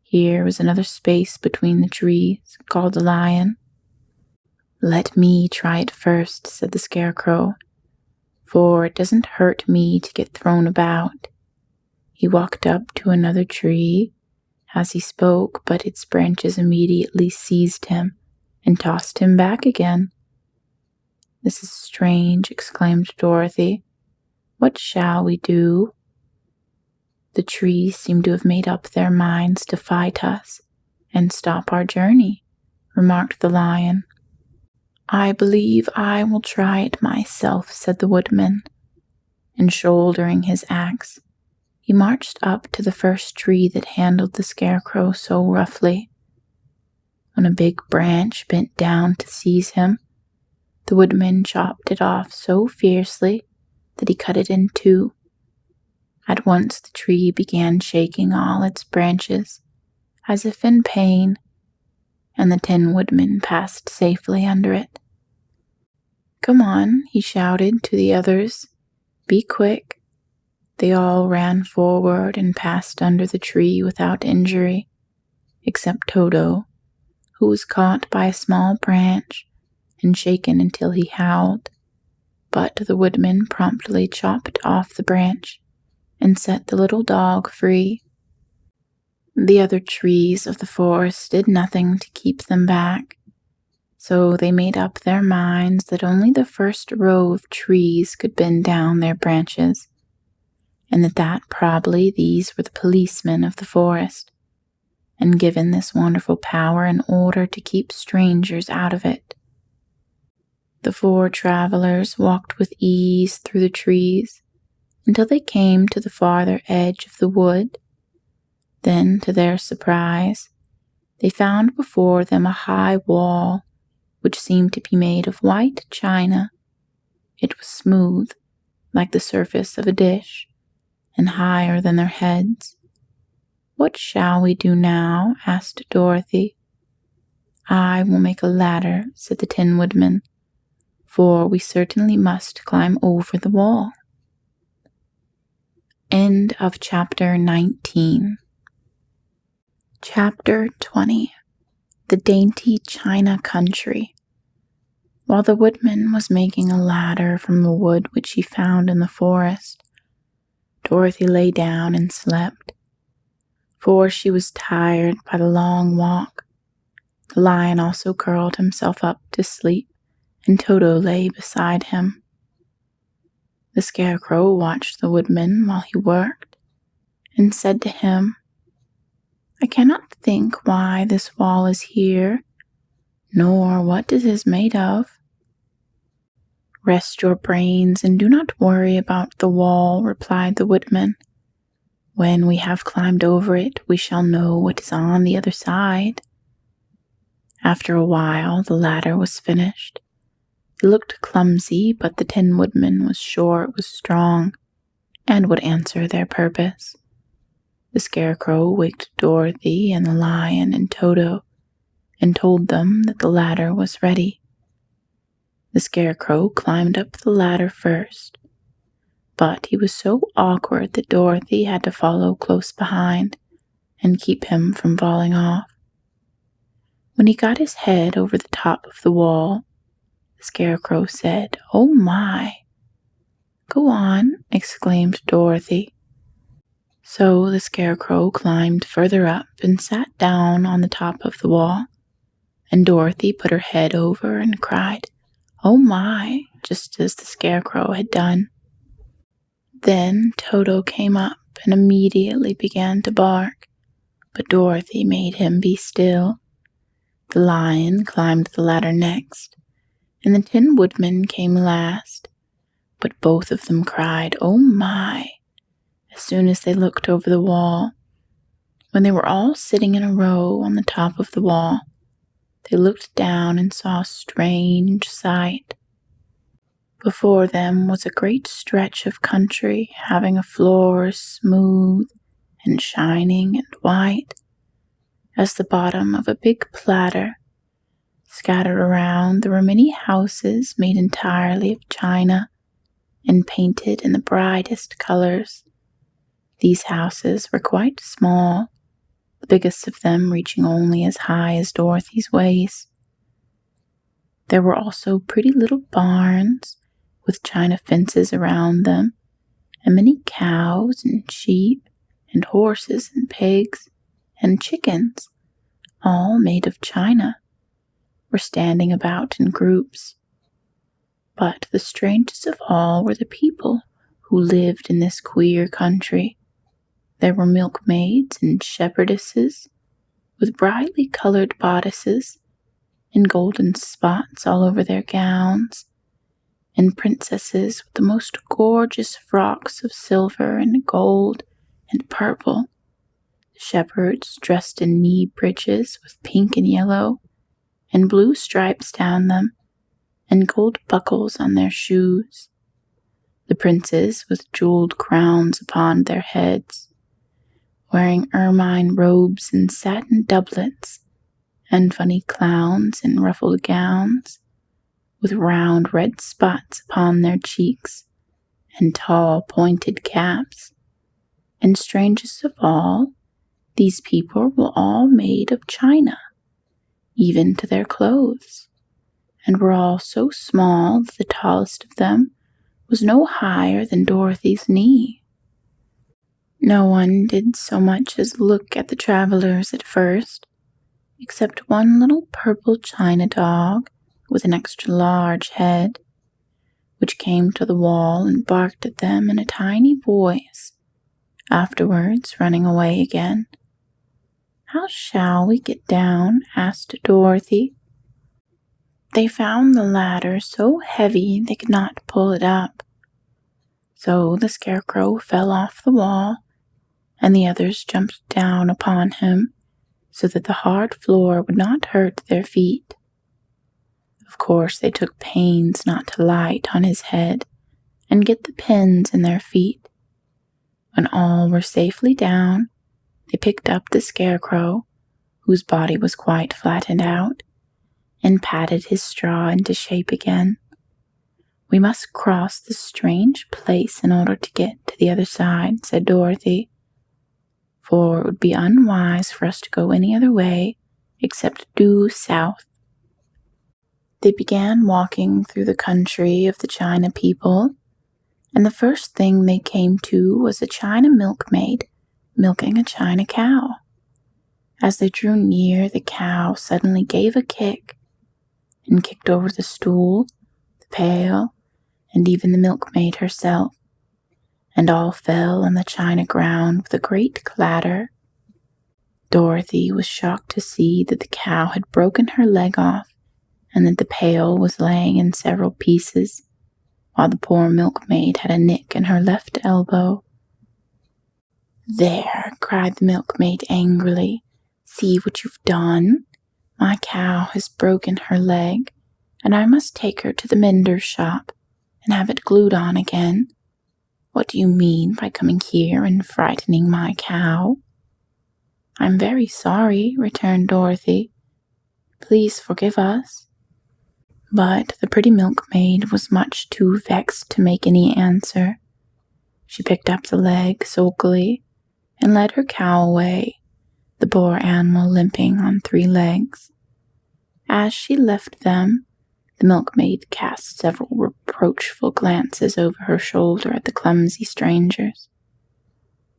Here was another space between the trees, called the lion. "Let me try it first," said the Scarecrow, for it doesn't hurt me to get thrown about." He walked up to another tree as he spoke, but its branches immediately seized him and tossed him back again. "This is strange," exclaimed Dorothy. "What shall we do?" "The trees seem to have made up their minds to fight us and stop our journey," remarked the lion. "I believe I will try it myself," said the woodman, and shouldering his axe, he marched up to the first tree that handled the Scarecrow so roughly. When a big branch bent down to seize him, the woodman chopped it off so fiercely that he cut it in two. At once the tree began shaking all its branches, as if in pain, and the Tin Woodman passed safely under it. "Come on," he shouted to the others. "Be quick." They all ran forward and passed under the tree without injury, except Toto, who was caught by a small branch and shaken until he howled. But the woodman promptly chopped off the branch and set the little dog free. The other trees of the forest did nothing to keep them back, so they made up their minds that only the first row of trees could bend down their branches, and that probably these were the policemen of the forest, and given this wonderful power in order to keep strangers out of it. The four travelers walked with ease through the trees until they came to the farther edge of the wood. Then, to their surprise, they found before them a high wall which seemed to be made of white china. It was smooth, like the surface of a dish, and higher than their heads. "What shall we do now?" asked Dorothy. "I will make a ladder," said the Tin Woodman, "for we certainly must climb over the wall." End of chapter 19. Chapter 20. The Dainty China Country. While the woodman was making a ladder from the wood which he found in the forest, Dorothy lay down and slept, for she was tired by the long walk. The lion also curled himself up to sleep, and Toto lay beside him. The Scarecrow watched the woodman while he worked, and said to him, "I cannot think why this wall is here, nor what it is made of." "Rest your brains and do not worry about the wall," replied the woodman. "When we have climbed over it, we shall know what is on the other side." After a while, the ladder was finished. It looked clumsy, but the Tin Woodman was sure it was strong and would answer their purpose. The Scarecrow waked Dorothy and the lion and Toto and told them that the ladder was ready. The Scarecrow climbed up the ladder first, but he was so awkward that Dorothy had to follow close behind and keep him from falling off. When he got his head over the top of the wall, the Scarecrow said, "Oh my!" "Go on," exclaimed Dorothy. So the Scarecrow climbed further up and sat down on the top of the wall, and Dorothy put her head over and cried, "Oh my!" just as the Scarecrow had done. Then Toto came up and immediately began to bark, but Dorothy made him be still. The lion climbed the ladder next, and the Tin Woodman came last, but both of them cried, "Oh my!" as soon as they looked over the wall. When they were all sitting in a row on the top of the wall, they looked down and saw a strange sight. Before them was a great stretch of country, having a floor smooth and shining and white as the bottom of a big platter. Scattered around, there were many houses made entirely of china and painted in the brightest colors. These houses were quite small, the biggest of them reaching only as high as Dorothy's waist. There were also pretty little barns with china fences around them, and many cows and sheep and horses and pigs and chickens, all made of china, were standing about in groups. But the strangest of all were the people who lived in this queer country. There were milkmaids and shepherdesses with brightly colored bodices and golden spots all over their gowns, and princesses with the most gorgeous frocks of silver and gold and purple. The shepherds dressed in knee breeches with pink and yellow and blue stripes down them, and gold buckles on their shoes. The princes with jeweled crowns upon their heads, wearing ermine robes and satin doublets, and funny clowns in ruffled gowns, with round red spots upon their cheeks, and tall pointed caps. And strangest of all, these people were all made of china, even to their clothes, and were all so small that the tallest of them was no higher than Dorothy's knee. No one did so much as look at the travelers at first, except one little purple china dog with an extra large head, which came to the wall and barked at them in a tiny voice, afterwards running away again. "How shall we get down?" asked Dorothy. They found the ladder so heavy they could not pull it up. So the Scarecrow fell off the wall, and the others jumped down upon him so that the hard floor would not hurt their feet. Of course, they took pains not to light on his head and get the pins in their feet. When all were safely down, they picked up the Scarecrow, whose body was quite flattened out, and patted his straw into shape again. "We must cross this strange place in order to get to the other side," said Dorothy, "for it would be unwise for us to go any other way except due south." They began walking through the country of the China people, and the first thing they came to was a China milkmaid milking a China cow. As they drew near, the cow suddenly gave a kick and kicked over the stool, the pail, and even the milkmaid herself, and all fell on the china ground with a great clatter. Dorothy was shocked to see that the cow had broken her leg off, and that the pail was laying in several pieces, while the poor milkmaid had a nick in her left elbow. "There," cried the milkmaid angrily, "see what you've done. My cow has broken her leg, and I must take her to the mender's shop and have it glued on again. What do you mean by coming here and frightening my cow?" "I'm very sorry," returned Dorothy. "Please forgive us." But the pretty milkmaid was much too vexed to make any answer. She picked up the leg sulkily and led her cow away, the poor animal limping on 3 legs. As she left them, the milkmaid cast several reproachful glances over her shoulder at the clumsy strangers,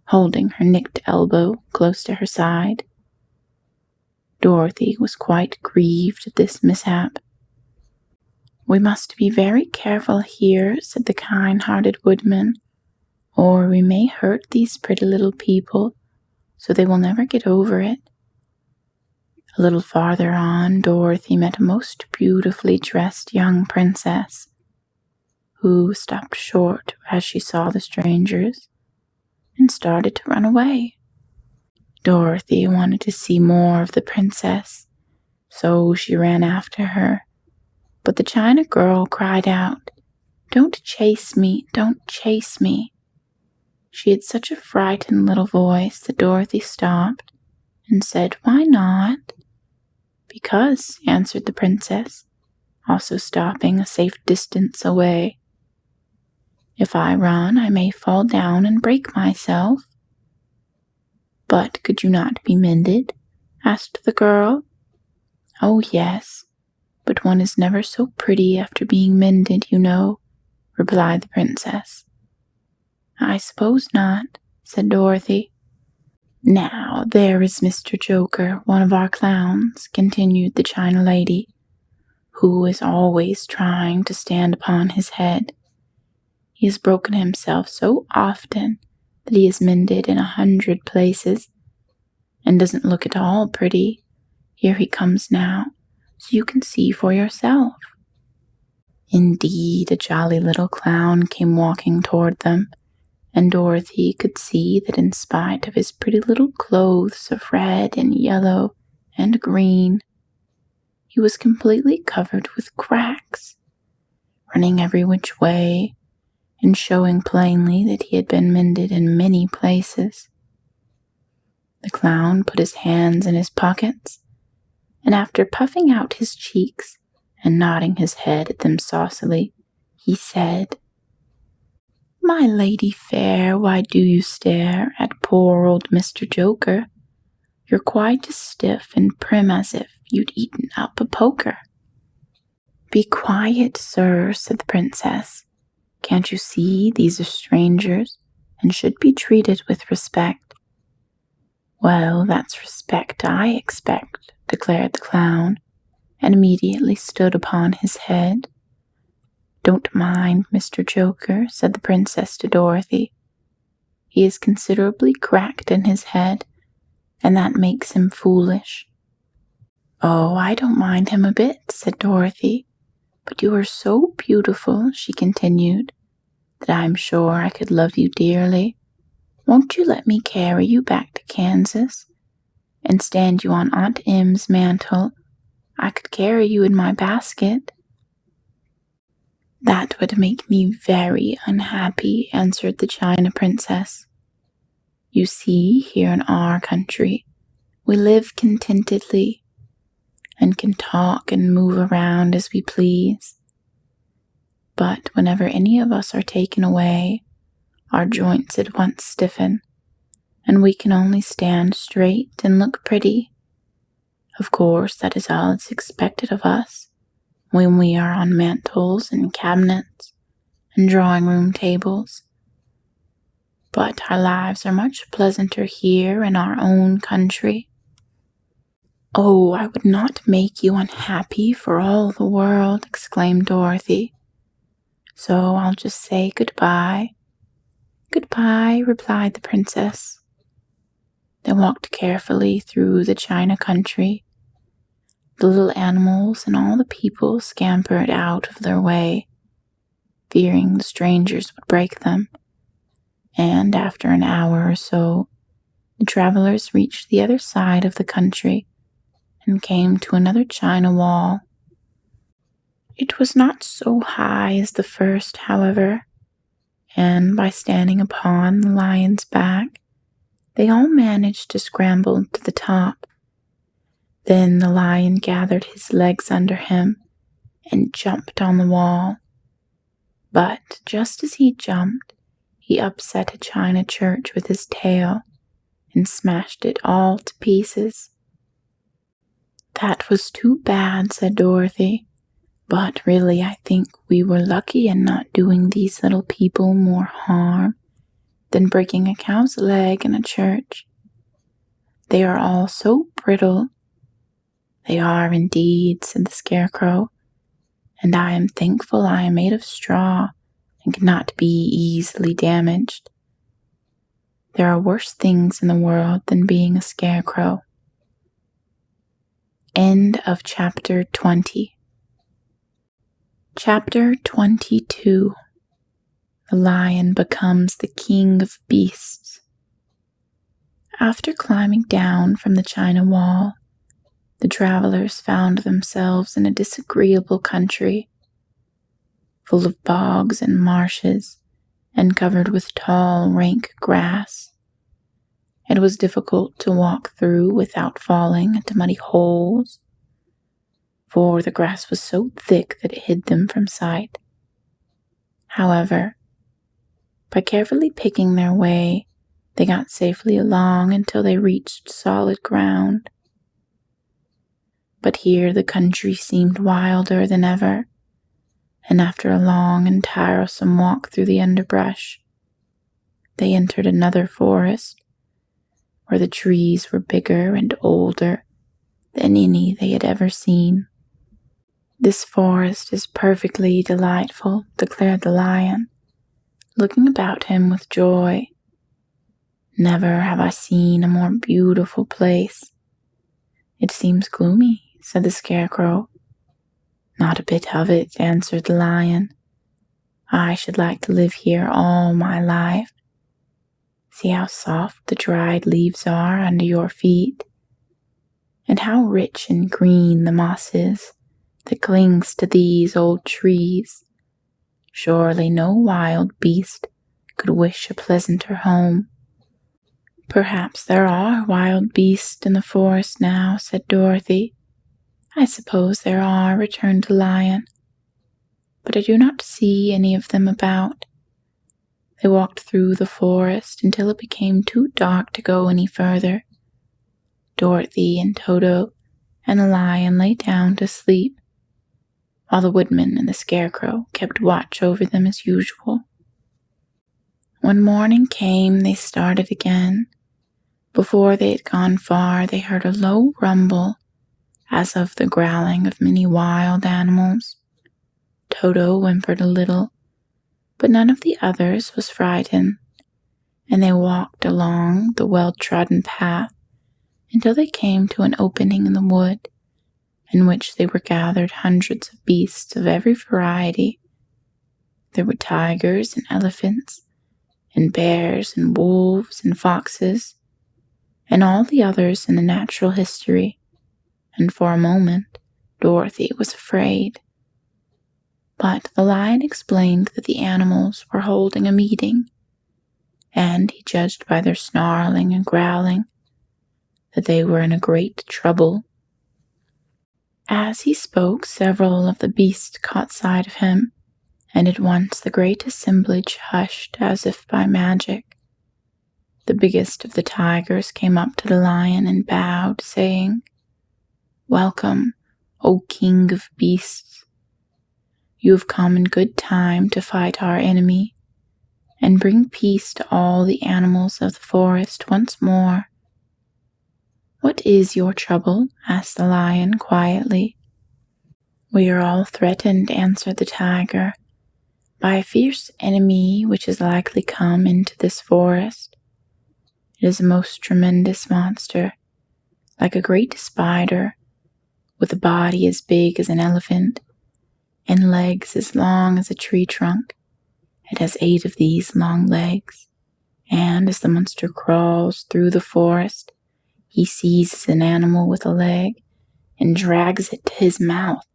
holding her nicked elbow close to her side. Dorothy was quite grieved at this mishap. "We must be very careful here," said the kind-hearted woodman, "or we may hurt these pretty little people, so they will never get over it." A little farther on, Dorothy met a most beautifully dressed young princess, who stopped short as she saw the strangers and started to run away. Dorothy wanted to see more of the princess, so she ran after her. But the China girl cried out, "Don't chase me, don't chase me." She had such a frightened little voice that Dorothy stopped and said, "Why not?" "Because," answered the princess, also stopping a safe distance away, "if I run, I may fall down and break myself." "But could you not be mended?" asked the girl. "Oh, yes, but one is never so pretty after being mended, you know," replied the princess. I suppose not, said Dorothy. Now, there is Mr. Joker, one of our clowns, continued the China lady, who is always trying to stand upon his head. He has broken himself so often that he is mended in 100 places, and doesn't look at all pretty. Here he comes now, so you can see for yourself. Indeed, a jolly little clown came walking toward them, and Dorothy could see that in spite of his pretty little clothes of red and yellow and green, he was completely covered with cracks, running every which way, and showing plainly that he had been mended in many places. The clown put his hands in his pockets, and after puffing out his cheeks and nodding his head at them saucily, he said, My lady fair, why do you stare at poor old Mr. Joker? You're quite as stiff and prim as if you'd eaten up a poker. Be quiet, sir, said the princess. Can't you see these are strangers and should be treated with respect? Well, that's respect I expect, declared the clown, and immediately stood upon his head. Don't mind Mr. Joker, said the princess to Dorothy. He is considerably cracked in his head, and that makes him foolish. Oh, I don't mind him a bit, said Dorothy. But you are so beautiful, she continued, that I am sure I could love you dearly. Won't you let me carry you back to Kansas and stand you on Aunt Em's mantle? I could carry you in my basket. That would make me very unhappy, answered the China princess. You see, here in our country, we live contentedly and can talk and move around as we please. But whenever any of us are taken away, our joints at once stiffen, and we can only stand straight and look pretty. Of course, that is all that's expected of us when we are on mantels and cabinets and drawing-room tables. But our lives are much pleasanter here in our own country. Oh, I would not make you unhappy for all the world, exclaimed Dorothy. So I'll just say goodbye. Goodbye, replied the princess. They walked carefully through the China country. The little animals and all the people scampered out of their way, fearing the strangers would break them. And after an hour or so, the travelers reached the other side of the country and came to another China wall. It was not so high as the first, however, and by standing upon the lion's back, they all managed to scramble to the top. Then the lion gathered his legs under him and jumped on the wall. But just as he jumped, he upset a china church with his tail and smashed it all to pieces. That was too bad, said Dorothy. But really, I think we were lucky in not doing these little people more harm than breaking a cow's leg in a church. They are all so brittle. They are indeed, said the Scarecrow, and I am thankful I am made of straw and cannot be easily damaged. There are worse things in the world than being a scarecrow. End of chapter 20. Chapter 22. The lion becomes the king of beasts. After climbing down from the China wall, the travelers found themselves in a disagreeable country, full of bogs and marshes, and covered with tall, rank grass. It was difficult to walk through without falling into muddy holes, for the grass was so thick that it hid them from sight. However, by carefully picking their way, they got safely along until they reached solid ground. But here the country seemed wilder than ever. and after a long and tiresome walk through the underbrush, they entered another forest where the trees were bigger and older than any they had ever seen. "This forest is perfectly delightful," declared the lion, looking about him with joy. "Never have I seen a more beautiful place." "It seems gloomy," said the Scarecrow. "Not a bit of it," answered the lion. "I should like to live here all my life. See how soft the dried leaves are under your feet, and how rich and green the moss is that clings to these old trees. Surely no wild beast could wish a pleasanter home." "Perhaps there are wild beasts in the forest now," said Dorothy. "I suppose there are," returned the lion, "but I do not see any of them about." They walked through the forest until it became too dark to go any further. Dorothy and Toto and the lion lay down to sleep, while the woodman and the Scarecrow kept watch over them as usual. When morning came, they started again. Before they had gone far, they heard a low rumble, as of the growling of many wild animals. Toto whimpered a little, but none of the others was frightened, and they walked along the well-trodden path until they came to an opening in the wood, in which they were gathered hundreds of beasts of every variety. There were tigers and elephants, and bears and wolves and foxes, and all the others in the natural history, and for a moment Dorothy was afraid. But the lion explained that the animals were holding a meeting, and he judged by their snarling and growling that they were in a great trouble. As he spoke, several of the beasts caught sight of him, and at once the great assemblage hushed as if by magic. The biggest of the tigers came up to the lion and bowed, saying, "Welcome, O King of Beasts. You have come in good time to fight our enemy and bring peace to all the animals of the forest once more." "What is your trouble?" asked the lion quietly. "We are all threatened," answered the tiger, "by a fierce enemy which has likely come into this forest. It is a most tremendous monster, like a great spider, with a body as big as an elephant and legs as long as a tree trunk. It has 8 of these long legs, and as the monster crawls through the forest, he seizes an animal with a leg and drags it to his mouth,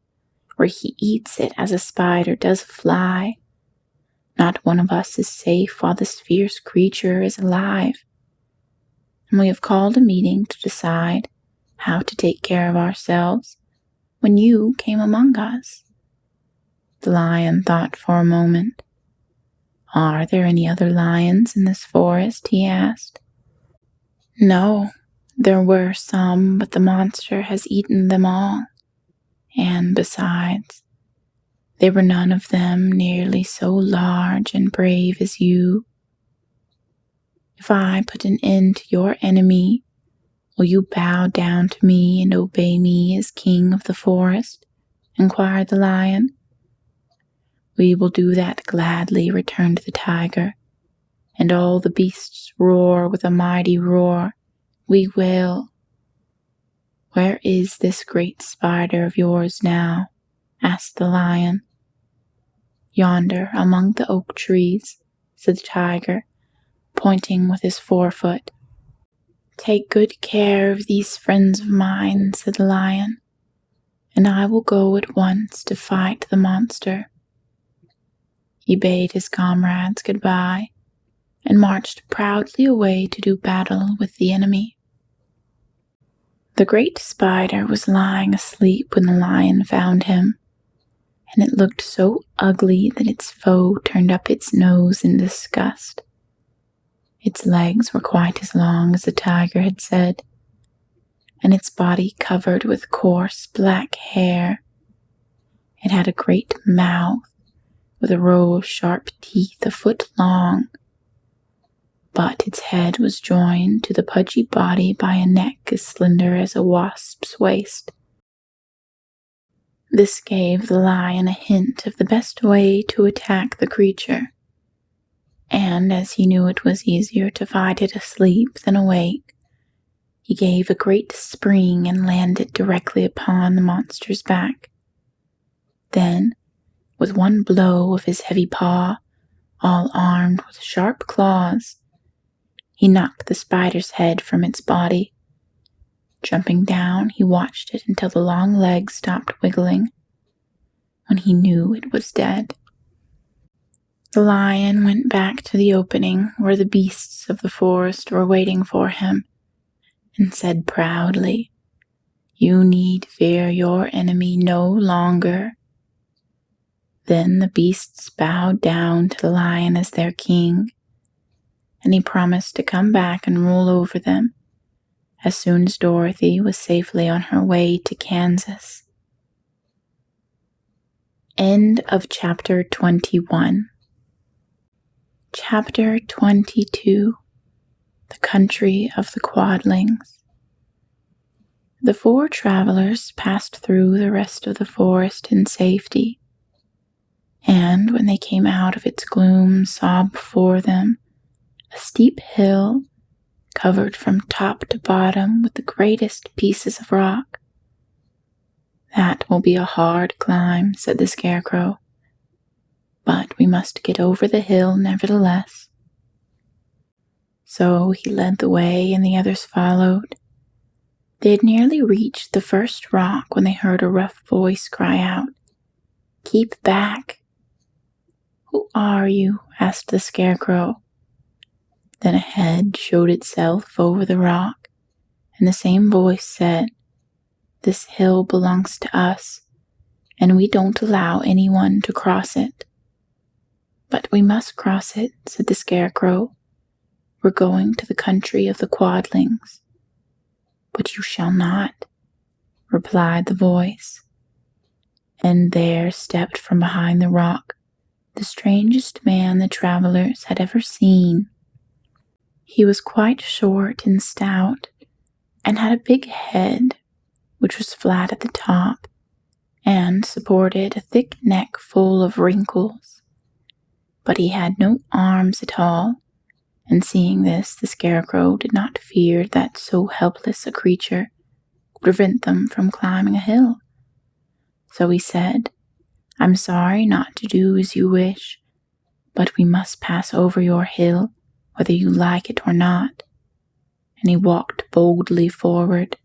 where he eats it as a spider does a fly. Not one of us is safe while this fierce creature is alive, and we have called a meeting to decide how to take care of ourselves when you came among us." The lion thought for a moment. "Are there any other lions in this forest?" he asked. "No, there were some, but the monster has eaten them all. And besides, there were none of them nearly so large and brave as you. If I put an end to your enemy, will you bow down to me and obey me as king of the forest?" inquired the lion. "We will do that gladly," returned the tiger, and all the beasts roar with a mighty roar. "We will." "Where is this great spider of yours now?" asked the lion. "Yonder among the oak trees," said the tiger, pointing with his forefoot. "Take good care of these friends of mine," said the lion, "and I will go at once to fight the monster." He bade his comrades goodbye and marched proudly away to do battle with the enemy. The great spider was lying asleep when the lion found him, and it looked so ugly that its foe turned up its nose in disgust. Its legs were quite as long as the tiger had said, and its body covered with coarse black hair. It had a great mouth with a row of sharp teeth a foot long, but its head was joined to the pudgy body by a neck as slender as a wasp's waist. This gave the lion a hint of the best way to attack the creature, and as he knew it was easier to fight it asleep than awake, he gave a great spring and landed directly upon the monster's back. Then, with one blow of his heavy paw, all armed with sharp claws, he knocked the spider's head from its body. Jumping down, he watched it until the long legs stopped wiggling, when he knew it was dead. The lion went back to the opening where the beasts of the forest were waiting for him, and said proudly, "You need fear your enemy no longer." Then the beasts bowed down to the lion as their king, and he promised to come back and rule over them as soon as Dorothy was safely on her way to Kansas. End of Chapter 21. Chapter 22. The Country of the Quadlings. The four travelers passed through the rest of the forest in safety, and when they came out of its gloom saw before them a steep hill covered from top to bottom with the greatest pieces of rock. "That will be a hard climb," said the Scarecrow, "but we must get over the hill nevertheless." So he led the way and the others followed. They had nearly reached the first rock when they heard a rough voice cry out, "Keep back!" "Who are you?" asked the Scarecrow. Then a head showed itself over the rock, and the same voice said, "This hill belongs to us, and we don't allow anyone to cross it." "But we must cross it," said the Scarecrow. "We're going to the country of the Quadlings." "But you shall not," replied the voice. And there stepped from behind the rock the strangest man the travelers had ever seen. He was quite short and stout, and had a big head, which was flat at the top, and supported a thick neck full of wrinkles. But he had no arms at all, and seeing this, the Scarecrow did not fear that so helpless a creature would prevent them from climbing a hill. So he said, "I'm sorry not to do as you wish, but we must pass over your hill, whether you like it or not." And he walked boldly forward.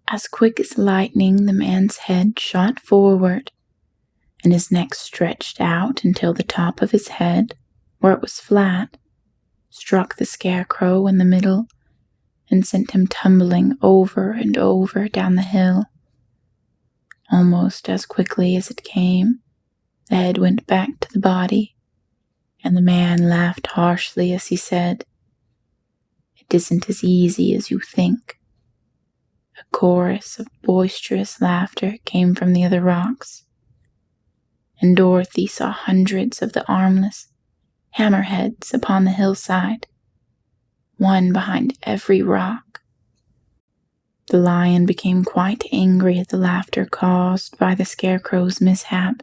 As quick as lightning, the man's head shot forward, and his neck stretched out until the top of his head, where it was flat, struck the Scarecrow in the middle and sent him tumbling over and over down the hill. Almost as quickly as it came, the head went back to the body, and the man laughed harshly as he said, "It isn't as easy as you think." A chorus of boisterous laughter came from the other rocks, and Dorothy saw hundreds of the armless hammerheads upon the hillside, one behind every rock. The lion became quite angry at the laughter caused by the Scarecrow's mishap,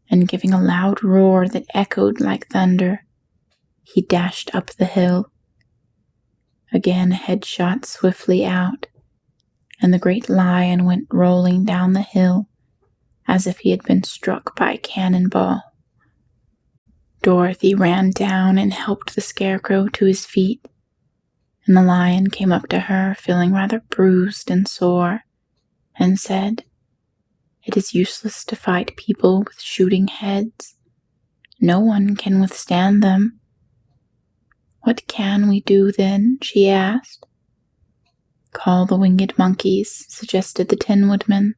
and giving a loud roar that echoed like thunder, he dashed up the hill. Again a head shot swiftly out, and the great lion went rolling down the hill as if he had been struck by a cannonball. Dorothy ran down and helped the Scarecrow to his feet, and the lion came up to her feeling rather bruised and sore, and said, "It is useless to fight people with shooting heads. No one can withstand them." "What can we do then?" she asked. "Call the winged monkeys," suggested the Tin Woodman.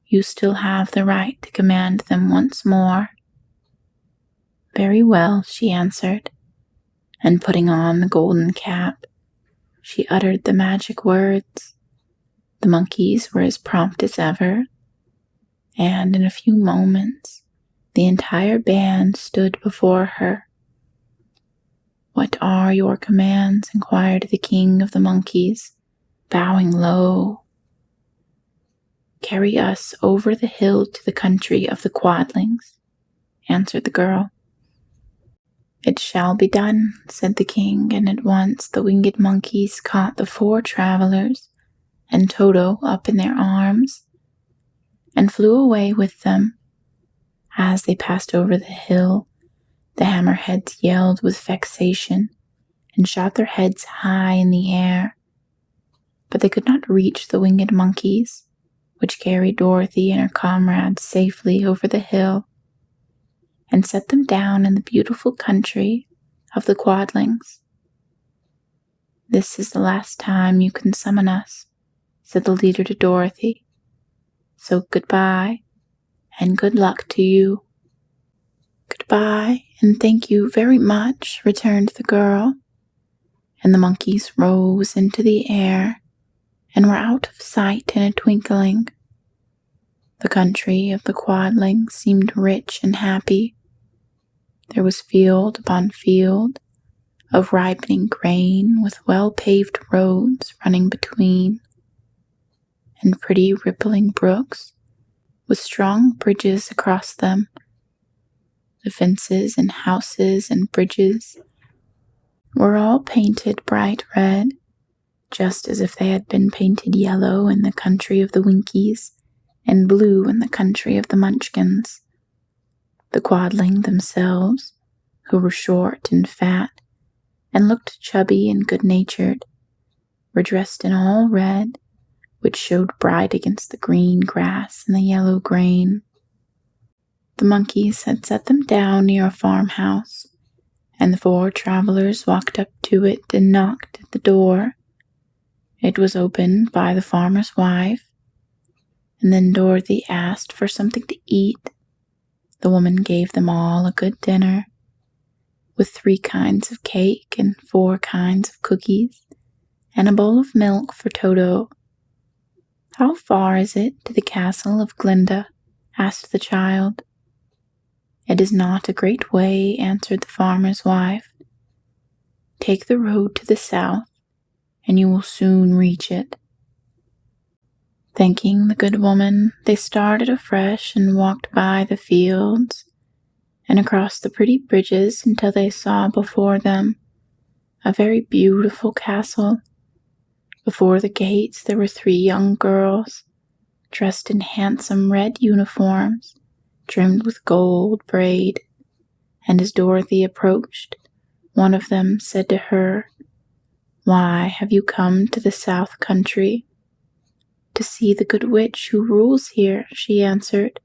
"You still have the right to command them once more." "Very well," she answered, and putting on the golden cap, she uttered the magic words. The monkeys were as prompt as ever, and in a few moments The entire band stood before her. "What are your commands?" inquired the king of the monkeys, bowing low. "Carry us over the hill to the country of the Quadlings," answered the girl. "It shall be done," said the king, and at once the winged monkeys caught the 4 travelers and Toto up in their arms and flew away with them. As they passed over the hill, the hammerheads yelled with vexation and shot their heads high in the air, but they could not reach the winged monkeys, which carried Dorothy and her comrades safely over the hill and set them down in the beautiful country of the Quadlings. "This is the last time you can summon us," said the leader to Dorothy. "So goodbye, and good luck to you." "Goodbye, and thank you very much," returned the girl, and the monkeys rose into the air and were out of sight in a twinkling. The country of the Quadlings seemed rich and happy. There was field upon field of ripening grain with well-paved roads running between, and pretty rippling brooks with strong bridges across them. The fences and houses and bridges were all painted bright red, just as if they had been painted yellow in the country of the Winkies and blue in the country of the Munchkins. The Quadling themselves, who were short and fat and looked chubby and good-natured, were dressed in all red, which showed bright against the green grass and the yellow grain. The monkeys had set them down near a farmhouse, and the 4 travelers walked up to it and knocked at the door. It was opened by the farmer's wife, and then Dorothy asked for something to eat. The woman gave them all a good dinner, with 3 kinds of cake and 4 kinds of cookies, and a bowl of milk for Toto. "How far is it to the castle of Glinda?" asked the child. "It is not a great way," answered the farmer's wife. "Take the road to the south, and you will soon reach it." Thanking the good woman, they started afresh and walked by the fields and across the pretty bridges until they saw before them a very beautiful castle. Before the gates there were 3 young girls, dressed in handsome red uniforms, trimmed with gold braid, and as Dorothy approached, one of them said to her, "Why have you come to the South Country?" "To see the good witch who rules here," she answered.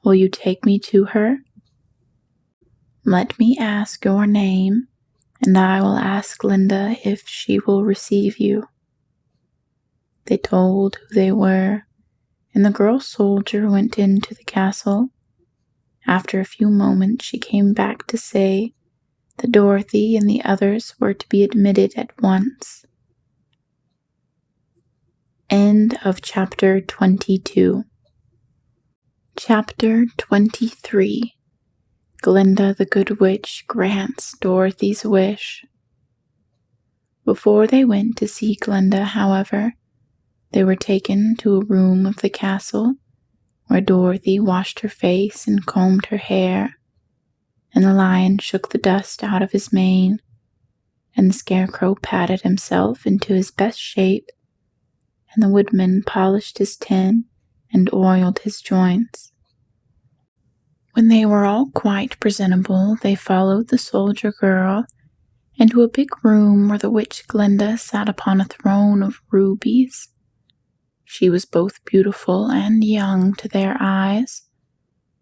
"Will you take me to her?" "Let me ask your name, and I will ask Glinda if she will receive you." They told who they were, and the girl soldier went into the castle. After a few moments she came back to say that Dorothy and the others were to be admitted at once. End of Chapter 22. Chapter 23. Glinda the Good Witch grants Dorothy's wish. Before they went to see Glinda, however, they were taken to a room of the castle where Dorothy washed her face and combed her hair, and the lion shook the dust out of his mane, and the Scarecrow patted himself into his best shape, and the woodman polished his tin and oiled his joints. When they were all quite presentable, they followed the soldier girl into a big room where the witch Glinda sat upon a throne of rubies. She was both beautiful and young to their eyes.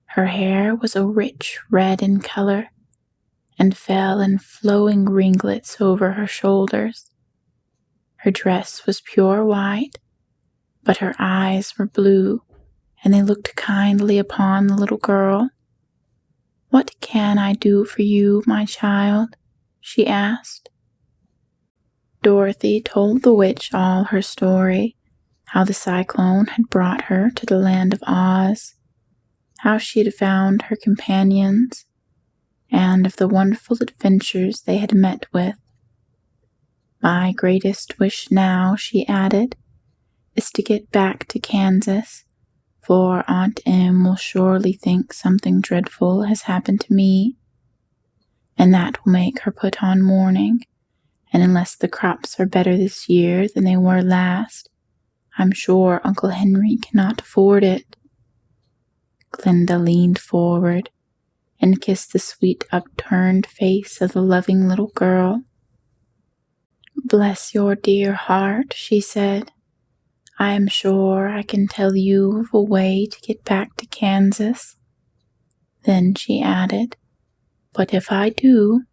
Her hair was a rich red in color and fell in flowing ringlets over her shoulders. Her dress was pure white, but her eyes were blue, and they looked kindly upon the little girl. "What can I do for you, my child?" she asked. Dorothy told the witch all her story, how the Cyclone had brought her to the land of Oz, how she had found her companions, and of the wonderful adventures they had met with. My greatest wish now, she added, is to get back to Kansas, for Aunt Em will surely think something dreadful has happened to me, and that will make her put on mourning, and unless the crops are better this year than they were last, I'm sure Uncle Henry cannot afford it. Glinda leaned forward and kissed the sweet upturned face of the loving little girl. "Bless your dear heart," she said. "I am sure I can tell you of a way to get back to Kansas." Then she added, "But if I do,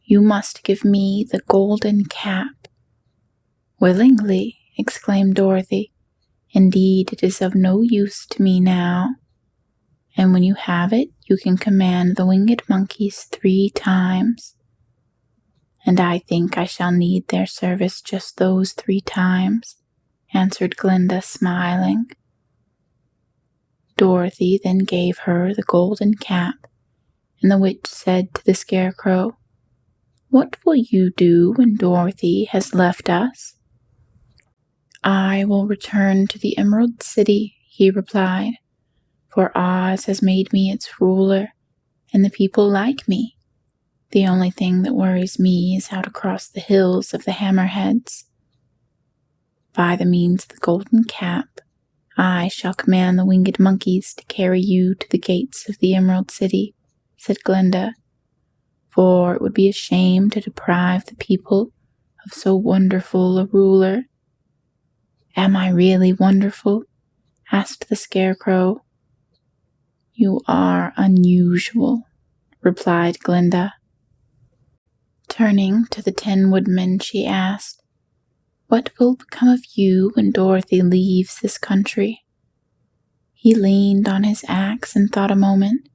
you must give me the golden cap." "Willingly," exclaimed Dorothy. "Indeed, it is of no use to me now. And when you have it, you can command the winged monkeys 3 times. And I think I shall need their service just those 3 times, answered Glinda, smiling. Dorothy then gave her the golden cap, and the witch said to the Scarecrow, "What will you do when Dorothy has left us?" "I will return to the Emerald City," he replied, "for Oz has made me its ruler, and the people like me. The only thing that worries me is how to cross the hills of the Hammerheads. By the means of the golden cap, I shall command the winged monkeys to carry you to the gates of the Emerald City," said Glinda, "for it would be a shame to deprive the people of so wonderful a ruler." "Am I really wonderful?" asked the Scarecrow. "You are unusual," replied Glinda. Turning to the Tin Woodman, she asked, "What will become of you when Dorothy leaves this country?" He leaned on his axe and thought a moment.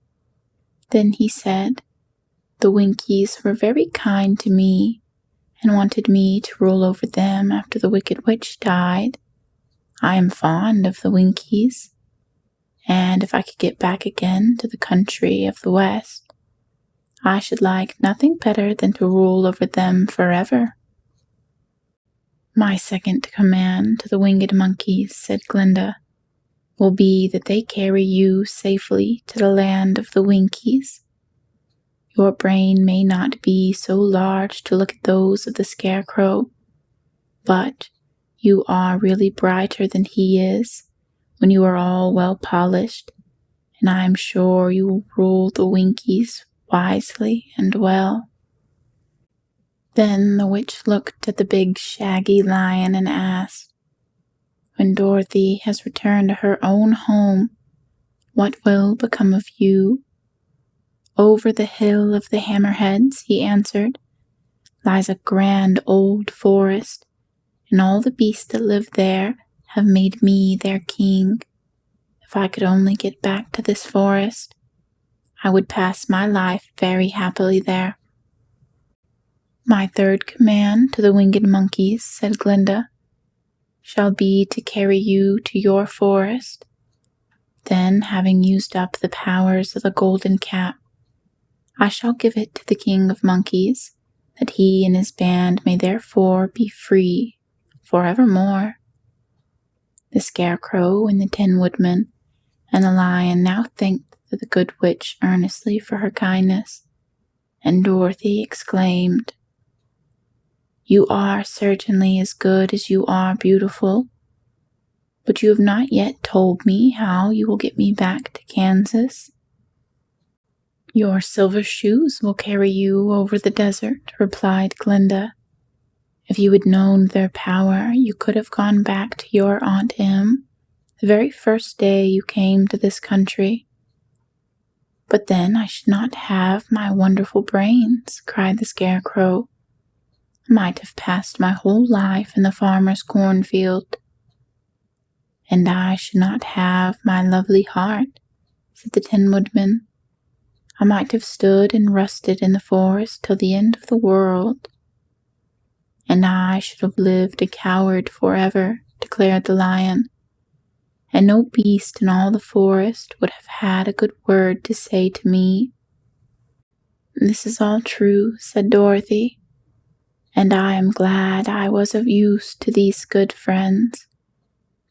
Then he said, "The Winkies were very kind to me and wanted me to rule over them after the Wicked Witch died. I am fond of the Winkies, and if I could get back again to the country of the West, I should like nothing better than to rule over them forever." "My second command to the winged monkeys," said Glinda, "will be that they carry you safely to the land of the Winkies. Your brain may not be so large to look at those of the Scarecrow, but you are really brighter than he is when you are all well polished, and I am sure you will rule the Winkies wisely and well." Then the witch looked at the big shaggy lion and asked, "When Dorothy has returned to her own home, what will become of you?" "Over the hill of the Hammerheads," he answered, "lies a grand old forest, and all the beasts that live there have made me their king. If I could only get back to this forest, I would pass my life very happily there." "My third command to the winged monkeys," said Glinda, "shall be to carry you to your forest. Then, having used up the powers of the golden cap, I shall give it to the King of Monkeys, that he and his band may therefore be free forevermore." The Scarecrow and the Tin Woodman and the Lion now thanked the good witch earnestly for her kindness, and Dorothy exclaimed, "You are certainly as good as you are beautiful, but you have not yet told me how you will get me back to Kansas." "Your silver shoes will carry you over the desert," replied Glinda. "If you had known their power, you could have gone back to your Aunt Em the very first day you came to this country." "But then I should not have my wonderful brains," cried the Scarecrow. "I might have passed my whole life in the farmer's cornfield." "And I should not have my lovely heart," said the Tin Woodman. "I might have stood and rusted in the forest till the end of the world." "And I should have lived a coward forever," declared the Lion. and no beast in all the forest would have had a good word to say to me." "This is all true," said Dorothy, "and I am glad I was of use to these good friends.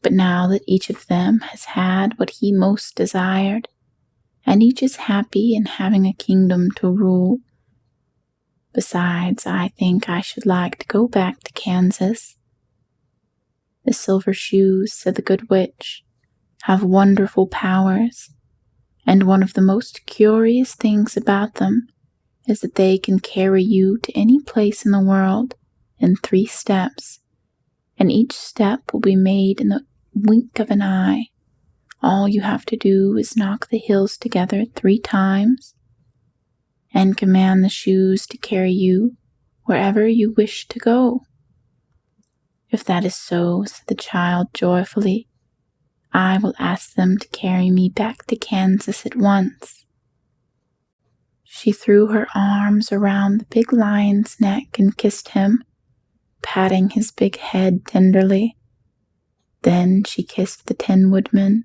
But now that each of them has had what he most desired, and each is happy in having a kingdom to rule. Besides, I think I should like to go back to Kansas." "The silver shoes," said the good witch, "have wonderful powers, and one of the most curious things about them is that they can carry you to any place in the world in 3 steps, and each step will be made in the wink of an eye. All you have to do is knock the heels together 3 times, and command the shoes to carry you wherever you wish to go." "If that is so," said the child joyfully, "I will ask them to carry me back to Kansas at once." She threw her arms around the big lion's neck and kissed him, patting his big head tenderly. Then she kissed the Tin Woodman,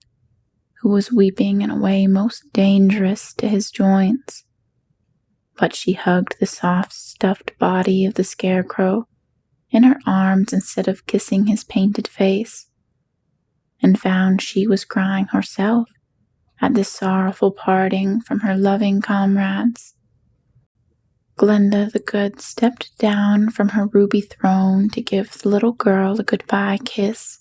who was weeping in a way most dangerous to his joints. But she hugged the soft, stuffed body of the Scarecrow in her arms instead of kissing his painted face, and found she was crying herself at this sorrowful parting from her loving comrades. Glinda the Good stepped down from her ruby throne to give the little girl a goodbye kiss,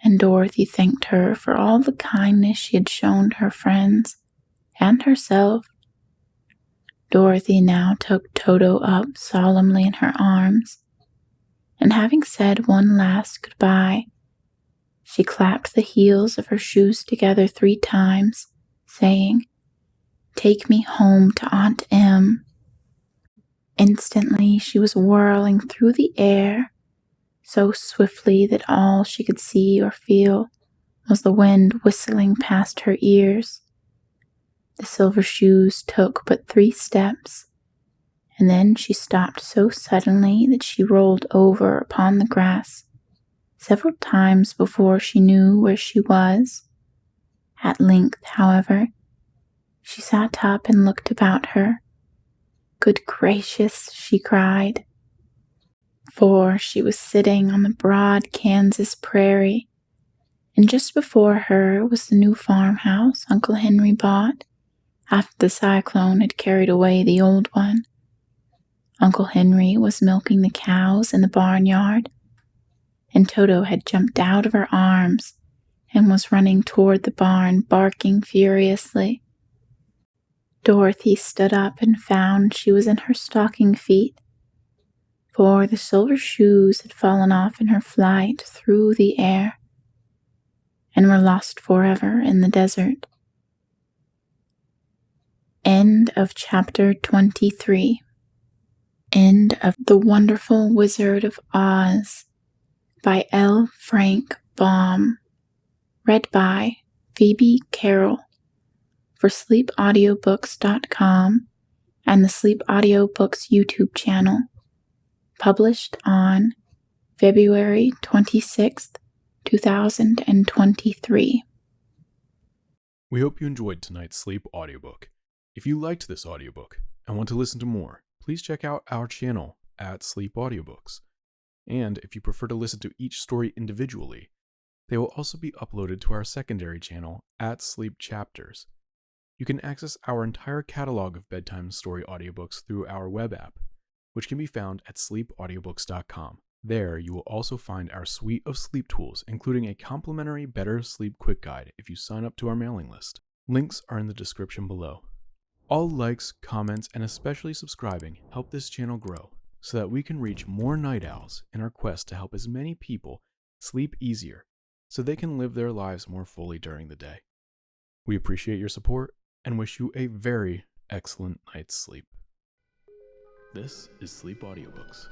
and Dorothy thanked her for all the kindness she had shown to her friends and herself. Dorothy now took Toto up solemnly in her arms, and having said one last goodbye, she clapped the heels of her shoes together 3 times, saying, "Take me home to Aunt Em." Instantly she was whirling through the air, so swiftly that all she could see or feel was the wind whistling past her ears. The silver shoes took but 3 steps, and then she stopped so suddenly that she rolled over upon the grass several times before she knew where she was. At length, however, she sat up and looked about her. "Good gracious," she cried, for she was sitting on the broad Kansas prairie, and just before her was the new farmhouse Uncle Henry bought after the cyclone had carried away the old one. Uncle Henry was milking the cows in the barnyard, and Toto had jumped out of her arms and was running toward the barn, barking furiously. Dorothy stood up and found she was in her stocking feet, for the silver shoes had fallen off in her flight through the air and were lost forever in the desert. End of chapter 23. End of The Wonderful Wizard of Oz by L. Frank Baum. Read by Phebe Carroll for sleepaudiobooks.com and the Sleep Audiobooks YouTube channel. Published on February 26th, 2023. We hope you enjoyed tonight's sleep audiobook. If you liked this audiobook and want to listen to more, please check out our channel at Sleep Audiobooks. And if you prefer to listen to each story individually, they will also be uploaded to our secondary channel at Sleep Chapters. You can access our entire catalog of bedtime story audiobooks through our web app, which can be found at sleepaudiobooks.com. There, you will also find our suite of sleep tools, including a complimentary Better Sleep Quick Guide if you sign up to our mailing list. Links are in the description below. All likes, comments, and especially subscribing help this channel grow so that we can reach more night owls in our quest to help as many people sleep easier so they can live their lives more fully during the day. We appreciate your support and wish you a very excellent night's sleep. This is Sleep Audiobooks.